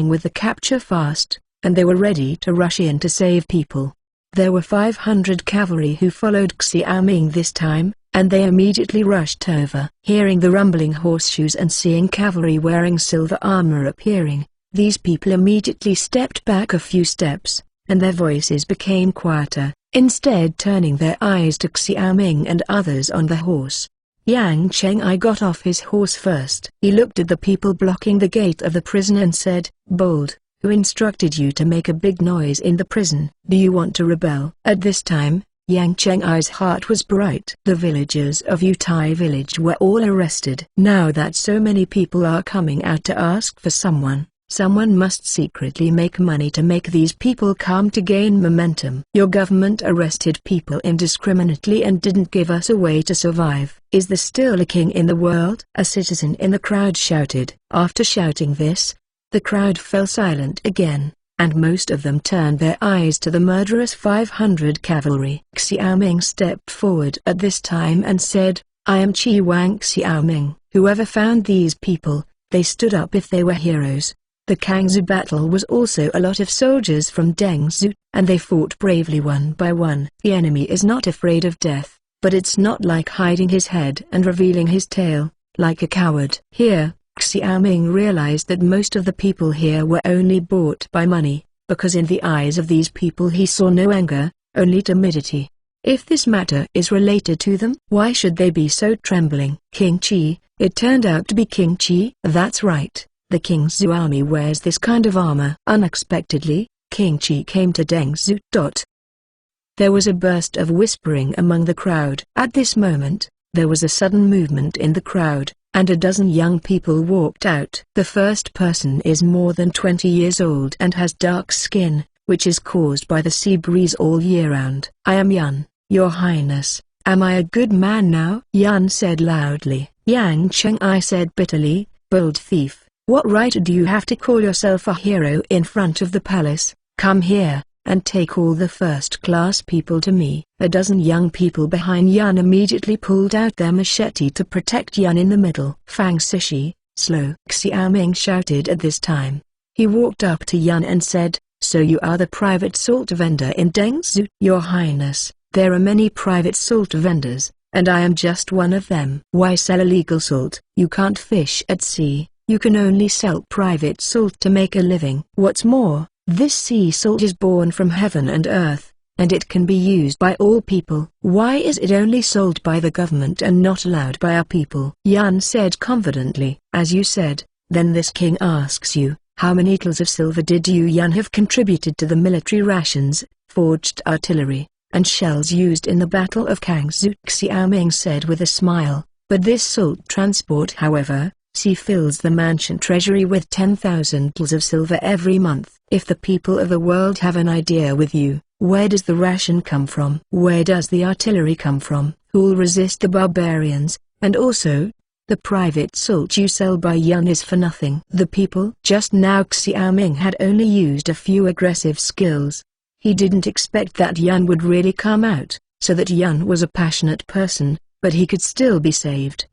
with the capture fast, and they were ready to rush in to save people. There were 500 cavalry who followed Xiaoming this time, and they immediately rushed over. Hearing the rumbling horseshoes and seeing cavalry wearing silver armor appearing, these people immediately stepped back a few steps, and their voices became quieter, instead turning their eyes to Xiaoming and others on the horse. Yang Cheng'ai got off his horse first. He looked at the people blocking the gate of the prison and said, "Bold, who instructed you to make a big noise in the prison? Do you want to rebel?" At this time, Yang Cheng'ai's heart was bright. The villagers of Yutai village were all arrested. Now that so many people are coming out to ask for someone must secretly make money to make these people come to gain momentum. Your government arrested people indiscriminately and didn't give us a way to survive. Is there still a king in the world? A citizen in the crowd shouted. After shouting this, the crowd fell silent again, and most of them turned their eyes to the murderous 500 cavalry. Xiaoming stepped forward at this time and said, "I am Qi Wang Xiaoming." Whoever found these people, they stood up if they were heroes. The Kangzhou battle was also a lot of soldiers from Dengzhou, and they fought bravely one by one. The enemy is not afraid of death, but it's not like hiding his head and revealing his tail, like a coward. Here, Xiaoming realized that most of the people here were only bought by money, because in the eyes of these people he saw no anger, only timidity. If this matter is related to them, why should they be so trembling? King Qi, it turned out to be King Qi. That's right. The King's army wears this kind of armor. Unexpectedly, King Qi came to Dengzhou. There was a burst of whispering among the crowd. At this moment, there was a sudden movement in the crowd, and a dozen young people walked out. The first person is more than 20 years old and has dark skin, which is caused by the sea breeze all year round. "I am Yun, Your Highness. Am I a good man now?" Yun said loudly. Yang Cheng'ai said bitterly, "Bold thief. What right do you have to call yourself a hero in front of the palace? Come here, and take all the first-class people to me." A dozen young people behind Yun immediately pulled out their machete to protect Yun in the middle. "Fang Sishi, slow!" Xiaoming shouted at this time. He walked up to Yun and said, "So you are the private salt vendor in Dengzhou?" "Your Highness, there are many private salt vendors, and I am just one of them." "Why sell illegal salt? You can't fish at sea. You can only sell private salt to make a living. What's more, this sea salt is born from heaven and earth, and it can be used by all people. Why is it only sold by the government and not allowed by our people?" Yun said confidently. "As you said, then this king asks you, how many tons of silver did you Yun have contributed to the military rations, forged artillery, and shells used in the Battle of Kangzhou?" Xiaoming said with a smile. "But this salt transport, however, she fills the mansion treasury with 10,000 tons of silver every month. If the people of the world have an idea with you, where does the ration come from? Where does the artillery come from? Who'll resist the barbarians? And also, the private salt you sell by Yun is for nothing." The people. Just now Xiaoming had only used a few aggressive skills. He didn't expect that Yun would really come out, so that Yun was a passionate person, but he could still be saved.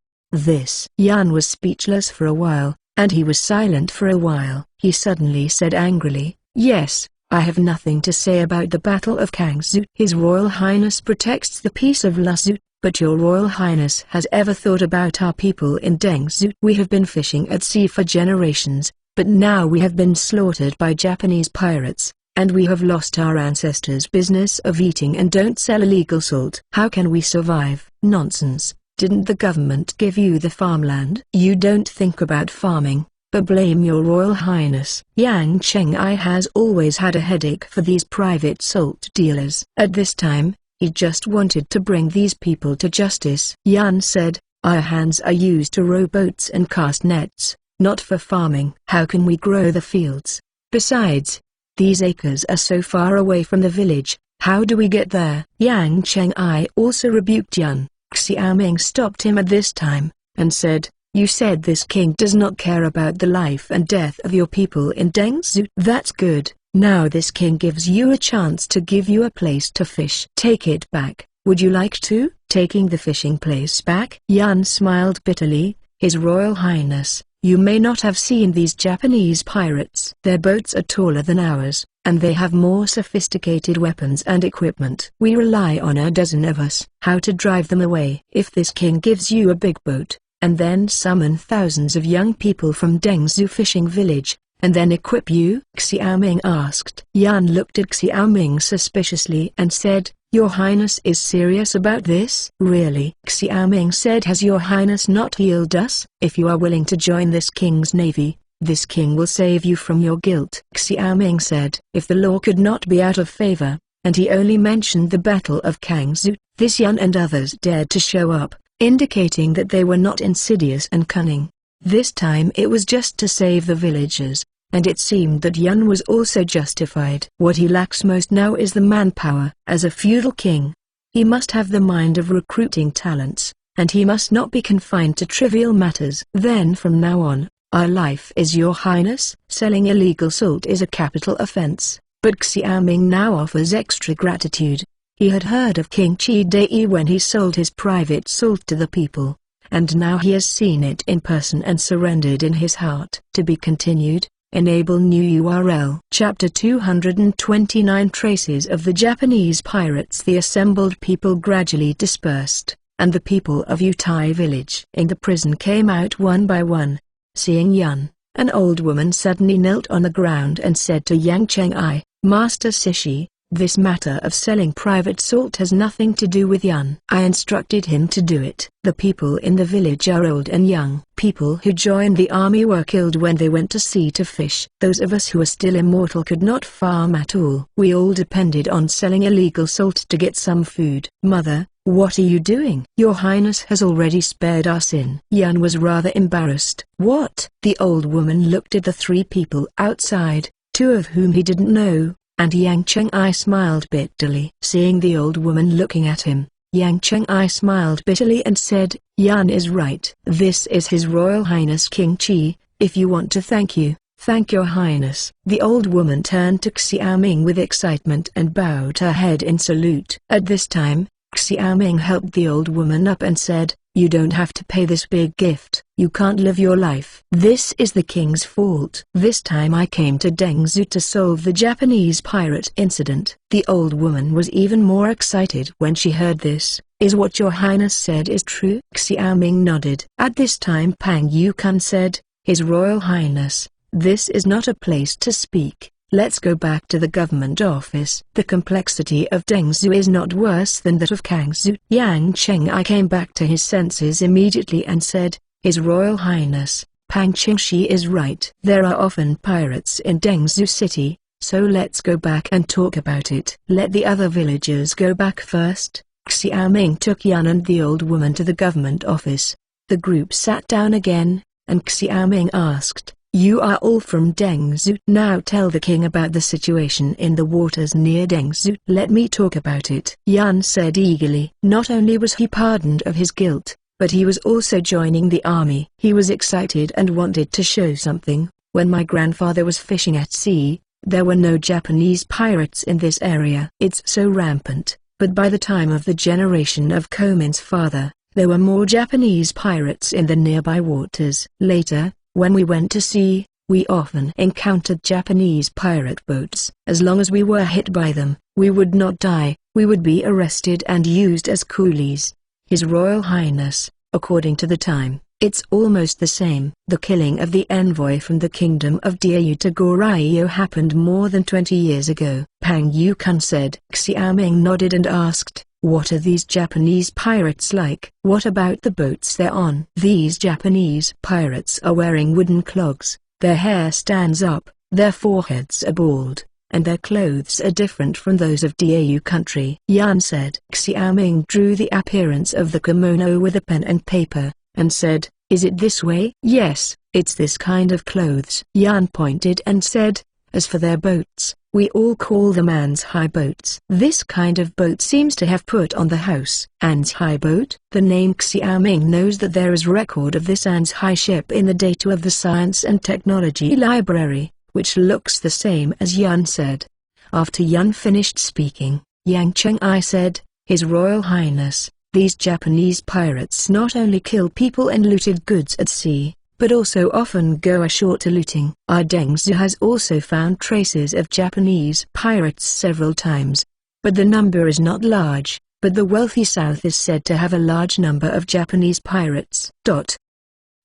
Yun was speechless for a while, and he was silent for a while. He suddenly said angrily, "Yes, I have nothing to say about the Battle of Kangzhou. His Royal Highness protects the peace of Luzhu, but your Royal Highness has ever thought about our people in Dengzhou? We have been fishing at sea for generations, but now we have been slaughtered by Japanese pirates, and we have lost our ancestors' business of eating and don't sell illegal salt. How can we survive?" "Nonsense. Didn't the government give you the farmland? You don't think about farming, but blame your Royal Highness." Yang Cheng'ai has always had a headache for these private salt dealers. At this time, he just wanted to bring these people to justice. Yun said, "Our hands are used to row boats and cast nets, not for farming. How can we grow the fields? Besides, these acres are so far away from the village, how do we get there?" Yang Cheng'ai also rebuked Yun. Xiaoming stopped him at this time, and said, "You said this king does not care about the life and death of your people in Dengzhou. That's good. Now this king gives you a chance to give you a place to fish. Take it back. Would you like to?" "Taking the fishing place back?" Yun smiled bitterly. "His Royal Highness, You may not have seen these Japanese pirates. Their boats are taller than ours, and they have more sophisticated weapons and equipment. We rely on a dozen of us. How to drive them away? If this king gives you a big boat, and then summon thousands of young people from Dengzhou fishing village, and then equip you?" Xiaoming asked. Yan looked at Xiaoming suspiciously and said, "Your Highness is serious about this?" "Really?" Xiaoming said. "Has your Highness not healed us? If you are willing to join this king's navy, this king will save you from your guilt." Xiaoming said. If the law could not be out of favor, and he only mentioned the Battle of Kangzhou, this Yan and others dared to show up, indicating that they were not insidious and cunning. This time it was just to save the villagers, and it seemed that Yan was also justified. What he lacks most now is the manpower. As a feudal king, he must have the mind of recruiting talents, and he must not be confined to trivial matters. "Then from now on, our life is your Highness." Selling illegal salt is a capital offense, but Xiaoming now offers extra gratitude. He had heard of King Chi Dai when he sold his private salt to the people, and now he has seen it in person and surrendered in his heart. To be continued. Enable new URL. Chapter 229 Traces of the Japanese pirates. The assembled people gradually dispersed, and the people of Utai village in the prison came out one by one. Seeing Yan, an old woman suddenly knelt on the ground and said to Yang Cheng-I, "Master Sishi, this matter of selling private salt has nothing to do with Yan. I instructed him to do it." The people in the village are old and young. People who joined the army were killed when they went to sea to fish. Those of us who are still immortal could not farm at all. We all depended on selling illegal salt to get some food. "Mother, what are you doing? Your Highness has already spared our sin." Yan was rather embarrassed. "What?" The old woman looked at the three people outside, two of whom he didn't know, and Yang Cheng-I smiled bitterly. Seeing the old woman looking at him, Yang Cheng-I smiled bitterly and said, "Yan is right. This is His Royal Highness King Chi. If you want to thank your Highness." The old woman turned to Xiaoming with excitement and bowed her head in salute. At this time, Xiaoming helped the old woman up and said, "You don't have to pay this big gift. You can't live your life. This is the king's fault. This time I came to Dengzhou to solve the Japanese pirate incident." The old woman was even more excited when she heard this. "Is what your Highness said is true?" Xiaoming nodded. At this time Pang Yukun said, "His Royal Highness, this is not a place to speak. Let's go back to the government office." The complexity of Dengzhou is not worse than that of Kangzhou. Yang Cheng-I came back to his senses immediately and said, "His Royal Highness, Pang Qingxi is right. There are often pirates in Dengzhou city, so let's go back and talk about it." "Let the other villagers go back first." Xiaoming took Yan and the old woman to the government office. The group sat down again, and Xiaoming asked, "You are all from Dengzhou. Now tell the king about the situation in the waters near Dengzhou." "Let me talk about it," Yan said eagerly. Not only was he pardoned of his guilt, but he was also joining the army. He was excited and wanted to show something. "When my grandfather was fishing at sea, there were no Japanese pirates in this area. It's so rampant, but by the time of the generation of Komin's father, there were more Japanese pirates in the nearby waters. Later, when we went to sea, we often encountered Japanese pirate boats. As long as we were hit by them, we would not die. We would be arrested and used as coolies. His Royal Highness, according to the time, it's almost the same." The killing of the envoy from the kingdom of Diau to Goryeo happened more than 20 years ago. Pang Yukun said. Xiaoming nodded and asked, "What are these Japanese pirates like?" "What about the boats they're on?" "These Japanese pirates are wearing wooden clogs, their hair stands up, their foreheads are bald, and their clothes are different from those of Diau country," Yan said. Xiaoming drew the appearance of the kimono with a pen and paper, and said, "Is it this way?" "Yes, it's this kind of clothes." Yan pointed and said, "As for their boats, we all call them Anzhai boats. This kind of boat seems to have put on the house." "Anzhai boat?" The name Xiaoming knows that there is record of this Anzhai ship in the data of the Science and Technology Library, which looks the same as Yan said. After Yan finished speaking, Yang Cheng-I said, "His Royal Highness, these Japanese pirates not only kill people and looted goods at sea, but also often go ashore to looting. Dengzi has also found traces of Japanese pirates several times, but the number is not large. But the wealthy South is said to have a large number of Japanese pirates.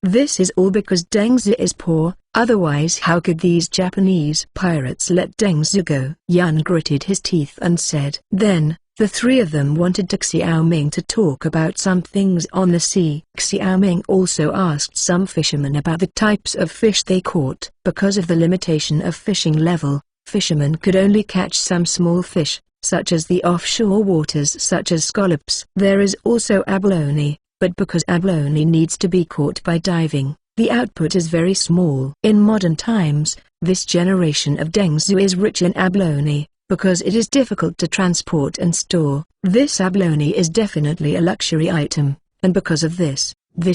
This is all because Dengzi is poor, otherwise how could these Japanese pirates let Dengzi go? Yan gritted his teeth and said. Then, the three of them wanted to Xiaoming to talk about some things on the sea. Xiaoming also asked some fishermen about the types of fish they caught. Because of the limitation of fishing level, fishermen could only catch some small fish, such as the offshore waters such as scallops. There is also abalone, but because abalone needs to be caught by diving, the output is very small. In modern times, this generation of Dengzi is rich in abalone, because it is difficult to transport and store. This abalone is definitely a luxury item, and because of this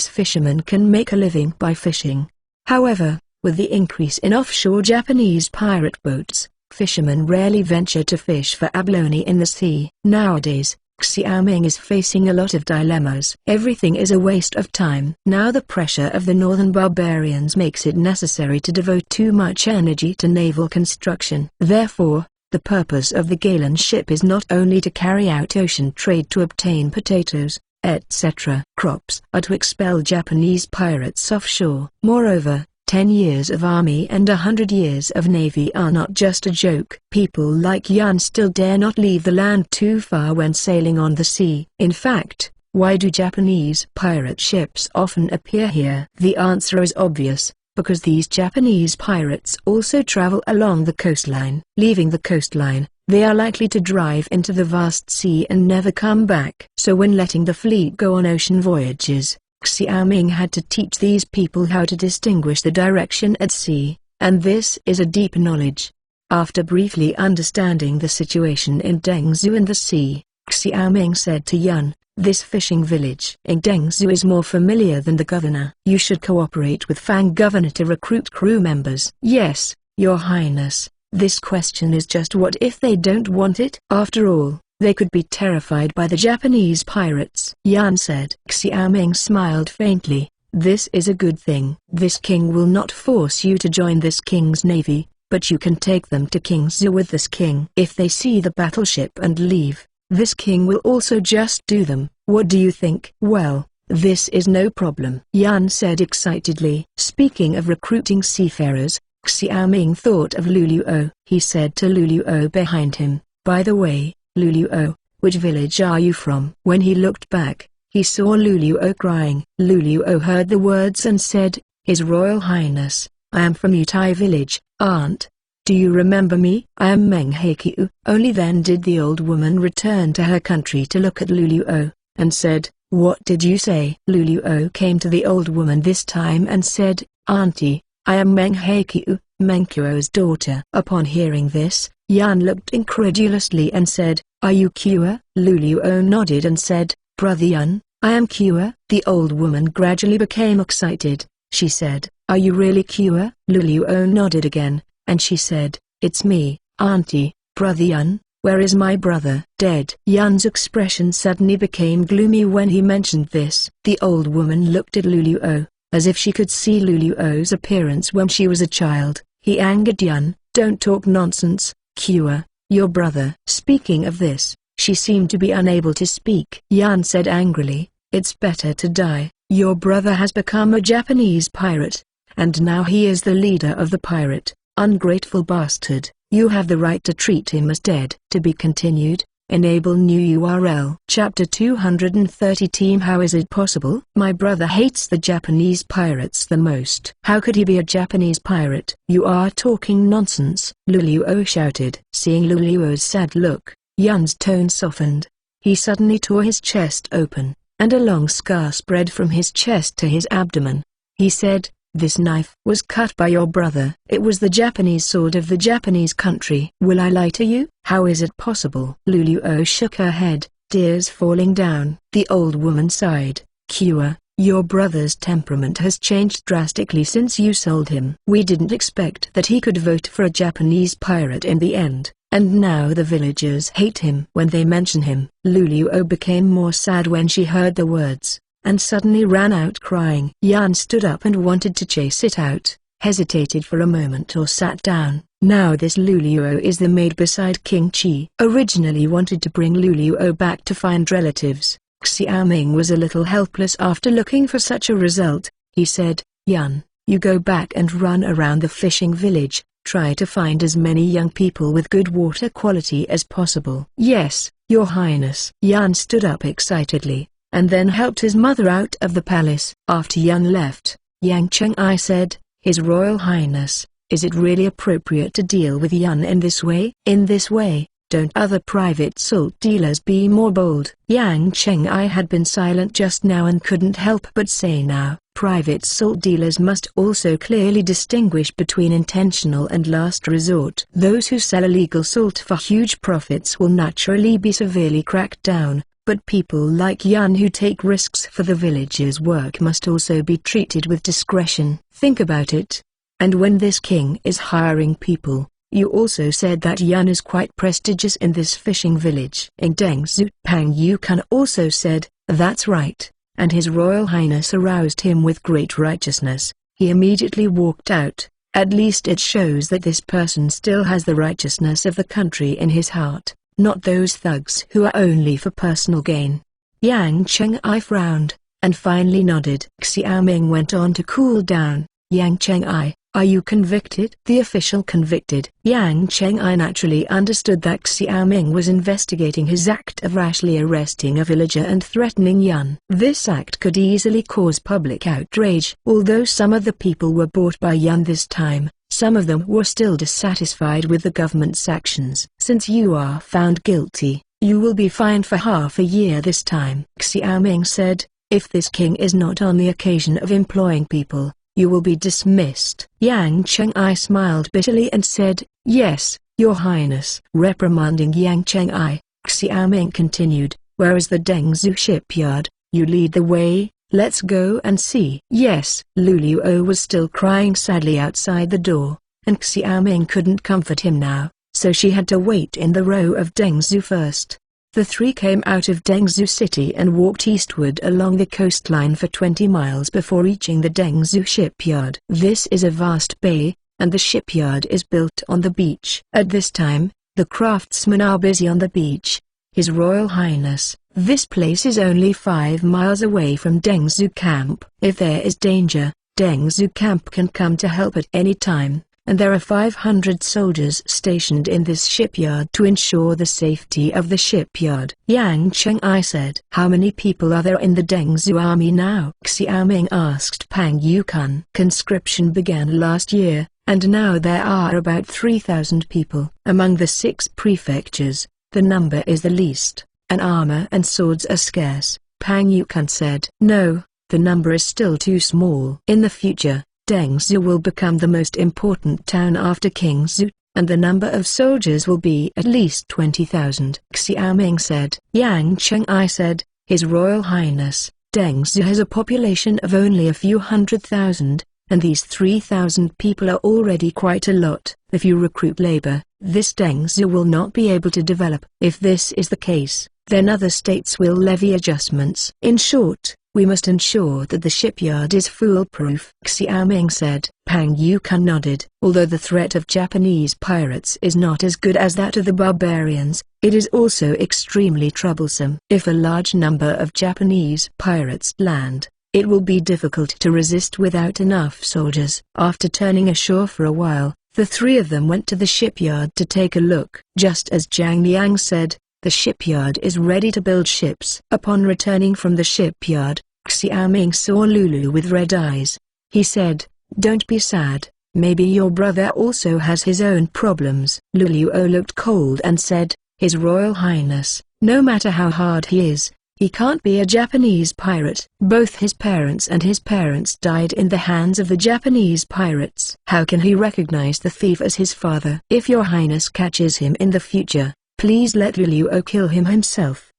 fisherman can make a living by fishing. However, with the increase in offshore Japanese pirate boats, fishermen rarely venture to fish for abalone in the sea. Nowadays, Xiaoming is facing a lot of dilemmas. Everything is a waste of time. Now the pressure of the northern barbarians makes it necessary to devote too much energy to naval construction. Therefore, the purpose of the Galen ship is not only to carry out ocean trade to obtain potatoes, etc. crops, are to expel Japanese pirates offshore. Moreover, 10 years of army and 100 years of navy are not just a joke. People like Yan still dare not leave the land too far when sailing on the sea. In fact, why do Japanese pirate ships often appear here? The answer is obvious, because these Japanese pirates also travel along the coastline. Leaving the coastline, they are likely to drive into the vast sea and never come back. So when letting the fleet go on ocean voyages, Xiaoming had to teach these people how to distinguish the direction at sea, and this is a deep knowledge. After briefly understanding the situation in Dengzhou and the sea, Xiaoming said to Yan, "This fishing village in Dengzhou is more familiar than the governor. You should cooperate with Fang governor to recruit crew members." "Yes, Your Highness, this question is just what if they don't want it? After all, they could be terrified by the Japanese pirates," Yan said. Xiaoming smiled faintly. "This is a good thing. This king will not force you to join this king's navy, but you can take them to King's Zoo with this king. If they see the battleship and leave, this king will also just do them. What do you think?" "Well, this is no problem," Yan said excitedly. Speaking of recruiting seafarers, Xiaoming thought of Luluo. He said to Luluo behind him, "By the way, Luluo, which village are you from?" When he looked back, he saw Luluo crying. Luluo heard the words and said, "His Royal Highness, I am from Utai village, aunt. Do you remember me? I am Meng Heikyu." Only then did the old woman return to her country to look at Luluo, and said, "What did you say?" Luluo came to the old woman this time and said, "Auntie, I am Meng Heikyu, Menkuo's daughter." Upon hearing this, Yan looked incredulously and said, "Are you Kua?" Luluo nodded and said, "Brother Yan, I am Kua." The old woman gradually became excited. She said, "Are you really Kua?" Luluo nodded again, and she said, "It's me, Auntie. Brother Yan, where is my brother?" "Dead." Yan's expression suddenly became gloomy when he mentioned this. The old woman looked at Luluo, as if she could see Luluo's appearance when she was a child. He angered Yan. "Don't talk nonsense, Kua, your brother." Speaking of this, she seemed to be unable to speak. Yan said angrily, "It's better to die. Your brother has become a Japanese pirate, and now he is the leader of the pirate. Ungrateful bastard. You have the right to treat him as dead." To be continued. Enable new URL. Chapter 230 Team. How is it possible? My brother hates the Japanese pirates the most. How could he be a Japanese pirate? You are talking nonsense, Luluo shouted. Seeing Luluo's sad look, Yan's tone softened. He suddenly tore his chest open, and a long scar spread from his chest to his abdomen. He said, "This knife was cut by your brother. It was the Japanese sword of the Japanese country." "Will I lie to you? How is it possible?" Luluo shook her head, tears falling down. The old woman sighed. "Kua, your brother's temperament has changed drastically since you sold him. We didn't expect that he could vote for a Japanese pirate in the end, and now the villagers hate him." When they mention him, Luluo became more sad when she heard the words. and suddenly ran out crying. Yan stood up and wanted to chase it out, hesitated for a moment or sat down. Now this Luluo is the maid beside King Chi. Originally wanted to bring Luluo back to find relatives. Xiaoming was a little helpless after looking for such a result. He said, Yan, you go back and run around the fishing village, try to find as many young people with good water quality as possible. Yes, Your Highness. Yan stood up excitedly, and then helped his mother out of the palace. After Yan left, Yang Cheng'ai said, His Royal Highness, is it really appropriate to deal with Yan in this way? In this way, don't other private salt dealers be more bold? Yang Cheng'ai had been silent just now and couldn't help but say now, private salt dealers must also clearly distinguish between intentional and last resort. Those who sell illegal salt for huge profits will naturally be severely cracked down, but people like Yan who take risks for the village's work must also be treated with discretion. Think about it. And when this king is hiring people, you also said that Yan is quite prestigious in this fishing village. In Dengzhu, Pang Yukan also said, that's right, and His Royal Highness aroused him with great righteousness. He immediately walked out. At least it shows that this person still has the righteousness of the country in his heart, not those thugs who are only for personal gain. Yang Cheng'ai frowned, and finally nodded. Xiaoming went on to cool down. Yang Cheng'ai, are you convicted? The official convicted. Yang Cheng'ai naturally understood that Xiaoming was investigating his act of rashly arresting a villager and threatening Yan. This act could easily cause public outrage. Although some of the people were bought by Yan this time, some of them were still dissatisfied with the government's actions. Since you are found guilty, you will be fined for half a year this time. Xiaoming said, if this king is not on the occasion of employing people, you will be dismissed. Yang Cheng'ai smiled bitterly and said, yes, Your Highness. Reprimanding Yang Cheng'ai, Xiaoming continued, where is the Dengzhu shipyard? You lead the way, let's go and see. Yes. Luluo was still crying sadly outside the door, and Xiaoming couldn't comfort him now, so she had to wait in the row of Dengzhu first. The three came out of Dengzhu city and walked eastward along the coastline for 20 miles before reaching the Dengzhu shipyard. This is a vast bay, and the shipyard is built on the beach. At this time, the craftsmen are busy on the beach. His Royal Highness, this place is only 5 miles away from Dengzhu camp. If there is danger, Dengzhu camp can come to help at any time. And there are 500 soldiers stationed in this shipyard to ensure the safety of the shipyard. Yang Cheng'ai said. How many people are there in the Dengzhu army now? Xiaoming asked Pang Yukan. Conscription began last year, and now there are about 3,000 people. Among the 6 prefectures, the number is the least, and armor and swords are scarce. Pang Yukan said. No, the number is still too small. In the future, Dengzhu will become the most important town after Kingzhu, and the number of soldiers will be at least 20,000. Xiaoming said. Yang Cheng'ai said, His Royal Highness, Dengzhu has a population of only a few 100,000, and these 3,000 people are already quite a lot. If you recruit labor, this Dengzhu will not be able to develop. If this is the case, then other states will levy adjustments. In short, we must ensure that the shipyard is foolproof. Xiaoming said. Pang Yukan nodded. Although the threat of Japanese pirates is not as good as that of the barbarians, it is also extremely troublesome. If a large number of Japanese pirates land, it will be difficult to resist without enough soldiers. After turning ashore for a while, the 3 of them went to the shipyard to take a look. Just as Zhang Liang said, the shipyard is ready to build ships. Upon returning from the shipyard, Xiaoming saw Lulu with red eyes. He said, don't be sad, maybe your brother also has his own problems. Luluo looked cold and said, His Royal Highness, no matter how hard he is, he can't be a Japanese pirate. Both his parents and his parents died in the hands of the Japanese pirates. How can he recognize the thief as his father? If your highness catches him in the future, please let Luluo kill him himself.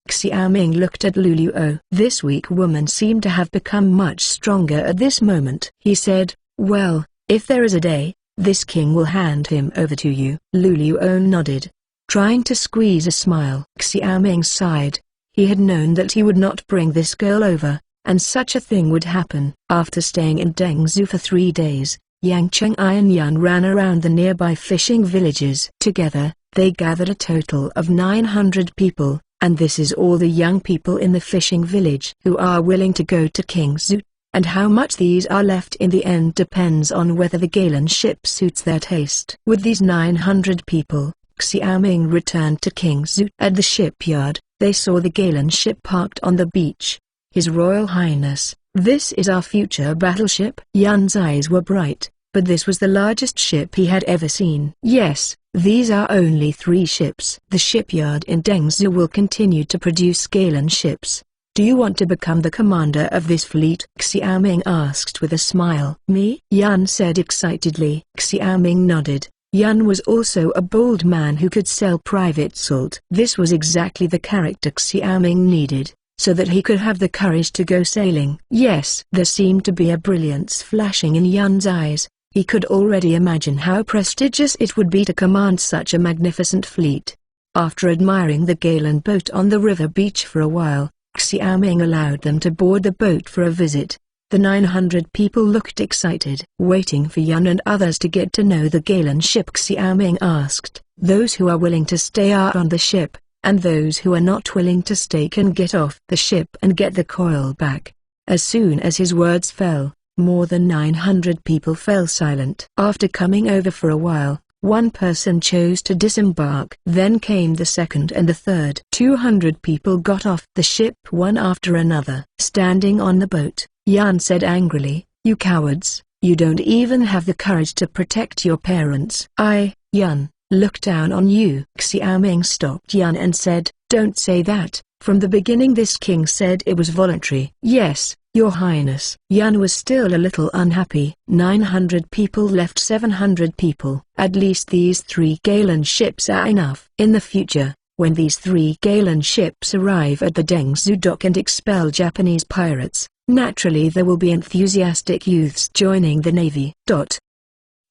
Xiaoming looked at Luluo. This weak woman seemed to have become much stronger at this moment. He said, well, if there is a day, this king will hand him over to you. Luluo nodded, trying to squeeze a smile. Xiaoming sighed. He had known that he would not bring this girl over, and such a thing would happen. After staying in Dengzhou for 3 days, Yang Cheng'ai and Yan ran around the nearby fishing villages. Together, they gathered a total of 900 people, and this is all the young people in the fishing village who are willing to go to Kingzhou. And how much these are left in the end depends on whether the Galen ship suits their taste. With these 900 people, Xiaoming returned to Kingzhou. At the shipyard, they saw the Galen ship parked on the beach. His Royal Highness, this is our future battleship. Yan's eyes were bright, but this was the largest ship he had ever seen. Yes, these are only 3 ships. The shipyard in Dengzhou will continue to produce Galen ships. Do you want to become the commander of this fleet? Xiaoming asked with a smile. Me? Yan said excitedly. Xiaoming nodded. Yan was also a bold man who could sell private salt. This was exactly the character Xiaoming needed, so that he could have the courage to go sailing. Yes, there seemed to be a brilliance flashing in Yan's eyes. He could already imagine how prestigious it would be to command such a magnificent fleet. After admiring the Galen boat on the river beach for a while, Xiaoming allowed them to board the boat for a visit. The 900 people looked excited. Waiting for Yan and others to get to know the Galen ship, Xiaoming asked, "Those who are willing to stay are on the ship, and those who are not willing to stay can get off the ship and get the coil back." As soon as his words fell, more than 900 people fell silent. After coming over for a while, one person chose to disembark. Then came the second and the third. 200 people got off the ship one after another. Standing on the boat, Yan said angrily, "You cowards, you don't even have the courage to protect your parents." "I, Yan, look down on you." Xiaoming stopped Yan and said, "Don't say that. From the beginning this king said it was voluntary." "Yes, Your Highness." Yan was still a little unhappy. 900 people left 700 people. At least these 3 Galen ships are enough. In the future, when these 3 Galen ships arrive at the Dengzhou dock and expel Japanese pirates, naturally there will be enthusiastic youths joining the navy.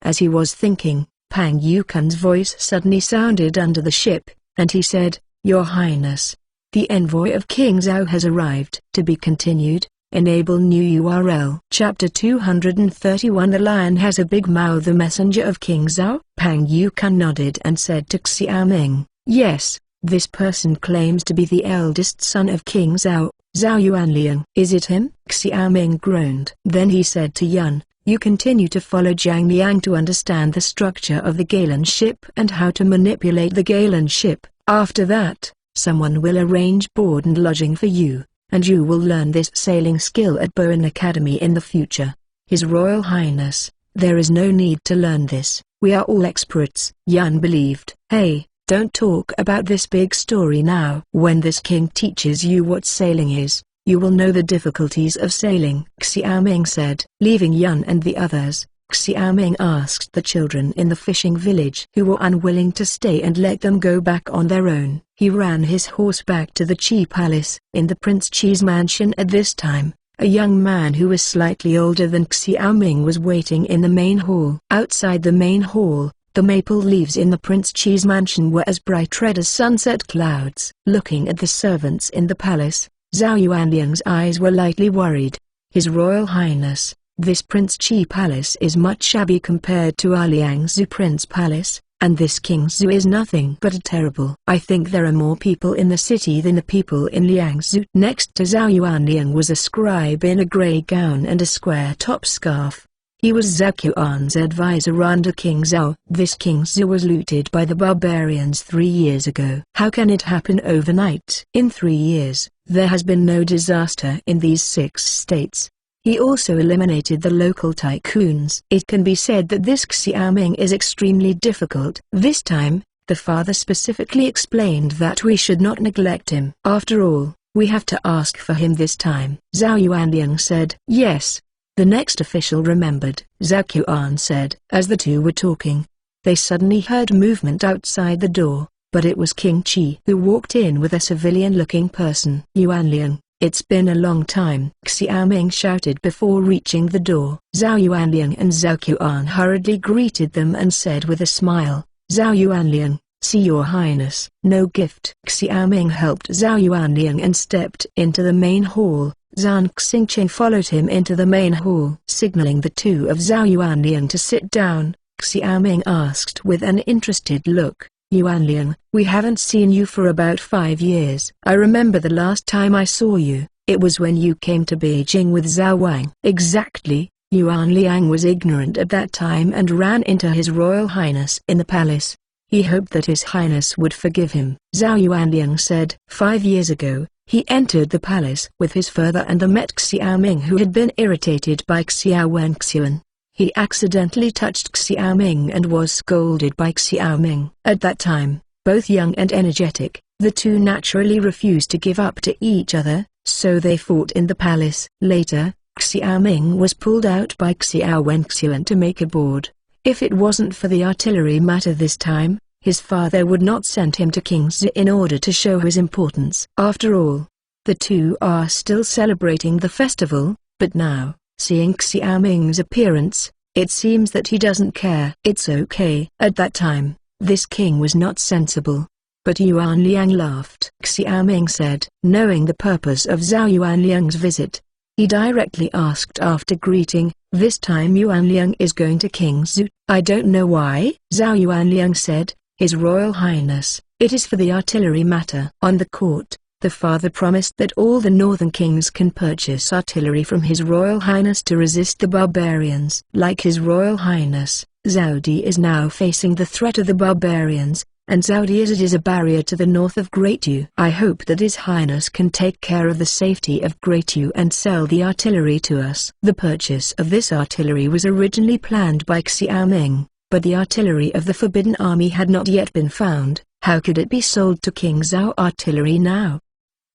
As he was thinking, Pang Yukan's voice suddenly sounded under the ship, and he said, "Your Highness, the envoy of King Zhao has arrived." To be continued. Enable new URL. Chapter 231. The Lion Has a Big Mouth. The Messenger of King Zhao? Pang Yukan nodded and said to Xiaoming, "Yes, this person claims to be the eldest son of King Zhao, Zhao Yuanliang." "Is it him?" Xiaoming groaned. Then he said to Yan, "You continue to follow Zhang Liang to understand the structure of the Galen ship and how to manipulate the Galen ship. After that, someone will arrange board and lodging for you, and you will learn this sailing skill at Bowen Academy in the future." His Royal Highness, there is no need to learn this. We are all experts. Yan believed. "Hey, don't talk about this big story now. When this king teaches you what sailing is, you will know the difficulties of sailing," Xiaoming said. Leaving Yan and the others, Xiaoming asked the children in the fishing village who were unwilling to stay and let them go back on their own. He ran his horse back to the Qi Palace. In the Prince Qi's mansion at this time, a young man who was slightly older than Xiaoming was waiting in the main hall. Outside the main hall, the maple leaves in the Prince Qi's mansion were as bright red as sunset clouds. Looking at the servants in the palace, Zhao Yuanliang's eyes were lightly worried. "His Royal Highness, this Prince Qi Palace is much shabby compared to our Liangzhu Prince Palace, and this Kingzhou is nothing but a terrible. I think there are more people in the city than the people in Liangzhu." Next to Zhao Yuanliang was a scribe in a grey gown and a square-top scarf. He was Zhao Qian's advisor under King Zhao. This Kingzhou was looted by the barbarians 3 years ago. How can it happen overnight? In 3 years, there has been no disaster in these 6 states. He also eliminated the local tycoons. It can be said that this Xiaoming is extremely difficult. This time, the father specifically explained that we should not neglect him. "After all, we have to ask for him this time," Zhao Yuanliang said. "Yes." The next official remembered. Zhao Qian said. As the two were talking, they suddenly heard movement outside the door, but it was King Qi who walked in with a civilian-looking person. "Yuanliang, it's been a long time," Xiaoming shouted before reaching the door. Zhao Yuanliang and Zhao Qian hurriedly greeted them and said with a smile, "Zhao Yuanliang, "See your highness." "No gift." Xiaoming helped Zhao Yuanliang and stepped into the main hall. Zhang Xingqing followed him into the main hall. Signaling the two of Zhao Yuanliang to sit down, Xiaoming asked with an interested look, "Yuanliang, we haven't seen you for about 5 years. I remember the last time I saw you, it was when you came to Beijing with Zhao Wang." "Exactly." Yuanliang was ignorant at that time and ran into His Royal Highness in the palace. He hoped that His Highness would forgive him. Zhao Yuanliang said, 5 years ago, he entered the palace with his father and met Xiaoming, who had been irritated by Xiao Wenxian. He accidentally touched Xiaoming and was scolded by Xiaoming. At that time, both young and energetic, the two naturally refused to give up to each other, so they fought in the palace. Later, Xiaoming was pulled out by Xiao Wenxian to make a board. If it wasn't for the artillery matter this time, his father would not send him to King's in order to show his importance. After all, the two are still celebrating the festival, but now, seeing Xiaoming's appearance, it seems that he doesn't care. "It's okay." At that time, this king was not sensible. But Yuan Liang laughed. Xiaoming said, knowing the purpose of Zhao Yuanliang's visit, he directly asked after greeting, "This time Yuan Liang is going to King's Zoo." "I don't know why," Zhao Yuanliang said, "His Royal Highness, it is for the artillery matter." On the court, the father promised that all the northern kings can purchase artillery from His Royal Highness to resist the barbarians. Like His Royal Highness, Zhaodi is now facing the threat of the barbarians, and Zhaodi is a barrier to the north of Great Yu. I hope that His Highness can take care of the safety of Great Yu and sell the artillery to us. The purchase of this artillery was originally planned by Xiaoming, but the artillery of the Forbidden Army had not yet been found. How could it be sold to King Zhao artillery now?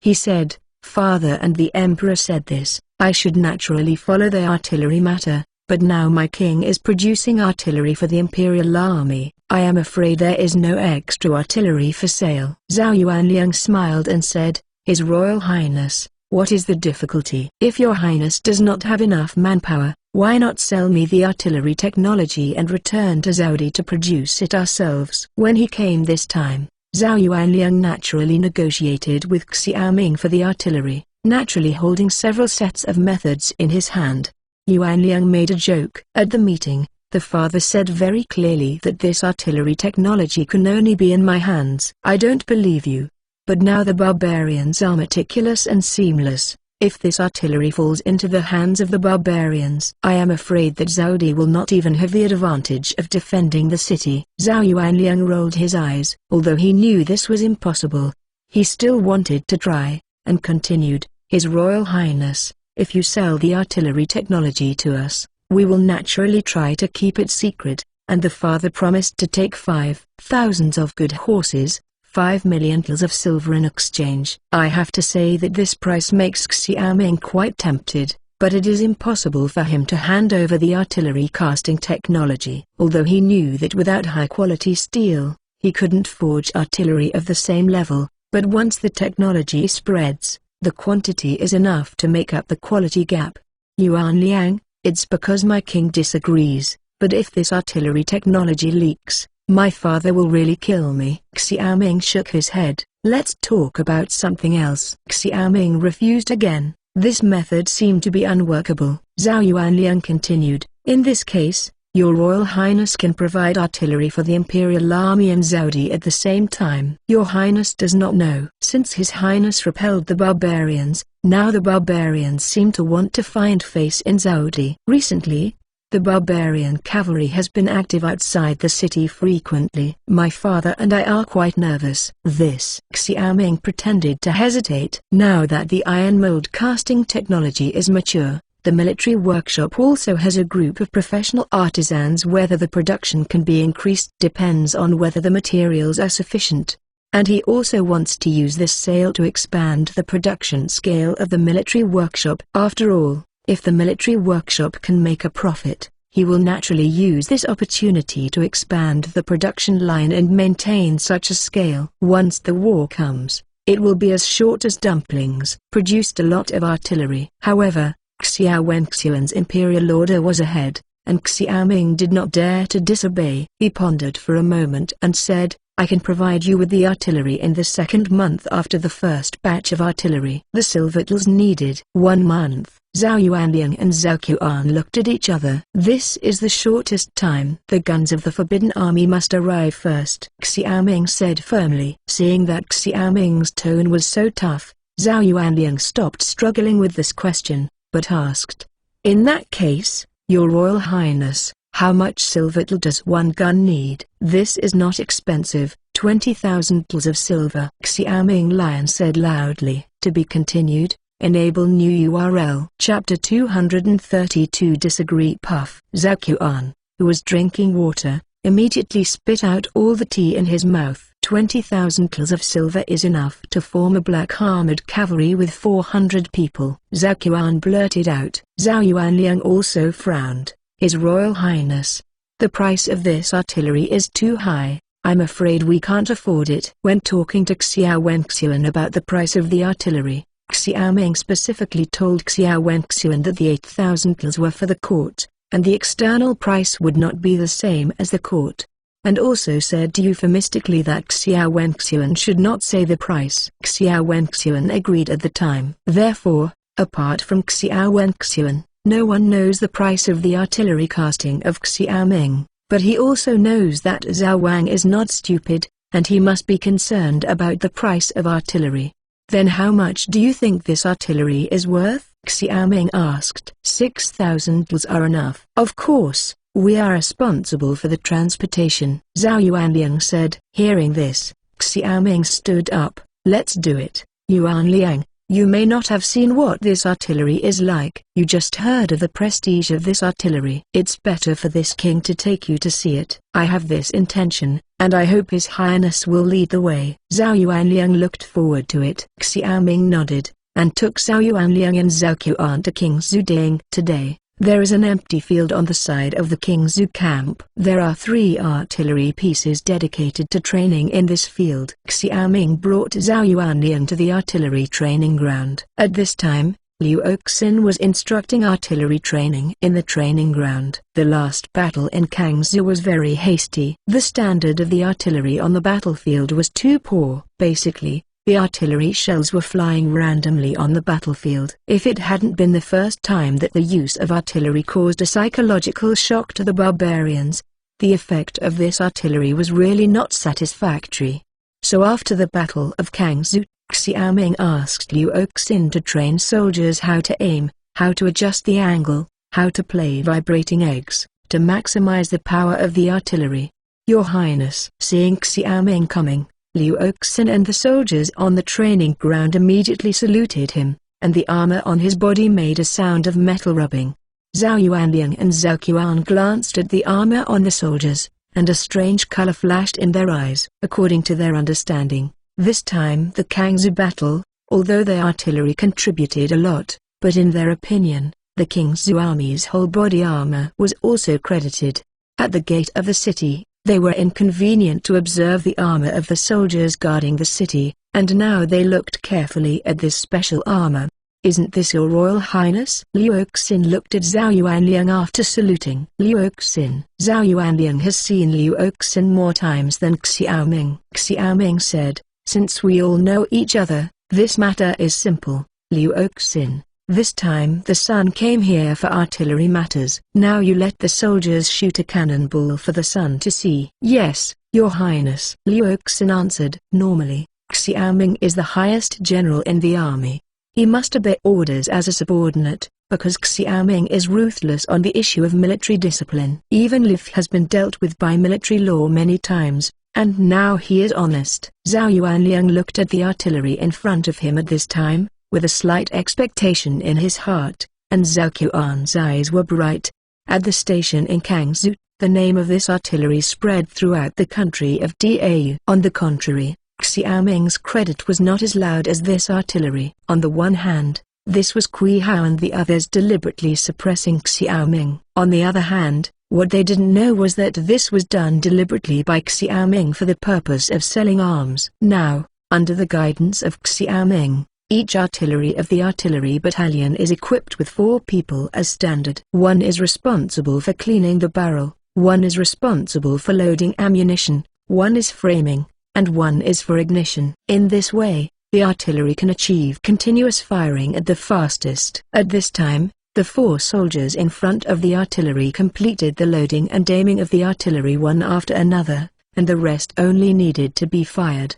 He said, "Father and the Emperor said this, I should naturally follow the artillery matter, but now my king is producing artillery for the Imperial Army. I am afraid there is no extra artillery for sale." Zhao Yuanliang smiled and said, "His Royal Highness, what is the difficulty? If your Highness does not have enough manpower, why not sell me the artillery technology and return to Zhaodi to produce it ourselves?" When he came this time, Zhao Yuanliang naturally negotiated with Xiaoming for the artillery, naturally holding several sets of methods in his hand. Yuanliang made a joke. At the meeting, the father said very clearly that this artillery technology can only be in my hands. "I don't believe you. But now the barbarians are meticulous and seamless. If this artillery falls into the hands of the barbarians, I am afraid that Zhaodi will not even have the advantage of defending the city." Zhao Yuanliang rolled his eyes. Although he knew this was impossible, he still wanted to try, and continued, "His Royal Highness, if you sell the artillery technology to us, we will naturally try to keep it secret," and the father promised to take 5,000 of good horses, 5 million taels of silver in exchange. I have to say that this price makes Xiaoming quite tempted, but it is impossible for him to hand over the artillery casting technology. Although he knew that without high-quality steel, he couldn't forge artillery of the same level, but once the technology spreads, the quantity is enough to make up the quality gap. "Yuan Liang, it's because my king disagrees, but if this artillery technology leaks, my father will really kill me." Xiaoming shook his head. "Let's talk about something else." Xiaoming refused again. This method seemed to be unworkable. Zhao Yuanliang continued, "In this case, your Royal Highness can provide artillery for the Imperial Army and Zhaodi at the same time. Your Highness does not know. Since His Highness repelled the barbarians, now the barbarians seem to want to find face in Zhaodi. Recently, the barbarian cavalry has been active outside the city frequently. My father and I are quite nervous." This Xiaoming pretended to hesitate. Now that the iron mold casting technology is mature, the military workshop also has a group of professional artisans. Whether the production can be increased depends on whether the materials are sufficient. And he also wants to use this sale to expand the production scale of the military workshop. After all, if the military workshop can make a profit, he will naturally use this opportunity to expand the production line and maintain such a scale. Once the war comes, it will be as short as dumplings. Produced a lot of artillery. However, Xiao Wenxian's imperial order was ahead, and Xiaoming did not dare to disobey. He pondered for a moment and said, I can provide you with the artillery in the second month after the first batch of artillery. The Silvertals needed 1 month. Zhao Yuanliang and Zhao Qian looked at each other. This is the shortest time. The guns of the Forbidden Army must arrive first, Xiaoming said firmly. Seeing that Xiaoming's tone was so tough, Zhao Yuanliang stopped struggling with this question, but asked, "In that case, Your Royal Highness, how much silvertal does one gun need?" "This is not expensive, 20,000 tals of silver," Xiaoming Lion said loudly. To be continued. Enable new URL. Chapter 232 Disagree. Puff. Zhao Qian, who was drinking water, immediately spit out all the tea in his mouth. 20,000 tals of silver is enough to form a black armored cavalry with 400 people. Zhao Qian blurted out. Zhao Yuanliang also frowned. His Royal Highness, the price of this artillery is too high. I'm afraid we can't afford it. When talking to Xiao Wenxuan about the price of the artillery, Xiaoming specifically told Xiao Wenxuan that the 8,000 tals were for the court, and the external price would not be the same as the court, and also said euphemistically that Xiao Wenxuan should not say the price. Xiao Wenxuan agreed at the time. Therefore, apart from Xiao Wenxuan, no one knows the price of the artillery casting of Xiaoming, but he also knows that Zhao Wang is not stupid, and he must be concerned about the price of artillery. "Then how much do you think this artillery is worth?" Xiaoming asked. 6,000 tals are enough. "Of course, we are responsible for the transportation," Zhao Yuanliang said. Hearing this, Xiaoming stood up. "Let's do it, Yuanliang. You may not have seen what this artillery is like. You just heard of the prestige of this artillery. It's better for this king to take you to see it. I have this intention, and I hope His Highness will lead the way." Zhao Yuanliang looked forward to it. Xiaoming nodded, and took Zhao Yuanliang and Zhao Qian to King Zuding. Today, there is an empty field on the side of the King Zhu camp. There are 3 artillery pieces dedicated to training in this field. Xiaoming brought Zhao Yuanliang to the artillery training ground. At this time, Liu Oxin was instructing artillery training in the training ground. The last battle in Kangzhou was very hasty. The standard of the artillery on the battlefield was too poor. Basically, the artillery shells were flying randomly on the battlefield. If it hadn't been the first time that the use of artillery caused a psychological shock to the barbarians, the effect of this artillery was really not satisfactory. So after the Battle of Kangzhou, Xiaoming asked Liu Oxin to train soldiers how to aim, how to adjust the angle, how to play vibrating eggs, to maximize the power of the artillery. "Your Highness." Seeing Xiaoming coming, Liu Oxin and the soldiers on the training ground immediately saluted him, and the armor on his body made a sound of metal rubbing. Zhao Yuanliang and Zhao Qian glanced at the armor on the soldiers, and a strange color flashed in their eyes. According to their understanding, this time the Kangzhou battle, although their artillery contributed a lot, but in their opinion, the Kingzhou army's whole body armor was also credited. At the gate of the city, they were inconvenient to observe the armor of the soldiers guarding the city, and now they looked carefully at this special armor. "Isn't this your Royal Highness?" Liu Oxin looked at Zhao Yuanliang after saluting. Liu Oxin. Zhao Yuanliang has seen Liu Oxin more times than Xiaoming. Xiaoming said, "Since we all know each other, this matter is simple, Liu Oxin. This time the sun came here for artillery matters. Now you let the soldiers shoot a cannonball for the sun to see." "Yes, Your Highness," Liu Oxin answered. Normally, Xiaoming is the highest general in the army. He must obey orders as a subordinate, because Xiaoming is ruthless on the issue of military discipline. Even Liu has been dealt with by military law many times, and now he is honest. Zhao Yuanliang looked at the artillery in front of him at this time, with a slight expectation in his heart, and Zhao Qian's eyes were bright. At the station in Kangzhou, the name of this artillery spread throughout the country of Dau. On the contrary, Xiaoming's credit was not as loud as this artillery. On the one hand, this was Kui Hao and the others deliberately suppressing Xiaoming. On the other hand, what they didn't know was that this was done deliberately by Xiaoming for the purpose of selling arms. Now, under the guidance of Xiaoming, each artillery of the artillery battalion is equipped with 4 people as standard. One is responsible for cleaning the barrel, one is responsible for loading ammunition, One is framing, and one is for ignition. In this way, the artillery can achieve continuous firing at the fastest. At this time, the 4 soldiers in front of the artillery completed the loading and aiming of the artillery one after another, and the rest only needed to be fired.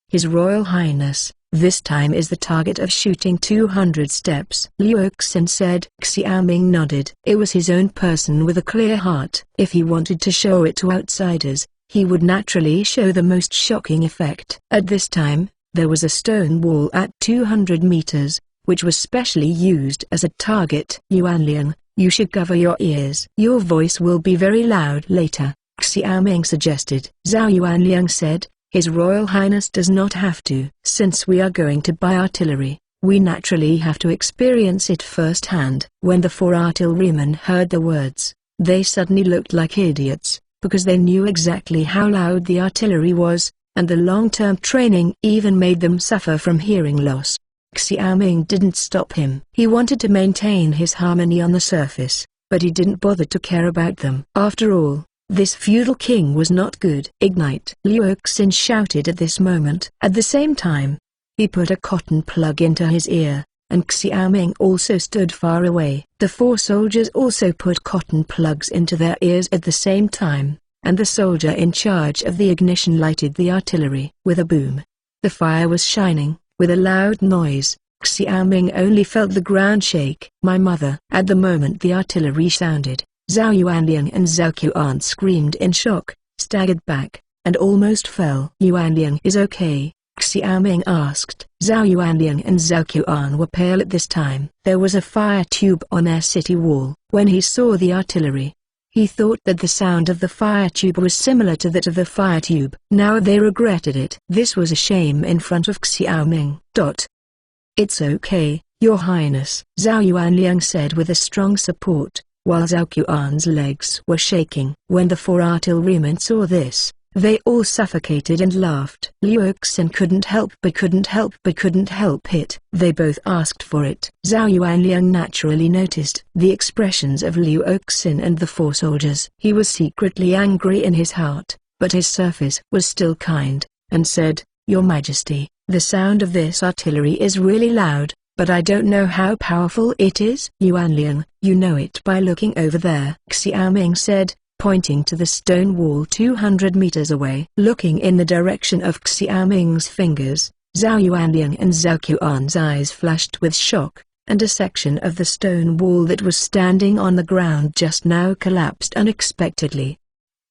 His Royal Highness, this time is the target of shooting 200 steps, Liu Oxin said. Xiaoming nodded. It was his own person with a clear heart. If he wanted to show it to outsiders, he would naturally show the most shocking effect. At this time, there was a stone wall at 200 meters, which was specially used as a target. Yuanliang, you should cover your ears. Your voice will be very loud later, Xiaoming suggested. Zhao Yuanliang said, His Royal Highness does not have to. Since we are going to buy artillery, we naturally have to experience it firsthand. When the 4 artillerymen heard the words, they suddenly looked like idiots, because they knew exactly how loud the artillery was, and the long-term training even made them suffer from hearing loss. Xiaoming didn't stop him. He wanted to maintain his harmony on the surface, but he didn't bother to care about them. After all, this feudal king was not good. Ignite! Liu Oxin shouted at this moment. At the same time, he put a cotton plug into his ear, and Xiaoming also stood far away. The 4 soldiers also put cotton plugs into their ears at the same time, and the soldier in charge of the ignition lighted the artillery. With a boom, the fire was shining. With a loud noise, Xiaoming only felt the ground shake. My mother! At the moment the artillery sounded, Zhao Yuanliang and Zhao Qian screamed in shock, staggered back, and almost fell. Yuanliang is okay, Xiaoming asked. Zhao Yuanliang and Zhao Qian were pale at this time. There was a fire tube on their city wall. When he saw the artillery, he thought that the sound of the fire tube was similar to that of the fire tube. Now they regretted it. This was a shame in front of Xiaoming. It's okay, Your Highness, Zhao Yuanliang said with a strong support, while Zhao Qian's legs were shaking. When the 4 artillerymen saw this, they all suffocated and laughed. Liu Oxin couldn't help it. They both asked for it. Zhao Yuanliang naturally noticed the expressions of Liu Oxin and the 4 soldiers. He was secretly angry in his heart, but his surface was still kind, and said, Your Majesty, the sound of this artillery is really loud, but I don't know how powerful it is. Yuanliang, you know it by looking over there, Xiaoming said, pointing to the stone wall 200 meters away. Looking in the direction of Xiaoming's fingers, Zhao Yuanliang and Zhao Qian's eyes flashed with shock, and a section of the stone wall that was standing on the ground just now collapsed unexpectedly.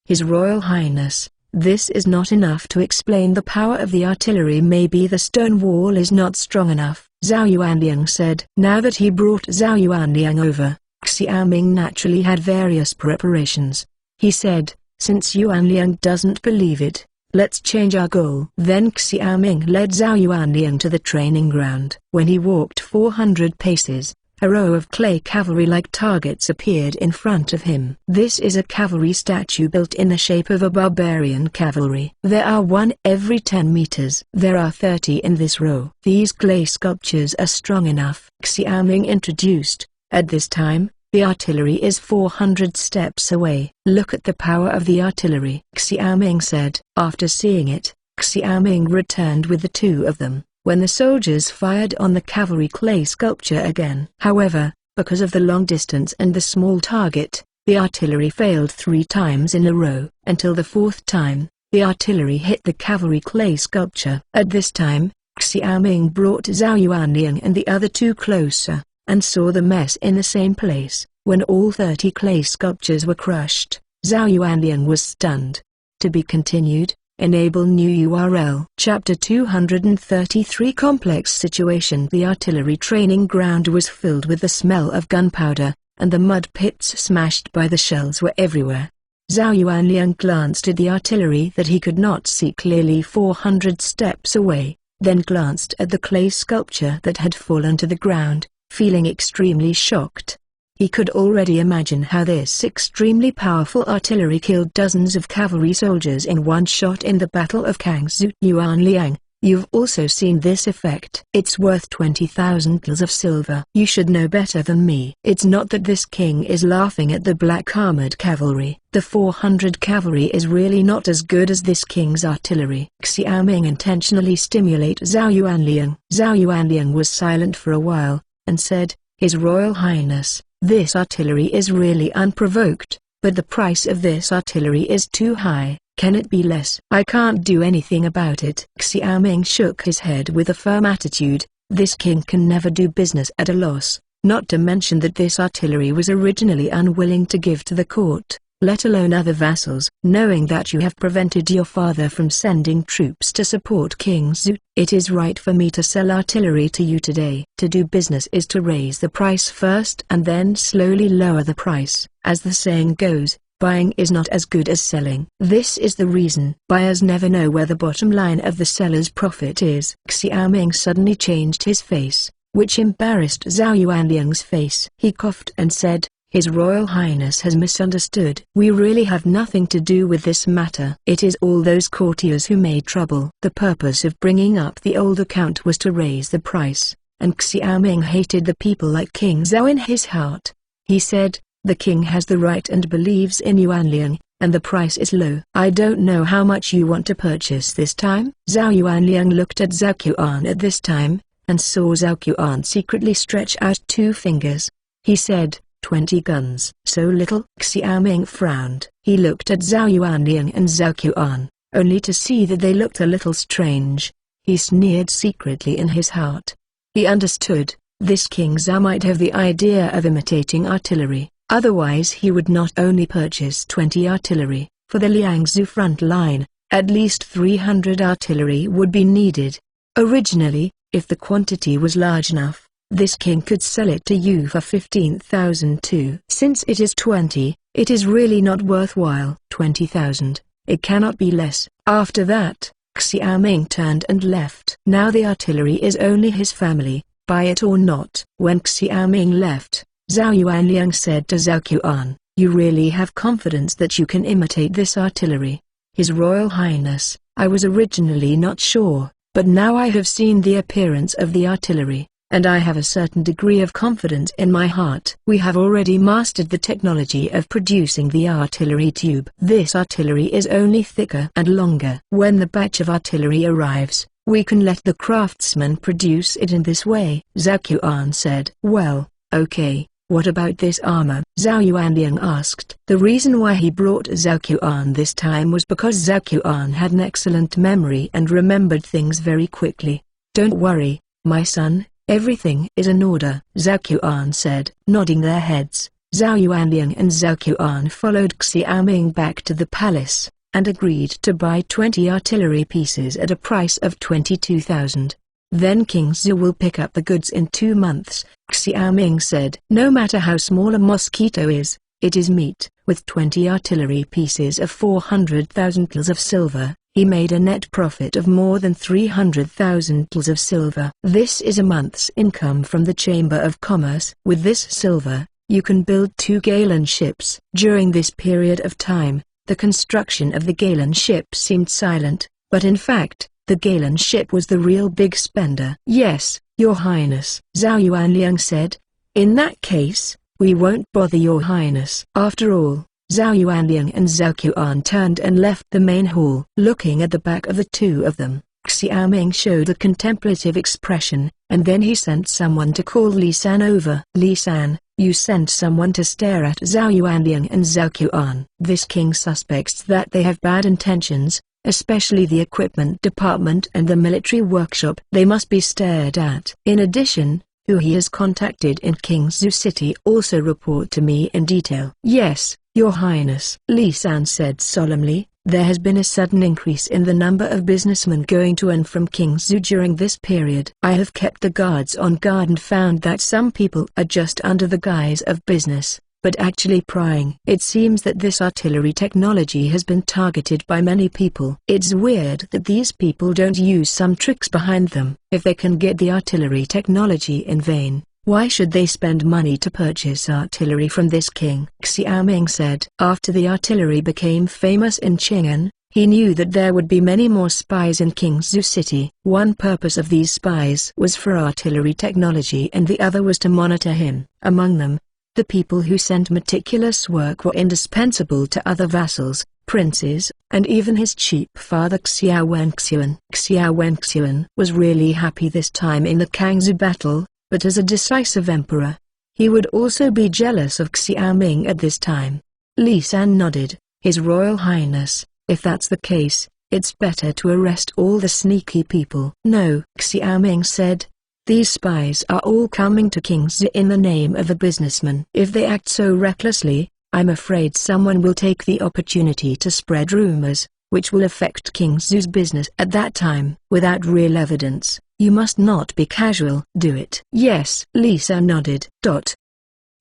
His Royal Highness, this is not enough to explain the power of the artillery. Maybe the stone wall is not strong enough, Zhao Yuanliang said. Now that he brought Zhao Yuanliang over, Xiaoming naturally had various preparations. He said, since Yuanliang doesn't believe it, let's change our goal. Then Xiaoming led Zhao Yuanliang to the training ground. When he walked 400 paces, a row of clay cavalry-like targets appeared in front of him. This is a cavalry statue built in the shape of a barbarian cavalry. There are 1 every 10 meters. There are 30 in this row. These clay sculptures are strong enough, Xiaoming introduced. At this time, the artillery is 400 steps away. Look at the power of the artillery, Xiaoming said. After seeing it, Xiaoming returned with the 2 of them, when the soldiers fired on the cavalry clay sculpture again. However, because of the long distance and the small target, the artillery failed 3 times in a row. Until the 4th time, the artillery hit the cavalry clay sculpture. At this time, Xiaoming brought Zhao Yuanliang and the other 2 closer, and saw the mess in the same place. When all 30 clay sculptures were crushed, Zhao Yuanliang was stunned. To be continued. Enable new URL. Chapter 233 Complex Situation. The artillery training ground was filled with the smell of gunpowder, and the mud pits smashed by the shells were everywhere. Zhao Yuanliang glanced at the artillery that he could not see clearly 400 steps away, then glanced at the clay sculpture that had fallen to the ground, feeling extremely shocked. He could already imagine how this extremely powerful artillery killed dozens of cavalry soldiers in one shot in the Battle of Kangzhou. Yuanliang, You've also seen this effect. It's worth 20,000 tals of silver. You should know better than me. It's not that this king is laughing at the black armored cavalry. The 400 cavalry is really not as good as this king's artillery. Xiaoming intentionally stimulate Zhao Yuanliang. Zhao Yuanliang was silent for a while, and said, His Royal Highness, this artillery is really unprovoked, but the price of this artillery is too high. Can it be less? I can't do anything about it. Xiaoming shook his head with a firm attitude. This king can never do business at a loss, not to mention that this artillery was originally unwilling to give to the court, let alone other vassals. Knowing that you have prevented your father from sending troops to support King Zhu, it is right for me to sell artillery to you today. To do business is to raise the price first and then slowly lower the price. As the saying goes, buying is not as good as selling. This is the reason buyers never know where the bottom line of the seller's profit is. Xiaoming suddenly changed his face, which embarrassed Zhao Yuanliang's face. He coughed and said, His Royal Highness has misunderstood. We really have nothing to do with this matter. It is all those courtiers who made trouble. The purpose of bringing up the old account was to raise the price, and Xiaoming hated the people like King Zhao in his heart. He said, The king has the right and believes in Yuanliang, and the price is low. I don't know how much you want to purchase this time. Zhao Yuanliang looked at Zhao Qian at this time, and saw Zhao Qian secretly stretch out 2 fingers. He said, 20 guns. So little? Xiaoming frowned. He looked at Zhao Yuanliang and Zhao Qian, only to see that they looked a little strange. He sneered secretly in his heart. He understood, this King Zhao might have the idea of imitating artillery. Otherwise he would not only purchase 20 artillery. For the Liangzhu front line, at least 300 artillery would be needed. Originally, if the quantity was large enough, this king could sell it to you for 15,000 too. Since it is 20, it is really not worthwhile. 20,000, it cannot be less. After that, Xiaoming turned and left. Now the artillery is only his family, buy it or not. When Xiaoming left, Zhao Yuanliang said to Zhao Qian, You really have confidence that you can imitate this artillery? His Royal Highness, I was originally not sure, but now I have seen the appearance of the artillery, and I have a certain degree of confidence in my heart. We have already mastered the technology of producing the artillery tube. This artillery is only thicker and longer. When the batch of artillery arrives, we can let the craftsman produce it in this way. Zhao Qian said. Well, okay. What about this armor? Zhao Yuanliang asked. The reason why he brought Zhao Qian this time was because Zhao Qian had an excellent memory and remembered things very quickly. Don't worry, my son, everything is in order, Zhao Qian said. Nodding their heads, Zhao Yuanliang and Zhao Qian followed Xiaoming back to the palace, and agreed to buy 20 artillery pieces at a price of 22,000. Then King Zhu will pick up the goods in 2 months, Xiaoming said. No matter how small a mosquito is, it is meat. With 20 artillery pieces of 400,000 tals of silver, he made a net profit of more than 300,000 tals of silver. This is a month's income from the Chamber of Commerce. With this silver, you can build 2 Galen ships. During this period of time, the construction of the Galen ship seemed silent, but in fact, the Galen ship was the real big spender. Yes, Your Highness, Zhao Yuanliang said. In that case, we won't bother Your Highness. After all, Zhao Yuanliang and Zhao Qian turned and left the main hall. Looking at the back of the 2 of them, Xiaoming showed a contemplative expression, and then he sent someone to call Li San over. Li San, you sent someone to stare at Zhao Yuanliang and Zhao Qian. This king suspects that they have bad intentions, especially the equipment department and the military workshop. They must be stared at. In addition, who he has contacted in Kingzhou City also report to me in detail. Yes, Your Highness, Li San said solemnly. There has been a sudden increase in the number of businessmen going to and from Kingzhou during this period. I have kept the guards on guard and found that some people are just under the guise of business, but actually prying. It seems that this artillery technology has been targeted by many people. It's weird that these people don't use some tricks behind them. If they can get the artillery technology in vain, why should they spend money to purchase artillery from this king? Xiaoming said. After the artillery became famous in Chang'an, He knew that there would be many more spies in Kingsu City. One purpose of these spies was for artillery technology and the other was to monitor him. Among them, the people who sent meticulous work were indispensable to other vassals, princes, and even his cheap father Xiao Wenxuan. Xiao Wenxuan was really happy this time in the Kangzhou battle, but as a decisive emperor, he would also be jealous of Xiao Ming at this time. Li San nodded. His Royal Highness, if that's the case, it's better to arrest all the sneaky people. No, Xiao Ming said. These spies are all coming to Kingzhou in the name of a businessman. If they act so recklessly, I'm afraid someone will take the opportunity to spread rumors, which will affect Kingzhou's business at that time. Without real evidence, you must not be casual. Do it. Yes, Lisa nodded.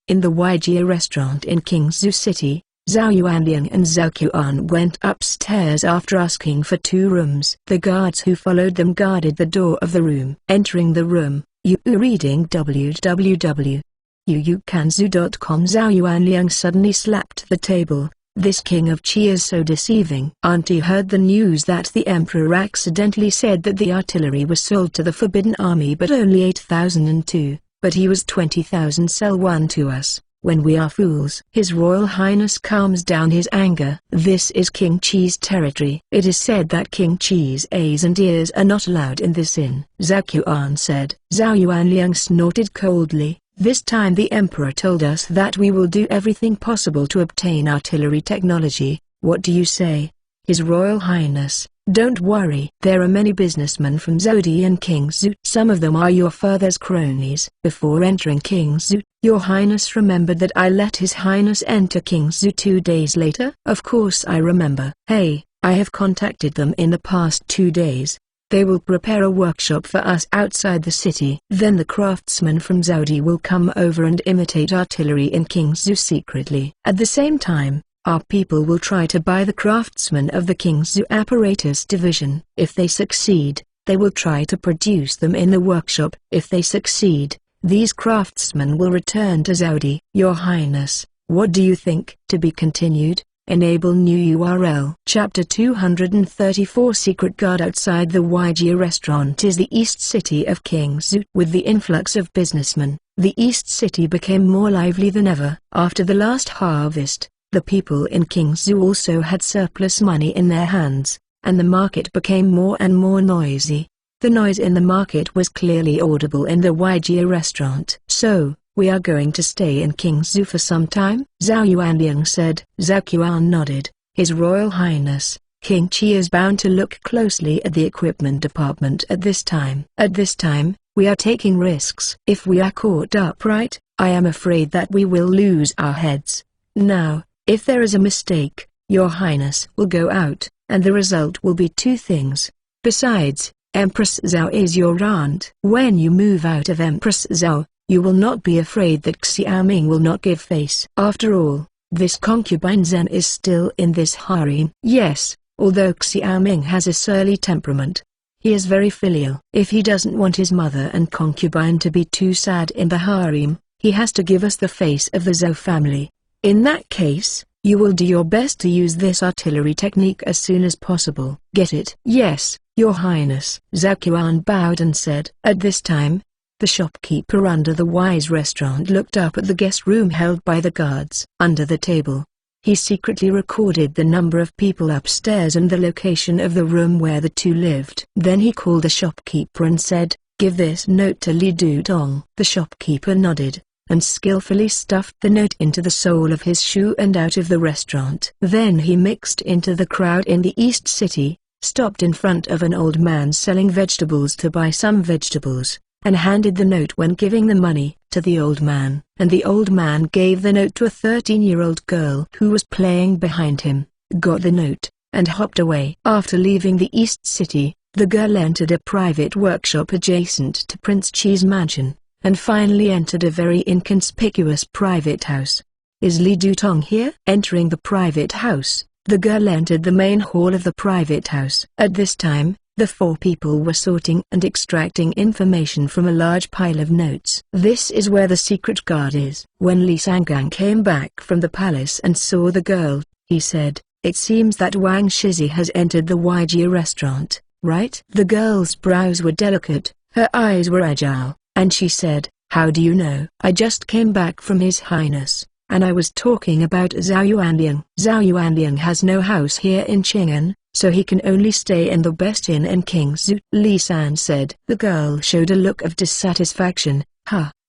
In the Waijia restaurant in Kingzhou City, Zhao Yuanliang and Zhao Qian went upstairs after asking for 2 rooms. The guards who followed them guarded the door of the room. Entering the room, reading www.yuukanzu.com. Zhao Yuanliang suddenly slapped the table. This king of Qi is so deceiving. Auntie heard the news that the emperor accidentally said that the artillery was sold to the Forbidden Army but only 8,002, but he was 20,000 sell one to us. When we are fools. His Royal Highness calms down his anger. This is King Qi's territory. It is said that King Qi's eyes and ears are not allowed in this inn. Zhao Qian said. Zhao Yuanliang snorted coldly. This time the emperor told us that we will do everything possible to obtain artillery technology. What do you say? His Royal Highness, don't worry. There are many businessmen from Zodi and Kingzhou. Some of them are your father's cronies. Before entering Kingzhou, Your Highness remembered that I let His Highness enter Kingzhou 2 days later? Of course I remember. Hey, I have contacted them in the past 2 days. They will prepare a workshop for us outside the city. Then the craftsmen from Zodi will come over and imitate artillery in Kingzhou secretly. At the same time, our people will try to buy the craftsmen of the Kingzhou apparatus division. If they succeed, they will try to produce them in the workshop. If they succeed, these craftsmen will return to Zodi. Your Highness, what do you think? To be continued. Enable new URL. Chapter 234. Secret guard outside the Waijia restaurant is the East City of Kingzhou. With the influx of businessmen, the East City became more lively than ever. After the last harvest, the people in Kingzhou also had surplus money in their hands, and the market became more and more noisy. The noise in the market was clearly audible in the Waijia restaurant. So, we are going to stay in Kingzhou for some time? Zhao Yuanliang said. Zhao Qian nodded. His Royal Highness, King Qi is bound to look closely at the equipment department at this time. At this time, we are taking risks. If we are caught upright, I am afraid that we will lose our heads. Now, if there is a mistake, Your Highness will go out, and the result will be 2 things. Besides, Empress Zhao is your aunt. When you move out of Empress Zhao, you will not be afraid that Xiao Ming will not give face. After all, this concubine Zhen is still in this harem. Yes, although Xiao Ming has a surly temperament, he is very filial. If he doesn't want his mother and concubine to be too sad in the harem, he has to give us the face of the Zhou family. In that case, you will do your best to use this artillery technique as soon as possible. Get it? Yes, Your Highness. Zhao Qian bowed and said. At this time, the shopkeeper under the Wise restaurant looked up at the guest room held by the guards. Under the table, he secretly recorded the number of people upstairs and the location of the room where the 2 lived. Then he called the shopkeeper and said, "Give this note to Li Dutong." The shopkeeper nodded, and skillfully stuffed the note into the sole of his shoe and out of the restaurant. Then he mixed into the crowd in the East City, stopped in front of an old man selling vegetables to buy some vegetables, and handed the note when giving the money to the old man. And the old man gave the note to a 13-year-old girl who was playing behind him, got the note, and hopped away. After leaving the East City, the girl entered a private workshop adjacent to Prince Qi's mansion, and finally entered a very inconspicuous private house. Is Li Dutong here? Entering the private house, the girl entered the main hall of the private house. At this time, the 4 people were sorting and extracting information from a large pile of notes. This is where the secret guard is. When Li Sangang came back from the palace and saw the girl, he said, It seems that Wang Shizi has entered the YG restaurant, right? The girl's brows were delicate, her eyes were agile, and she said, how do you know? I just came back from His Highness, and I was talking about Zhao Yuanliang. Zhao Yuanliang has no house here in Qing'an, so he can only stay in the best inn in Kingzhou, Li San said. The girl showed a look of dissatisfaction.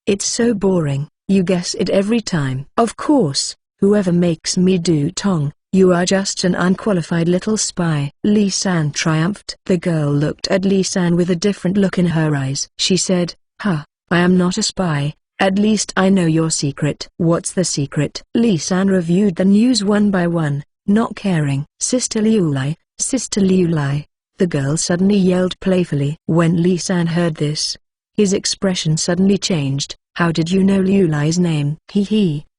It's so boring, you guess it every time. Of course, whoever makes me do tong, you are just an unqualified little spy. Li San triumphed. The girl looked at Li San with a different look in her eyes. She said, I am not a spy, at least I know your secret. What's the secret? Li San reviewed the news one by one, not caring. Sister Liu Lai, Sister Liu Lai, the girl suddenly yelled playfully. When Li San heard this, his expression suddenly changed. How did you know Liu Lai's name?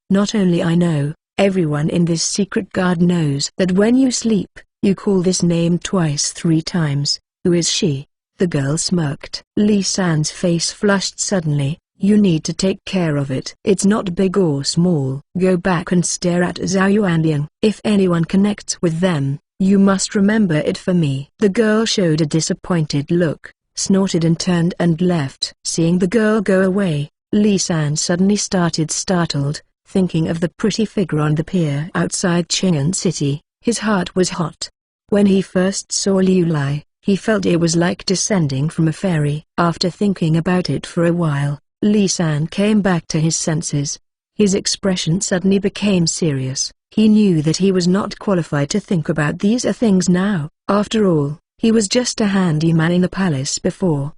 Not only I know, everyone in this secret guard knows that when you sleep, you call this name twice 3 times. Who is she? The girl smirked. Li San's face flushed suddenly. You need to take care of it. It's not big or small. Go back and stare at Zhao Yuanliang. If anyone connects with them, you must remember it for me. The girl showed a disappointed look, snorted and turned and left. Seeing the girl go away, Li San suddenly started startled, thinking of the pretty figure on the pier outside Qing'an City. His heart was hot. When he first saw Liu Lai, he felt it was like descending from a fairy. After thinking about it for a while, Li San came back to his senses. His expression suddenly became serious. He knew that he was not qualified to think about these things now. After all, he was just a handyman in the palace before.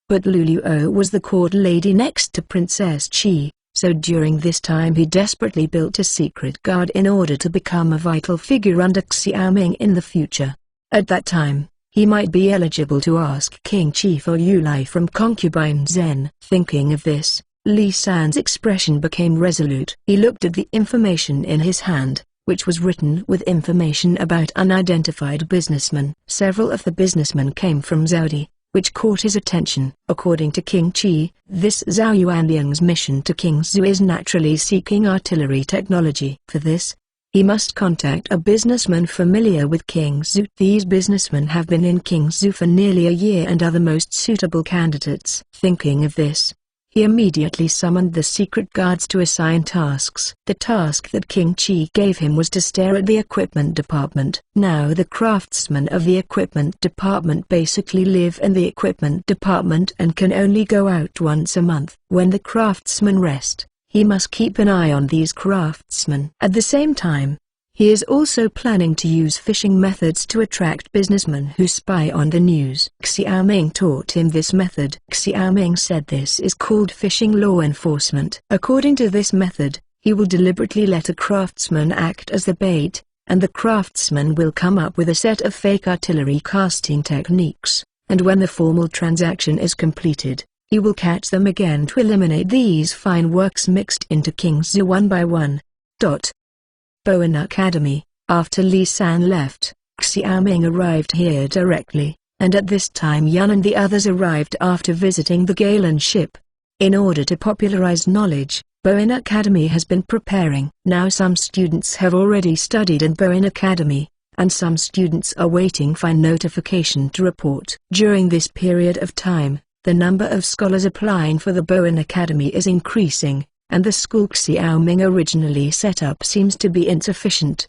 But Luluo was the court lady next to Princess Qi, so during this time he desperately built a secret guard in order to become a vital figure under Xiaoming in the future. At that time, he might be eligible to ask King Qi for Liu Lai from concubine Zhen. Thinking of this, Li San's expression became resolute. He looked at the information in his hand, which was written with information about unidentified businessmen. Several of the businessmen came from Zhaodi, which caught his attention. According to King Qi, this Zhao Yuanliang's mission to Kingzhou is naturally seeking artillery technology. For this, he must contact a businessman familiar with Kingzhou. These businessmen have been in Kingzhou for nearly a year and are the most suitable candidates. Thinking of this, he immediately summoned the secret guards to assign tasks. The task that King Qi gave him was to stare at the equipment department. Now the craftsmen of the equipment department basically live in the equipment department and can only go out once a month. When the craftsmen rest, he must keep an eye on these craftsmen. At the same time, he is also planning to use phishing methods to attract businessmen who spy on the news. Xiaoming taught him this method. Xiaoming said this is called phishing law enforcement. According to this method, he will deliberately let a craftsman act as the bait, and the craftsman will come up with a set of fake artillery casting techniques, and when the formal transaction is completed, he will catch them again to eliminate these fine works mixed into Kingzhou one by one. Bowen Academy. After Li San left, Xiaoming arrived here directly, and at this time Yan and the others arrived after visiting the Galen ship. In order to popularize knowledge, Bowen Academy has been preparing. Now some students have already studied in Bowen Academy, and some students are waiting for notification to report. During this period of time, the number of scholars applying for the Bowen Academy is increasing, and the school Xiaoming originally set up seems to be insufficient.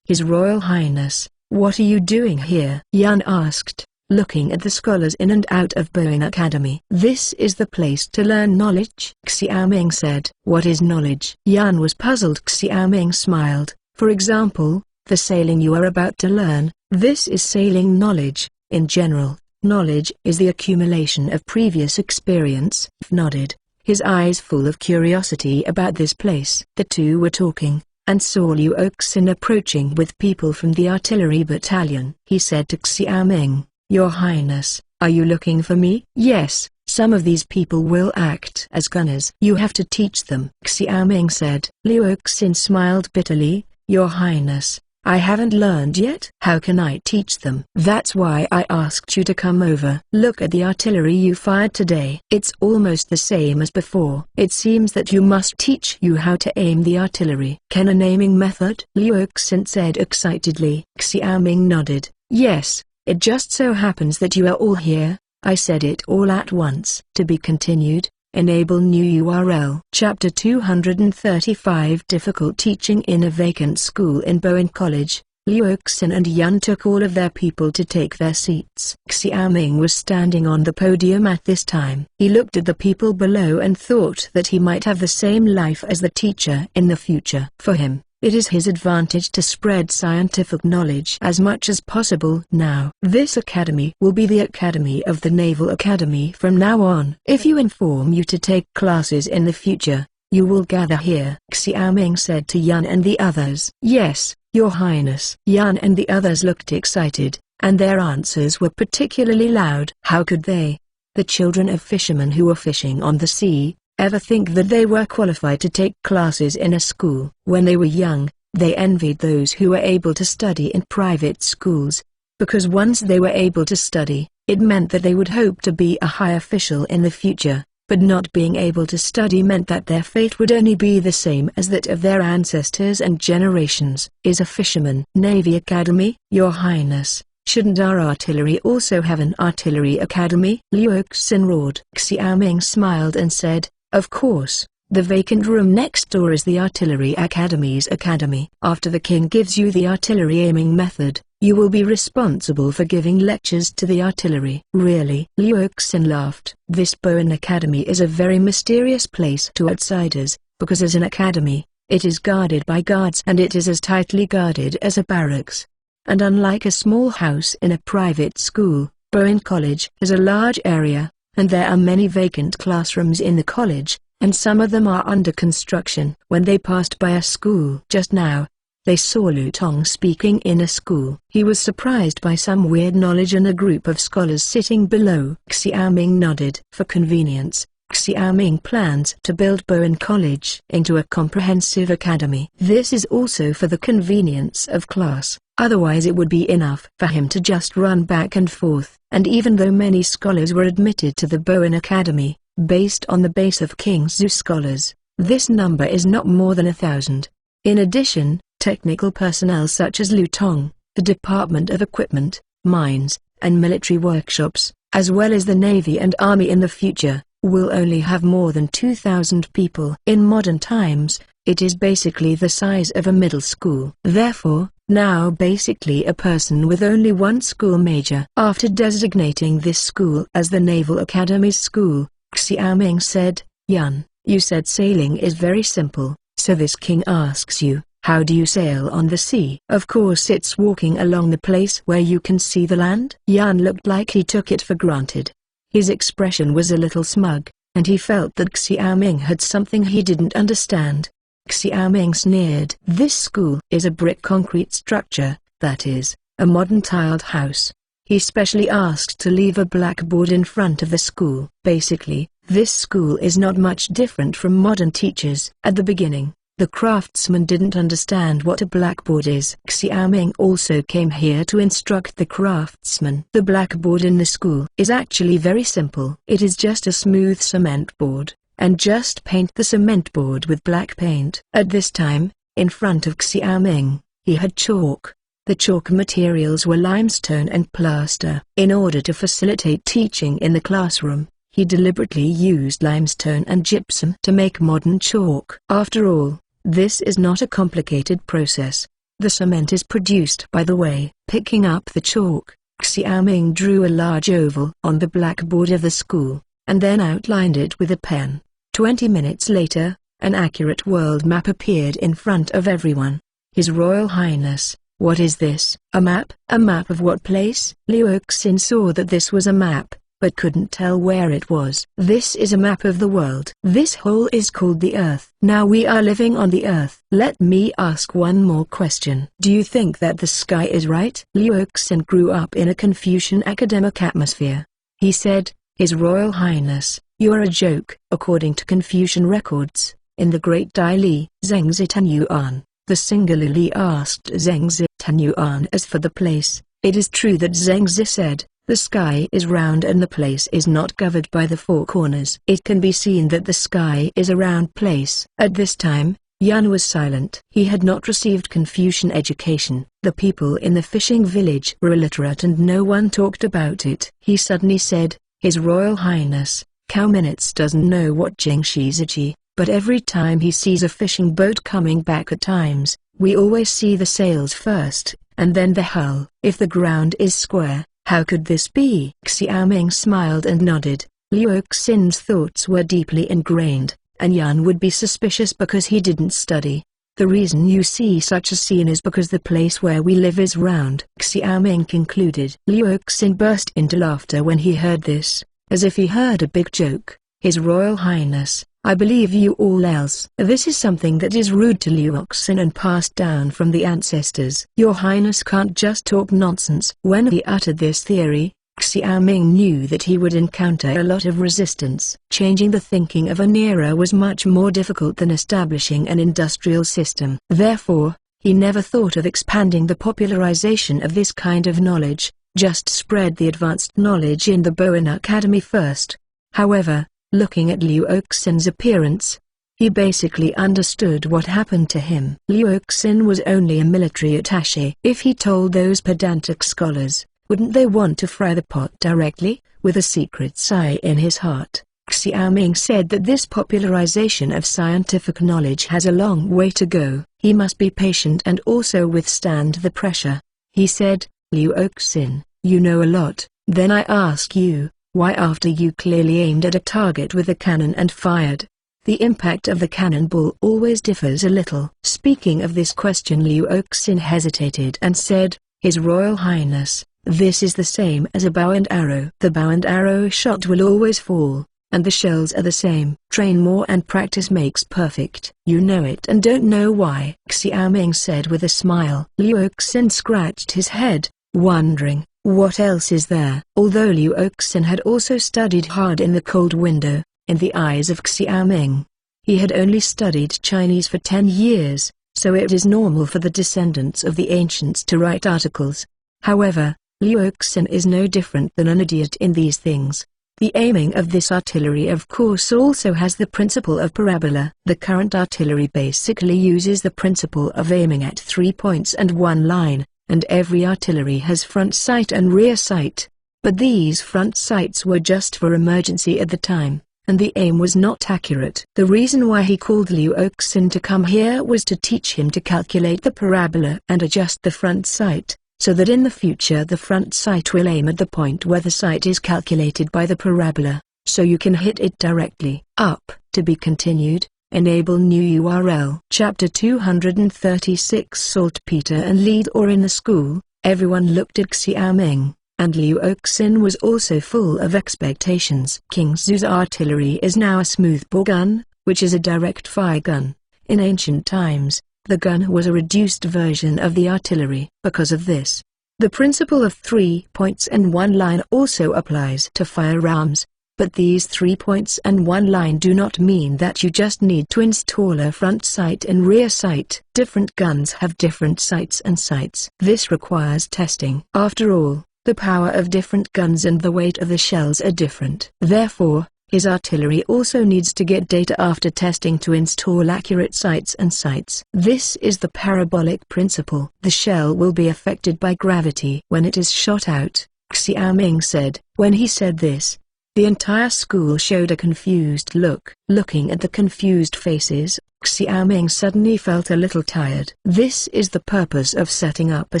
His Royal Highness, what are you doing here? Yan asked, looking at the scholars in and out of Bowen Academy. This is the place to learn knowledge, Xiaoming said. What is knowledge? Yan was puzzled. Xiaoming smiled. For example, the sailing you are about to learn, this is sailing knowledge. In general, knowledge is the accumulation of previous experience. Nodded, his eyes full of curiosity about this place. The two were talking, and saw Liu Oxin approaching with people from the artillery battalion. He said to Xiaoming, Your Highness, are you looking for me? Yes, some of these people will act as gunners. You have to teach them, Xiaoming said. Liu Oxin smiled bitterly, Your Highness, I haven't learned yet. How can I teach them? That's why I asked you to come over. Look at the artillery you fired today. It's almost the same as before. It seems that you must teach you how to aim the artillery. Can an aiming method? Liu Xin said excitedly. Xiaoming nodded. Yes, it just so happens that you are all here. I said it all at once. To be continued. Enable new URL. Chapter 235 Difficult Teaching in a Vacant School in Bowen College. Liu Xin and Yan took all of their people to take their seats. Xiaoming was standing on the podium at this time. He looked at the people below and thought that he might have the same life as the teacher in the future. For him, it is his advantage to spread scientific knowledge as much as possible now. This academy will be the Academy of the Naval Academy from now on. If you inform you to take classes in the future, you will gather here. Xiaoming said to Yan and the others. Yes, Your Highness. Yan and the others looked excited, and their answers were particularly loud. How could they, the children of fishermen who were fishing on the sea, ever think that they were qualified to take classes in a school? When they were young, they envied those who were able to study in private schools, because once they were able to study, it meant that they would hope to be a high official in the future, but not being able to study meant that their fate would only be the same as that of their ancestors and generations. Is a fisherman Navy Academy? Your Highness, shouldn't our artillery also have an artillery academy? Liu Xin roared. Xiaoming smiled and said, of course, the vacant room next door is the Artillery Academy's academy. After the king gives you the artillery aiming method, you will be responsible for giving lectures to the artillery. Really? Liu Xin laughed. This Bowen Academy is a very mysterious place to outsiders, because as an academy, it is guarded by guards and it is as tightly guarded as a barracks. And unlike a small house in a private school, Bowen College has a large area, and there are many vacant classrooms in the college, and some of them are under construction. When they passed by a school just now, they saw Lu Tong speaking in a school. He was surprised by some weird knowledge and a group of scholars sitting below. Xiaoming nodded. For convenience, Xiaoming plans to build Bowen College into a comprehensive academy. This is also for the convenience of class. Otherwise it would be enough for him to just run back and forth. And even though many scholars were admitted to the Bowen Academy, based on the base of King's scholars, this number is not more than 1,000. In addition, technical personnel such as Lu Tong, the Department of Equipment, Mines, and Military Workshops, as well as the Navy and Army in the future, will only have more than 2,000 people. In modern times, it is basically the size of a middle school. Therefore, now basically a person with only one school major. After designating this school as the Naval Academy's school, Xiaoming said, Yan, you said sailing is very simple, so this king asks you, how do you sail on the sea? Of course it's walking along the place where you can see the land. Yan looked like he took it for granted. His expression was a little smug, and he felt that Xiaoming had something he didn't understand. Xiaoming sneered. This school is a brick concrete structure, that is, a modern tiled house. He specially asked to leave a blackboard in front of the school. Basically, this school is not much different from modern teachers. At the beginning, the craftsman didn't understand what a blackboard is. Xiaoming also came here to instruct the craftsman. The blackboard in the school is actually very simple. It is just a smooth cement board, and just paint the cement board with black paint. At this time, in front of Xiaoming, he had chalk. The chalk materials were limestone and plaster. In order to facilitate teaching in the classroom, he deliberately used limestone and gypsum to make modern chalk. After all, this is not a complicated process. The cement is produced by the way. Picking up the chalk, Xiaoming drew a large oval on the blackboard of the school, and then outlined it with a pen. 20 minutes later, an accurate world map appeared in front of everyone. His Royal Highness, what is this? A map? A map of what place? Liu Xin saw that this was a map, but couldn't tell where it was. This is a map of the world. This hole is called the Earth. Now we are living on the Earth. Let me ask one more question. Do you think that the sky is right? Liu Xin grew up in a Confucian academic atmosphere. He said, His Royal Highness, you are a joke. According to Confucian records, in the Great Dai Li, Zheng Zitan Yuan, The singularly asked Zheng Zitanyuan. As for the place, it is true that Zheng Zi said, the sky is round and the place is not covered by the four corners. It can be seen that the sky is a round place. At this time, Yan was silent. He had not received Confucian education. The people in the fishing village were illiterate and no one talked about it. He suddenly said, His Royal Highness, Cow Minutes doesn't know what Jingxizichi, but every time he sees a fishing boat coming back at times, we always see the sails first, and then the hull. If the ground is square, how could this be? Xiaoming smiled and nodded. Liu Oxin's thoughts were deeply ingrained, and Yan would be suspicious because he didn't study. The reason you see such a scene is because the place where we live is round, Xiaoming concluded. Liu Oxin burst into laughter when he heard this, as if he heard a big joke. His Royal Highness, I believe you all else. This is something that is rude to Liu Oxin and passed down from the ancestors. Your Highness can't just talk nonsense. When he uttered this theory, Xiaoming knew that he would encounter a lot of resistance. Changing the thinking of an era was much more difficult than establishing an industrial system. Therefore, he never thought of expanding the popularization of this kind of knowledge, just spread the advanced knowledge in the Bowen Academy first. However, looking at Liu Oxin's appearance, he basically understood what happened to him. Liu Oxin was only a military attaché. If he told those pedantic scholars, wouldn't they want to fry the pot directly? With a secret sigh in his heart, Xiaoming said that this popularization of scientific knowledge has a long way to go. He must be patient and also withstand the pressure. He said, Liu Oxin, you know a lot. Then I ask you, why after you clearly aimed at a target with a cannon and fired, the impact of the cannonball always differs a little? Speaking of this question, Liu Oxin hesitated and said, His Royal Highness, this is the same as a bow and arrow. The bow and arrow shot will always fall, and the shells are the same. Train more and practice makes perfect. You know it and don't know why, Xiaoming said with a smile. Liu Oxin scratched his head, wondering, what else is there? Although Liu Oxin had also studied hard in the cold window, in the eyes of Xiaoming, he had only studied Chinese for 10 years, so it is normal for the descendants of the ancients to write articles. However, Liu Oxin is no different than an idiot in these things. The aiming of this artillery of course also has the principle of parabola. The current artillery basically uses the principle of aiming at 3 points and one line, and every artillery has front sight and rear sight. But these front sights were just for emergency at the time, and the aim was not accurate. The reason why he called Liu Oxin to come here was to teach him to calculate the parabola and adjust the front sight, so that in the future the front sight will aim at the point where the sight is calculated by the parabola, so you can hit it directly. Up. To be continued. Enable new URL. Chapter 236. Saltpeter and lead or in the school. Everyone looked at Xiaoming, and Liu Oxin was also full of expectations. King Zu's artillery is now a smoothbore gun, which is a direct fire gun. In ancient times, the gun was a reduced version of the artillery. Because of this, the principle of 3 points and one line also applies to firearms. But these 3 points and one line do not mean that you just need to install a front sight and rear sight. Different guns have different sights and sights. This requires testing. After all, the power of different guns and the weight of the shells are different. Therefore, his artillery also needs to get data after testing to install accurate sights and sights. This is the parabolic principle. The shell will be affected by gravity when it is shot out, Xiaoming said. When he said this, the entire school showed a confused look. Looking at the confused faces, Xiaoming suddenly felt a little tired. This is the purpose of setting up a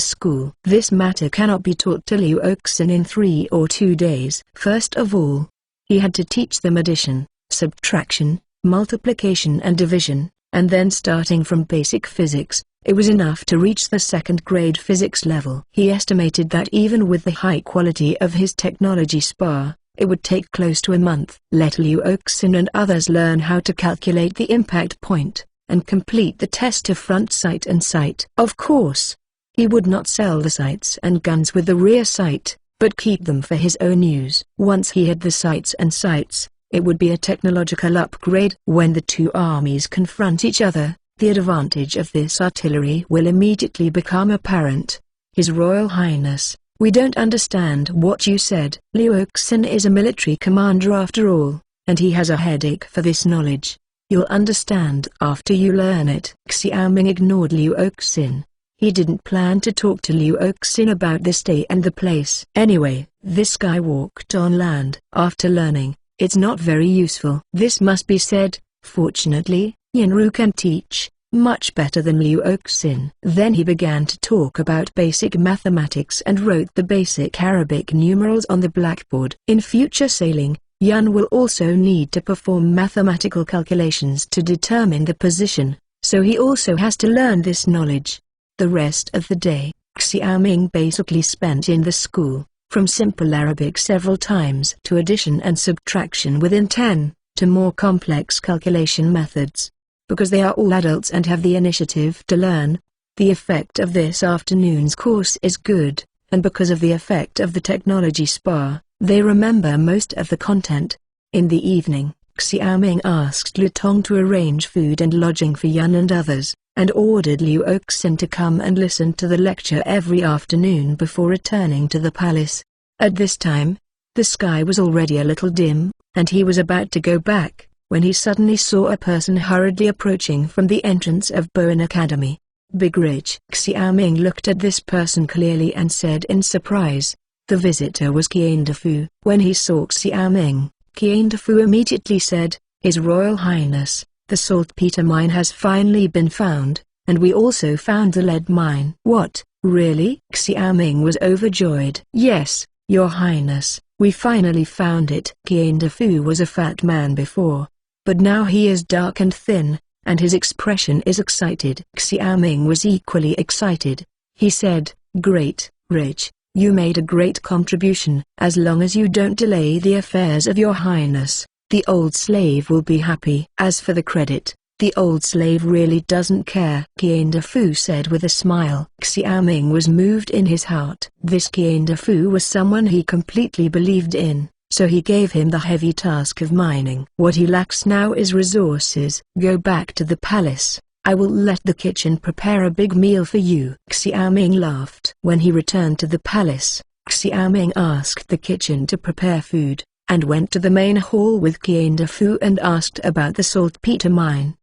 school. This matter cannot be taught to Liu Oxin in 3 or 2 days. First of all, he had to teach them addition, subtraction, multiplication and division, and then starting from basic physics, it was enough to reach the second-grade physics level. He estimated that even with the high quality of his technology spar, it would take close to a month. Let Liu Oxin and others learn how to calculate the impact point, and complete the test of front sight and sight. Of course, he would not sell the sights and guns with the rear sight, but keep them for his own use. Once he had the sights and sights, it would be a technological upgrade. When the two armies confront each other, The advantage of this artillery will immediately become apparent. His Royal Highness, we don't understand what you said. Liu Oxin is a military commander after all, and he has a headache for this knowledge. You'll understand after you learn it. Xiaoming ignored Liu Oxin. He didn't plan to talk to Liu Oxin about this day and the place. Anyway, this guy walked on land. After learning, it's not very useful. This must be said, fortunately, Yanru can teach much better than Liu Oxin. Then he began to talk about basic mathematics and wrote the basic Arabic numerals on the blackboard. In future sailing, Yan will also need to perform mathematical calculations to determine the position, so he also has to learn this knowledge. The rest of the day, Xiaoming basically spent in the school, from simple Arabic several times to addition and subtraction within 10, to more complex calculation methods. Because they are all adults and have the initiative to learn, the effect of this afternoon's course is good, and because of the effect of the technology spa, they remember most of the content. In the evening, Xiaoming asked Lutong to arrange food and lodging for Yan and others, and ordered Liu Oxin to come and listen to the lecture every afternoon before returning to the palace. At this time, the sky was already a little dim, and he was about to go back, when he suddenly saw a person hurriedly approaching from the entrance of Bowen Academy. Big Rich. Xiaoming looked at this person clearly and said in surprise. The visitor was Qian Defu. When he saw Xiaoming, Qian Defu immediately said, His Royal Highness, the saltpeter mine has finally been found, and we also found the lead mine. What, really? Xiaoming was overjoyed. Yes, Your Highness, we finally found it. Qian Defu was a fat man before, but now he is dark and thin, and his expression is excited. Xiaoming was equally excited. He said, Great, Rich. You made a great contribution. As long as you don't delay the affairs of Your Highness, the old slave will be happy. As for the credit, the old slave really doesn't care. Qian Defu said with a smile. Xiaoming was moved in his heart. This Qian Defu was someone he completely believed in, so he gave him the heavy task of mining. What he lacks now is resources. Go back to the palace. I will let the kitchen prepare a big meal for you. Xiaoming laughed. When he returned to the palace, Xiaoming asked the kitchen to prepare food, and went to the main hall with Qian Defu and asked about the saltpeter mine.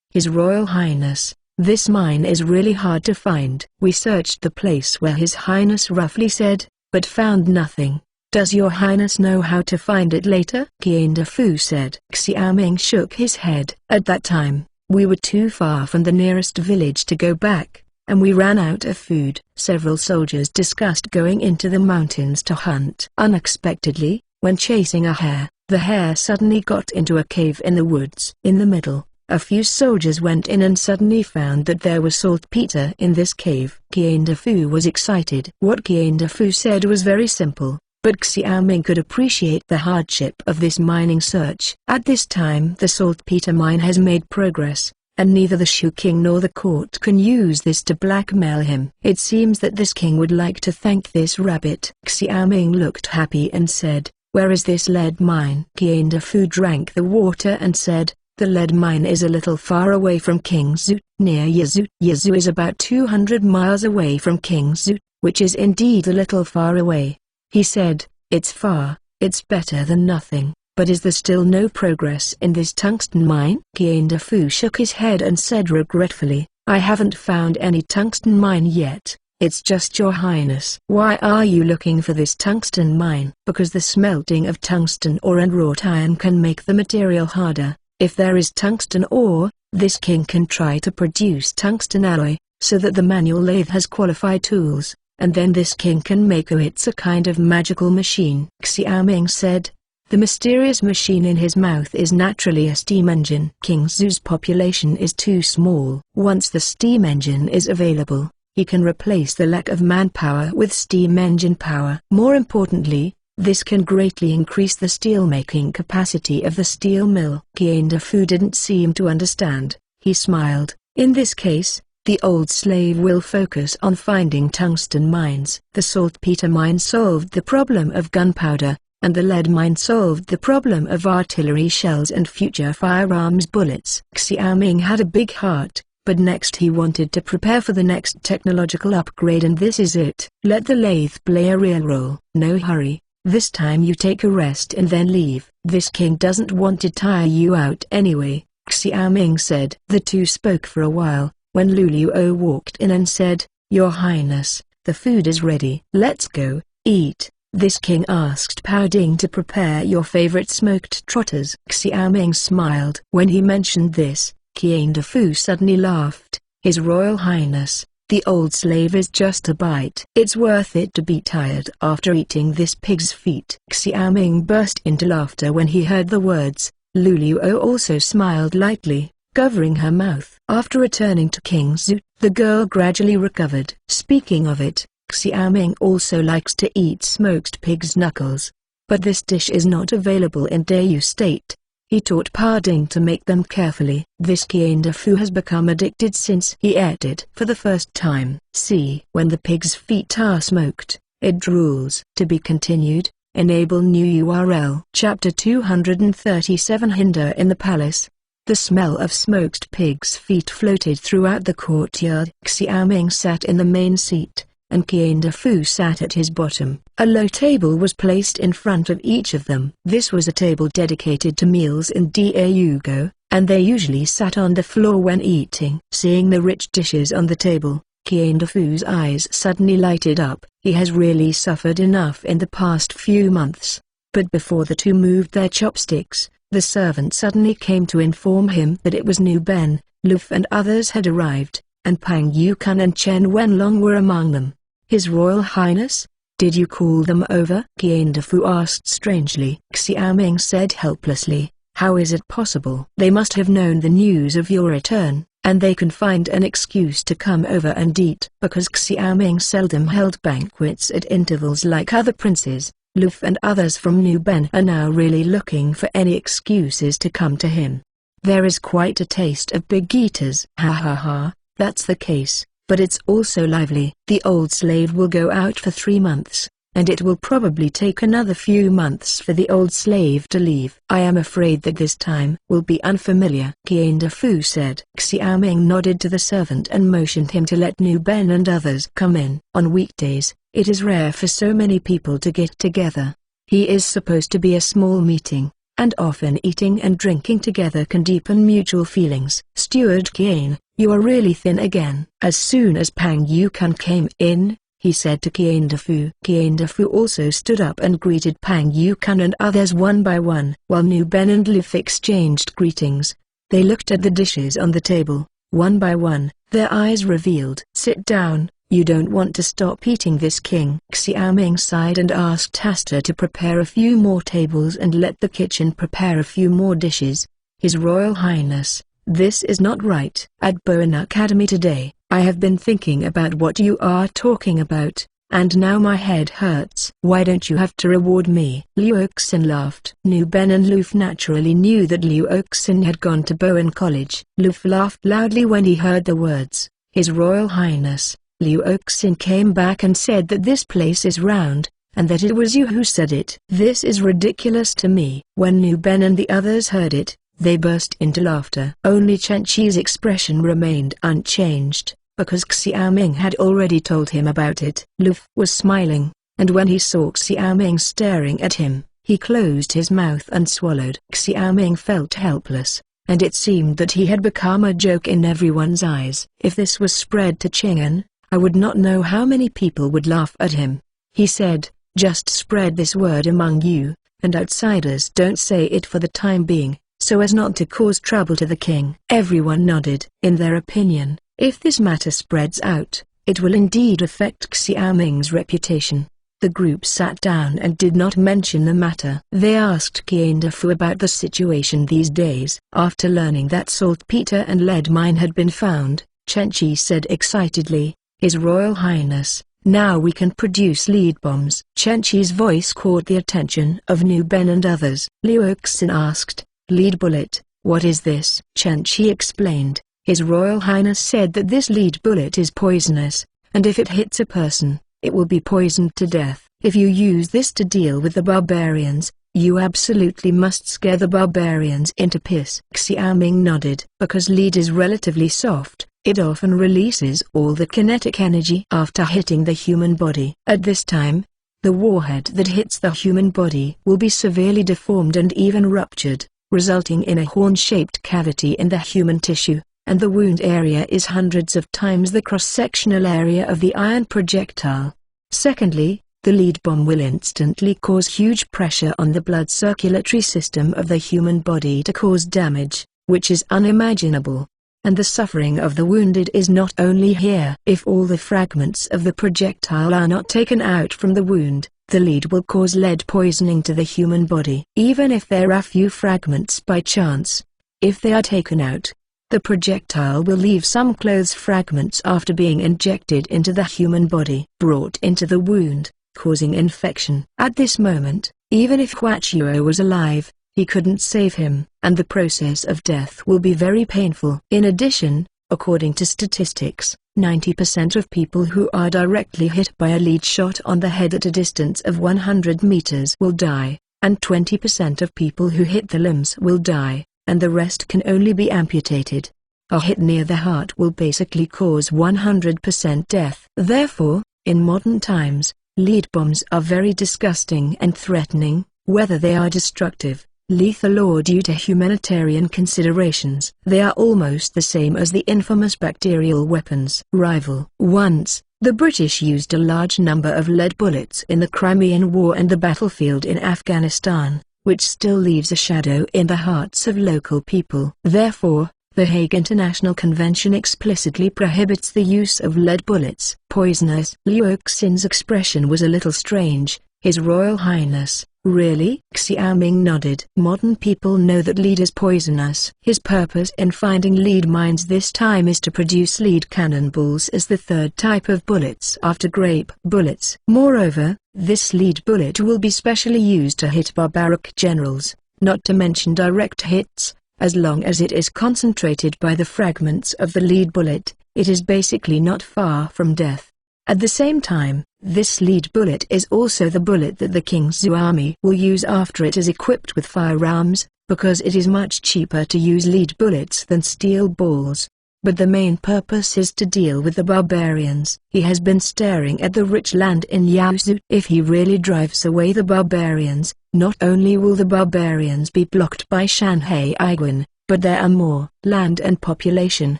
His Royal Highness, this mine is really hard to find. We searched the place where His Highness roughly said, but found nothing. Does Your Highness know how to find it later? Qian Defu said. Xiaoming shook his head. At that time, we were too far from the nearest village to go back, and we ran out of food. Several soldiers discussed going into the mountains to hunt. Unexpectedly, when chasing a hare, the hare suddenly got into a cave in the woods. In the middle, a few soldiers went in and suddenly found that there was saltpeter in this cave. Qian Defu was excited. What Qian Defu said was very simple, but Xiaoming could appreciate the hardship of this mining search. At this time the saltpeter mine has made progress, and neither the Shu King nor the court can use this to blackmail him. It seems that this king would like to thank this rabbit. Xiaoming looked happy and said, Where is this lead mine? Qian Defu drank the water and said, The lead mine is a little far away from Kingzhou, near Yazoo. Yazoo is about 200 miles away from Kingzhou, which is indeed a little far away. He said, It's far, it's better than nothing, but is there still no progress in this tungsten mine? Qian Defu shook his head and said regretfully, I haven't found any tungsten mine yet. It's just Your Highness. Why are you looking for this tungsten mine? Because the smelting of tungsten ore and wrought iron can make the material harder. If there is tungsten ore, this king can try to produce tungsten alloy, so that the manual lathe has qualified tools, and then this king can make it's a kind of magical machine. Xiaoming said. The mysterious machine in his mouth is naturally a steam engine. Kingzhou's population is too small. Once the steam engine is available, he can replace the lack of manpower with steam engine power. More importantly, this can greatly increase the steel-making capacity of the steel mill. Qian Defu didn't seem to understand. He smiled. In this case, the old slave will focus on finding tungsten mines. The saltpeter mine solved the problem of gunpowder, and the lead mine solved the problem of artillery shells and future firearms bullets. Xiaoming had a big heart, But next he wanted to prepare for the next technological upgrade, and this is it. Let the lathe play a real role. No hurry. This time you take a rest and then leave. This king doesn't want to tire you out anyway, Xiaoming said. The two spoke for a while, when Luluo walked in and said, Your Highness, the food is ready. Let's go, eat. This king asked Pao Ding to prepare your favorite smoked trotters. Xiaoming smiled. When he mentioned this, Qian Defu suddenly laughed. His Royal Highness, the old slave is just a bite. It's worth it to be tired after eating this pig's feet. Xiaoming burst into laughter when he heard the words. Luluo also smiled lightly, covering her mouth. After returning to King Zhu, the girl gradually recovered. Speaking of it, Xiaoming also likes to eat smoked pig's knuckles. But this dish is not available in Dayu State. He taught Pa Ding to make them carefully. This Qian Defu has become addicted since he ate it for the first time. See, when the pig's feet are smoked, it drools. To be continued. Enable new URL. Chapter 237 Hinder in the Palace. The smell of smoked pig's feet floated throughout the courtyard. Xiaoming sat in the main seat, and Qian Defu sat at his bottom. A low table was placed in front of each of them. This was a table dedicated to meals in Dayugo, and they usually sat on the floor when eating. Seeing the rich dishes on the table, Qian Defu's eyes suddenly lighted up. He has really suffered enough in the past few months. But before the two moved their chopsticks, the servant suddenly came to inform him that it was Nu Ben, Luf and others had arrived, and Pang Yukan and Chen Wenlong were among them. His Royal Highness, did you call them over? Qian Defu asked strangely. Xiaoming said helplessly, how is it possible? They must have known the news of your return, and they can find an excuse to come over and eat. Because Xiaoming seldom held banquets at intervals like other princes, Luf and others from Nu Ben are now really looking for any excuses to come to him. There is quite a taste of big eaters. Ha ha ha, that's the case. But it's also lively. The old slave will go out for 3 months, and it will probably take another few months for the old slave to leave. I am afraid that this time will be unfamiliar, Qian Defu said. Xiaoming nodded to the servant and motioned him to let Nu Ben and others come in. On weekdays, it is rare for so many people to get together. He is supposed to be a small meeting, and often eating and drinking together can deepen mutual feelings. Steward Qian, you are really thin again. As soon as Pang Yukan came in, he said to Qian Defu. Qian Defu also stood up and greeted Pang Yukan and others one by one. While Nu Ben and Luf exchanged greetings, they looked at the dishes on the table, one by one, their eyes revealed. Sit down, you don't want to stop eating this, King. Xiaoming sighed and asked Hasta to prepare a few more tables and let the kitchen prepare a few more dishes. His Royal Highness, this is not right. At Bowen Academy today, I have been thinking about what you are talking about, and now my head hurts. Why don't you have to reward me? Liu Oxin laughed. Nu Ben and Luf naturally knew that Liu Oxin had gone to Bowen College. Luf laughed loudly when he heard the words, His Royal Highness. Liu Oxin came back and said that this place is round, and that it was you who said it. This is ridiculous to me. When Nu Ben and the others heard it, they burst into laughter. Only Chen Qi's expression remained unchanged, because Xiaoming had already told him about it. Luf was smiling, and when he saw Xiaoming staring at him, he closed his mouth and swallowed. Xiaoming felt helpless, and it seemed that he had become a joke in everyone's eyes. If this was spread to Chang'an, I would not know how many people would laugh at him. He said, just spread this word among you, and outsiders don't say it for the time being, so as not to cause trouble to the king. Everyone nodded. In their opinion, if this matter spreads out, it will indeed affect Xiaoming's reputation. The group sat down and did not mention the matter. They asked Qian Defu about the situation these days. After learning that saltpeter and lead mine had been found, Chen Qi said excitedly, His Royal Highness, now we can produce lead bombs. Chen Qi's voice caught the attention of Nu Ben and others. Liu Oxin asked, lead bullet, what is this? Chen Qi explained, His Royal Highness said that this lead bullet is poisonous, and if it hits a person, it will be poisoned to death. If you use this to deal with the barbarians, you absolutely must scare the barbarians into piss. Xiaoming nodded. Because lead is relatively soft, It often releases all the kinetic energy after hitting the human body. At this time, the warhead that hits the human body will be severely deformed and even ruptured, resulting in a horn-shaped cavity in the human tissue, and the wound area is hundreds of times the cross-sectional area of the iron projectile. Secondly, the lead bomb will instantly cause huge pressure on the blood circulatory system of the human body to cause damage, which is unimaginable. And the suffering of the wounded is not only here. If all the fragments of the projectile are not taken out from the wound, the lead will cause lead poisoning to the human body. Even if there are few fragments by chance, if they are taken out, the projectile will leave some clothes fragments after being injected into the human body, brought into the wound, causing infection. At this moment, even if Huachuo was alive, he couldn't save him, and the process of death will be very painful. In addition, according to statistics, 90% of people who are directly hit by a lead shot on the head at a distance of 100 meters will die, and 20% of people who hit the limbs will die, and the rest can only be amputated. A hit near the heart will basically cause 100% death. Therefore, in modern times, lead bombs are very disgusting and threatening, whether they are destructive, lethal or due to humanitarian considerations. They are almost the same as the infamous bacterial weapons. Rival. Once, the British used a large number of lead bullets in the Crimean War and the battlefield in Afghanistan, which still leaves a shadow in the hearts of local people. Therefore, the Hague International Convention explicitly prohibits the use of lead bullets. Poisonous. Liu Xin's expression was a little strange. His Royal Highness, really? Xiaoming nodded. Modern people know that lead is poisonous. His purpose in finding lead mines this time is to produce lead cannonballs as the third type of bullets after grape bullets. Moreover, this lead bullet will be specially used to hit barbaric generals, not to mention direct hits. As long as it is concentrated by the fragments of the lead bullet, it is basically not far from death. At the same time, this lead bullet is also the bullet that the King's army will use after it is equipped with firearms, because it is much cheaper to use lead bullets than steel balls. But the main purpose is to deal with the barbarians. He has been staring at the rich land in Yaosu. If he really drives away the barbarians, not only will the barbarians be blocked by Shanhai Aiguan, but there are more land and population.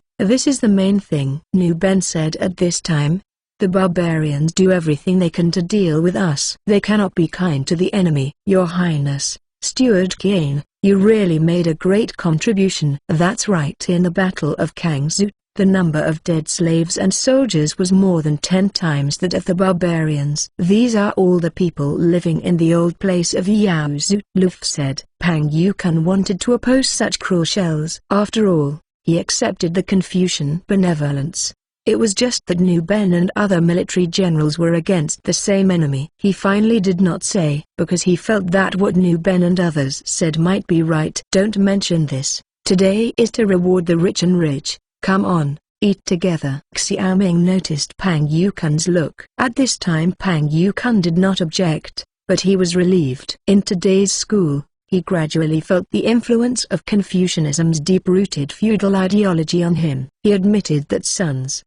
This is the main thing. Nu Ben said at this time. The barbarians do everything they can to deal with us. They cannot be kind to the enemy. Your Highness, Steward Qian, you really made a great contribution. That's right. In the Battle of Kangzhou, the number of dead slaves and soldiers was more than 10 times that of the barbarians. These are all the people living in the old place of Yaozu. Luff said. Pang Yukun wanted to oppose such cruel shells. After all, he accepted the Confucian benevolence. It was just that Nu Ben and other military generals were against the same enemy. He finally did not say, because he felt that what Nu Ben and others said might be right. Don't mention this. Today is to reward the rich and rich. Come on, eat together. Xiaoming noticed Pang Yukun's look. At this time Pang Yukun did not object, but he was relieved. In today's school, he gradually felt the influence of Confucianism's deep-rooted feudal ideology on him. He admitted that sons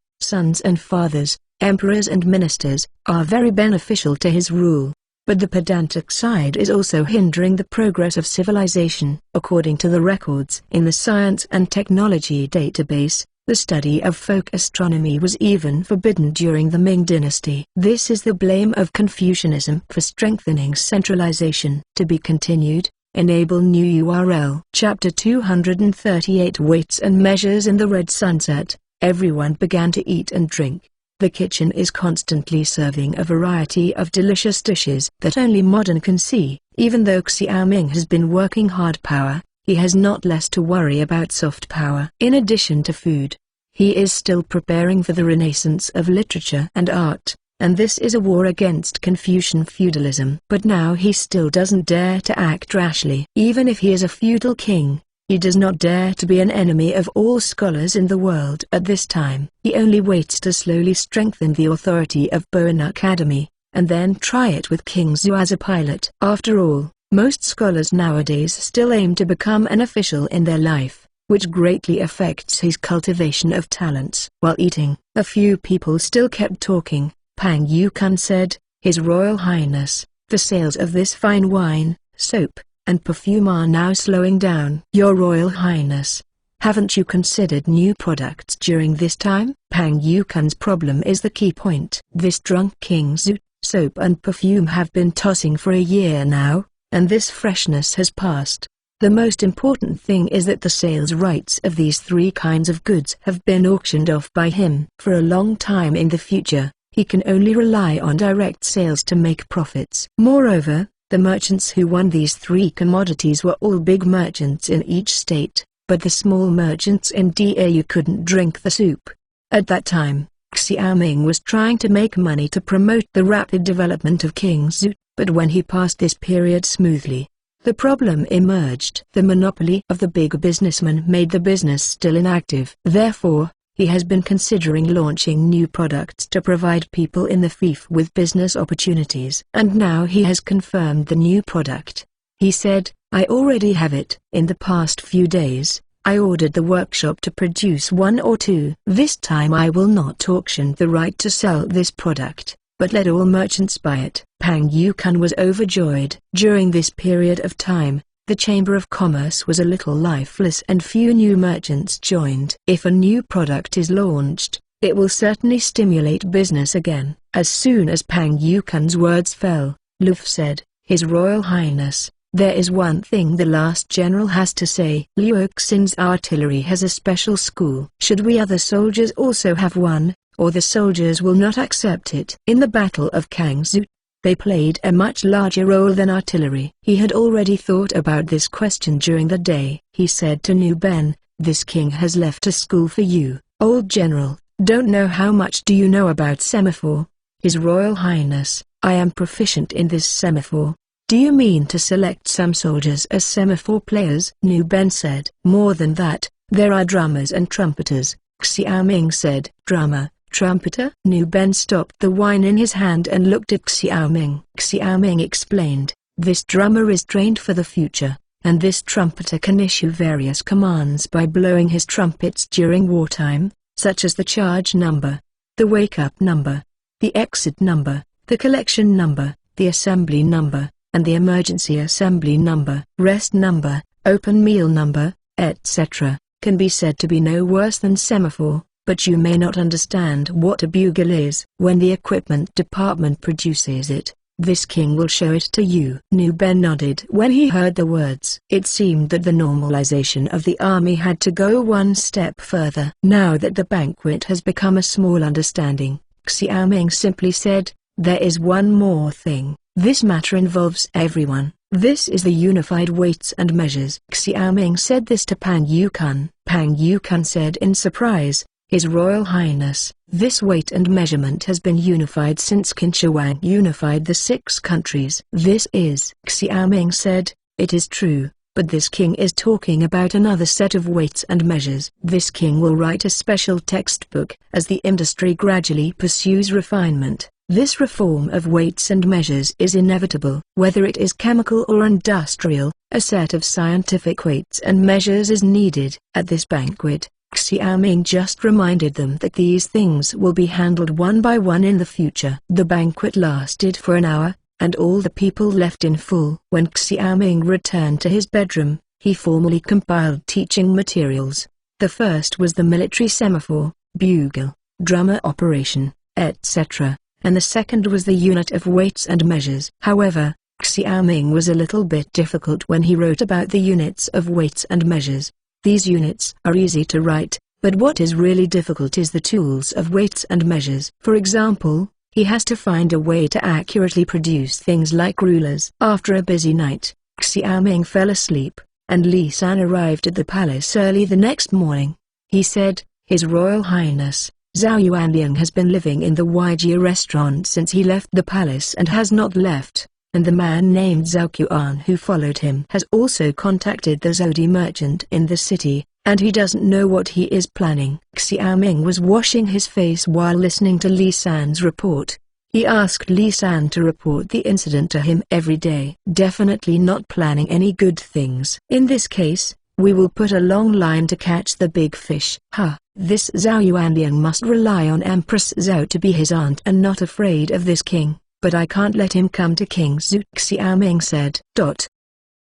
and fathers, emperors and ministers, are very beneficial to his rule. But the pedantic side is also hindering the progress of civilization. According to the records in the Science and Technology database, the study of folk astronomy was even forbidden during the Ming Dynasty. This is the blame of Confucianism for strengthening centralization. To be continued. Enable new URL. Chapter 238 Weights and Measures. In the Red Sunset, everyone began to eat and drink. The kitchen is constantly serving a variety of delicious dishes that only modern can see. Even though Xiaoming has been working hard power, he has not less to worry about soft power. In addition to food, he is still preparing for the renaissance of literature and art, and this is a war against Confucian feudalism. But now he still doesn't dare to act rashly. Even if he is a feudal king, he does not dare to be an enemy of all scholars in the world at this time. He only waits to slowly strengthen the authority of Boan Academy, and then try it with King Zhu as a pilot. After all, most scholars nowadays still aim to become an official in their life, which greatly affects his cultivation of talents. While eating, a few people still kept talking. Pang Yukun said, "His Royal Highness, the sales of this fine wine, soap, and perfume are now slowing down." "Your Royal Highness, haven't you considered new products during this time?" Pang Yukun's problem is the key point. This drunk king's soap and perfume have been tossing for a year now, and this freshness has passed. The most important thing is that the sales rights of these three kinds of goods have been auctioned off by him. For a long time in the future, he can only rely on direct sales to make profits. Moreover, the merchants who won these three commodities were all big merchants in each state, but the small merchants in Dau couldn't drink the soup. At that time, Xiaoming was trying to make money to promote the rapid development of King Zhu, but when he passed this period smoothly, the problem emerged. The monopoly of the big businessman made the business still inactive. Therefore, he has been considering launching new products to provide people in the fief with business opportunities. And now he has confirmed the new product. He said, "I already have it." In the past few days, I ordered the workshop to produce one or two. This time I will not auction the right to sell this product, but let all merchants buy it. Pang Yukun was overjoyed. During this period of time, the Chamber of Commerce was a little lifeless and few new merchants joined. If a new product is launched, it will certainly stimulate business again. As soon as Pang Yukun's words fell, Luf said, "His Royal Highness, there is one thing the last general has to say. Liu Xin's artillery has a special school. Should we other soldiers also have one, or the soldiers will not accept it?" In the Battle of Kangzhou, they played a much larger role than artillery. He had already thought about this question during the day. He said to Nu Ben, "This king has left a school for you, old general. Don't know how much do you know about semaphore?" "His Royal Highness, I am proficient in this semaphore." "Do you mean to select some soldiers as semaphore players?" Nu Ben said. "More than that, there are drummers and trumpeters," Xiaoming said. "Drummer, trumpeter?" Nu Ben stopped the wine in his hand and looked at Xiaoming. Xiaoming explained, "This drummer is trained for the future, and this trumpeter can issue various commands by blowing his trumpets during wartime, such as the charge number, the wake-up number, the exit number, the collection number, the assembly number, and the emergency assembly number, rest number, open meal number, etc. Can be said to be no worse than semaphore, but you may not understand what a bugle is. When the equipment department produces it, this king will show it to you." Nu Ben nodded when he heard the words. It seemed that the normalization of the army had to go one step further. Now that the banquet has become a small understanding, Xiaoming simply said, "There is one more thing. This matter involves everyone. This is the unified weights and measures." Xiaoming said this to Pang Yukun. Pang Yukun said in surprise, "His Royal Highness, this weight and measurement has been unified since Qin Shi Huang unified the 6 countries." "This is," Xiaoming said, "it is true, but this king is talking about another set of weights and measures. This king will write a special textbook. As the industry gradually pursues refinement, this reform of weights and measures is inevitable. Whether it is chemical or industrial, a set of scientific weights and measures is needed." At this banquet, Xiaoming just reminded them that these things will be handled one by one in the future. The banquet lasted for an hour, and all the people left in full. When Xiaoming returned to his bedroom, he formally compiled teaching materials. The first was the military semaphore, bugle, drummer operation, etc., and the second was the unit of weights and measures. However, Xiaoming was a little bit difficult when he wrote about the units of weights and measures. These units are easy to write, but what is really difficult is the tools of weights and measures. For example, he has to find a way to accurately produce things like rulers. After a busy night, Xiaoming fell asleep, and Li San arrived at the palace early the next morning. He said, "His Royal Highness, Zhao Yuanliang has been living in the Weijia restaurant since he left the palace and has not left, and the man named Zhao Qian who followed him has also contacted the Zodi merchant in the city, and he doesn't know what he is planning." Xiaoming was washing his face while listening to Li San's report. He asked Li San to report the incident to him every day. Definitely not planning any good things. In this case, We will put a long line to catch the big fish. Ha! This Zhao Yuanliang must rely on Empress Zhao to be his aunt and not afraid of this king, but I can't let him come to King Zhu, Xiaoming said.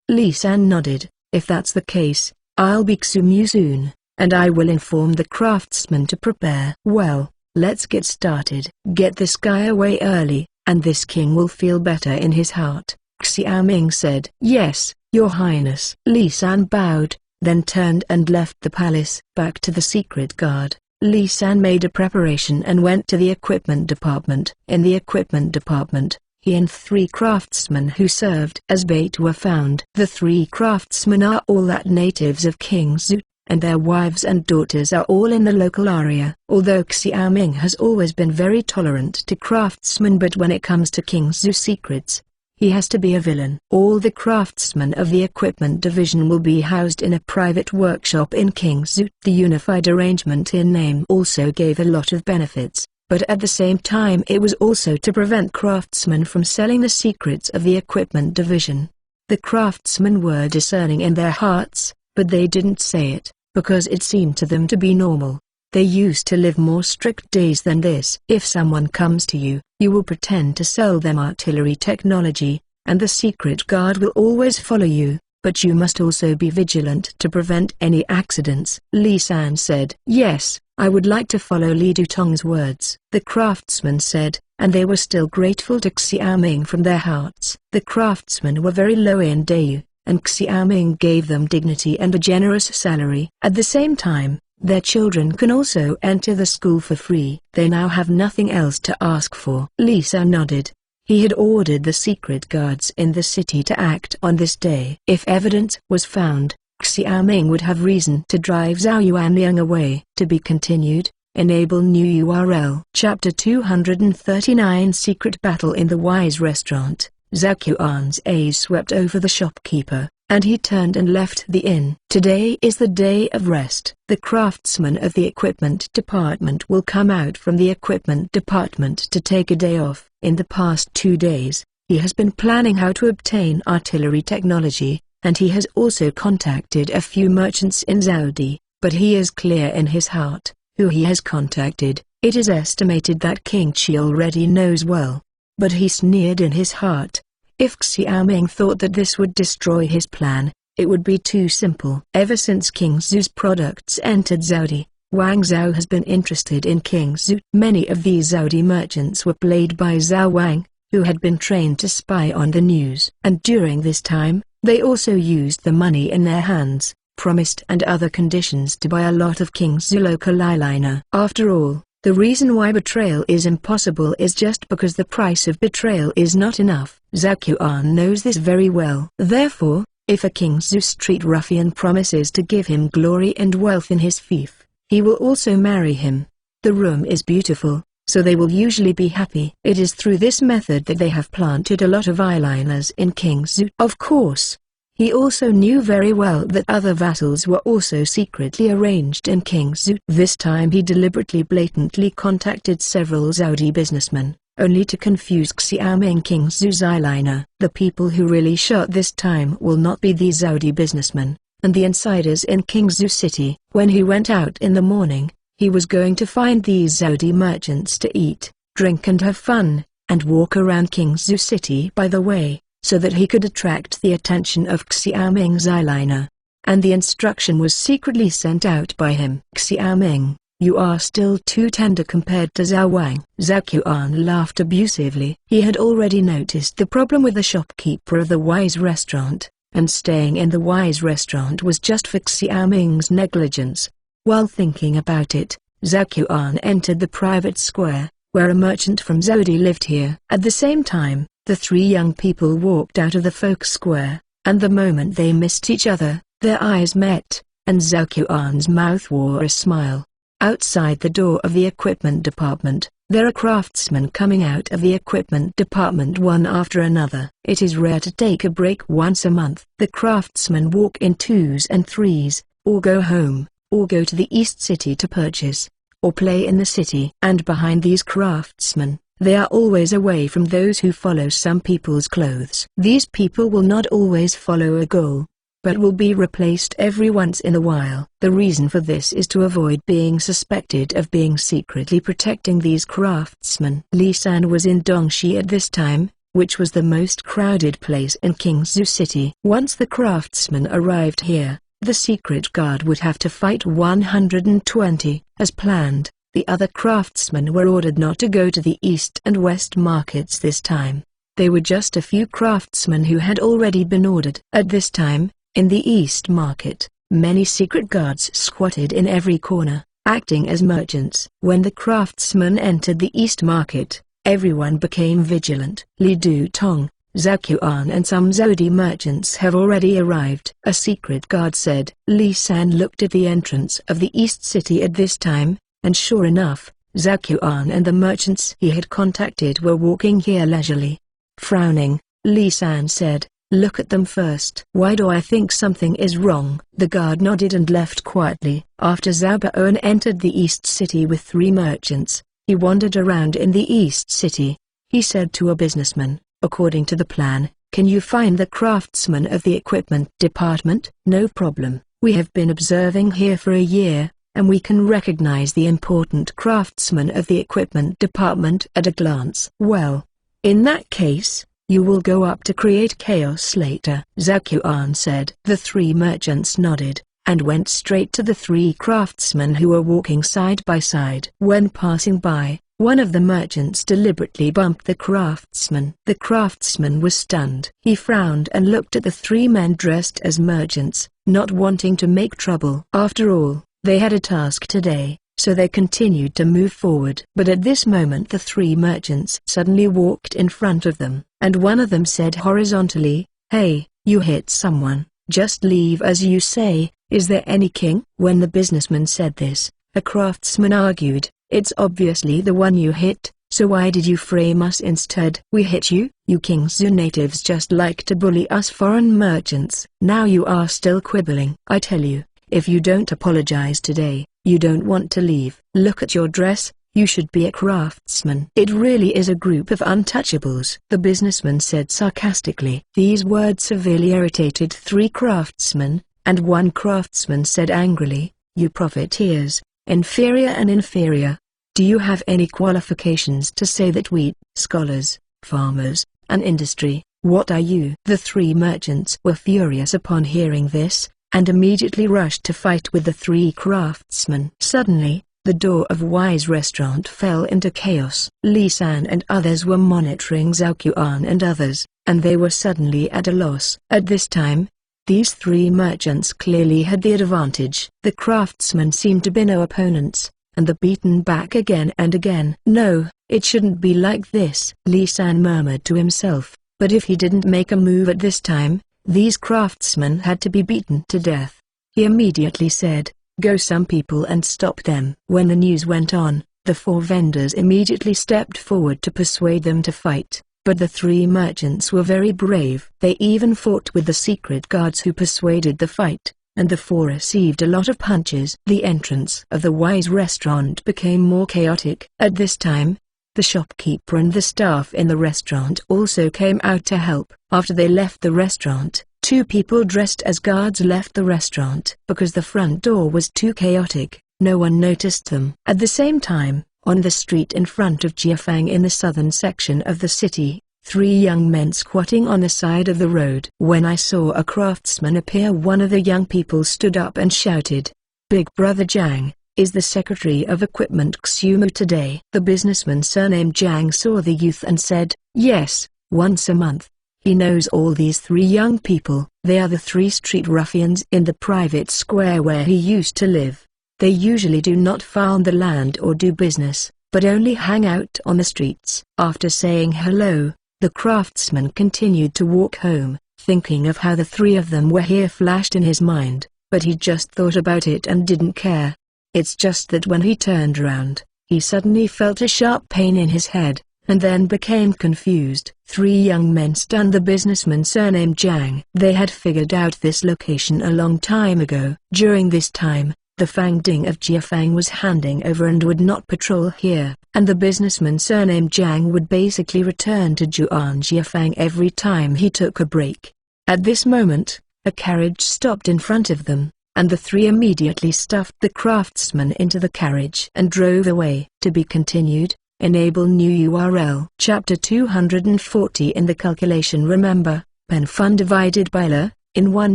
Li San nodded. If that's the case, I'll be Xu soon, and I will inform the craftsmen to prepare. Well, let's get started. Get this guy away early, and this king will feel better in his heart, Xiaoming said. Yes, Your Highness. Li San bowed, then turned and left the palace. Back to the secret guard, Li San made a preparation and went to the equipment department. In the equipment department, he and 3 craftsmen who served as bait were found. The 3 craftsmen are all that natives of King Zhu, and their wives and daughters are all in the local area. Although Xiaoming has always been very tolerant to craftsmen, but when it comes to King Zhu's secrets, he has to be a villain. All the craftsmen of the equipment division will be housed in a private workshop in King Zhu. The unified arrangement in name also gave a lot of benefits, but at the same time it was also to prevent craftsmen from selling the secrets of the equipment division. The craftsmen were discerning in their hearts, but they didn't say it, because it seemed to them to be normal. They used to live more strict days than this. If someone comes to you, you will pretend to sell them artillery technology, and the secret guard will always follow you, but you must also be vigilant to prevent any accidents. Li San said. Yes, I would like to follow Li Dutong's words, the craftsmen said, and they were still grateful to Xiaoming from their hearts. The craftsmen were very low in Dayu, and Xiaoming gave them dignity and a generous salary. At the same time, their children can also enter the school for free. They now have nothing else to ask for. Li San nodded. He had ordered the secret guards in the city to act on this day. If evidence was found, Xiaoming would have reason to drive Zhao Yuanliang away. To be continued. Enable new URL. Chapter 239 Secret Battle in the Wise Restaurant. Zhao Qian's eyes swept over the shopkeeper, and he turned and left the inn. Today is the day of rest. The craftsmen of the equipment department will come out from the equipment department to take a day off. In the past 2 days, he has been planning how to obtain artillery technology, and he has also contacted a few merchants in Saudi, but he is clear in his heart who he has contacted. It is estimated that King Qi already knows well, but he sneered in his heart. If Xiaoming thought that this would destroy his plan, it would be too simple. Ever since King Zhu's products entered Saudi, Wang Zhao has been interested in King Zhu. Many of these Saudi merchants were played by Zhao Wang, who had been trained to spy on the news. And during this time, they also used the money in their hands, promised and other conditions to buy a lot of King Zhu local eyeliner. After all, the reason why betrayal is impossible is just because the price of betrayal is not enough. Zhao Qian knows this very well. Therefore, if a King Zhu street ruffian promises to give him glory and wealth in his fief, he will also marry him. The room is beautiful, so they will usually be happy. It is through this method that they have planted a lot of eyeliners in King Zhu. Of course, he also knew very well that other vassals were also secretly arranged in King Zhu. This time he deliberately blatantly contacted several Saudi businessmen, only to confuse Xiaoming King Zhu's eyeliner. The people who really shot this time will not be these Saudi businessmen, and the insiders in King Zhu city. When he went out in the morning, he was going to find these Saudi merchants to eat, drink and have fun, and walk around King Zhu city by the way, so that he could attract the attention of Xiaoming's eyeliner. And the instruction was secretly sent out by him. Xiaoming, you are still too tender compared to Zhao Wang. Zhao Qian laughed abusively. He had already noticed the problem with the shopkeeper of the Wise Restaurant, and staying in the Wise Restaurant was just for Xiaoming's negligence. While thinking about it, Zhao Qian entered the private square, where a merchant from Saudi lived here. At the same time, the 3 young people walked out of the folk square, and the moment they missed each other, their eyes met, and Zhao Qian's mouth wore a smile. Outside the door of the equipment department, there are craftsmen coming out of the equipment department one after another. It is rare to take a break once a month. The craftsmen walk in 2s and 3s, or go home, or go to the East City to purchase, or play in the city. And behind these craftsmen, they are always away from those who follow some people's clothes. These people will not always follow a goal. but will be replaced every once in a while. The reason for this is to avoid being suspected of being secretly protecting these craftsmen. Li San was in Dongxi at this time, which was the most crowded place in Qingzhou City. Once the craftsmen arrived here, the secret guard would have to fight 120. As planned, the other craftsmen were ordered not to go to the east and west markets this time. They were just a few craftsmen who had already been ordered. At this time, in the east market, many secret guards squatted in every corner, acting as merchants. When the craftsmen entered the east market, everyone became vigilant. Li Du-tong, Zhao Qian and some Zodi merchants have already arrived, a secret guard said. Li San looked at the entrance of the east city at this time, and sure enough, Zhao Qian and the merchants he had contacted were walking here leisurely. Frowning, Li San said, "Look at them first." "Why do I think something is wrong?" The guard nodded and left quietly. After Zhao Baoan entered the east city with 3 merchants, he wandered around in the east city. He said to a businessman, "According to the plan, can you find the craftsman of the equipment department?" "No problem. We have been observing here for a year, and we can recognize the important craftsman of the equipment department at a glance." "Well, in that case, you will go up to create chaos later," Zhao Qian said. The 3 merchants nodded, and went straight to the 3 craftsmen who were walking side by side. When passing by, one of the merchants deliberately bumped the craftsman. The craftsman was stunned. He frowned and looked at the 3 men dressed as merchants, not wanting to make trouble. After all, they had a task today, so they continued to move forward. But at this moment the 3 merchants suddenly walked in front of them, and one of them said horizontally, "Hey, you hit someone, just leave as you say, is there any king?" When the businessman said this, a craftsman argued, "It's obviously the one you hit, so why did you frame us instead?" "We hit you? You Qingzhou natives just like to bully us foreign merchants. Now you are still quibbling. I tell you, if you don't apologize today, you don't want to leave. Look at your dress, you should be a craftsman." "It really is a group of untouchables," the businessman said sarcastically. These words severely irritated 3 craftsmen, and one craftsman said angrily, "You profiteers, inferior and inferior. Do you have any qualifications to say that we, scholars, farmers, and industry, what are you?" The 3 merchants were furious upon hearing this, and immediately rushed to fight with the 3 craftsmen. Suddenly, the door of Wise restaurant fell into chaos. Li San and others were monitoring Zhao Qian and others, and they were suddenly at a loss. At this time, these 3 merchants clearly had the advantage. The craftsmen seemed to be no opponents, and the beaten back again and again. "No, it shouldn't be like this," Li San murmured to himself, but if he didn't make a move at this time, these craftsmen had to be beaten to death. He immediately said, "Go some people and stop them." When the news went on, the 4 vendors immediately stepped forward to persuade them to fight, but the 3 merchants were very brave. They even fought with the secret guards who persuaded the fight, and the 4 received a lot of punches. The entrance of the Wise restaurant became more chaotic. At this time, the shopkeeper and the staff in the restaurant also came out to help. After they left the restaurant, 2 people dressed as guards left the restaurant. Because the front door was too chaotic, no one noticed them. At the same time, on the street in front of Jiafang in the southern section of the city, 3 young men squatting on the side of the road. When I saw a craftsman appear, one of the young people stood up and shouted, "Big Brother Jiang, is the Secretary of Equipment Xumu today?" The businessman surnamed Jiang saw the youth and said, "Yes, once a month." He knows all these 3 young people. They are the 3 street ruffians in the private square where he used to live. They usually do not farm the land or do business, but only hang out on the streets. After saying hello, the craftsman continued to walk home. Thinking of how the 3 of them were here flashed in his mind, but he just thought about it and didn't care. It's just that when he turned around, he suddenly felt a sharp pain in his head, and then became confused. 3 young men stunned the businessman surnamed Jiang. They had figured out this location a long time ago. During this time, the Fang Ding of Jiafang was handing over and would not patrol here, and the businessman surnamed Jiang would basically return to Juan Jiafang every time he took a break. At this moment, a carriage stopped in front of them, and the three immediately stuffed the craftsman into the carriage and drove away. To be continued. Enable new URL. Chapter 240 in the calculation. Remember, pen fun divided by la, in 1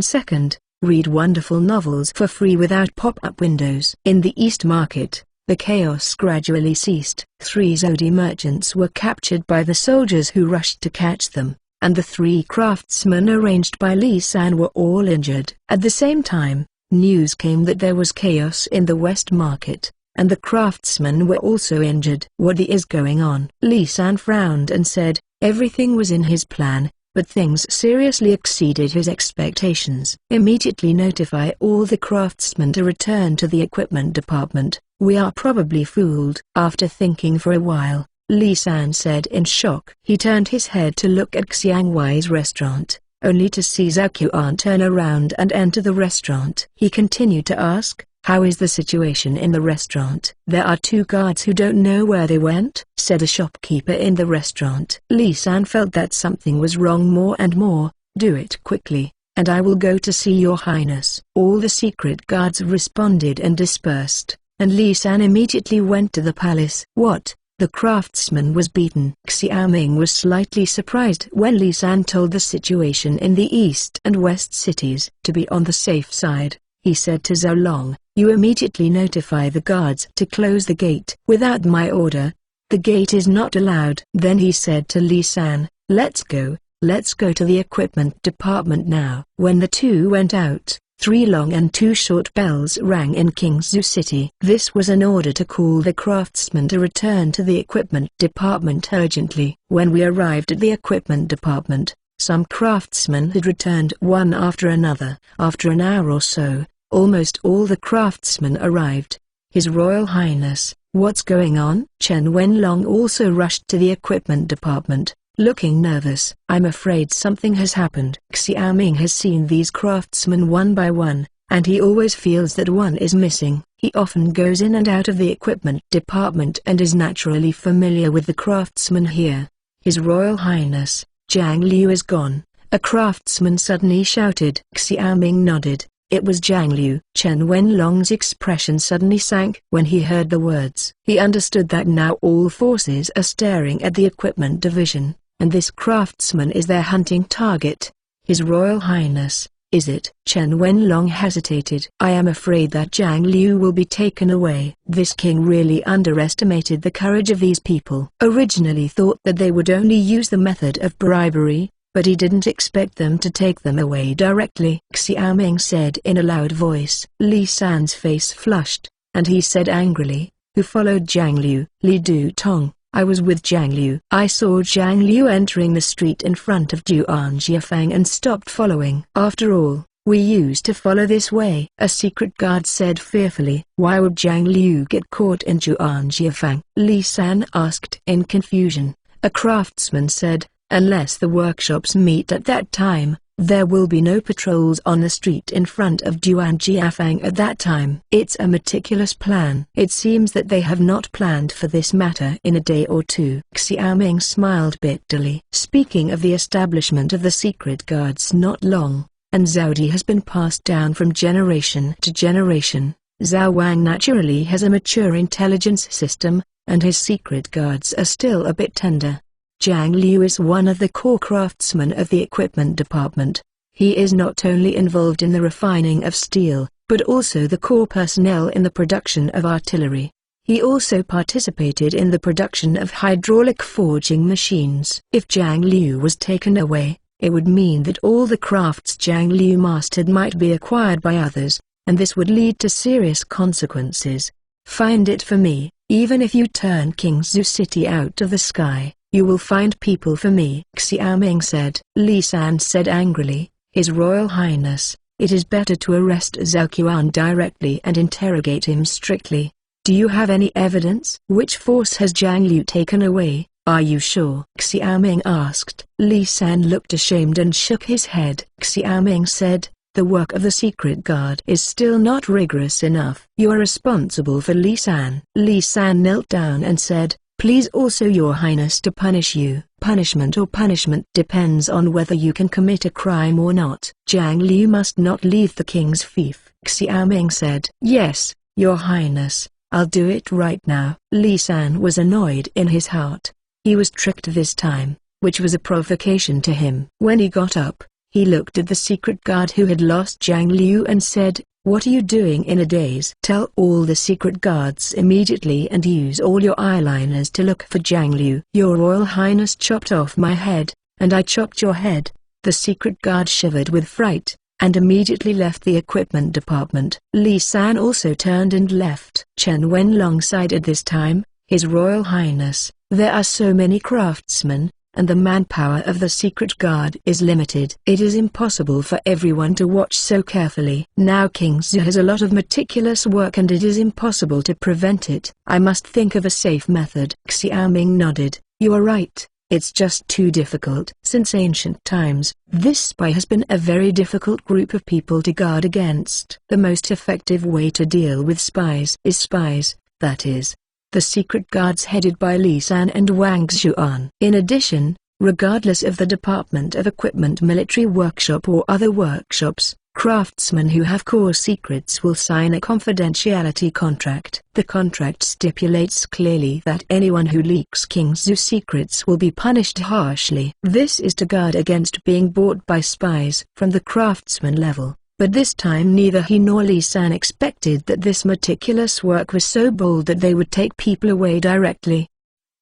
second. Read wonderful novels for free without pop-up windows. In the East Market, the chaos gradually ceased. 3 Zodi merchants were captured by the soldiers who rushed to catch them, and the 3 craftsmen arranged by Li San were all injured. At the same time, news came that there was chaos in the West Market, and the craftsmen were also injured. What is going on? Li San frowned and said, everything was in his plan, but things seriously exceeded his expectations. Immediately notify all the craftsmen to return to the equipment department. We are probably fooled. After thinking for a while, Li San said in shock. He turned his head to look at Xiang Wei's restaurant, only to see Zhao Qian turn around and enter the restaurant. He continued to ask, how is the situation in the restaurant? There are 2 guards who don't know where they went, said a shopkeeper in the restaurant. Li San felt that something was wrong more and more. Do it quickly, and I will go to see your highness. All the secret guards responded and dispersed, and Li San immediately went to the palace. What? The craftsman was beaten. Xiaoming was slightly surprised when Li San told the situation in the east and west cities. To be on the safe side, he said to Zhao Long, you immediately notify the guards to close the gate. Without my order, the gate is not allowed. Then he said to Li San, let's go to the equipment department now. When the 2 went out, 3 long and 2 short bells rang in Qingzhou City. This was an order to call the craftsmen to return to the equipment department urgently. When we arrived at the equipment department, some craftsmen had returned one after another. After an hour or so, almost all the craftsmen arrived. His Royal Highness, what's going on? Chen Wenlong also rushed to the equipment department, looking nervous. I'm afraid something has happened. Xiaoming has seen these craftsmen one by one, and he always feels that one is missing. He often goes in and out of the equipment department and is naturally familiar with the craftsmen here. His Royal Highness, Zhang Liu is gone, a craftsman suddenly shouted. Xiaoming nodded. It was Zhang Liu. Chen Wenlong's expression suddenly sank when he heard the words. He understood that now all forces are staring at the equipment division, and this craftsman is their hunting target. His Royal Highness, is it? Chen Wenlong hesitated. I am afraid that Zhang Liu will be taken away. This king really underestimated the courage of these people. Originally thought that they would only use the method of bribery, but he didn't expect them to take them away directly. Xiaoming said in a loud voice. Li San's face flushed, and he said angrily, who followed Zhang Liu? Li Du Tong. I was with Zhang Liu. I saw Zhang Liu entering the street in front of Juan Jiafang and stopped following. After all, we used to follow this way. A secret guard said fearfully. Why would Zhang Liu get caught in Juan Jiafang? Li San asked in confusion. A craftsman said, unless the workshops meet at that time, there will be no patrols on the street in front of Juan Jiafang at that time. It's a meticulous plan. It seems that they have not planned for this matter in a day or 2. Xiaoming smiled bitterly. Speaking of the establishment of the secret guards, not long, and Zhaodi has been passed down from generation to generation. Zhao Wang naturally has a mature intelligence system, and his secret guards are still a bit tender. Zhang Liu is one of the core craftsmen of the equipment department. He is not only involved in the refining of steel, but also the core personnel in the production of artillery. He also participated in the production of hydraulic forging machines. If Zhang Liu was taken away, it would mean that all the crafts Zhang Liu mastered might be acquired by others, and this would lead to serious consequences. Find it for me. Even if you turn Qingzhou City out of the sky, you will find people for me. Xiaoming said. Li San said angrily, His Royal Highness, it is better to arrest Zhao Qian directly and interrogate him strictly. Do you have any evidence? Which force has Zhang Liu taken away? Are you sure? Xiaoming asked. Li San looked ashamed and shook his head. Xiaoming said, the work of the secret guard is still not rigorous enough. You are responsible for Li San. Li San knelt down and said, Please also Your Highness to punish you. Punishment or punishment depends on whether you can commit a crime or not. Zhang Liu must not leave the king's fief. Xiaoming said. Yes, Your Highness, I'll do it right now. Li San was annoyed in his heart. He was tricked this time, which was a provocation to him. When he got up, he looked at the secret guard who had lost Zhang Liu and said, "What are you doing in a daze? Tell all the secret guards immediately and use all your eyeliners to look for Zhang Liu." "Your Royal Highness chopped off my head, and I chopped your head." The secret guard shivered with fright, and immediately left the equipment department. Li San also turned and left. Chen Wenlong sighed at this time. His Royal Highness, there are so many craftsmen, and the manpower of the secret guard is limited. It is impossible for everyone to watch so carefully. Now King Zhu has a lot of meticulous work and it is impossible to prevent it. I must think of a safe method. Xiaoming nodded. You are right, it's just too difficult. Since ancient times, this spy has been a very difficult group of people to guard against. The most effective way to deal with spies is spies, that is, the secret guards headed by Li San and Wang Xuan. In addition, regardless of the Department of Equipment military workshop or other workshops, craftsmen who have core secrets will sign a confidentiality contract. The contract stipulates clearly that anyone who leaks King Zhu's secrets will be punished harshly. This is to guard against being bought by spies from the craftsman level. But this time neither he nor Li San expected that this meticulous work was so bold that they would take people away directly.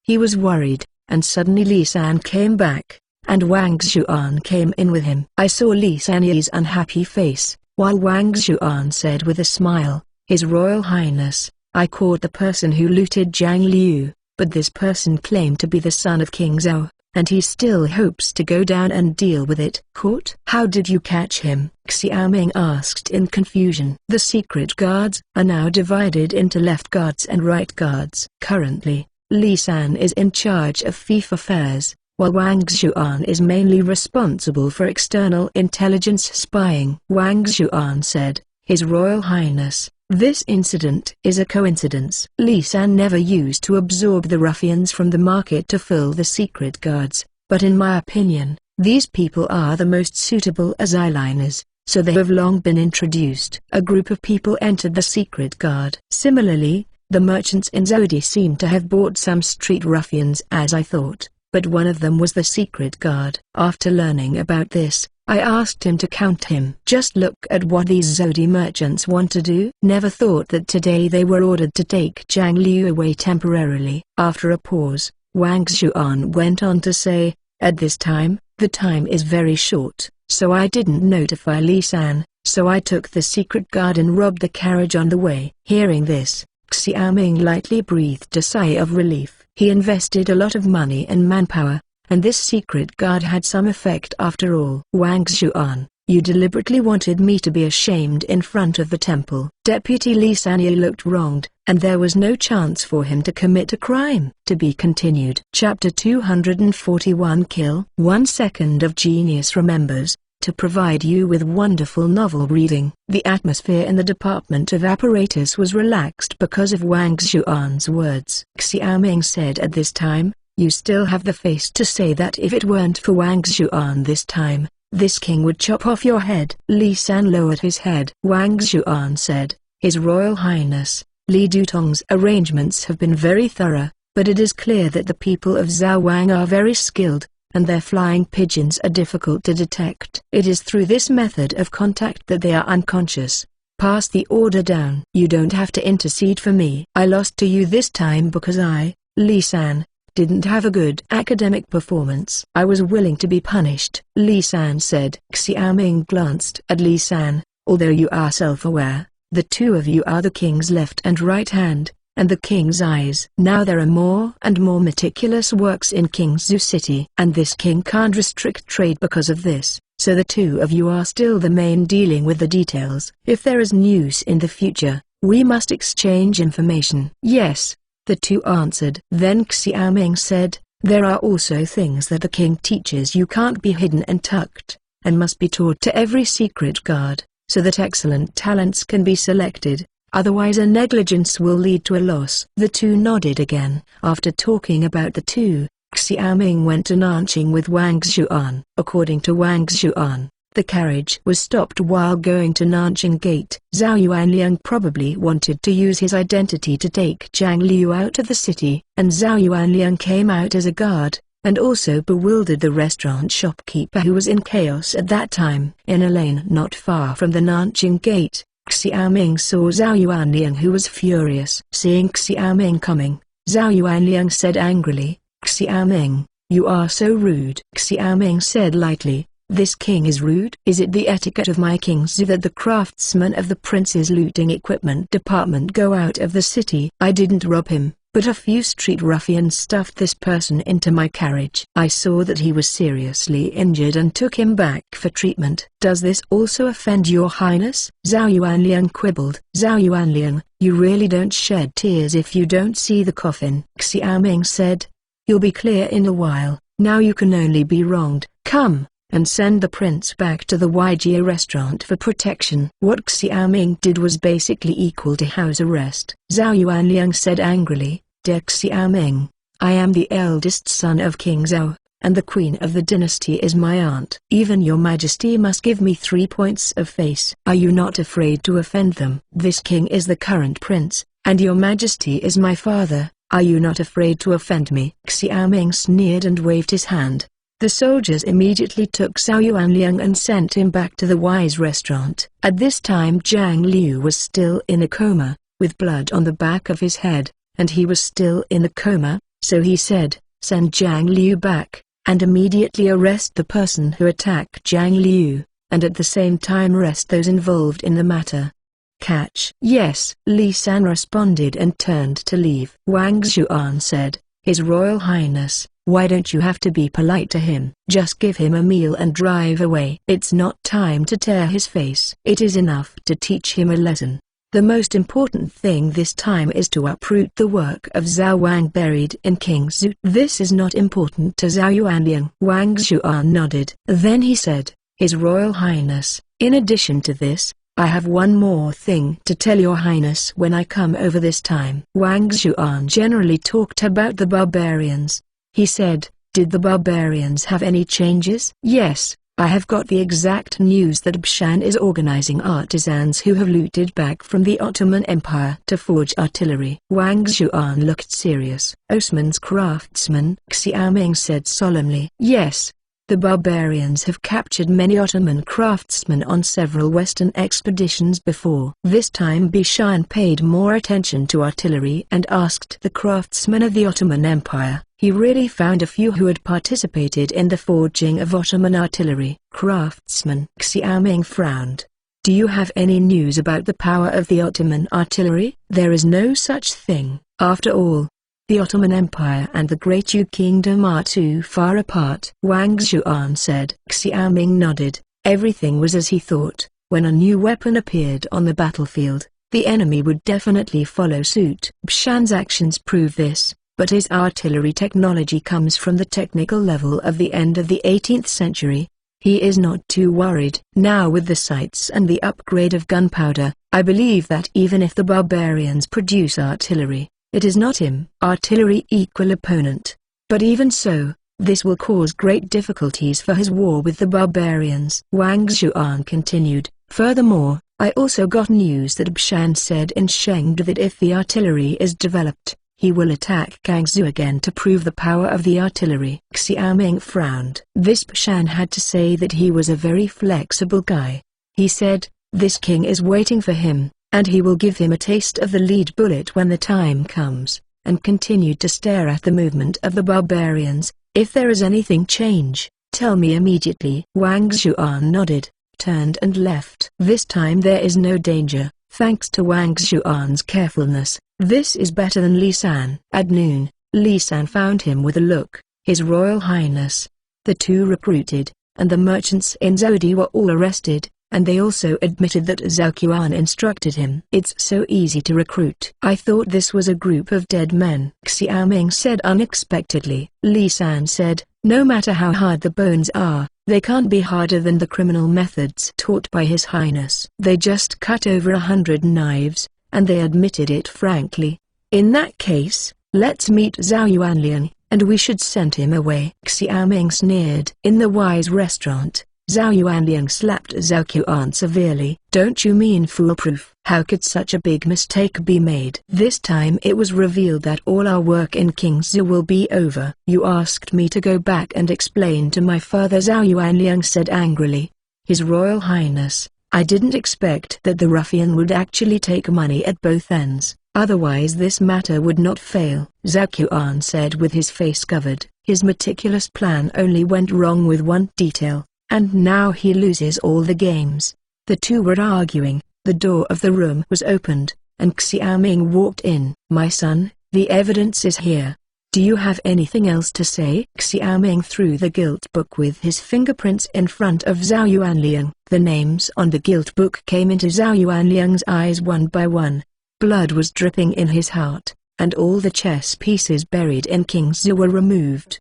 He was worried, and suddenly Li San came back, and Wang Xuan came in with him. I saw Li San's unhappy face, while Wang Xuan said with a smile, "His Royal Highness, I caught the person who looted Zhang Liu, but this person claimed to be the son of King Zhao, and he still hopes to go down and deal with it." "Caught? How did you catch him?" Xiaoming asked in confusion. The secret guards are now divided into left guards and right guards. Currently, Li San is in charge of fief affairs, while Wang Xuan is mainly responsible for external intelligence spying. Wang Xuan said, "His Royal Highness, this incident is a coincidence. Li San never used to absorb the ruffians from the market to fill the secret guards, but in my opinion, these people are the most suitable as eyeliners, so they have long been introduced." A group of people entered the secret guard. Similarly, the merchants in Zodi seemed to have bought some street ruffians as I thought, but one of them was the secret guard. After learning about this, I asked him to count him. Just look at what these Zodi merchants want to do. Never thought that today they were ordered to take Zhang Liu away temporarily. After a pause, Wang Xuan went on to say, "At this time, the time is very short, so I didn't notify Li San, so I took the secret guard and robbed the carriage on the way." Hearing this, Xiaoming lightly breathed a sigh of relief. He invested a lot of money and manpower, and this secret guard had some effect after all. "Wang Xuan, you deliberately wanted me to be ashamed in front of the temple." Deputy Li Sanya looked wronged, and there was no chance for him to commit a crime. To be continued. Chapter 241 Kill 1 second of genius remembers, to provide you with wonderful novel reading. The atmosphere in the Department of Apparatus was relaxed because of Wang Xuan's words. Xiaoming said at this time, "You still have the face to say that if it weren't for Wang Xuan this time, this king would chop off your head." Li San lowered his head. Wang Xuan said, "His Royal Highness, Li Dutong's arrangements have been very thorough, but it is clear that the people of Zhao Wang are very skilled, and their flying pigeons are difficult to detect. It is through this method of contact that they are unconscious. Pass the order down." "You don't have to intercede for me. I lost to you this time because I, Li San, didn't have a good academic performance. I was willing to be punished." Li San said. Xiaoming glanced at Li San. "Although you are self-aware, the two of you are the king's left and right hand, and the king's eyes. Now there are more and more meticulous works in King Zhu City, and this king can't restrict trade because of this, so the two of you are still the main dealing with the details. If there is news in the future, we must exchange information." "Yes," the two answered. Then Xiaoming said, "There are also things that the king teaches you can't be hidden and tucked, and must be taught to every secret guard, so that excellent talents can be selected. otherwise a negligence will lead to a loss. The two nodded again. After talking about the two, Xiaoming went to Nanjing with Wang Xuan. According to Wang Xuan, the carriage was stopped while going to Nanjing Gate. Zhao Yuanliang probably wanted to use his identity to take Zhang Liu out of the city, and Zhao Yuanliang came out as a guard, and also bewildered the restaurant shopkeeper who was in chaos at that time. In a lane not far from the Nanjing Gate, Xiaoming saw Zhao Yuanliang, who was furious. Seeing Xiaoming coming, Zhao Yuanliang said angrily, "Xiaoming, you are so rude." Xiaoming said lightly, "This king is rude? Is it the etiquette of my king's zoo that the craftsmen of the prince's looting equipment department go out of the city? I didn't rob him, but a few street ruffians stuffed this person into my carriage. I saw that he was seriously injured and took him back for treatment. Does this also offend your highness?" Zhao Yuanliang quibbled. "Zhao Yuanliang, you really don't shed tears if you don't see the coffin." Xiaoming said, "You'll be clear in a while. Now you can only be wronged. Come, and send the prince back to the YGA restaurant for protection." What Xiaoming did was basically equal to house arrest. Zhao Yuanliang said angrily, "Dear Xiaoming, I am the eldest son of King Zhao, and the queen of the dynasty is my aunt. Even your majesty must give me 3 points of face. Are you not afraid to offend them? This king is the current prince, and your majesty is my father. Are you not afraid to offend me?" Xiaoming sneered and waved his hand. The soldiers immediately took Zhao Yuanliang and sent him back to the Wise restaurant. At this time Zhang Liu was still in a coma, with blood on the back of his head, and he was still in a coma, so he said, "Send Zhang Liu back, and immediately arrest the person who attacked Zhang Liu, and at the same time arrest those involved in the matter." Catch. "Yes." Li San responded and turned to leave. Wang Xuan said, "His Royal Highness, why don't you have to be polite to him? Just give him a meal and drive away. It's not time to tear his face. It is enough to teach him a lesson. The most important thing this time is to uproot the work of Zhao Wang buried in King's Zoo." "This is not important to Zhao Yuanliang." Wang Xuan nodded. Then he said, "His Royal Highness, in addition to this, I have one more thing to tell your highness when I come over this time." Wang Xuan generally talked about the barbarians. He said, "Did the barbarians have any changes?" "Yes, I have got the exact news that Bshan is organizing artisans who have looted back from the Ottoman Empire to forge artillery." Wang Xuan looked serious. "Osman's craftsmen?" Xiaoming said solemnly. "Yes. The barbarians have captured many Ottoman craftsmen on several Western expeditions before. This time Bishan paid more attention to artillery and asked the craftsmen of the Ottoman Empire. He really found a few who had participated in the forging of Ottoman artillery. Craftsmen." Xiaoming frowned. "Do you have any news about the power of the Ottoman artillery?" "There is no such thing. After all, the Ottoman Empire and the Great Yu Kingdom are too far apart." Wang Xuan said. Xiaoming nodded. Everything was as he thought. When a new weapon appeared on the battlefield, the enemy would definitely follow suit. Bshan's actions prove this, but his artillery technology comes from the technical level of the end of the 18th century. He is not too worried. Now with the sights and the upgrade of gunpowder, I believe that even if the barbarians produce artillery, it is not him. Artillery equal opponent. But even so, this will cause great difficulties for his war with the barbarians. Wang Xuan continued, "Furthermore, I also got news that Bshan said in Chengdu that if the artillery is developed, he will attack Guangzhou again to prove the power of the artillery." Xiaoming frowned. This Bshan had to say that he was a very flexible guy. He said, "This king is waiting for him, and he will give him a taste of the lead bullet when the time comes," and continued to stare at the movement of the barbarians. "If there is anything change, tell me immediately." Wang Xuan nodded, turned and left. This time there is no danger, thanks to Wang Xuan's carefulness. This is better than Li San. At noon, Li San found him with a look. "His Royal Highness." The two recruited, and the merchants in Zodi were all arrested, and they also admitted that Zhao Qian instructed him. "It's so easy to recruit. I thought this was a group of dead men," Xiaoming said unexpectedly. Li San said, "No matter how hard the bones are, they can't be harder than the criminal methods taught by His Highness. They just cut over 100 knives, and they admitted it frankly. In that case, let's meet Zhao Yuanliang, and we should send him away. Xiaoming sneered. In the Wise restaurant, Zhao Yuanliang slapped Zhao Qian severely. Don't you mean foolproof? How could such a big mistake be made? This time it was revealed that all our work in Kingzhou will be over. You asked me to go back and explain to my father, Zhao Yuanliang said angrily. His Royal Highness, I didn't expect that the ruffian would actually take money at both ends. Otherwise this matter would not fail. Zhao Qian said with his face covered. His meticulous plan only went wrong with one detail, and now he loses all the games. The two were arguing. The door of the room was opened, and Xiaoming walked in. My son, the evidence is here. Do you have anything else to say? Xiaoming threw the gilt book with his fingerprints in front of Zhao Yuanliang. The names on the gilt book came into Zhao Yuanliang's eyes one by one. Blood was dripping in his heart, and all the chess pieces buried in Kingzhou were removed.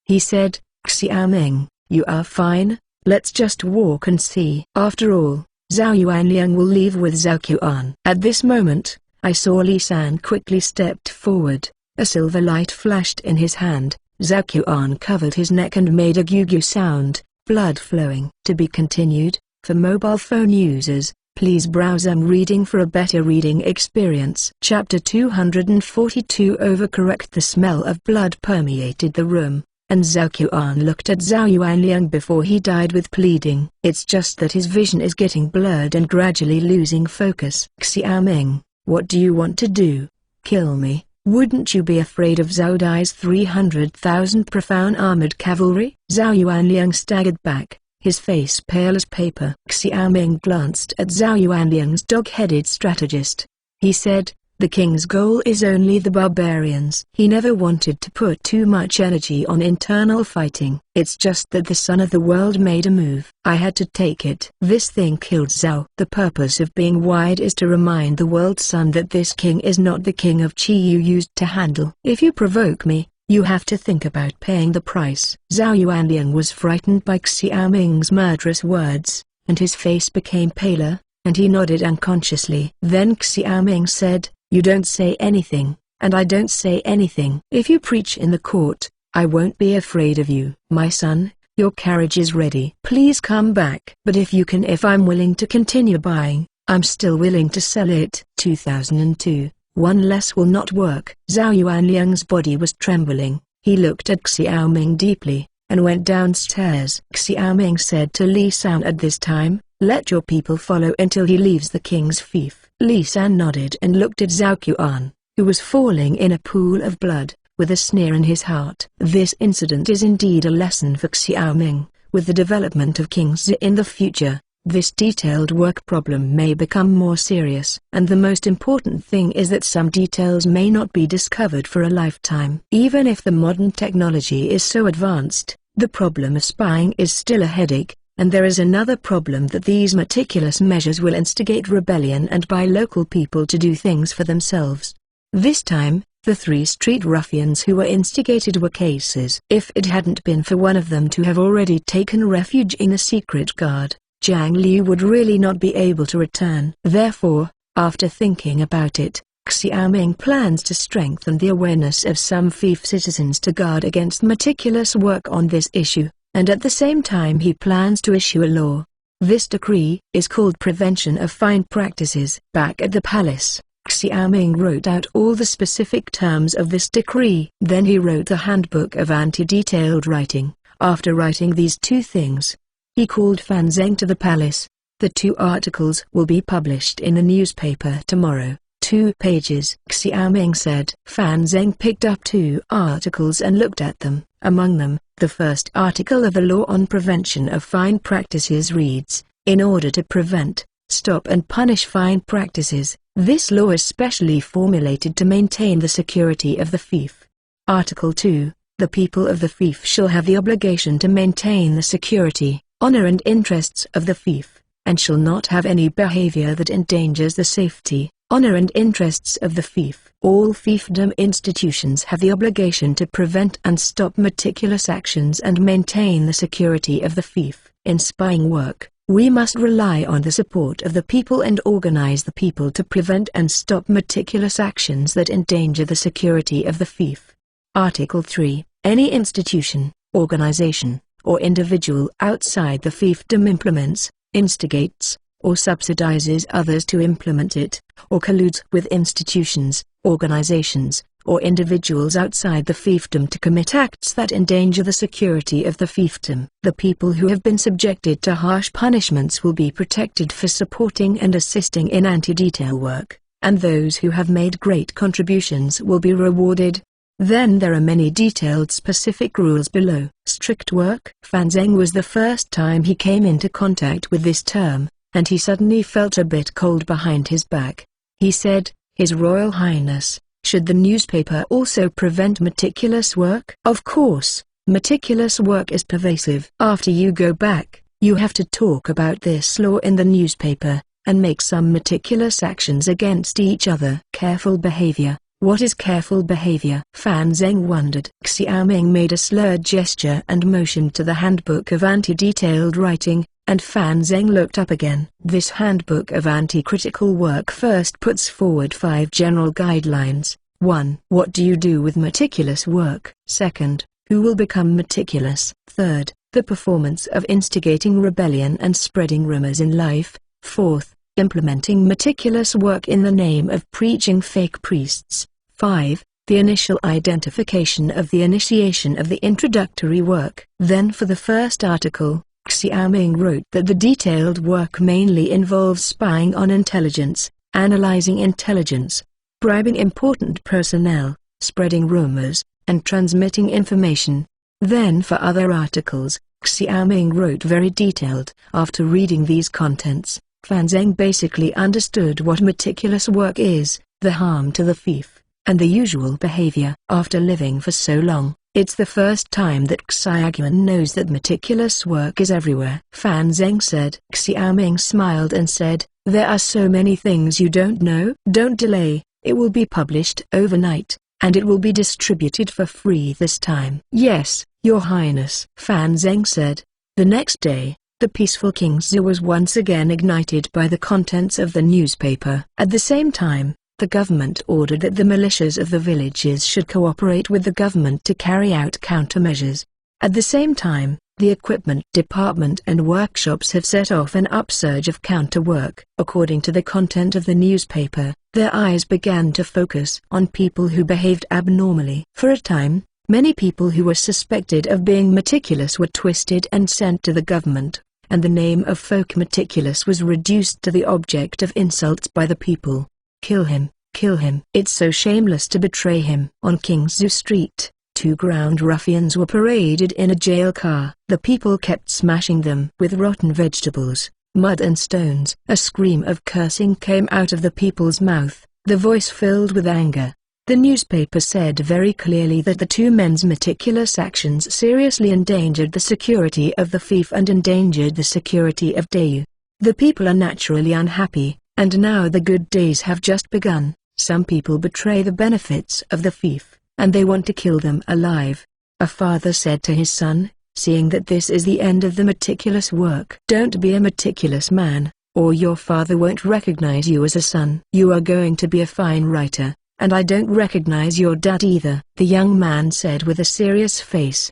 He said, Xiaoming, you are fine, let's just walk and see. After all, Zhao Yuanliang will leave with Zhao Qian. At this moment, I saw Li San quickly stepped forward. A silver light flashed in his hand. Zhao Qian covered his neck and made a gu-gu sound, blood flowing. To be continued. For mobile phone users, please browse reading for a better reading experience. Chapter 242 Overcorrect. The smell of blood permeated the room, and Zhao Qian looked at Zhao Yuanliang before he died with pleading. It's just that his vision is getting blurred and gradually losing focus. Xiaoming, what do you want to do? Kill me? Wouldn't you be afraid of Zhao Dai's 300,000 profound armored cavalry? Zhao Yuanliang staggered back, his face pale as paper. Xiaoming glanced at Zhao Yuanliang's dog-headed strategist. He said, the king's goal is only the barbarians. He never wanted to put too much energy on internal fighting. It's just that the son of the world made a move. I had to take it. This thing killed Zhao. The purpose of being wide is to remind the world's son that this king is not the king of Qi you used to handle. If you provoke me, you have to think about paying the price. Zhao Yuanliang was frightened by Xiaoming's murderous words, and his face became paler, and he nodded unconsciously. Then Xiaoming said, you don't say anything, and I don't say anything. If you preach in the court, I won't be afraid of you. My son, your carriage is ready. Please come back. But if I'm willing to continue buying, I'm still willing to sell it. 2002, one less will not work. Zhao Yuanliang's body was trembling. He looked at Xiaoming deeply, and went downstairs. Xiaoming said to Li San at this time, let your people follow until he leaves the king's fief. Li San nodded and looked at Zhao Qian, who was falling in a pool of blood, with a sneer in his heart. This incident is indeed a lesson for Xiaoming. With the development of Kingzhou in the future, this detailed work problem may become more serious. And the most important thing is that some details may not be discovered for a lifetime. Even if the modern technology is so advanced, the problem of spying is still a headache. And there is another problem that these meticulous measures will instigate rebellion and buy local people to do things for themselves. This time, the three street ruffians who were instigated were cases. If it hadn't been for one of them to have already taken refuge in a secret guard, Jiang Liu would really not be able to return. Therefore, after thinking about it, Xiaoming plans to strengthen the awareness of some fief citizens to guard against meticulous work on this issue. And at the same time he plans to issue a law. This decree is called Prevention of Fine Practices. Back at the palace, Xiaoming wrote out all the specific terms of this decree. Then he wrote the handbook of anti-detailed writing. After writing these two things, he called Fan Zheng to the palace. The 2 articles will be published in the newspaper tomorrow. 2 pages. Xiaoming said. Fan Zheng picked up 2 articles and looked at them. Among them, the first article of the law on prevention of fine practices reads, in order to prevent, stop and punish fine practices, this law is specially formulated to maintain the security of the fief. Article 2, the people of the fief shall have the obligation to maintain the security, honor and interests of the fief, and shall not have any behavior that endangers the safety, honor and interests of the fief. All fiefdom institutions have the obligation to prevent and stop meticulous actions and maintain the security of the fief. In spying work, We must rely on the support of the people and organize the people to prevent and stop meticulous actions that endanger the security of the fief. Article 3. Any institution, organization, or individual outside the fiefdom implements, instigates, or subsidizes others to implement it, or colludes with institutions, organizations, or individuals outside the fiefdom to commit acts that endanger the security of the fiefdom. The people who have been subjected to harsh punishments will be protected for supporting and assisting in anti-detail work, and those who have made great contributions will be rewarded. Then there are many detailed specific rules below. Strict work. Fan Zheng was the first time he came into contact with this term, and he suddenly felt a bit cold behind his back. He said, "His Royal Highness, should the newspaper also prevent meticulous work?" "Of course, meticulous work is pervasive. After you go back, you have to talk about this law in the newspaper, and make some meticulous actions against each other." Careful behavior. What is careful behavior? Fan Zheng wondered. Xiaoming made a slurred gesture and motioned to the handbook of anti-detailed writing, and Fan Zheng looked up again. This handbook of anti-critical work first puts forward 5 general guidelines. 1. What do you do with meticulous work? 2nd. Who will become meticulous? 3rd. The performance of instigating rebellion and spreading rumors in life. 4th. Implementing meticulous work in the name of preaching fake priests. 5. The initial identification of the initiation of the introductory work. Then for the first article, Xiaoming wrote that the detailed work mainly involves spying on intelligence, analyzing intelligence, bribing important personnel, spreading rumors, and transmitting information. Then for other articles, Xiaoming wrote very detailed. After reading these contents, Fan Zheng basically understood what meticulous work is, the harm to the fief, and the usual behavior. After living for so long, it's the first time that Xiaoguan knows that meticulous work is everywhere. Fan Zheng said. Xiaoming smiled and said, "There are so many things you don't know." "Don't delay, it will be published overnight, and it will be distributed for free this time." "Yes, Your Highness," Fan Zheng said. The next day, the peaceful King Zhu was once again ignited by the contents of the newspaper. At the same time, the government ordered that the militias of the villages should cooperate with the government to carry out countermeasures. At the same time, the equipment department and workshops have set off an upsurge of counter-work. According to the content of the newspaper, their eyes began to focus on people who behaved abnormally. For a time, many people who were suspected of being meticulous were twisted and sent to the government, and the name of folk meticulous was reduced to the object of insults by the people. "Kill him, kill him. It's so shameless to betray him." On Kingsu Street, 2 ground ruffians were paraded in a jail car. The people kept smashing them with rotten vegetables, mud and stones. A scream of cursing came out of the people's mouth, the voice filled with anger. The newspaper said very clearly that the 2 men's meticulous actions seriously endangered the security of the fief and endangered the security of Dayu. The people are naturally unhappy, and now the good days have just begun. Some people betray the benefits of the fief, and they want to kill them alive. A father said to his son, seeing that this is the end of the meticulous work, "Don't be a meticulous man, or your father won't recognize you as a son. You are going to be a fine writer, and I don't recognize your dad either," the young man said with a serious face.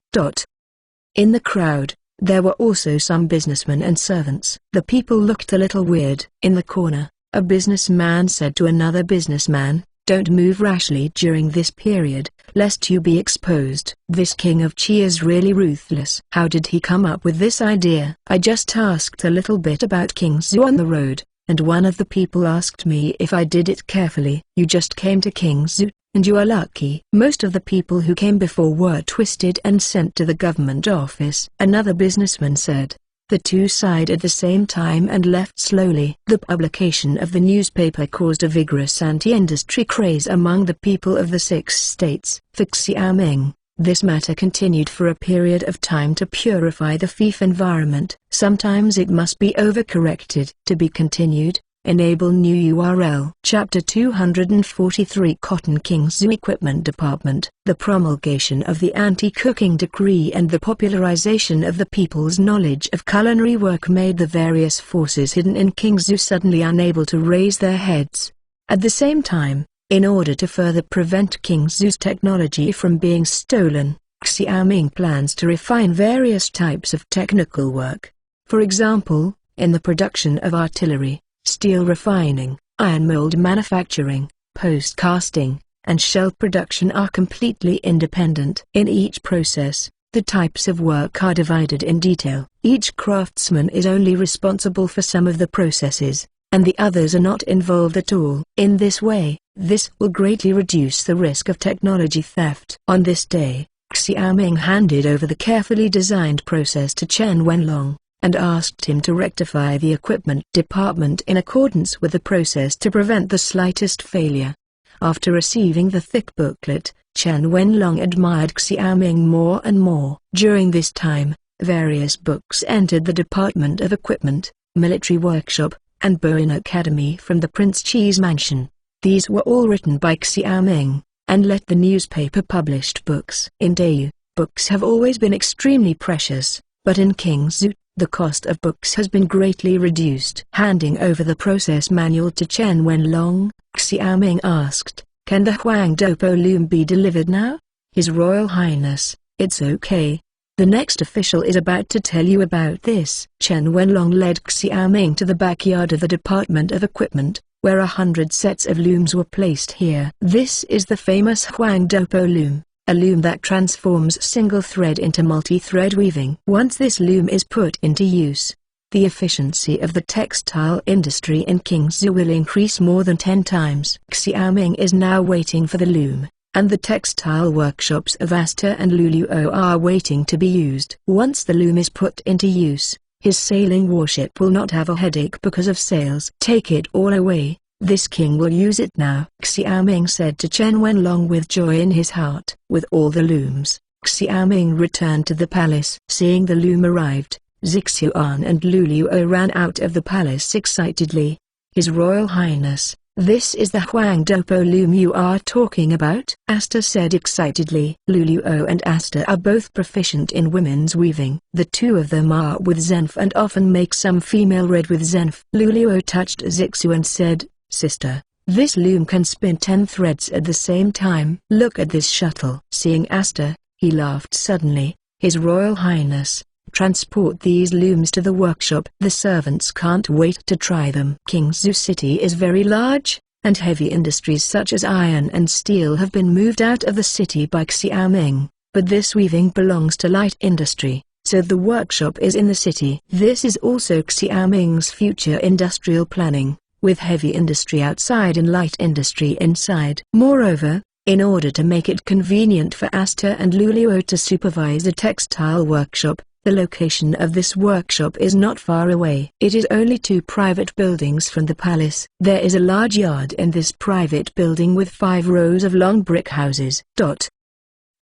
In the crowd, there were also some businessmen and servants. The people looked a little weird. In the corner, a businessman said to another businessman, "Don't move rashly during this period, lest you be exposed." This king of Qi is really ruthless. How did he come up with this idea? I just asked a little bit about King Zhu on the road, and one of the people asked me if I did it carefully. "You just came to King Zhu, and you are lucky." Most of the people who came before were twisted and sent to the government office. Another businessman said. The 2 sighed at the same time and left slowly. The publication of the newspaper caused a vigorous anti-industry craze among the people of the 6 states. For Xiaoming, this matter continued for a period of time to purify the fief environment. Sometimes it must be overcorrected. To be continued. Enable new URL. Chapter 243 Cotton King's Equipment Department. The promulgation of the anti-cooking decree and the popularization of the people's knowledge of culinary work made the various forces hidden in Kingzhou suddenly unable to raise their heads. At the same time, in order to further prevent Kingzhou's technology from being stolen, Xiaoming plans to refine various types of technical work. For example, in the production of artillery, steel refining, iron mold manufacturing, post casting, and shell production are completely independent. In each process, the types of work are divided in detail. Each craftsman is only responsible for some of the processes, and the others are not involved at all. In this way, this will greatly reduce the risk of technology theft. On this day, Xiaoming handed over the carefully designed process to Chen Wenlong, and asked him to rectify the equipment department in accordance with the process to prevent the slightest failure. After receiving the thick booklet, Chen Wenlong admired Xiaoming more and more. During this time, various books entered the Department of Equipment, Military Workshop, and Bowen Academy from the Prince Chi's mansion. These were all written by Xiaoming, and let the newspaper published books. In Dayu, books have always been extremely precious, but in Kingzhou, the cost of books has been greatly reduced. Handing over the process manual to Chen Wenlong, Xiaoming asked, "Can the Huangdopo loom be delivered now?" "His Royal Highness, it's okay. The next official is about to tell you about this." Chen Wenlong led Xiaoming to the backyard of the Department of Equipment, where 100 sets of looms were placed here. This is the famous Huangdopo loom, a loom that transforms single thread into multi-thread weaving. Once this loom is put into use, the efficiency of the textile industry in Kingzhou will increase more than 10 times. Xiaoming is now waiting for the loom, and the textile workshops of Asta and Luluo are waiting to be used. Once the loom is put into use, his sailing warship will not have a headache because of sails. "Take it all away, this king will use it now," Xiaoming said to Chen Wenlong with joy in his heart. With all the looms, Xiaoming returned to the palace. Seeing the loom arrived, Zixuan and Luluo ran out of the palace excitedly. "His Royal Highness, this is the Huangdopo loom you are talking about?" Asta said excitedly. Luluo and Asta are both proficient in women's weaving. The two of them are with Zenf and often make some female red with Zenf. Luluo touched Zixu and said, "Sister, this loom can spin 10 threads at the same time. Look at this shuttle." Seeing Asta, he laughed suddenly. "His Royal Highness, transport these looms to the workshop. The servants can't wait to try them." Kingzhou City is very large, and heavy industries such as iron and steel have been moved out of the city by Xiaoming, but this weaving belongs to light industry, so the workshop is in the city. This is also Xiaoming's future industrial planning, with heavy industry outside and light industry inside. Moreover, in order to make it convenient for Asta and Luluo to supervise the textile workshop, the location of this workshop is not far away. It is only 2 private buildings from the palace. There is a large yard in this private building with 5 rows of long brick houses.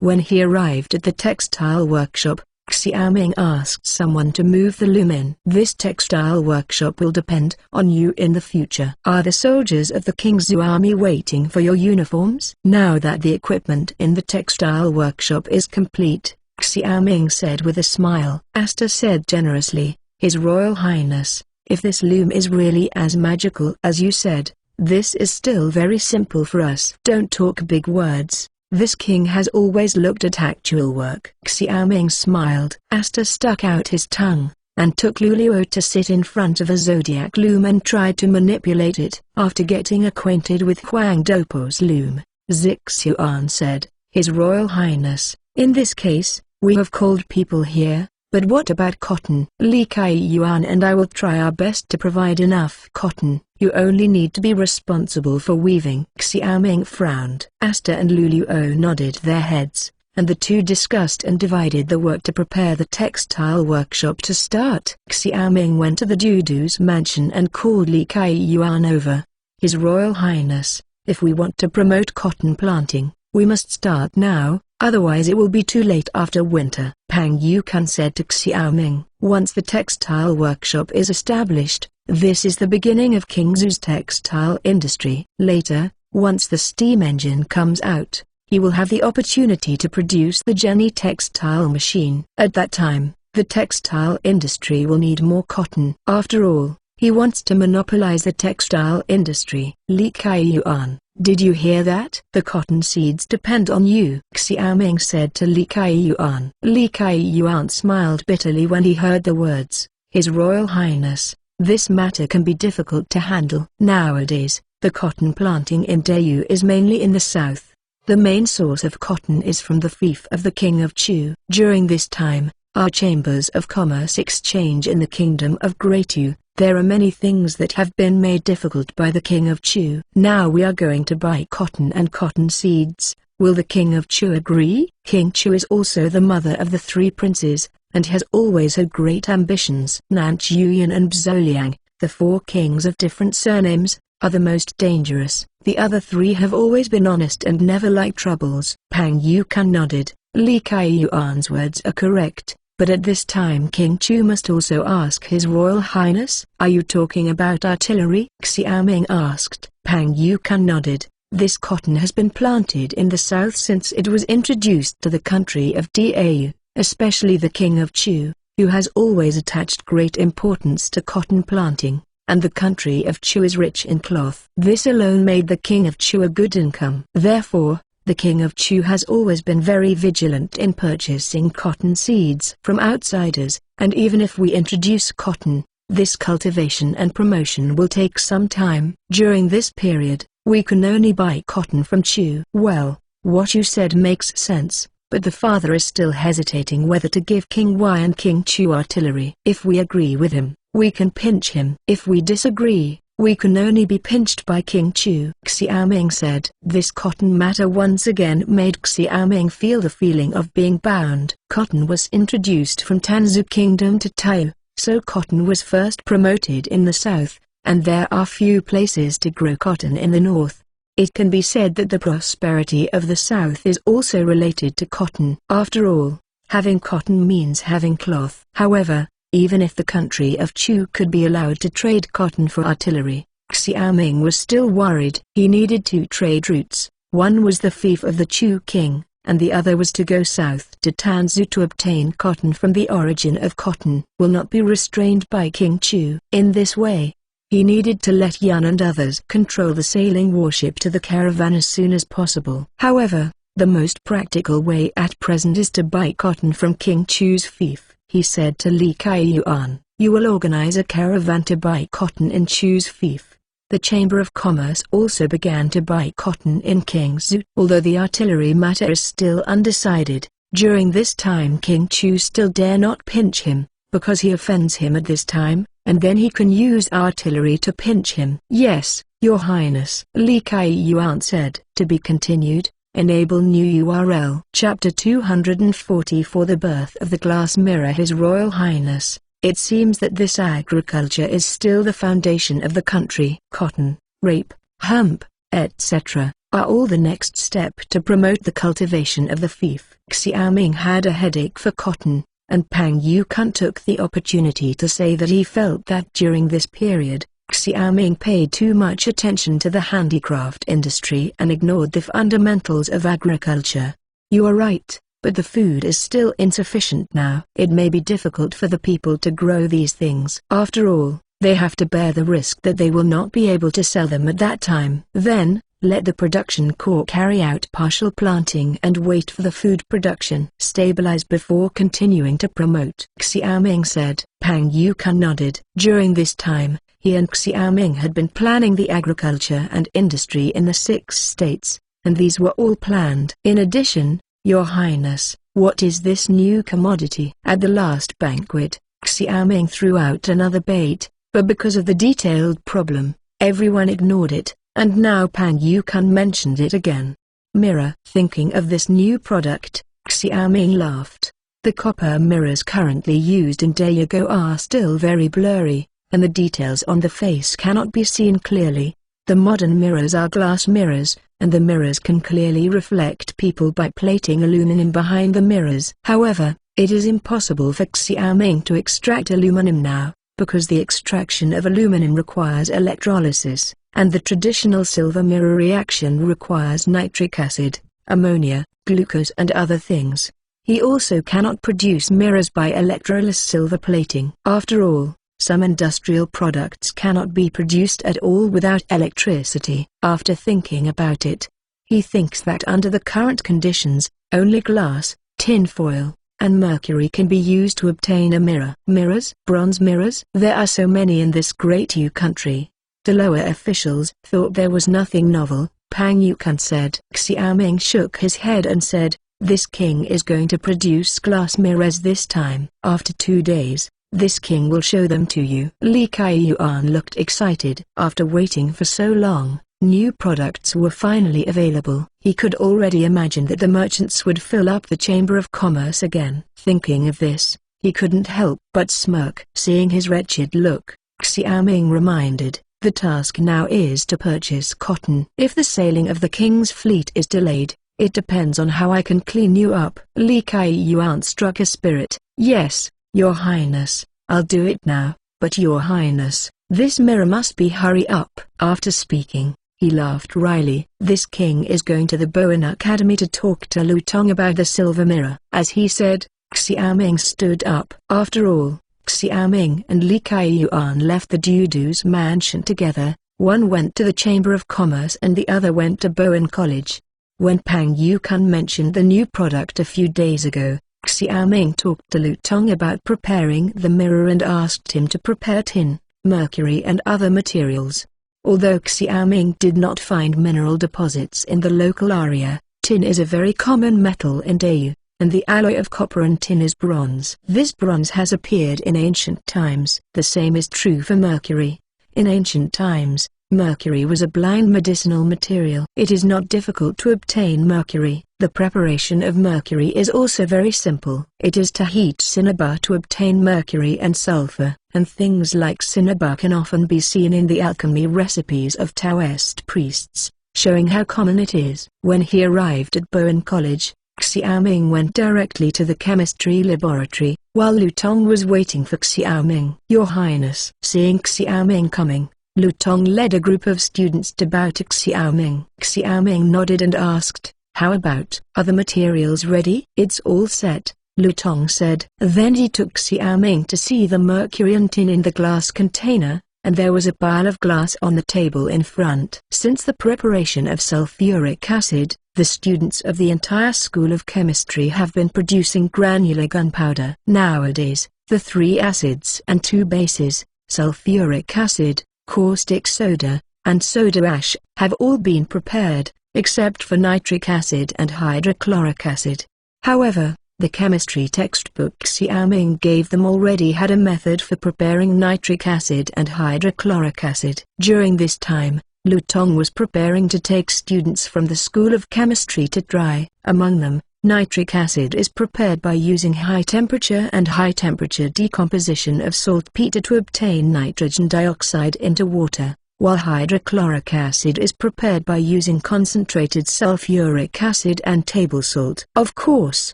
When he arrived at the textile workshop, Xiaoming asked someone to move the loom in. "This textile workshop will depend on you in the future." "Are the soldiers of the Kingzhou army waiting for your uniforms?" Now that the equipment in the textile workshop is complete, Xiaoming said with a smile. Asta said generously, "His Royal Highness, if this loom is really as magical as you said, this is still very simple for us." "Don't talk big words. This king has always looked at actual work." Xiaoming smiled. Asta stuck out his tongue, and took Luluo to sit in front of a zodiac loom and tried to manipulate it. After getting acquainted with Huangdopo's loom, Zixuan said, "His Royal Highness, in this case, we have called people here, but what about cotton?" "Li Kaiyuan and I will try our best to provide enough cotton. You only need to be responsible for weaving." Xiaoming frowned. Asta and Luluo nodded their heads, and the two discussed and divided the work to prepare the textile workshop to start. Xiaoming went to the Dudu's mansion and called Li Kaiyuan over. "His Royal Highness, if we want to promote cotton planting, we must start now, otherwise it will be too late after winter." Pang Yukan said to Xiaoming, "Once the textile workshop is established, This is the beginning of King Zhu's textile industry. Later, once the steam engine comes out, he will have the opportunity to produce the Jenny textile machine. At that time, the textile industry will need more cotton. After all, he wants to monopolize the textile industry. Li Kaiyuan, did you hear that? The cotton seeds depend on you, Xiaoming said to Li Kaiyuan. Li Kaiyuan smiled bitterly when he heard the words, His Royal Highness, this matter can be difficult to handle. Nowadays, the cotton planting in Dayu is mainly in the south. The main source of cotton is from the fief of the King of Chu. During this time, our chambers of commerce exchange in the kingdom of Greatu. There are many things that have been made difficult by the King of Chu. Now we are going to buy cotton and cotton seeds. Will the King of Chu agree? King Chu is also the mother of the three princes, and has always had great ambitions. Nanchuyan and Zholiang, the four kings of different surnames, are the most dangerous. The other three have always been honest and never liked troubles. Pang Yukan nodded. Li Kaiyuan's words are correct, but at this time King Chu must also ask His Royal Highness. Are you talking about artillery? Xiaoming asked. Pang Yukan nodded. This cotton has been planted in the south since it was introduced to the country of Dau, especially the King of Chu, who has always attached great importance to cotton planting. And the country of Chu is rich in cloth. This alone made the King of Chu a good income. Therefore, the King of Chu has always been very vigilant in purchasing cotton seeds from outsiders, and even if we introduce cotton, this cultivation and promotion will take some time. During this period, we can only buy cotton from Chu. Well, what you said makes sense, but the father is still hesitating whether to give King Y and King Chu artillery. If we agree with him, we can pinch him. If we disagree, we can only be pinched by King Chu. Xiaoming said. This cotton matter once again made Xiaoming feel the feeling of being bound. Cotton was introduced from Tanzhu Kingdom to Taiyu, so cotton was first promoted in the south, and there are few places to grow cotton in the north. It can be said that the prosperity of the south is also related to cotton. After all, having cotton means having cloth. However, even if the country of Chu could be allowed to trade cotton for artillery, Xiaoming was still worried. He needed two trade routes. One was the fief of the Chu king, and the other was to go south to Tanzhu to obtain cotton from the origin of cotton. Will not be restrained by King Chu. In this way, he needed to let Yun and others control the sailing warship to the caravan as soon as possible. However, the most practical way at present is to buy cotton from King Chu's fief. He said to Li Kaiyuan, you will organize a caravan to buy cotton in Chu's fief. The Chamber of Commerce also began to buy cotton in King Zhu. Although the artillery matter is still undecided, during this time King Chu still dare not pinch him, because he offends him at this time, and then he can use artillery to pinch him. Yes, Your Highness. Li Kaiyuan said. To be continued. Enable new URL. Chapter 244 The Birth of the Glass Mirror. His Royal Highness, it seems that this agriculture is still the foundation of the country. Cotton, rape, hemp, etc., are all the next step to promote the cultivation of the fief. Xiaoming had a headache for cotton, and Pang Yukan took the opportunity to say that he felt that during this period, Xiaoming paid too much attention to the handicraft industry and ignored the fundamentals of agriculture. You are right, but the food is still insufficient now. It may be difficult for the people to grow these things. After all, they have to bear the risk that they will not be able to sell them at that time. Then, let the production corps carry out partial planting and wait for the food production stabilize before continuing to promote. Xiaoming said. Pang Yukan nodded. During this time, he and Xiaoming had been planning the agriculture and industry in the 6 states, and these were all planned. In addition, Your Highness, what is this new commodity? At the last banquet, Xiaoming threw out another bait, but because of the detailed problem, everyone ignored it, and now Pang Yukan mentioned it again. Mirror. Thinking of this new product, Xiaoming laughed. The copper mirrors currently used in Dayago are still very blurry, and the details on the face cannot be seen clearly. The modern mirrors are glass mirrors, and the mirrors can clearly reflect people by plating aluminum behind the mirrors. However, it is impossible for Xiaoming to extract aluminum now, because the extraction of aluminum requires electrolysis, and the traditional silver mirror reaction requires nitric acid, ammonia, glucose and other things. He also cannot produce mirrors by electroless silver plating. After all, some industrial products cannot be produced at all without electricity. After thinking about it, he thinks that under the current conditions, only glass, tin foil, and mercury can be used to obtain a mirror. Mirrors? Bronze mirrors? There are so many in this great country. The lower officials thought there was nothing novel, Pang Yukan said. Xiaoming shook his head and said, "This king is going to produce glass mirrors this time. After 2 days, this king will show them to you." Li Kaiyuan looked excited. After waiting for so long, new products were finally available. He could already imagine that the merchants would fill up the Chamber of Commerce again. Thinking of this, he couldn't help but smirk. Seeing his wretched look, Xiaoming reminded, "The task now is to purchase cotton. If the sailing of the king's fleet is delayed, it depends on how I can clean you up." Li Kaiyuan struck a spirit. "Yes, Your Highness, I'll do it now, but Your Highness, this mirror must be hurry up." After speaking, he laughed wryly. "This king is going to the Bowen Academy to talk to Lu Tong about the silver mirror." As he said, Xiaoming stood up. After all, Xiaoming and Li Kaiyuan left the Dudu's mansion together. One went to the Chamber of Commerce and the other went to Bowen College. When Pang Yukan mentioned the new product a few days ago, Xiaoming talked to Lu Tong about preparing the mirror and asked him to prepare tin, mercury and other materials. Although Xiaoming did not find mineral deposits in the local area, tin is a very common metal in Dayu, and the alloy of copper and tin is bronze. This bronze has appeared in ancient times. The same is true for mercury. In ancient times, mercury was a blind medicinal material. It is not difficult to obtain mercury. The preparation of mercury is also very simple. It is to heat cinnabar to obtain mercury and sulfur, and things like cinnabar can often be seen in the alchemy recipes of Taoist priests, showing how common it is. When he arrived at Bowen College, Xiaoming went directly to the chemistry laboratory, while Lu Tong was waiting for Xiaoming. "Your Highness." Seeing Xiaoming coming, Lu Tong led a group of students to bow to Xiaoming. Xiaoming nodded and asked, "How about, are the materials ready?" "It's all set," Lu Tong said. Then he took Xiaoming to see the mercury and tin in the glass container, and there was a pile of glass on the table in front. Since the preparation of sulfuric acid, the students of the entire School of Chemistry have been producing granular gunpowder. Nowadays, the 3 acids and 2 bases, sulfuric acid, caustic soda, and soda ash, have all been prepared, except for nitric acid and hydrochloric acid. However, the chemistry textbook Xiaoming gave them already had a method for preparing nitric acid and hydrochloric acid. During this time, Lu Tong was preparing to take students from the School of Chemistry to try. Among them, nitric acid is prepared by using high temperature and high temperature decomposition of saltpeter to obtain nitrogen dioxide into water, while hydrochloric acid is prepared by using concentrated sulfuric acid and table salt. Of course,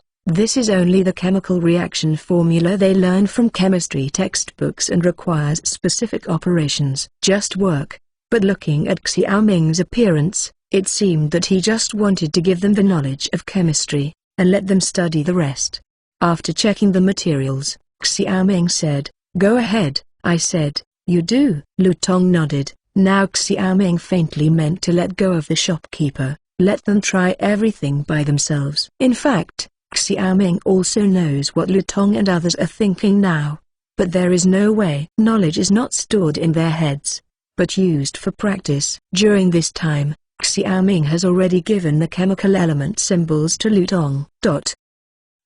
this is only the chemical reaction formula they learn from chemistry textbooks and requires specific operations. Just work. But looking at Xiaoming's appearance, it seemed that he just wanted to give them the knowledge of chemistry, and let them study the rest. After checking the materials, Xiaoming said, "Go ahead." I said, "You do?" Lu Tong nodded. Now Xiaoming faintly meant to let go of the shopkeeper, let them try everything by themselves. In fact, Xiaoming also knows what Lu Tong and others are thinking now. But there is no way. Knowledge is not stored in their heads, but used for practice. During this time, Xiaoming has already given the chemical element symbols to Lu Tong.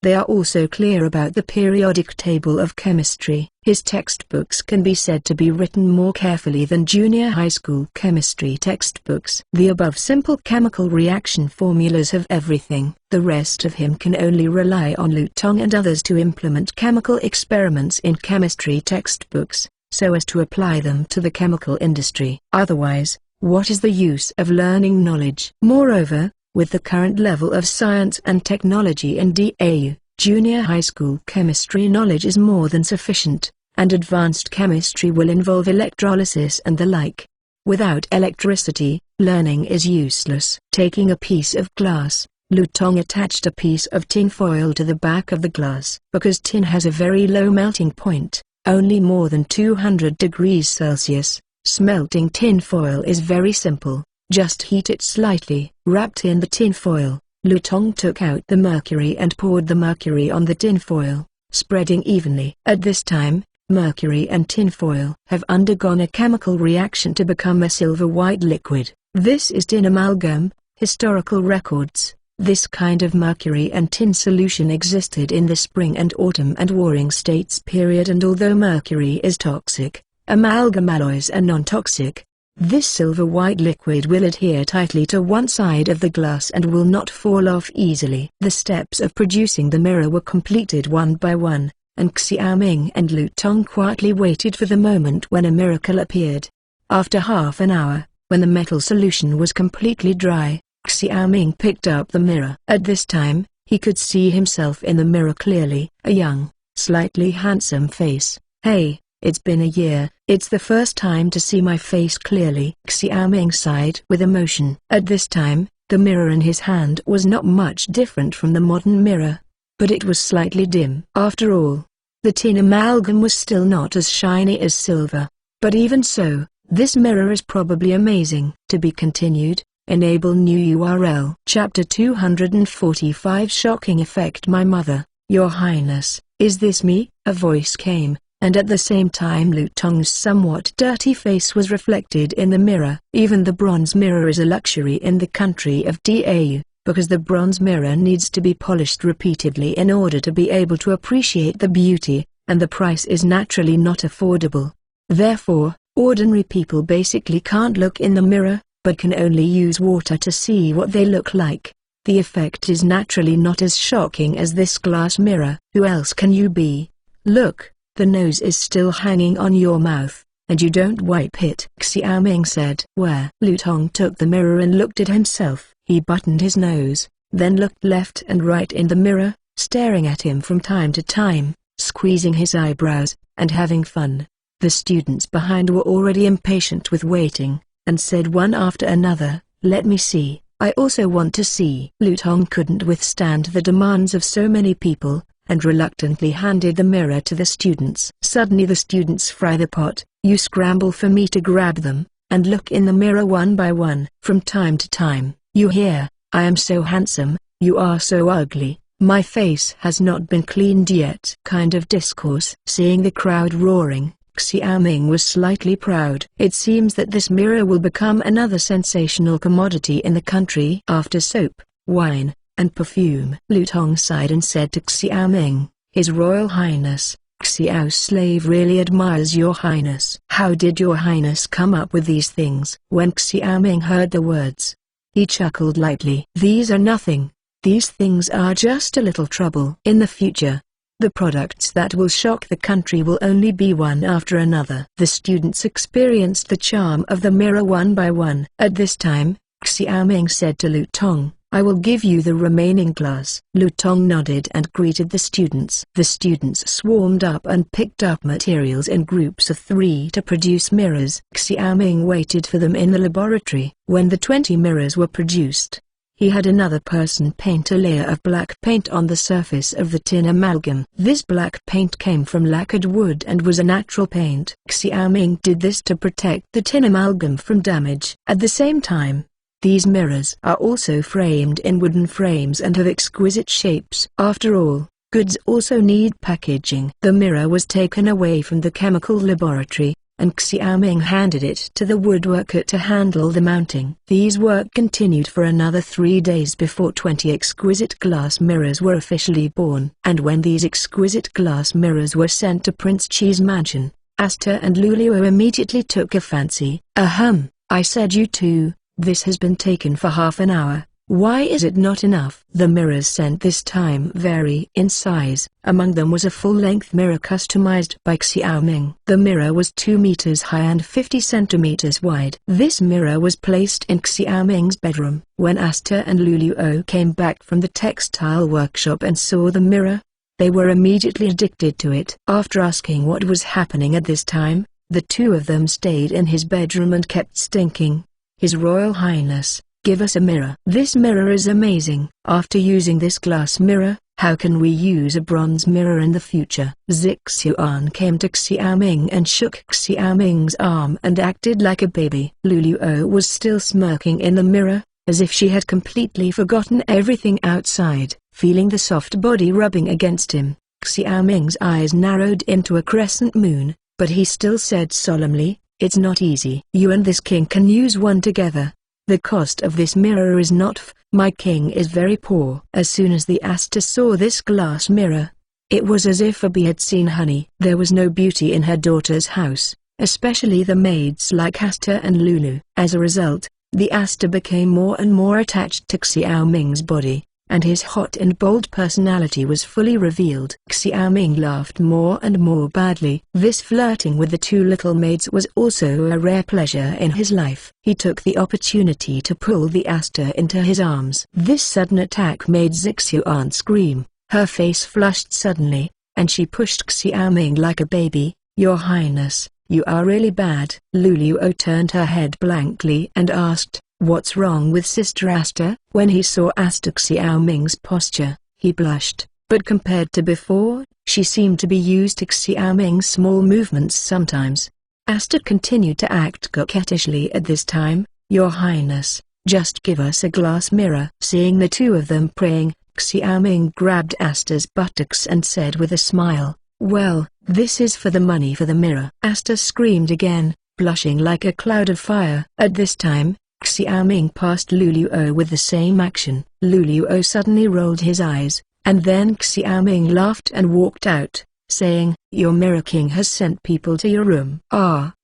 They are also clear about the periodic table of chemistry. His textbooks can be said to be written more carefully than junior high school chemistry textbooks. The above simple chemical reaction formulas have everything. The rest of him can only rely on Lu Tong and others to implement chemical experiments in chemistry textbooks, so as to apply them to the chemical industry. Otherwise, what is the use of learning knowledge? Moreover, with the current level of science and technology in DAU, junior high school chemistry knowledge is more than sufficient. and advanced chemistry will involve electrolysis and the like. Without electricity, learning is useless. Taking a piece of glass, Lutong attached a piece of tin foil to the back of the glass. Because tin has a very low melting point, only more than 200 degrees Celsius, smelting tin foil is very simple. Just heat it slightly. Wrapped in the tin foil, Lutong took out the mercury and poured the mercury on the tin foil, spreading evenly. At this time, mercury and tin foil have undergone a chemical reaction to become a silver-white liquid. This is tin amalgam. Historical records. This kind of mercury and tin solution existed in the spring and autumn and warring states period, and although mercury is toxic, amalgam alloys are non-toxic. This silver-white liquid will adhere tightly to one side of the glass and will not fall off easily. The steps of producing the mirror were completed one by one, and Xiaoming and Lutong quietly waited for the moment when a miracle appeared. After half an hour, when the metal solution was completely dry, Xiaoming picked up the mirror. At this time, he could see himself in the mirror clearly, a young, slightly handsome face. "Hey, it's been a year, it's the first time to see my face clearly." Xiaoming sighed with emotion. At this time, the mirror in his hand was not much different from the modern mirror, but it was slightly dim. After all, the tin amalgam was still not as shiny as silver. But even so, this mirror is probably amazing. To be continued. Enable new URL. Chapter 245 Shocking Effect. My mother, Your Highness, is this me? A voice came, and at the same time Lutong's somewhat dirty face was reflected in the mirror. Even the bronze mirror is a luxury in the country of Dau, because the bronze mirror needs to be polished repeatedly in order to be able to appreciate the beauty, and the price is naturally not affordable. Therefore, ordinary people basically can't look in the mirror, but can only use water to see what they look like. The effect is naturally not as shocking as this glass mirror. Who else can you be? Look, the nose is still hanging on your mouth, and you don't wipe it," Xiaoming said. Where? Lutong took the mirror and looked at himself. He buttoned his nose, then looked left and right in the mirror, staring at him from time to time, squeezing his eyebrows, and having fun. The students behind were already impatient with waiting, and said one after another, "Let me see, I also want to see." Lutong couldn't withstand the demands of so many people, and reluctantly handed the mirror to the students. Suddenly the students fry the pot. You scramble for me to grab them, and look in the mirror one by one. From time to time, you hear, "I am so handsome, you are so ugly, my face has not been cleaned yet," kind of discourse. Seeing the crowd roaring, Xiaoming was slightly proud. It seems that this mirror will become another sensational commodity in the country after soap, wine, and perfume. Lutong sighed and said to Xiaoming, "His Royal Highness, Xiao's slave really admires your highness." "How did your highness come up with these things?" When Xiaoming heard the words, he chuckled lightly. "These are nothing. These things are just a little trouble. In the future, the products that will shock the country will only be one after another." The students experienced the charm of the mirror one by one. At this time, Xiaoming said to Lutong, "I will give you the remaining glass." Lutong nodded and greeted the students. The students swarmed up and picked up materials in groups of 3 to produce mirrors. Xiaoming waited for them in the laboratory. When the 20 mirrors were produced, he had another person paint a layer of black paint on the surface of the tin amalgam. This black paint came from lacquered wood and was a natural paint. Xiaoming did this to protect the tin amalgam from damage. At the same time, these mirrors are also framed in wooden frames and have exquisite shapes. After all, goods also need packaging. The mirror was taken away from the chemical laboratory, and Xiaoming handed it to the woodworker to handle the mounting. These work continued for another 3 days before 20 exquisite glass mirrors were officially born. And when these exquisite glass mirrors were sent to Prince Chi's mansion, Asta and Luluo immediately took a fancy. "Ahem, I said you two. This has been taken for half an hour. Why is it not enough?" The mirrors sent this time vary in size. Among them was a full-length mirror customized by Xiaoming. The mirror was 2 meters high and 50 centimeters wide. This mirror was placed in Xiaoming's bedroom. When Asta and Luluo came back from the textile workshop and saw the mirror, They were immediately addicted to it. After asking what was happening at this time, the two of them stayed in his bedroom and kept stinking. "His Royal Highness, give us a mirror. This mirror is amazing. After using this glass mirror, how can we use a bronze mirror in the future?" Zixuan came to Xiaoming and shook Xiaoming's arm and acted like a baby. Luluo was still smirking in the mirror, as if she had completely forgotten everything outside. Feeling the soft body rubbing against him, Xiaoming's eyes narrowed into a crescent moon, but he still said solemnly, "It's not easy. You and this king can use one together. The cost of this mirror is not my king is very poor." As soon as the Aster saw this glass mirror, it was as if a bee had seen honey. There was no beauty in her daughter's house, especially the maids like Aster and Lulu. As a result, the Aster became more and more attached to Xiaoming's body, and his hot and bold personality was fully revealed. Xiaoming laughed more and more badly. This flirting with the two little maids was also a rare pleasure in his life. He took the opportunity to pull the Aster into his arms. This sudden attack made Zixuan scream. Her face flushed suddenly, and she pushed Xiaoming like a baby. "Your Highness, you are really bad." Luluo turned her head blankly and asked, "What's wrong with Sister Aster?" When he saw Aster Xiaoming's posture, he blushed, but compared to before, she seemed to be used to Xiaoming's small movements sometimes. Aster continued to act coquettishly at this time. "Your Highness, just give us a glass mirror." Seeing the two of them praying, Xiaoming grabbed Aster's buttocks and said with a smile, "Well, this is for the money for the mirror." Aster screamed again, blushing like a cloud of fire. At this time, Xiaoming passed Luluo with the same action. Luluo suddenly rolled his eyes, and then Xiaoming laughed and walked out, saying, "Your mirror king has sent people to your room."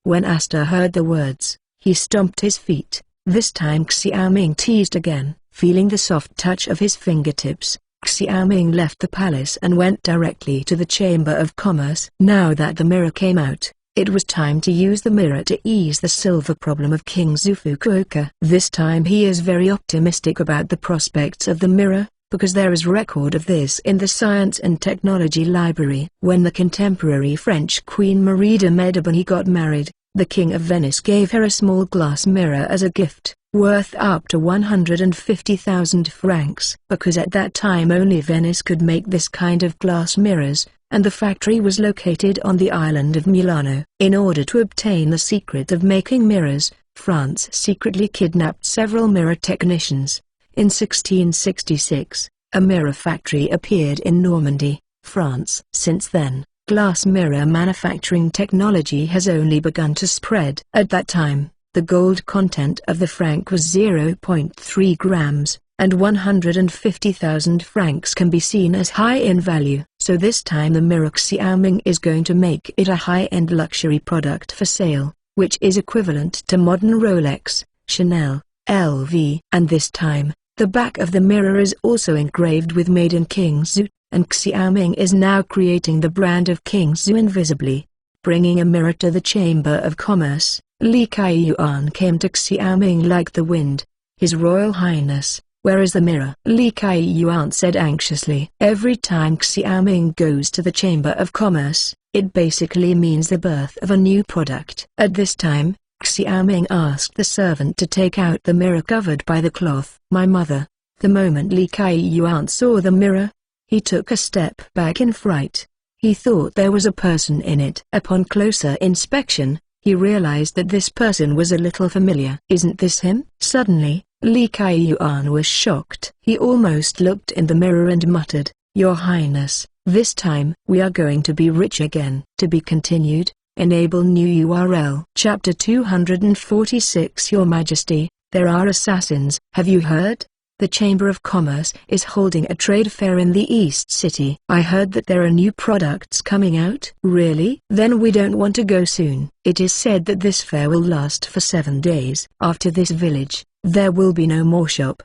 When Aster heard the words, he stomped his feet. This time Xiaoming teased again. Feeling the soft touch of his fingertips, Xiaoming left the palace and went directly to the Chamber of Commerce. Now that the mirror came out, it was time to use the mirror to ease the silver problem of King Zhu Fukuoka. This time he is very optimistic about the prospects of the mirror, because there is record of this in the Science and Technology Library. When the contemporary French Queen Marie de Médicis got married, the King of Venice gave her a small glass mirror as a gift, worth up to 150,000 francs. Because at that time only Venice could make this kind of glass mirrors, and the factory was located on the island of Milano. In order to obtain the secret of making mirrors, France secretly kidnapped several mirror technicians. In 1666, a mirror factory appeared in Normandy, France. Since then, glass mirror manufacturing technology has only begun to spread. At that time, the gold content of the franc was 0.3 grams, and 150,000 francs can be seen as high in value. So this time the mirror Xiaoming is going to make it a high-end luxury product for sale, which is equivalent to modern Rolex, Chanel, LV. And this time, the back of the mirror is also engraved with Made in King Zhu, and Xiaoming is now creating the brand of King Zhu invisibly. Bringing a mirror to the Chamber of Commerce, Li Kaiyuan came to Xiaoming like the wind. "His Royal Highness, where is the mirror?" Li Kaiyuan said anxiously. Every time Xiaoming goes to the Chamber of Commerce, it basically means the birth of a new product. At this time, Xiaoming asked the servant to take out the mirror covered by the cloth. "My mother." The moment Li Kaiyuan saw the mirror, he took a step back in fright. He thought there was a person in it. Upon closer inspection, he realized that this person was a little familiar. "Isn't this him?" Suddenly, Li Kaiyuan was shocked. He almost looked in the mirror and muttered, "Your Highness, this time we are going to be rich again." To be continued. Enable new URL. Chapter 246. Your Majesty, there are assassins. Have you heard? The Chamber of Commerce is holding a trade fair in the East City. I heard that there are new products coming out. Really? Then we don't want to go soon. It is said that this fair will last for 7 days. After this village, there will be no more shop.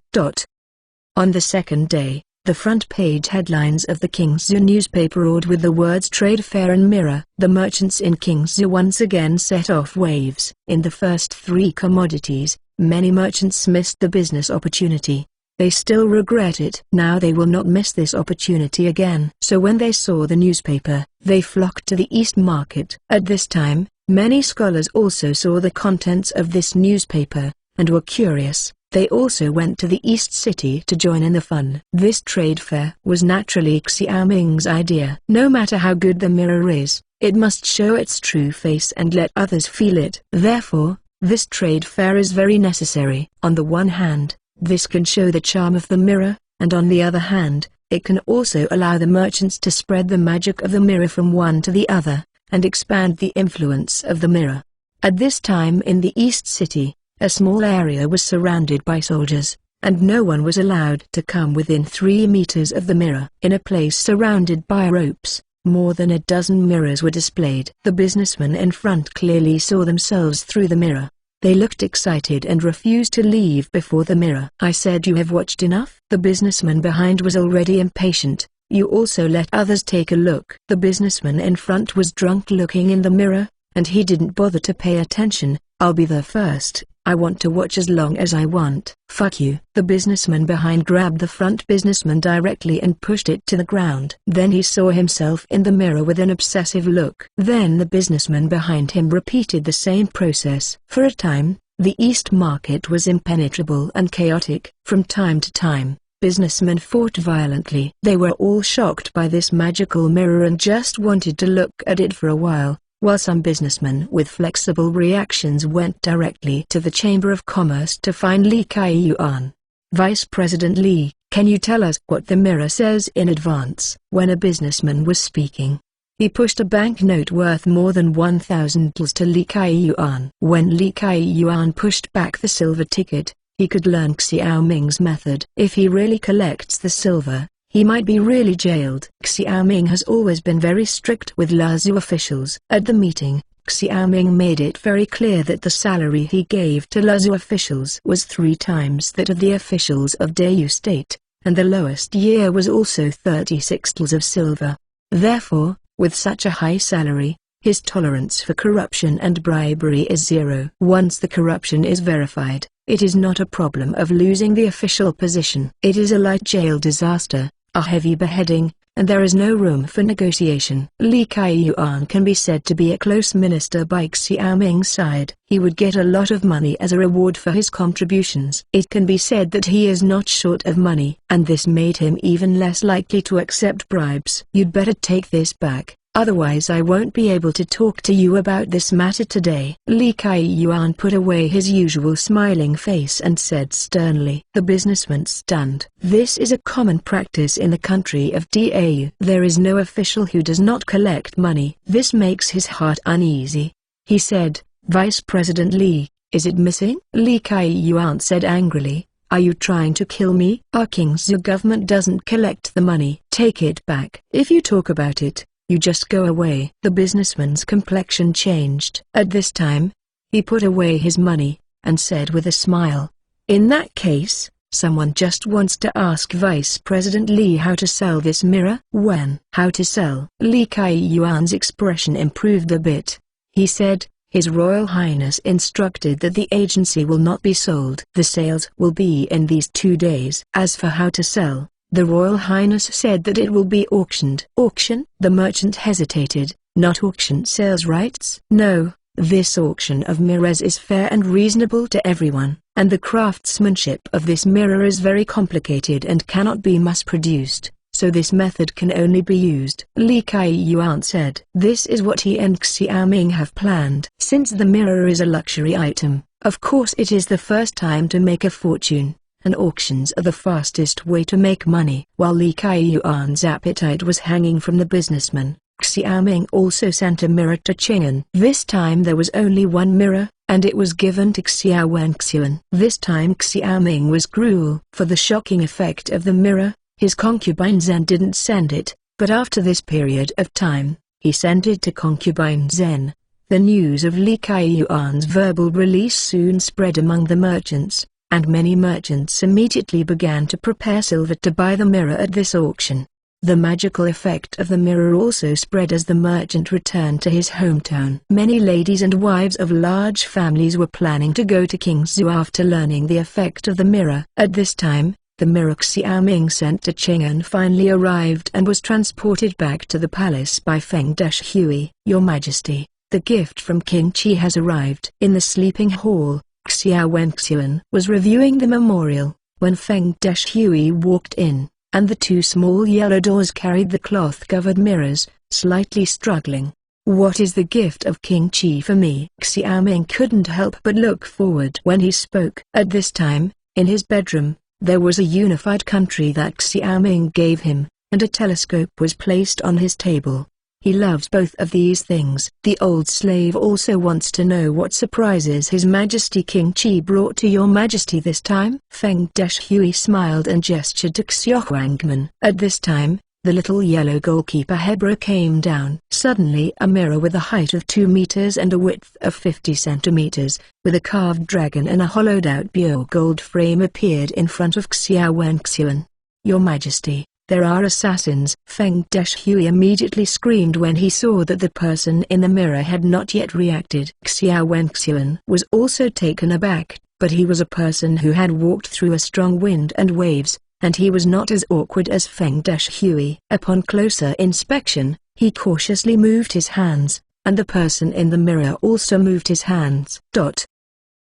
On the second day, the front page headlines of the Kingzhou newspaper roared with the words trade fair and mirror. The merchants in Kingzhou once again set off waves. In the first 3 commodities, many merchants missed the business opportunity. They still regret it. Now they will not miss this opportunity again. So when they saw the newspaper, they flocked to the East Market. At this time, many scholars also saw the contents of this newspaper, and were curious. They also went to the East City to join in the fun. This trade fair was naturally Xiaoming's idea. No matter how good the mirror is, it must show its true face and let others feel it. Therefore, this trade fair is very necessary. On the one hand, this can show the charm of the mirror, and on the other hand, it can also allow the merchants to spread the magic of the mirror from one to the other, and expand the influence of the mirror. At this time in the East City, a small area was surrounded by soldiers, and no one was allowed to come within 3 meters of the mirror. In a place surrounded by ropes, more than a dozen mirrors were displayed. The businessmen in front clearly saw themselves through the mirror. They looked excited and refused to leave before the mirror. "I said you have watched enough?" The businessman behind was already impatient. "You also let others take a look." The businessman in front was drunk looking in the mirror, and he didn't bother to pay attention. "I'll be there first. I want to watch as long as I want." "Fuck you." The businessman behind grabbed the front businessman directly and pushed it to the ground. Then he saw himself in the mirror with an obsessive look. Then the businessman behind him repeated the same process. For a time, the East Market was impenetrable and chaotic. From time to time, businessmen fought violently. They were all shocked by this magical mirror and just wanted to look at it for a while some businessmen with flexible reactions went directly to the Chamber of Commerce to find Li Kaiyuan. "Vice President Li, can you tell us what the mirror says in advance?" When a businessman was speaking, he pushed a banknote worth more than 1,000 tals to Li Kaiyuan. When Li Kaiyuan pushed back the silver ticket, he could learn Xiaoming's method. If he really collects the silver, he might be really jailed. Xiaoming has always been very strict with Lazu officials. At the meeting, Xiaoming made it very clear that the salary he gave to Lazu officials was 3 times that of the officials of Dayu State, and the lowest year was also 36 tals of silver. Therefore, with such a high salary, his tolerance for corruption and bribery is 0. Once the corruption is verified, it is not a problem of losing the official position. It is a light jail disaster, a heavy beheading, and there is no room for negotiation. Li Kaiyuan can be said to be a close minister by Xiaoming's side. He would get a lot of money as a reward for his contributions. It can be said that he is not short of money, and this made him even less likely to accept bribes. "You'd better take this back, otherwise I won't be able to talk to you about this matter today." Li Kaiyuan put away his usual smiling face and said sternly. The businessman stunned. This is a common practice in the country of Dau. There is no official who does not collect money. This makes his heart uneasy. He said, "Vice President Li, is it missing?" Li Kaiyuan said angrily, "Are you trying to kill me?" "Our King's government doesn't collect the money. Take it back. If you talk about it, you just go away." The businessman's complexion changed. At this time, he put away his money, and said with a smile, "In that case, someone just wants to ask Vice President Li how to sell this mirror." "When?" "How to sell?" Li Kaiyuan's expression improved a bit. He said, "His Royal Highness instructed that the agency will not be sold. The sales will be in these 2 days. As for how to sell, the Royal Highness said that it will be auctioned." "Auction?" The merchant hesitated. "Not auction sales rights?" "No, this auction of mirrors is fair and reasonable to everyone, and the craftsmanship of this mirror is very complicated and cannot be mass-produced, so this method can only be used." Li Kaiyuan said. This is what he and Xiaoming have planned. Since the mirror is a luxury item, of course it is the first time to make a fortune, and auctions are the fastest way to make money. While Li Kaiyuan's appetite was hanging from the businessman, Xiaoming also sent a mirror to Qing'an. This time there was only one mirror, and it was given to Xiaowen. This time Xiaoming was cruel. For the shocking effect of the mirror, his concubine Zhen didn't send it, but after this period of time, he sent it to concubine Zhen. The news of Li Kaiyuan's verbal release soon spread among the merchants, and many merchants immediately began to prepare silver to buy the mirror at this auction. The magical effect of the mirror also spread as the merchant returned to his hometown. Many ladies and wives of large families were planning to go to Qingzhou after learning the effect of the mirror. At this time, the mirror Xiaoming sent to Chang'an finally arrived and was transported back to the palace by Feng Deshui. Your Majesty, the gift from King Qi has arrived. In the sleeping hall, Xiao Wenxian was reviewing the memorial, when Feng Deshui walked in, and the two small yellow doors carried the cloth-covered mirrors, slightly struggling. What is the gift of King Qi for me? Xiaoming couldn't help but look forward when he spoke. At this time, in his bedroom, there was a unified country that Xiaoming gave him, and a telescope was placed on his table. He loves both of these things. The old slave also wants to know what surprises His Majesty King Qi brought to Your Majesty this time. Feng Deshui smiled and gestured to Xiaohuangman. At this time, the little yellow goalkeeper Hebra came down. Suddenly a mirror with a height of 2 meters and a width of 50 centimeters, with a carved dragon and a hollowed-out pure gold frame appeared in front of Xiao Wenxian. Your Majesty, there are assassins. Feng Deshui immediately screamed when he saw that the person in the mirror had not yet reacted. Xiao Wenxian was also taken aback, but he was a person who had walked through a strong wind and waves, and he was not as awkward as Feng Deshui. Upon closer inspection, he cautiously moved his hands, and the person in the mirror also moved his hands.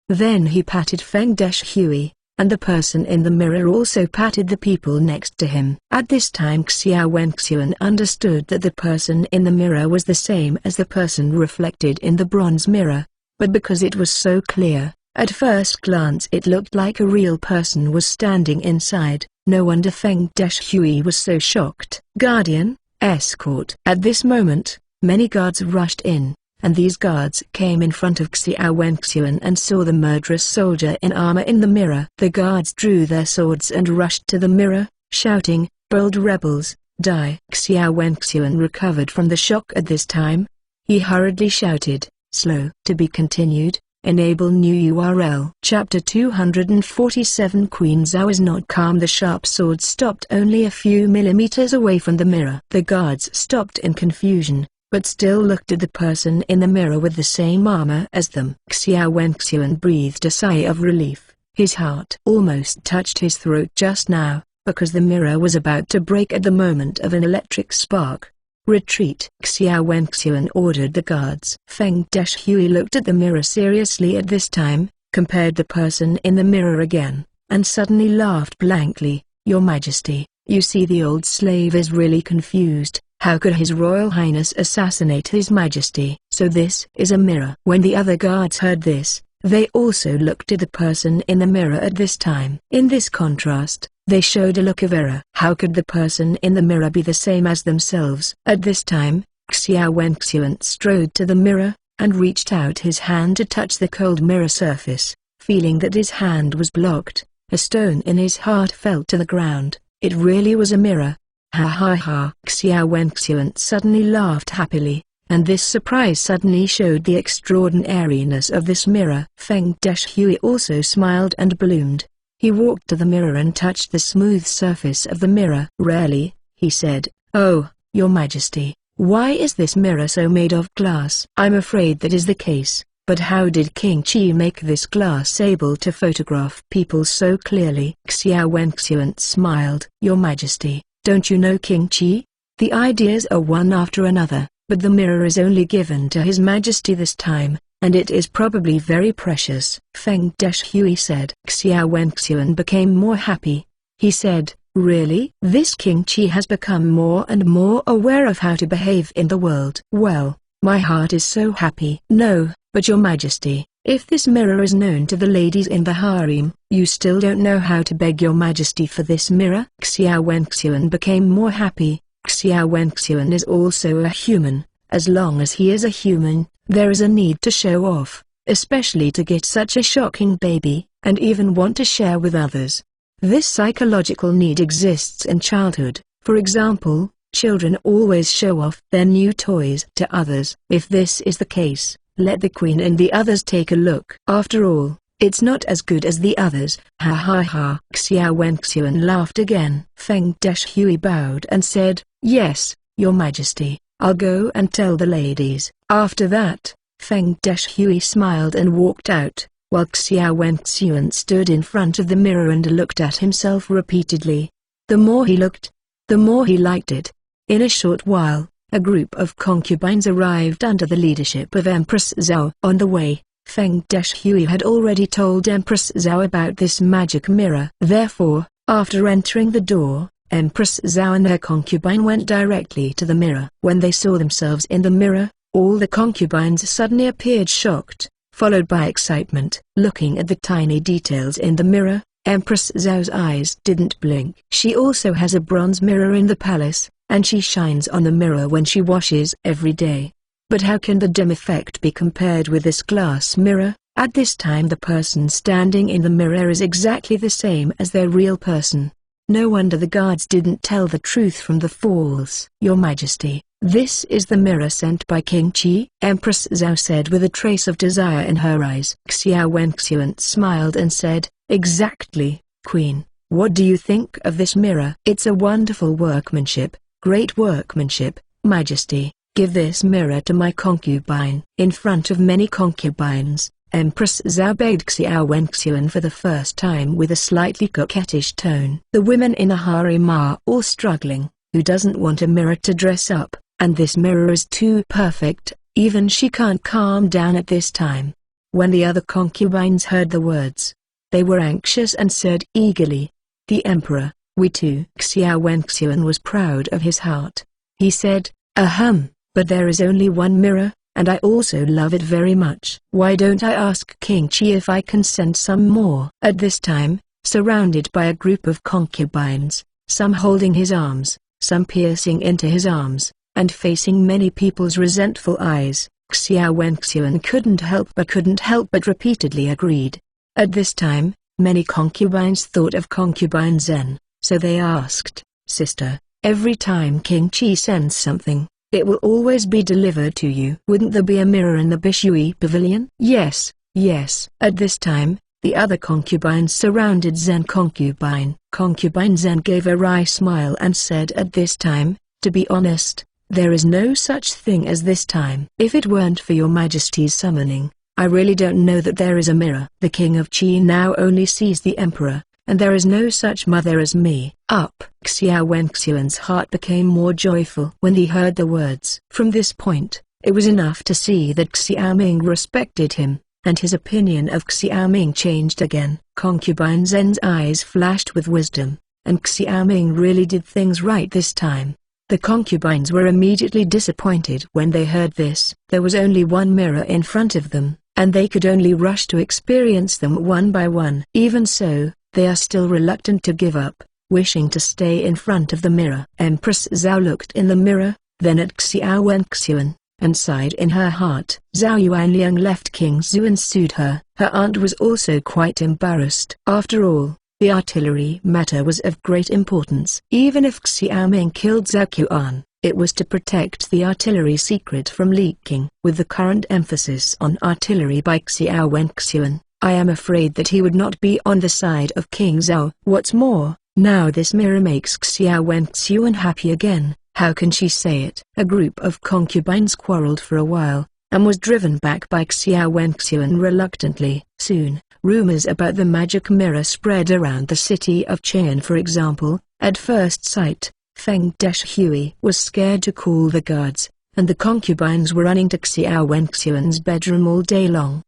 Then he patted Feng Deshui, and the person in the mirror also patted the people next to him. At this time Xiao Wenxian understood that the person in the mirror was the same as the person reflected in the bronze mirror, but because it was so clear, at first glance it looked like a real person was standing inside. No wonder Feng Deshui was so shocked. Guardian, escort. At this moment, many guards rushed in, and these guards came in front of Xiao Wenxian and saw the murderous soldier in armor in the mirror. The guards drew their swords and rushed to the mirror, shouting, "Bold rebels, die!" Xiao Wenxian recovered from the shock at this time. He hurriedly shouted, "Slow." To be continued. Enable new URL. Chapter 247. Queen Zhao is not calm. The sharp sword stopped only a few millimeters away from the mirror. The guards stopped in confusion, but still looked at the person in the mirror with the same armor as them. Xiao Wenxian breathed a sigh of relief. His heart almost touched his throat just now, because the mirror was about to break at the moment of an electric spark. Retreat. Xiao Wenxian ordered the guards. Feng Deshui looked at the mirror seriously at this time, compared the person in the mirror again, and suddenly laughed blankly. Your Majesty, you see the old slave is really confused. How could His Royal Highness assassinate His Majesty? So this is a mirror. When the other guards heard this, they also looked at the person in the mirror at this time. In this contrast, they showed a look of error. How could the person in the mirror be the same as themselves? At this time, Xiao Wenxian strode to the mirror, and reached out his hand to touch the cold mirror surface. Feeling that his hand was blocked, a stone in his heart fell to the ground. It really was a mirror. Ha ha ha! Xiao Wenxian suddenly laughed happily, and this surprise suddenly showed the extraordinariness of this mirror. Feng Deshui also smiled and bloomed. He walked to the mirror and touched the smooth surface of the mirror. Rarely, he said, "Oh, Your Majesty, why is this mirror so made of glass?" "I'm afraid that is the case, but how did King Qi make this glass able to photograph people so clearly?" Xiao Wenxian smiled. "Your Majesty, don't you know King Qi? The ideas are one after another, but the mirror is only given to His Majesty this time, and it is probably very precious," Feng Deshui said. Xiao Wenxian became more happy. He said, "Really? This King Qi has become more and more aware of how to behave in the world. Well, my heart is so happy." "No, but Your Majesty, if this mirror is known to the ladies in the harem, you still don't know how to beg Your Majesty for this mirror?" Xiao Wenxian became more happy. Xiao Wenxian is also a human. As long as he is a human, there is a need to show off, especially to get such a shocking baby, and even want to share with others. This psychological need exists in childhood. For example, children always show off their new toys to others. If this is the case, let the queen and the others take a look. After all, it's not as good as the others. Ha ha ha! Xiao Wenxian laughed again. Feng Deshui bowed and said, "Yes, Your Majesty. I'll go and tell the ladies." After that, Feng Deshui smiled and walked out. while Xiao Wenxuan stood in front of the mirror and looked at himself repeatedly. The more he looked, the more he liked it. In a short while, a group of concubines arrived under the leadership of Empress Zhao. On the way, Feng Deshui had already told Empress Zhao about this magic mirror. Therefore, after entering the door, Empress Zhao and their concubine went directly to the mirror. When they saw themselves in the mirror, all the concubines suddenly appeared shocked, followed by excitement. Looking at the tiny details in the mirror, Empress Zhao's eyes didn't blink. She also has a bronze mirror in the palace, and she shines on the mirror when she washes every day. But how can the dim effect be compared with this glass mirror? At this time the person standing in the mirror is exactly the same as their real person. No wonder the guards didn't tell the truth from the false. Your Majesty, this is the mirror sent by King Qi, Empress Zhao said with a trace of desire in her eyes. Xiao Wenxuan smiled and said, exactly, Queen. What do you think of this mirror? It's a wonderful workmanship, great workmanship, Majesty. Give this mirror to my concubine. In front of many concubines, Empress Zhao begged Xiao Wenxuan for the first time with a slightly coquettish tone. The women in a harem are all struggling. Who doesn't want a mirror to dress up? And this mirror is too perfect, even she can't calm down at this time. When the other concubines heard the words, they were anxious and said eagerly, the Emperor, we too. Xiao Wenxuan was proud of his heart. He said, ahem, but there is only one mirror, and I also love it very much. Why don't I ask King Qi if I can send some more? At this time, surrounded by a group of concubines, some holding his arms, some piercing into his arms, and facing many people's resentful eyes, Xiao Wenxuan couldn't help but repeatedly agreed. At this time, many concubines thought of concubine Zen, so they asked, Sister, every time King Qi sends something, it will always be delivered to you. Wouldn't there be a mirror in the Bishui pavilion? Yes, yes. At this time, the other concubines surrounded Zen concubine. Concubine Zen gave a wry smile and said at this time, to be honest, there is no such thing as this time. If it weren't for your Majesty's summoning, I really don't know that there is a mirror. The King of Qi now only sees the Emperor, and there is no such mother as me. Xiao Wenxuan's heart became more joyful when he heard the words. From this point, it was enough to see that Xiaoming respected him, and his opinion of Xiaoming changed again. Concubine Zen's eyes flashed with wisdom, and Xiaoming really did things right this time. The concubines were immediately disappointed when they heard this. There was only one mirror in front of them, and they could only rush to experience them one by one. Even so, they are still reluctant to give up, wishing to stay in front of the mirror. Empress Zhao looked in the mirror, then at Xiao Wenxuan, and sighed in her heart. Zhao Yuanliang left King Zhu and sued her. Her aunt was also quite embarrassed. After all, the artillery matter was of great importance. Even if Xiaoming killed Zhao Qian, it was to protect the artillery secret from leaking. With the current emphasis on artillery by Xiao Wenxuan, I am afraid that he would not be on the side of King Zhao. What's more, now this mirror makes Xiao Wenxuan happy again. How can she say it? A group of concubines quarreled for a while, and was driven back by Xiao Wenxuan reluctantly. Soon, rumors about the magic mirror spread around the city of Qian. For example, at first sight, Feng Deshui was scared to call the guards, and the concubines were running to Xiao Wenxuan's bedroom all day long.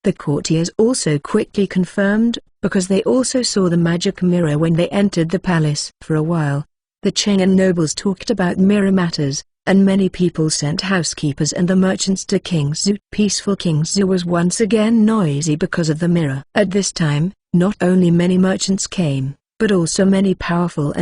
The courtiers also quickly confirmed, because they also saw the magic mirror when they entered the palace. For a while, the Qian nobles talked about mirror matters, and many people sent housekeepers and the merchants to King Zhu. Peaceful King Zhu was once again noisy because of the mirror. At this time, not only many merchants came, but also many powerful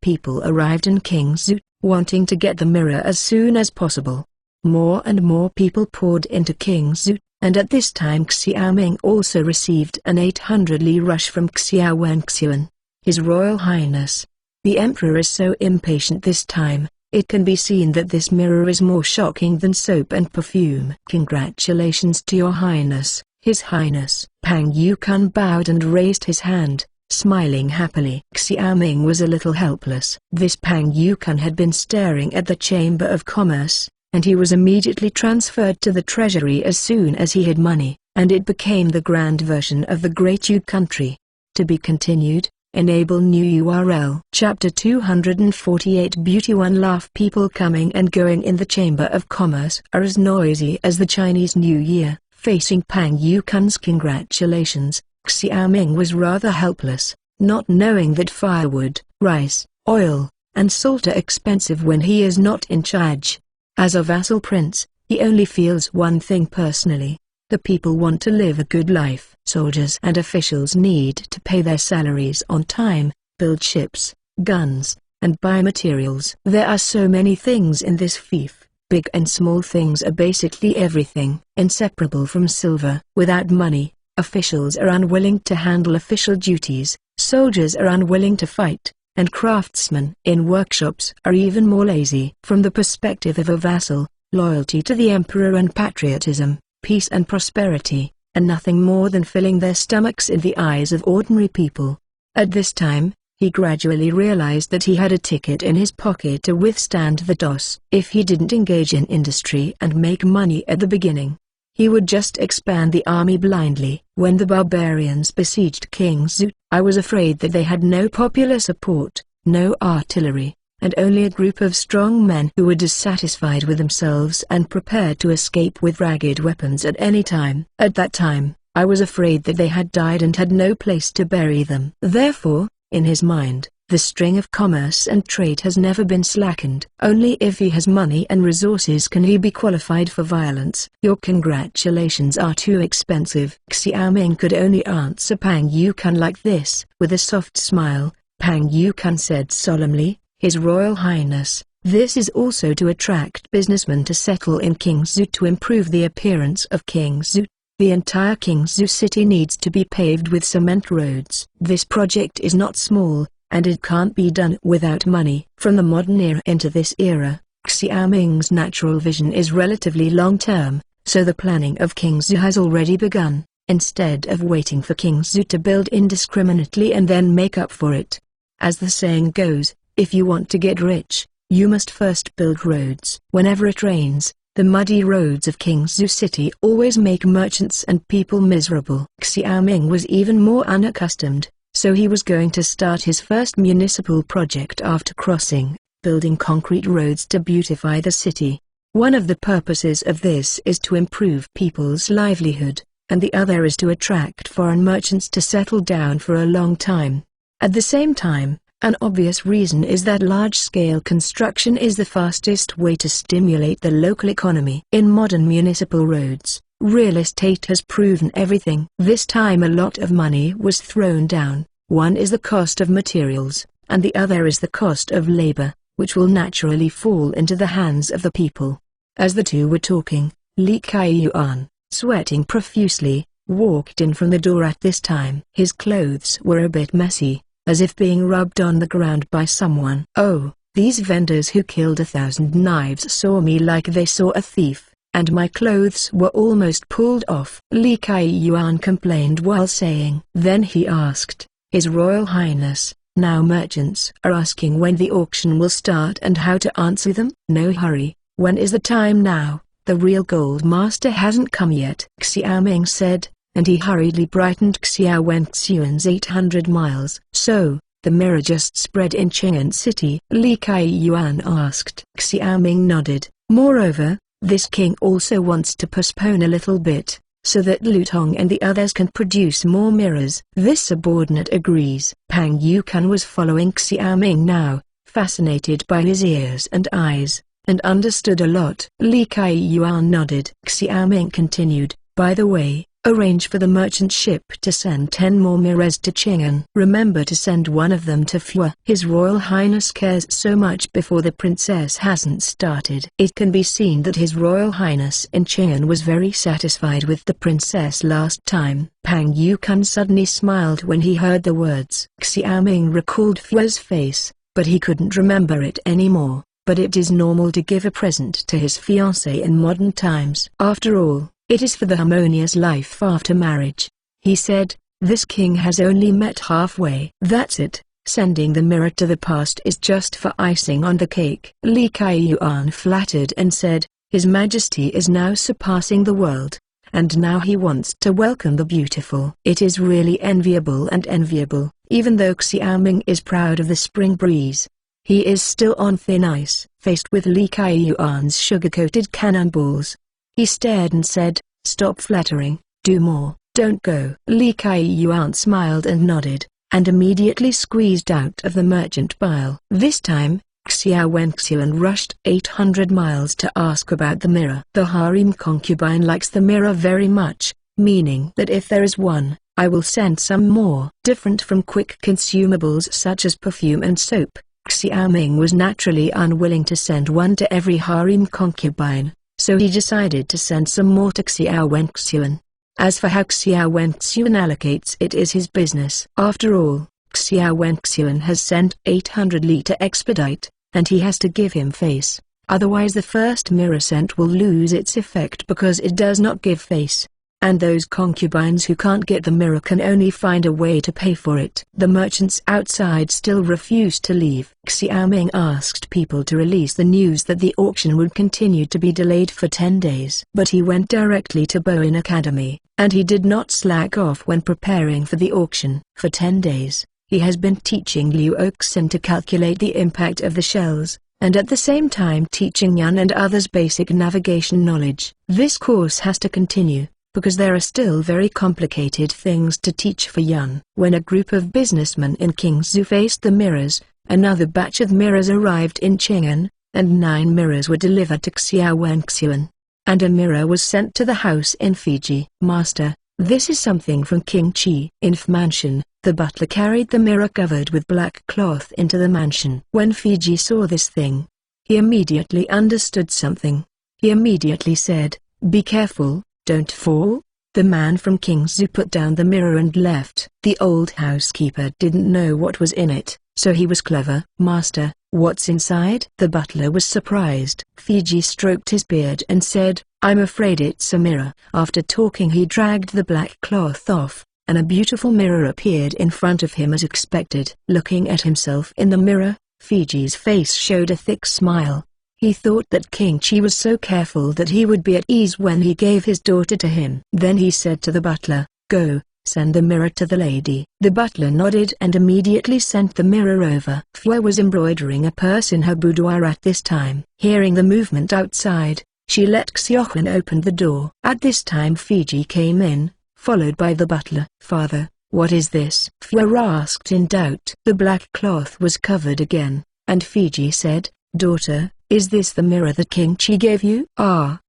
people arrived in King Zhu, wanting to get the mirror as soon as possible. More and more people poured into King Zhu, and at this time Xiaoming also received an 800 li rush from Xiao Wenxuan. His Royal Highness, the Emperor is so impatient this time. It can be seen that this mirror is more shocking than soap and perfume. Congratulations to your Highness, His Highness. Pang Yukun bowed and raised his hand, smiling happily. Xiaoming was a little helpless. This Pang Yukun had been staring at the Chamber of Commerce, and he was immediately transferred to the treasury as soon as he had money. and it became the grand version of the Great Yu country. To be continued. Enable new URL. Chapter 248 Beauty 1 Laugh. People coming and going in the Chamber of Commerce are as noisy as the Chinese New Year. Facing Pang Yukan's congratulations, Xiaoming was rather helpless, not knowing that firewood, rice, oil, and salt are expensive when he is not in charge. As a vassal prince, he only feels one thing personally. The people want to live a good life. Soldiers and officials need to pay their salaries on time, build ships, guns, and buy materials. There are so many things in this fief. Big and small things are basically everything, inseparable from silver. Without money, officials are unwilling to handle official duties, soldiers are unwilling to fight, and craftsmen in workshops are even more lazy. From the perspective of a vassal, loyalty to the emperor and patriotism, peace and prosperity, and nothing more than filling their stomachs in the eyes of ordinary people. At this time, he gradually realized that he had a ticket in his pocket to withstand the DOS. If he didn't engage in industry and make money at the beginning, he would just expand the army blindly. When the barbarians besieged King Zhu, I was afraid that they had no popular support, no artillery, and only a group of strong men who were dissatisfied with themselves and prepared to escape with ragged weapons at any time. At that time, I was afraid that they had died and had no place to bury them. Therefore, in his mind, the string of commerce and trade has never been slackened. Only if he has money and resources can he be qualified for violence. Your congratulations are too expensive. Xiaoming could only answer Pang Yukan like this. With a soft smile, Pang Yukan said solemnly, His Royal Highness, this is also to attract businessmen to settle in Kingzhou to improve the appearance of Kingzhou. The entire Kingzhou city needs to be paved with cement roads. This project is not small, and it can't be done without money. From the modern era into this era, Xiaoming's natural vision is relatively long-term, so the planning of Kingzhou has already begun. Instead of waiting for Kingzhou to build indiscriminately and then make up for it. As the saying goes, if you want to get rich, you must first build roads. Whenever it rains, the muddy roads of Kingzhou city always make merchants and people miserable. Xiaoming was even more unaccustomed, so he was going to start his first municipal project after crossing, building concrete roads to beautify the city. One of the purposes of this is to improve people's livelihood, and the other is to attract foreign merchants to settle down for a long time. At the same time, an obvious reason is that large-scale construction is the fastest way to stimulate the local economy. In modern municipal roads, real estate has proven everything. This time a lot of money was thrown down. One is the cost of materials, and the other is the cost of labor, which will naturally fall into the hands of the people. As the two were talking, Li Kaiyuan, sweating profusely, walked in from the door at this time. His clothes were a bit messy, as if being rubbed on the ground by someone. Oh, these vendors who killed 1,000 knives saw me like they saw a thief, and my clothes were almost pulled off. Li Kaiyuan complained while saying. Then he asked, His Royal Highness, now merchants are asking when the auction will start and how to answer them. No hurry, when is the time now? The real gold master hasn't come yet, Xiaoming said, and he hurriedly brightened Xiao Wenxuan's 800 miles. So, the mirror just spread in Chang'an City? Li Kaiyuan asked. Xiaoming nodded. Moreover, this king also wants to postpone a little bit, so that Lu Tong and the others can produce more mirrors. This subordinate agrees. Pang Yukan was following Xiaoming now, fascinated by his ears and eyes, and understood a lot. Li Kaiyuan nodded. Xiaoming continued, by the way, arrange for the merchant ship to send 10 more mirrors to Chang'an. Remember to send one of them to Fua. His Royal Highness cares so much before the princess hasn't started. It can be seen that His Royal Highness in Chang'an was very satisfied with the princess last time. Pang Yukan suddenly smiled when he heard the words. Xiaoming recalled Fua's face, but he couldn't remember it anymore. But it is normal to give a present to his fiancée in modern times. After all, it is for the harmonious life after marriage. He said, this king has only met halfway. That's it, sending the mirror to the past is just for icing on the cake. Li Kaiyuan flattered and said, His Majesty is now surpassing the world, and now he wants to welcome the beautiful. It is really enviable and enviable, even though Xiaoming is proud of the spring breeze. He is still on thin ice, faced with Li Kaiyuan's sugar-coated cannonballs. He stared and said, "Stop flattering, do more, don't go." Li Kaiyuan smiled and nodded, and immediately squeezed out of the merchant pile. This time, Xiao Wenxian rushed 800 miles to ask about the mirror. The harem concubine likes the mirror very much, meaning that if there is one, I will send some more. Different from quick consumables such as perfume and soap, Xiaoming was naturally unwilling to send one to every harem concubine, so he decided to send some more to Xiao Wenxian. As for how Xiao Wenxian allocates it is his business. After all, Xiao Wenxian has sent 800 li to expedite, and he has to give him face, otherwise the first mirror sent will lose its effect because it does not give face. And those concubines who can't get the mirror can only find a way to pay for it. The merchants outside still refused to leave. Xiaoming asked people to release the news that the auction would continue to be delayed for 10 days. But he went directly to Bowen Academy, and he did not slack off when preparing for the auction. For 10 days, he has been teaching Liu Oxin to calculate the impact of the shells, and at the same time teaching Yan and others basic navigation knowledge. This course has to continue, because there are still very complicated things to teach for Yan. When a group of businessmen in Qingzhou faced the mirrors, another batch of mirrors arrived in Chang'an, and 9 mirrors were delivered to Xiao Wenxian. And a mirror was sent to the house in Fiji. "Master, this is something from King Qi." In F Mansion, the butler carried the mirror covered with black cloth into the mansion. When Fiji saw this thing, he immediately understood something. He immediately said, "Be careful, don't fall." The man from Qingzhou put down the mirror and left. The old housekeeper didn't know what was in it, so he was clever. "Master, what's inside?" The butler was surprised. Fiji stroked his beard and said, "I'm afraid it's a mirror." After talking, he dragged the black cloth off, and a beautiful mirror appeared in front of him as expected. Looking at himself in the mirror, Fiji's face showed a thick smile. He thought that King Qi was so careful that he would be at ease when he gave his daughter to him. Then he said to the butler, "Go, send the mirror to the lady." The butler nodded and immediately sent the mirror over. Fue was embroidering a purse in her boudoir at this time. Hearing the movement outside, she let Xiaohan open the door. At this time Fiji came in, followed by the butler. "Father, what is this?" Fue asked in doubt. The black cloth was covered again, and Fiji said, "Daughter, is this the mirror that King Qi gave you?"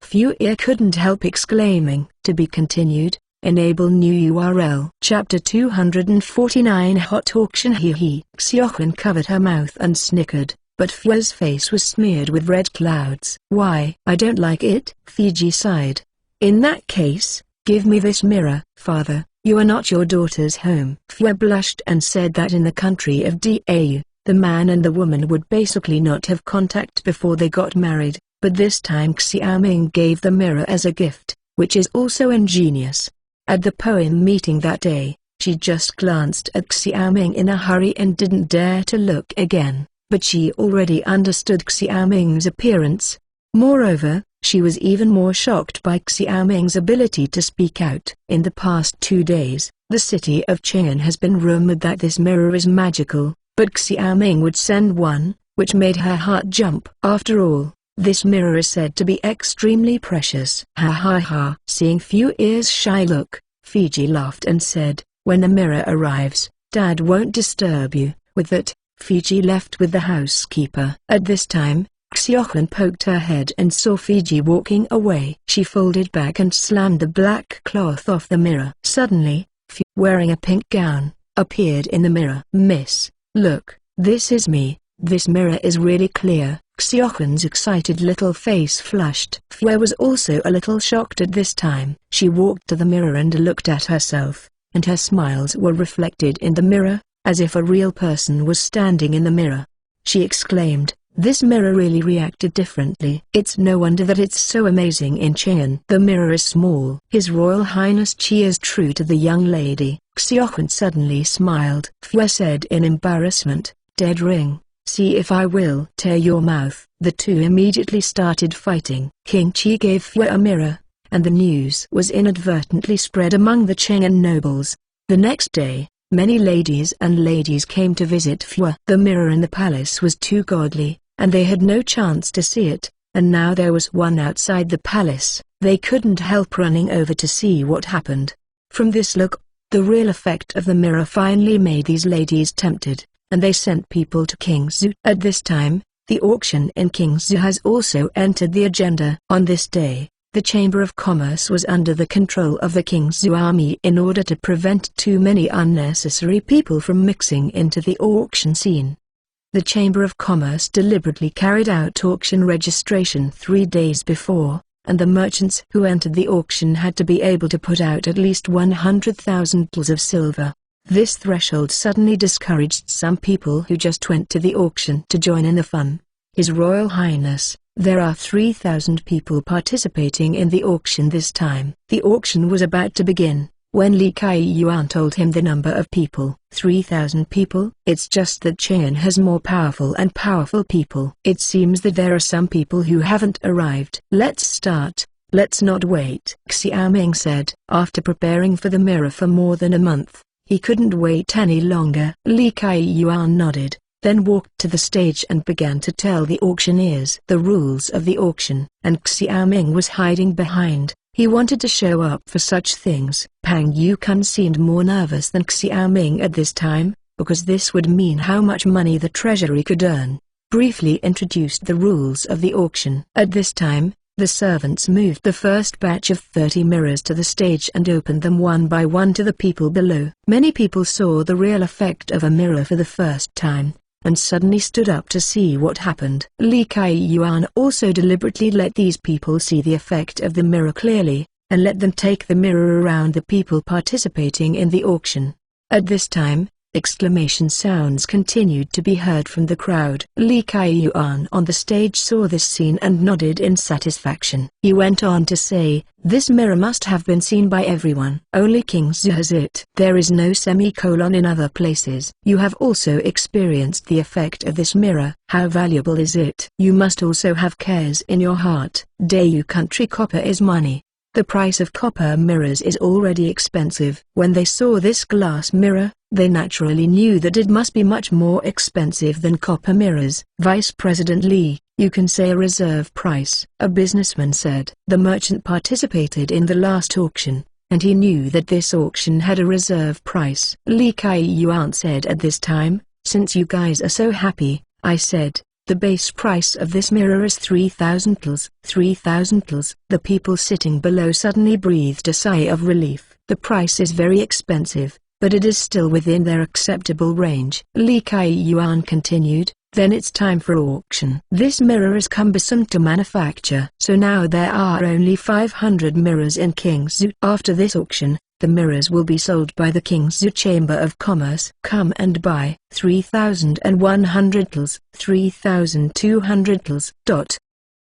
Fue couldn't help exclaiming. To be continued. Enable new URL. Chapter 249 Hot Auction. Xiaohan covered her mouth and snickered, but Fue's face was smeared with red clouds. "Why? I don't like it." Fiji sighed. "In that case, give me this mirror." "Father, you are not your daughter's home." Fue blushed and said that in the country of Dau, the man and the woman would basically not have contact before they got married, but this time Xiaoming gave the mirror as a gift, which is also ingenious. At the poem meeting that day, she just glanced at Xiaoming in a hurry and didn't dare to look again, but she already understood Xiaoming's appearance. Moreover, she was even more shocked by Xiaoming's ability to speak out. In the past 2 days, the city of Chang'an has been rumored that this mirror is magical, but Xiaoming would send one, which made her heart jump. After all, this mirror is said to be extremely precious. Ha ha ha. Seeing Fue's shy look, Fiji laughed and said, "When the mirror arrives, Dad won't disturb you." With that, Fiji left with the housekeeper. At this time, Xiaohan poked her head and saw Fiji walking away. She folded back and slammed the black cloth off the mirror. Suddenly, Fue, wearing a pink gown, appeared in the mirror. "Miss, look, this is me. This mirror is really clear." Xiaohan's excited little face flushed. Fue was also a little shocked at this time. She walked to the mirror and looked at herself, and her smiles were reflected in the mirror, as if a real person was standing in the mirror. She exclaimed, "This mirror really reacted differently. It's no wonder that it's so amazing in Chang'an." "The mirror is small." His Royal Highness Qi is true to the young lady. Xiaohan suddenly smiled. Fue said in embarrassment, "Dead ring. See if I will tear your mouth." The two immediately started fighting. King Qi gave Fue a mirror, and the news was inadvertently spread among the Chang'an nobles. The next day, many ladies came to visit Fua. The mirror in the palace was too godly, and they had no chance to see it, and now there was one outside the palace. They couldn't help running over to see what happened. From this look, the real effect of the mirror finally made these ladies tempted, and they sent people to King Zhu. At this time, the auction in King Zhu has also entered the agenda. On this day, the Chamber of Commerce was under the control of the King Zhu army in order to prevent too many unnecessary people from mixing into the auction scene. The Chamber of Commerce deliberately carried out auction registration 3 days before, and the merchants who entered the auction had to be able to put out at least 100,000 taels of silver. This threshold suddenly discouraged some people who just went to the auction to join in the fun. His Royal Highness, there are 3,000 people participating in the auction this time. The auction was about to begin, when Li Kaiyuan told him the number of people. 3,000 people? It's just that Chang'an has more powerful and powerful people. It seems that there are some people who haven't arrived. Let's start. Let's not wait, Xiaoming said. After preparing for the mirror for more than a month, he couldn't wait any longer. Li Kaiyuan nodded, then walked to the stage and began to tell the auctioneers the rules of the auction, and Xiaoming was hiding behind. He wanted to show up for such things. Pang Yukun seemed more nervous than Xiaoming at this time, because this would mean how much money the treasury could earn. Briefly introduced the rules of the auction. At this time, the servants moved the first batch of 30 mirrors to the stage and opened them one by one to the people below. Many people saw the real effect of a mirror for the first time, and suddenly stood up to see what happened. Li Kaiyuan also deliberately let these people see the effect of the mirror clearly, and let them take the mirror around the people participating in the auction. At this time, exclamation sounds continued to be heard from the crowd. Li Kaiyuan on the stage saw this scene and nodded in satisfaction. He went on to say, "This mirror must have been seen by everyone. Only King Zhu has it. There is no semicolon in other places. You have also experienced the effect of this mirror. How valuable is it? You must also have cares in your heart. Dayu country copper is money. The price of copper mirrors is already expensive." When they saw this glass mirror, they naturally knew that it must be much more expensive than copper mirrors. "Vice President Li, you can say a reserve price," a businessman said. The merchant participated in the last auction, and he knew that this auction had a reserve price. Li Kaiyuan said at this time, "Since you guys are so happy," I said, "the base price of this mirror is 3,000 taels." 3,000 taels. The people sitting below suddenly breathed a sigh of relief. The price is very expensive, but it is still within their acceptable range. Li Kaiyuan continued, "Then it's time for auction. This mirror is cumbersome to manufacture, so now there are only 500 mirrors in King Zhu. After this auction, the mirrors will be sold by the King Zhu Chamber of Commerce. Come and buy. 3,100 taels, 3,200 taels.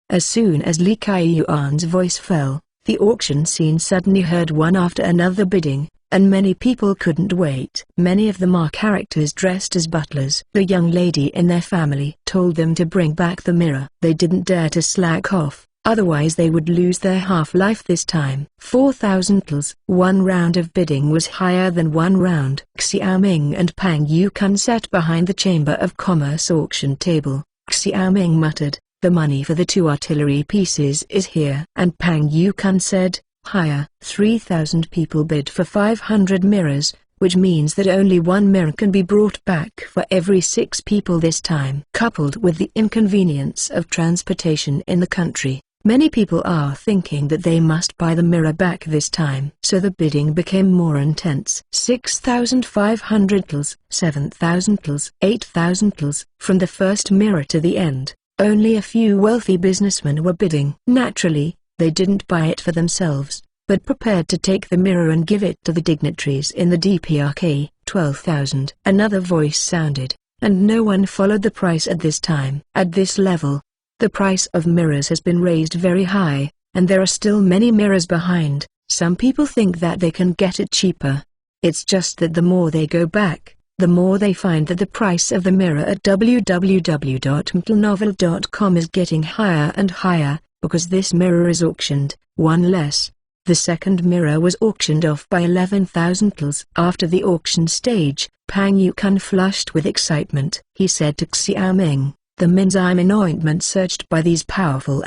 As soon as Li Kaiyuan's voice fell, the auction scene suddenly heard one after another bidding, and many people couldn't wait. Many of them are characters dressed as butlers. The young lady in their family told them to bring back the mirror. They didn't dare to slack off, otherwise they would lose their half-life this time. 4,000 taels. One round of bidding was higher than one round. Xiaoming and Pang Yukun sat behind the Chamber of Commerce auction table. Xiaoming muttered, "The money for the 2 artillery pieces is here." And Pang Yukun said, "Higher." 3,000 people bid for 500 mirrors, which means that only one mirror can be brought back for every 6 people this time. Coupled with the inconvenience of transportation in the country, many people are thinking that they must buy the mirror back this time. So the bidding became more intense. 6,500 taels, 7,000 taels, 8,000 taels, from the first mirror to the end. Only a few wealthy businessmen were bidding. Naturally, they didn't buy it for themselves, but prepared to take the mirror and give it to the dignitaries in the DPRK. 12,000. Another voice sounded, and no one followed the price at this time. At this level, the price of mirrors has been raised very high, and there are still many mirrors behind. Some people think that they can get it cheaper. It's just that the more they go back, the more they find that the price of the mirror at www.mtlnovel.com is getting higher and higher, because this mirror is auctioned, one less. The second mirror was auctioned off by 11,000 tals. After the auction stage, Pang Yukun flushed with excitement. He said to Xiaoming, "The Minzaimin ointment searched by these powerful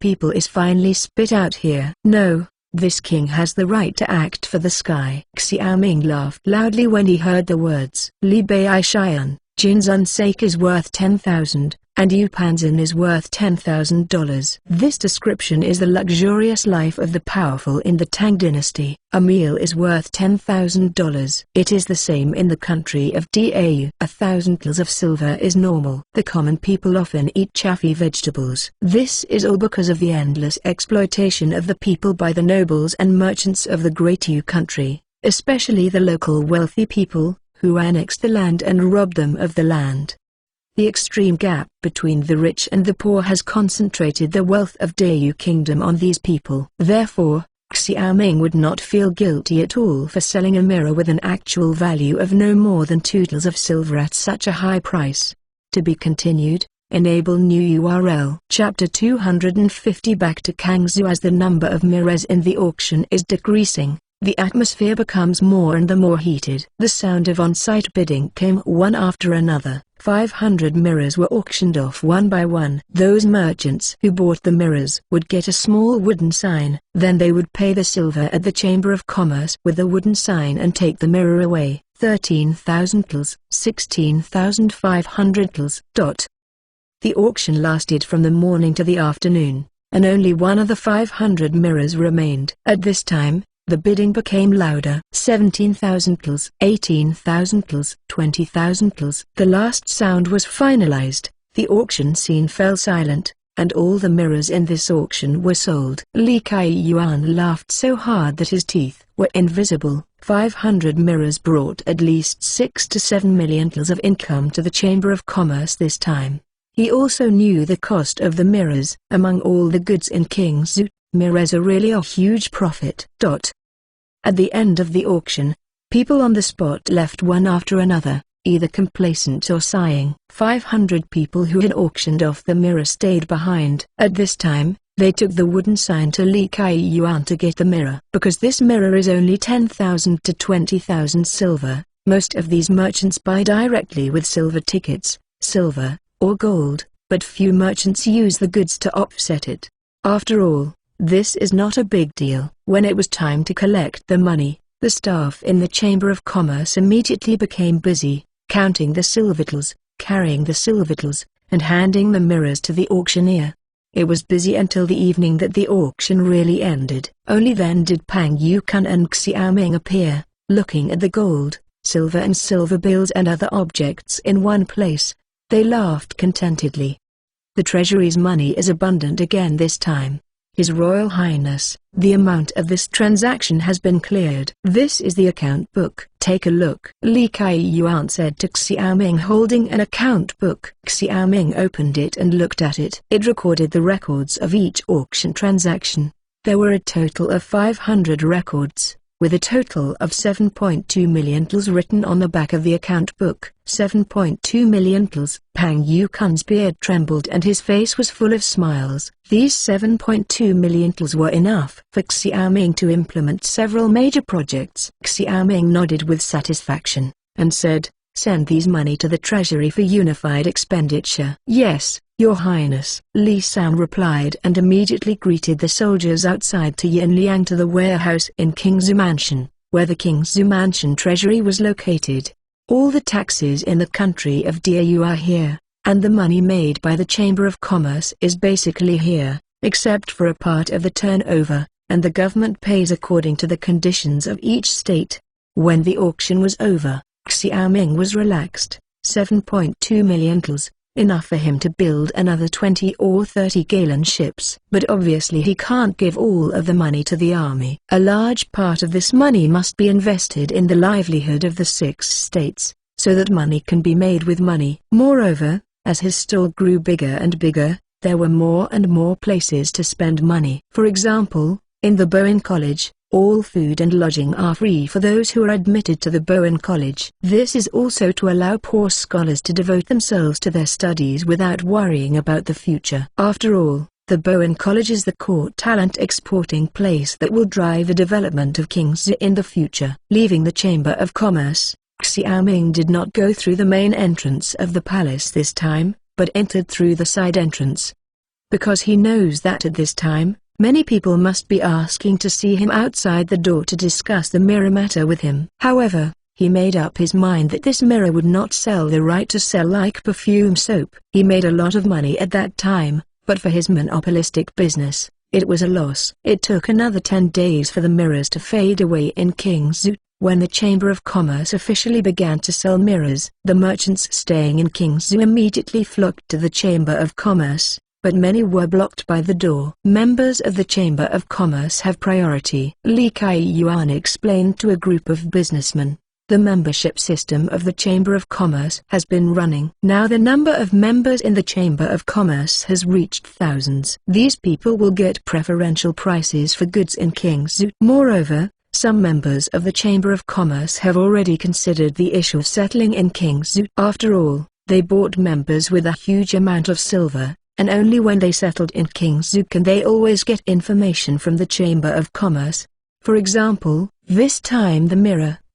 people is finally spit out here." "No, this king has the right to act for the sky." Xiaoming laughed loudly when he heard the words. "Li Bai Xian, Jinzun Sake is worth 10,000. And Yu Panzin is worth $10,000. This description is the luxurious life of the powerful in the Tang dynasty. A meal is worth $10,000. It is the same in the country of Dau. 1,000 tals of silver is normal. The common people often eat chaffy vegetables. This is all because of the endless exploitation of the people by the nobles and merchants of the Great Yu country, especially the local wealthy people, who annexed the land and robbed them of the land. The extreme gap between the rich and the poor has concentrated the wealth of Dau Kingdom on these people. Therefore, Xiaoming would not feel guilty at all for selling a mirror with an actual value of no more than 2 tals of silver at such a high price. To be continued. Enable new URL. Chapter 250. Back to Kangzhou. As the number of mirrors in the auction is decreasing, the atmosphere becomes more and more heated. The sound of on-site bidding came one after another. 500 mirrors were auctioned off one by one. Those merchants who bought the mirrors would get a small wooden sign, then they would pay the silver at the Chamber of Commerce with the wooden sign and take the mirror away. 13,000 tals, 16,500 tals. The auction lasted from the morning to the afternoon, and only one of the 500 mirrors remained. At this time, the bidding became louder. 17,000 tals, 18,000 tals, 20,000 tals. The last sound was finalized. The auction scene fell silent, and all the mirrors in this auction were sold. Li Kai Yuan laughed so hard that his teeth were invisible. 500 mirrors brought at least 6 to 7 million tals of income to the Chamber of Commerce this time. He also knew the cost of the mirrors. Among all the goods in Kingzhou, mirrors are really a huge profit. At the end of the auction, people on the spot left one after another, either complacent or sighing. 500 people who had auctioned off the mirror stayed behind. At this time, they took the wooden sign to Li Kai Yuan to get the mirror. Because this mirror is only 10,000 to 20,000 silver, most of these merchants buy directly with silver tickets, silver, or gold, but few merchants use the goods to offset it. After all, this is not a big deal. When it was time to collect the money, the staff in the Chamber of Commerce immediately became busy, counting the silvertals, carrying the silvertals, and handing the mirrors to the auctioneer. It was busy until the evening that the auction really ended. Only then did Pang Yukun and Xiaoming appear, looking at the gold, silver and silver bills and other objects in one place. They laughed contentedly. The treasury's money is abundant again this time. His Royal Highness, the amount of this transaction has been cleared. This is the account book. Take a look. Li Kai Yuan said to Xiaoming, holding an account book. Xiaoming opened it and looked at it. It recorded the records of each auction transaction. There were a total of 500 records, with a total of 7.2 million tals written on the back of the account book. 7.2 million tals. Pang Yukun's beard trembled and his face was full of smiles. These 7.2 million tals were enough for Xiaoming to implement several major projects. Xiaoming nodded with satisfaction, and said, "Send these money to the treasury for unified expenditure." "Yes, Your Highness," Li Sam replied, and immediately greeted the soldiers outside to Yin Liang to the warehouse in Kingzhou Mansion, where the Kingzhou Mansion treasury was located. All the taxes in the country of Dau are here, and the money made by the Chamber of Commerce is basically here, except for a part of the turnover, and the government pays according to the conditions of each state. When the auction was over, Xiaoming was relaxed. 7.2 million tals, enough for him to build another 20 or 30 gallon ships. But obviously he can't give all of the money to the army. A large part of this money must be invested in the livelihood of the 6 states, so that money can be made with money. Moreover, as his store grew bigger and bigger, there were more and more places to spend money. For example, in the Bowen College, all food and lodging are free for those who are admitted to the Bowen College. This is also to allow poor scholars to devote themselves to their studies without worrying about the future. After all, The Bowen College is the core talent exporting place that will drive the development of King's in the future. Leaving the Chamber of Commerce, Xiaoming did not go through the main entrance of the palace this time, but entered through the side entrance. Because he knows that at this time, many people must be asking to see him outside the door to discuss the mirror matter with him. However, he made up his mind that this mirror would not sell the right to sell like perfume soap. He made a lot of money at that time, but for his monopolistic business, it was a loss. It took another 10 days for the mirrors to fade away in King's. When the Chamber of Commerce officially began to sell mirrors, the merchants staying in King's immediately flocked to the Chamber of Commerce, but many were blocked by the door. Members of the Chamber of Commerce have priority. Li Kaiyuan explained to a group of businessmen. The membership system of the Chamber of Commerce has been running. Now the number of members in the Chamber of Commerce has reached thousands. These people will get preferential prices for goods in King's. Moreover, some members of the Chamber of Commerce have already considered the issue of settling in King's. After all, they bought members with a huge amount of silver, and only when they settled in King's can they always get information from the Chamber of Commerce. For example, this time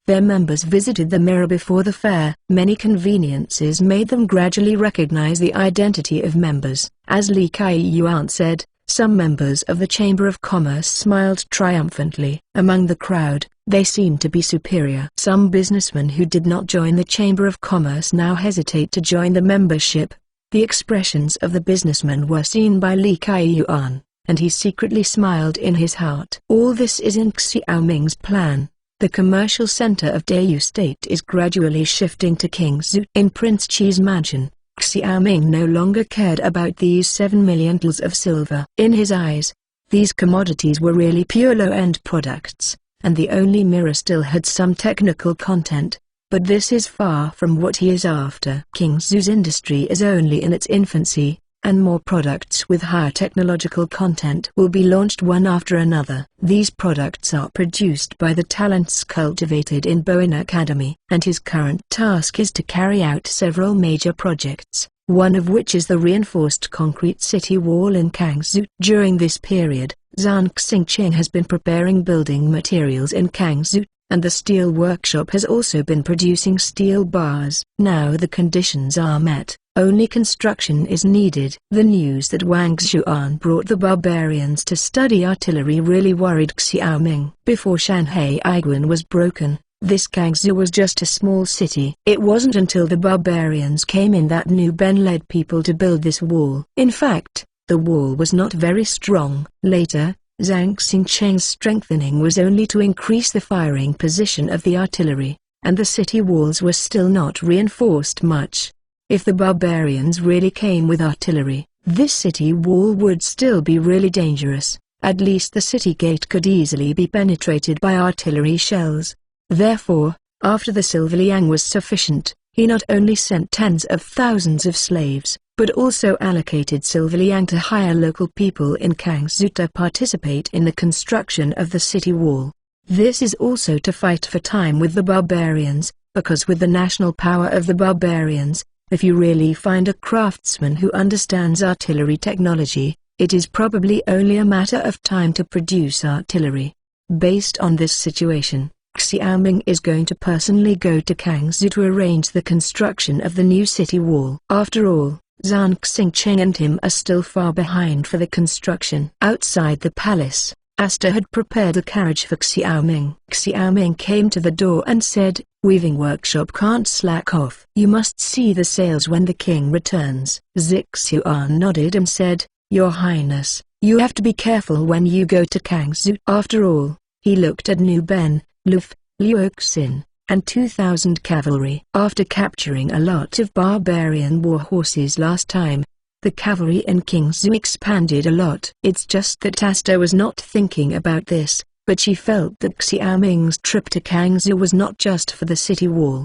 their members visited the mirror before the fair. Many conveniences made them gradually recognize the identity of members. As Li Kaiyuan said, some members of the Chamber of Commerce smiled triumphantly. Among the crowd, they seemed to be superior. Some businessmen who did not join the Chamber of Commerce now hesitate to join the membership. The expressions of the businessmen were seen by Li Kaiyuan, and he secretly smiled in his heart. All this is in Xiaoming's plan. The commercial center of Dayu State is gradually shifting to King's. In Prince Chi's mansion, Xiaoming no longer cared about these 7 million taels of silver. In his eyes, these commodities were really pure low-end products, and the only mirror still had some technical content, but this is far from what he is after. King's industry is only in its infancy, and more products with higher technological content will be launched one after another. These products are produced by the talents cultivated in Bowen Academy, and his current task is to carry out several major projects, one of which is the reinforced concrete city wall in Kangsu. During this period, Zhang Xingqing has been preparing building materials in Kangsu, and the steel workshop has also been producing steel bars. Now the conditions are met. Only construction is needed. The news that Wang Xuan brought the barbarians to study artillery really worried Xiaoming. Before Shanhai Aiguan was broken, this Kangsu was just a small city. It wasn't until the barbarians came in that Nu Ben led people to build this wall. In fact, the wall was not very strong. Later, Zhang Xingqing's strengthening was only to increase the firing position of the artillery, and the city walls were still not reinforced much. If the barbarians really came with artillery, this city wall would still be really dangerous. At least the city gate could easily be penetrated by artillery shells. Therefore, after the silver liang was sufficient, he not only sent tens of thousands of slaves, but also allocated silver liang to hire local people in Kangsu to participate in the construction of the city wall. This is also to fight for time with the barbarians, because with the national power of the barbarians, if you really find a craftsman who understands artillery technology, it is probably only a matter of time to produce artillery. Based on this situation, Xiaoming is going to personally go to Kangsu to arrange the construction of the new city wall. After all, Zhang Xingqing and him are still far behind for the construction. Outside the palace, Asta had prepared a carriage for Xiaoming. Xiaoming came to the door and said, "Weaving workshop can't slack off. You must see the sales when the king returns." Zixuan nodded and said, "Your Highness, you have to be careful when you go to Kangsu." After all, he looked at Nu Ben, Luf, Liuxin, and 2,000 cavalry. After capturing a lot of barbarian war horses last time, the cavalry in Kingsu expanded a lot. It's just that Asta was not thinking about this, but she felt that Xiaoming's trip to Kangsu was not just for the city wall.